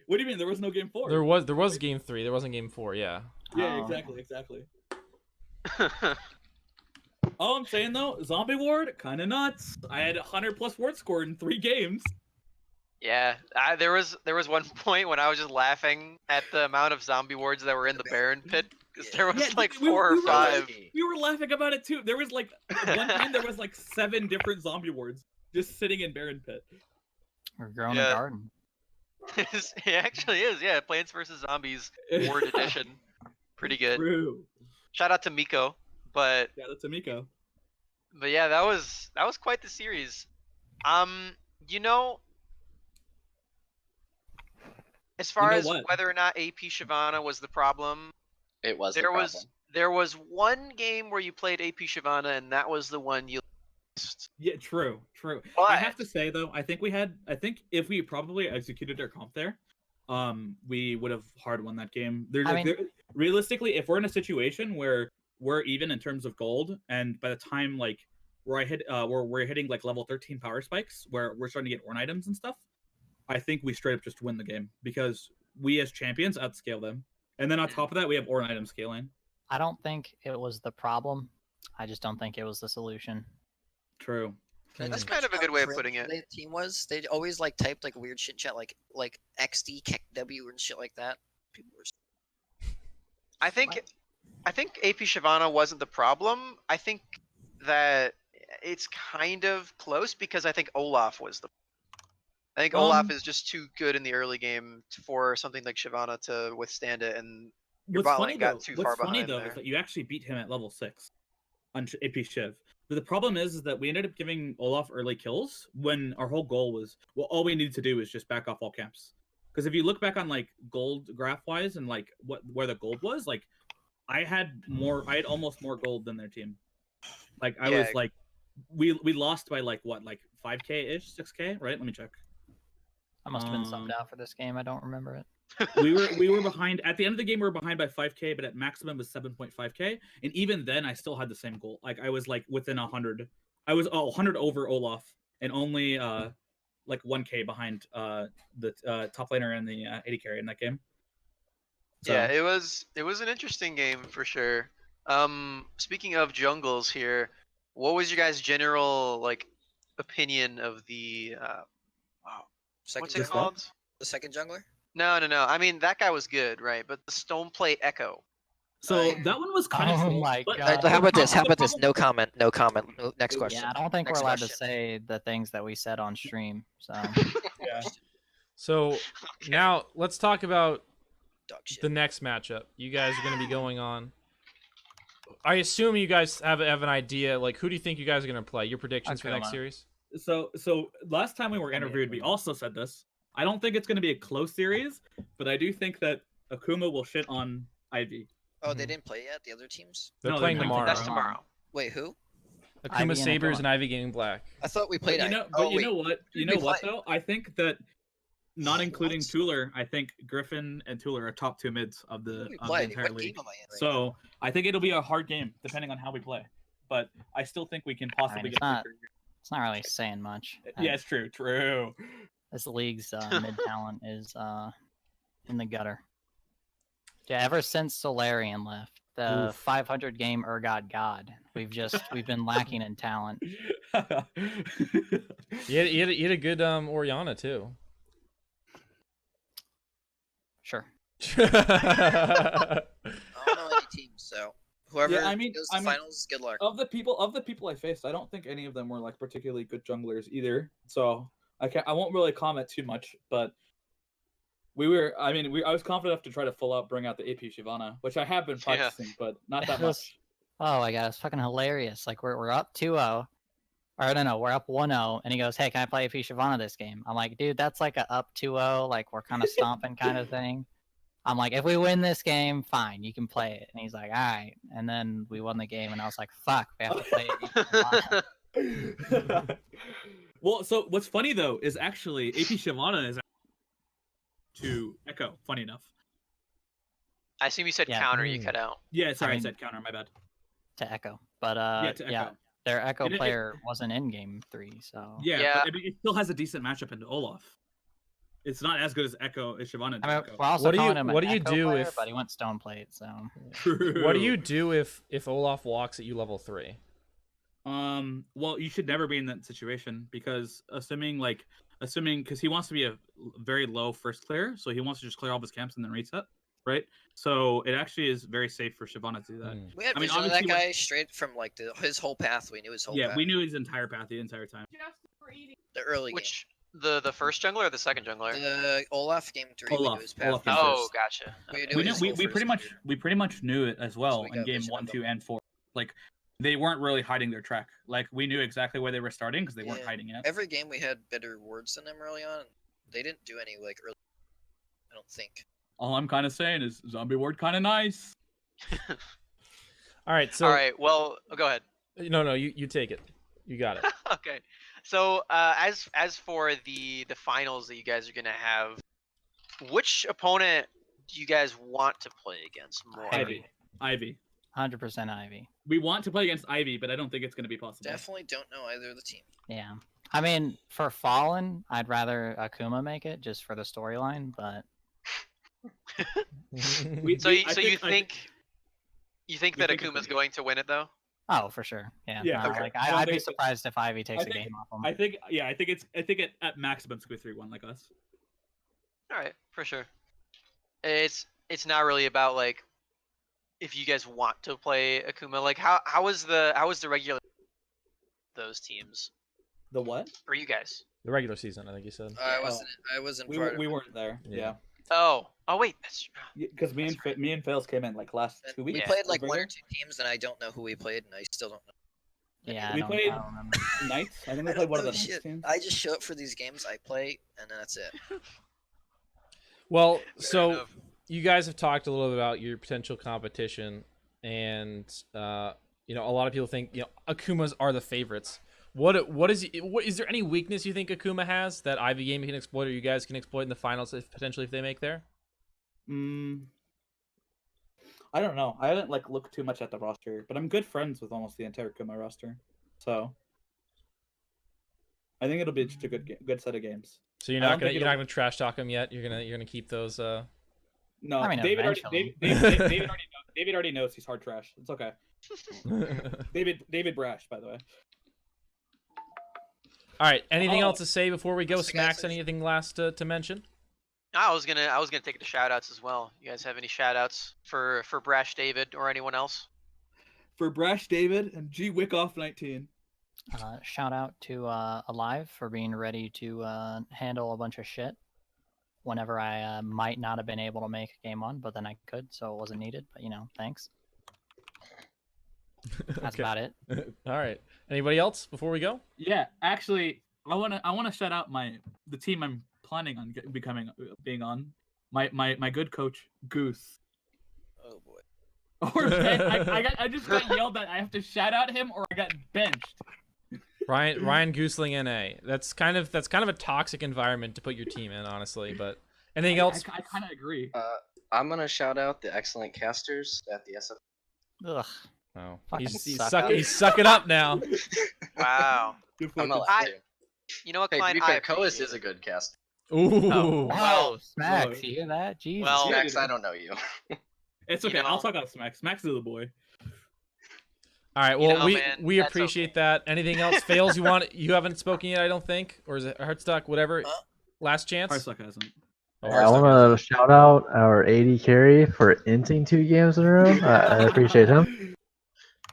What do you mean? There was no game 4. There was game 3. There wasn't game 4. Yeah. Yeah, Oh. exactly. All I'm saying though, Zombie Ward, kind of nuts. I had 100+ ward score in 3 games. Yeah, there was one point when I was just laughing at the amount of zombie wards that were in the Baron pit. Because there was Yeah, like we 4 or were 5. We were laughing about it too. There was like one time there was like 7 different zombie wards just sitting in Baron pit. We're growing Yeah. a garden. It actually is, yeah. Plants vs Zombies Ward Edition, pretty good. True. Shout out to Miko, but Yeah, that's Amiko. yeah, that was quite the series. You know, as far know as what? whether or not AP Shyvana was the problem, It was there the was problem. there was one game where you played AP Shyvana, and that was the one you lost. Yeah, true. I But have to say though, I think if we probably executed our comp there, we would have hard won that game. Realistically, if we're in a situation where we're even in terms of gold, and by the time like we're hitting like level 13 power spikes, where we're starting to get orn items and stuff, I think we straight up just win the game because we as champions outscale them, and then on top of that, we have orn item scaling. I don't think it was the problem. I just don't think it was the solution. True. That's That's kind of a good way of putting it. The team was they always like typed like weird shit in chat like XD, KEKW, and shit like that. People were. I think AP Shyvana wasn't the problem. I think that it's kind of close because I think Olaf was the. I think Olaf is just too good in the early game for something like Shyvana to withstand it, and your bot lane got too far behind though there. is that you actually beat him at level 6 on AP Shiv. But the problem is that we ended up giving Olaf early kills when our whole goal was, well, all we needed to do is just back off all camps. Because if you look back on like gold graph wise and like where the gold was, like I had almost more gold than their team. Like I was like, we lost by like what, like 5k ish, 6k, right? Let me check. I must have been subbed out for this game. I don't remember it. we were behind at the end of the game. We were behind by 5k, but at maximum was 7.5k, and even then, I still had the same goal. Like I was like within 100. I was 100 over Olaf, and only like 1k behind the top laner and the AD carry in that game. So, Yeah, it was an interesting game for sure. Speaking of jungles here, what was your guys' general like opinion of the what's it jungler? called? The second jungler. No. I mean, that guy was good, right? But the Stoneplate Echo. so that one was kind of. Oh my but- God. How about this? the How about this? problem- No comment. No comment. Next question. Yeah, I don't think Next we're allowed to question. say the things that we said on stream. So Yeah. So now let's talk about Dog shit. the next matchup. You guys are going to be going on. I assume you guys have an idea. Like, who do you think you guys are going to play? Your predictions for the next Akuma. series? So last time we were interviewed, we also said this. I don't think it's going to be a close series, but I do think that Akuma will shit on Ivy. Oh, they didn't play yet. The other teams. They're No, playing they're tomorrow. That's tomorrow. Wait, who? Akuma Ivy and Sabers Akuma. and Ivy Gaming Black. I thought we But played. you know, what? You Who know we what play? though? I think that not including What? Tuller, I think Griffin and Tuller are top 2 mids of the, Who we of the play? entire What league. game am I in? Right So I think it'll be a hard game depending on how we play. But I still think we can possibly it's get not- through. it's not really saying much. Yeah, it's true. True. This league's mid talent is in the gutter. Yeah, ever since Solarian left, the Oof. 500 game Urgot God, we've been lacking in talent. You had a good Oriana too. Sure. I don't know any teams, so whoever Yeah, I mean- goes to the finals, good luck. of the people I faced, I don't think any of them were like particularly good junglers either. So I won't really comment too much, but I was confident enough to try to full out bring out the AP Shyvana, which I have been Yeah. practicing, but not that It was- much. Oh my god, it's fucking hilarious. Like we're up 2-0. Or no, we're up 1-0, and he goes, "Hey, can I play AP Shyvana this game?" I'm like, "Dude, that's like a up 2-0, like we're kind of stomping kind of thing." I'm like, "If we win this game, fine, you can play it." And he's like, "All right." And then we won the game, and I was like, "Fuck, we have to play AP Shyvana." Well, so what's funny though is actually AP Shyvana is to Echo. Funny enough. I assume you said Yeah. counter. You cut out. Yeah, sorry, I mean- said counter. My bad. To Echo, but To Echo. their Echo And player wasn't in game 3, so Yeah, Yeah. but I mean, it still has a decent matchup into Olaf. It's not as good as Echo as Shyvana. I mean, Echo. we're also What do you- calling him an what do you Echo do player, if- but he went stone plate, so True. What do you do if Olaf walks at you level 3? Well, you should never be in that situation because assuming because he wants to be a very low first clear, so he wants to just clear all of his camps and then reset, right? So it actually is very safe for Shyvana to do that. We had I mean, vision of that obviously, guy straight from like his whole path. We knew his whole Yeah, path. we knew his entire path the entire time. The early Which the first jungler or the second jungler? game. The Olaf game 3. We Olaf. knew his path. Olaf game Oh, first. gotcha. We Okay. knew his whole we first pretty much knew it as well we in got game vision 1, of 2, them. and 4. Like they weren't really hiding their track. Like we knew exactly where they were starting because they weren't Yeah. hiding it. Every game we had better words than them early on. They didn't do any like early. I don't think. All I'm kind of saying is zombie ward kind of nice. All right, so All right. Well, go ahead. no, you take it. You got it. Okay. So as for the finals that you guys are gonna have, which opponent do you guys want to play against more? Ivy. 100% Ivy. We want to play against Ivy, but I don't think it's going to be possible. Definitely don't know either of the team. Yeah. I mean, for Fallen, I'd rather Akuma make it just for the storyline, but So I you think We that think it's Akuma's gonna- going to win it though? oh, for sure. Yeah. Yeah, no, okay. like I don't I'd think be it's- surprised if Ivy takes I a think- game off him. I think at maximum it's going to be 3-1 like us. All right, for sure. It's not really about like if you guys want to play Akuma. Like how was the regular those teams The what? for you guys? The regular season, I think you said. I wasn't part of it. weren't there. Yeah. Oh wait, that's Because me and Fails came in like last 2 weeks. We Yeah. played like over one there. or two teams, and I don't know who we played, and I still don't know. Yeah, We I played- don't remember. Knights. I think we I played don't one of know the Knights shit. teams. I just show up for these games, I play, and then that's it. Well, fair so enough. you guys have talked a little bit about your potential competition, and a lot of people think Akumas are the favorites. What is there any weakness you think Akuma has that Ivy Gaming can exploit, or you guys can exploit in the finals potentially if they make there? I don't know. I haven't looked too much at the roster, but I'm good friends with almost the entire Kuma roster, so I think it'll be just a good set of games. So you're I not don't gonna think you're not it'll- gonna trash talk them yet. You're gonna keep those. No, I mean, David eventually. David already knows he's hard trash. It's okay. David Brash, by the way. All right. Anything Oh. else to say before we go? What's the guy's Smacks. name? Anything last to mention? I was gonna take it to shout outs as well. You guys have any shout outs for Brash David or anyone else? For Brash David and G Wickoff 19. Shout out to Alive for being ready to handle a bunch of shit whenever I might not have been able to make a game on, but then I could, so it wasn't needed. But thanks. That's Okay. about it. All right. Anybody else before we go? Yeah, actually, I wanna shout out the team I'm planning on being on. My good coach Goose. Oh boy. Or I just got yelled at. I have to shout out him, or I got benched. Ryan Goosling, NA. That's kind of a toxic environment to put your team in, honestly. But anything else? I kind of agree. I'm gonna shout out the excellent casters at the SF. Ugh. Oh, Fucking he's suck sucking. up. He's sucking up now. Wow. I'm not I- to. You know what, Hey, to Klein? be I fair, Coas appreciate is it. a good caster. Ooh. Oh. Wow, Smacks, Whoa. you hear that? Jesus. Well- Max, I don't know you. It's you okay. I'll know- talk about Smacks. Smacks is the boy. All right. You Well, know, we man, we that's appreciate okay. that. Anything else? Fails you want? You haven't spoken yet, I don't think, or is it Heartstuck? Whatever. Huh? Last chance. Parsuck hasn't. Oh, I Heartstuck want has to shout out our AD carry for inting 2 games in a row. I appreciate him.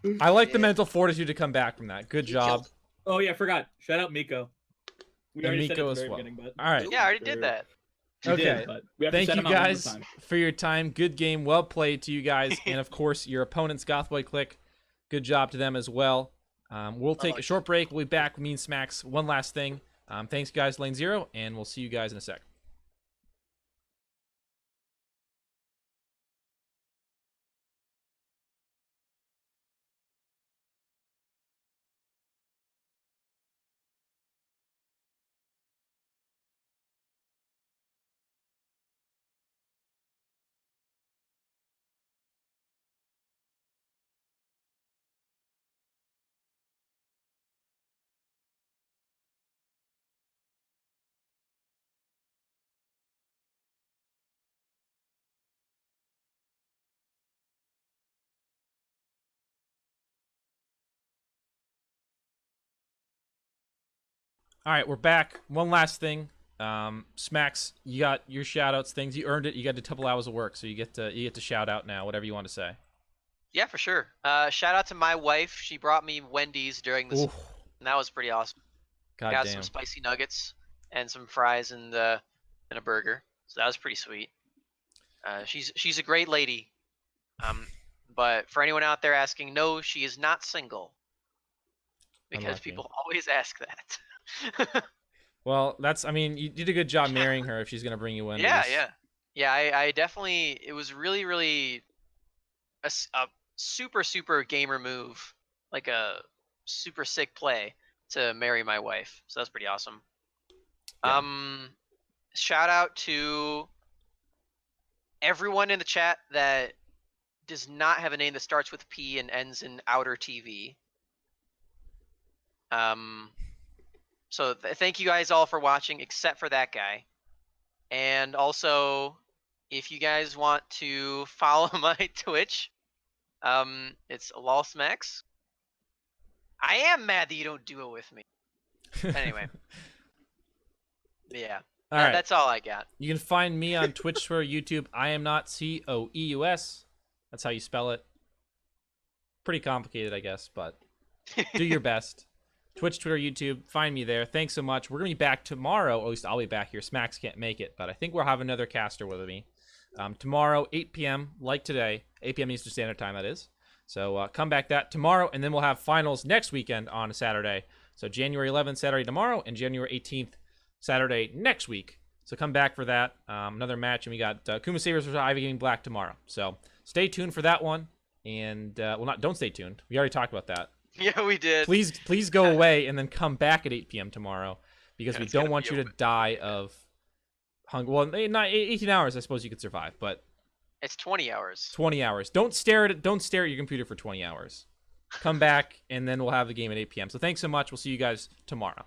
it. I like the Yeah. mental fortitude to come back from that. Good He job. killed- Oh yeah, forgot. Shout out Miko. We And already said it Miko at the as very well. beginning, but All right. Yeah, I already did that. we did, Okay. but we have to Thank shout you him out one more guys time. for your time. Good game. Well played to you guys. And of course, your opponents, Gothboy Clique. Good job to them as well. We'll take a short break. We'll be back with me and Smacks. One last thing. Thanks, guys, LNZRO, and we'll see you guys in a sec. All right, we're back. One last thing. Smacks, you got your shout outs things. You earned it. You got a couple hours of work, so you get to shout out now, whatever you want to say. Yeah, for sure. Shout out to my wife. She brought me Wendy's during this, Oof. and that was pretty awesome. God Got damn. some spicy nuggets and some fries and a burger. So that was pretty sweet. She's a great lady. But for anyone out there asking, no, she is not single. Because Unlucky. people always ask that. Well, I mean, you did a good job marrying her if she's going to bring you in. Yeah, I definitely, it was really, really a super, super gamer move. Like a super sick play to marry my wife. So that's pretty awesome. Yeah. Shout out to everyone in the chat that does not have a name that starts with P and ends in outer TV. So thank you guys all for watching, except for that guy. And also, if you guys want to follow my Twitch, it's LolSmacks. I am mad that you don't do it with me. Anyway. Yeah. All right. That's all I got. You can find me on Twitch, Twitter, YouTube. I am not COEUS. That's how you spell it. Pretty complicated, I guess, but do your best. Twitch, Twitter, YouTube. Find me there. Thanks so much. We're going to be back tomorrow. Or at least I'll be back here. Smacks can't make it, but I think we'll have another caster with me. Tomorrow, 8 p.m., like today. 8 p.m. Eastern Standard Time, that is. So come back that tomorrow, and then we'll have finals next weekend on a Saturday. So January 11th, Saturday tomorrow, and January 18th, Saturday next week. So come back for that. Another match, and we got Kuma Sabres versus Ivy Gaming Black tomorrow. So stay tuned for that one. And, don't stay tuned. We already talked about that. Yeah, we did. Please go away and then come back at 8 p.m. tomorrow because we don't want you to die of hunger. Well, not 18 hours, I suppose you could survive, but it's 20 hours. 20 hours. Don't stare at your computer for 20 hours. Come back, and then we'll have the game at 8 p.m. So thanks so much. We'll see you guys tomorrow.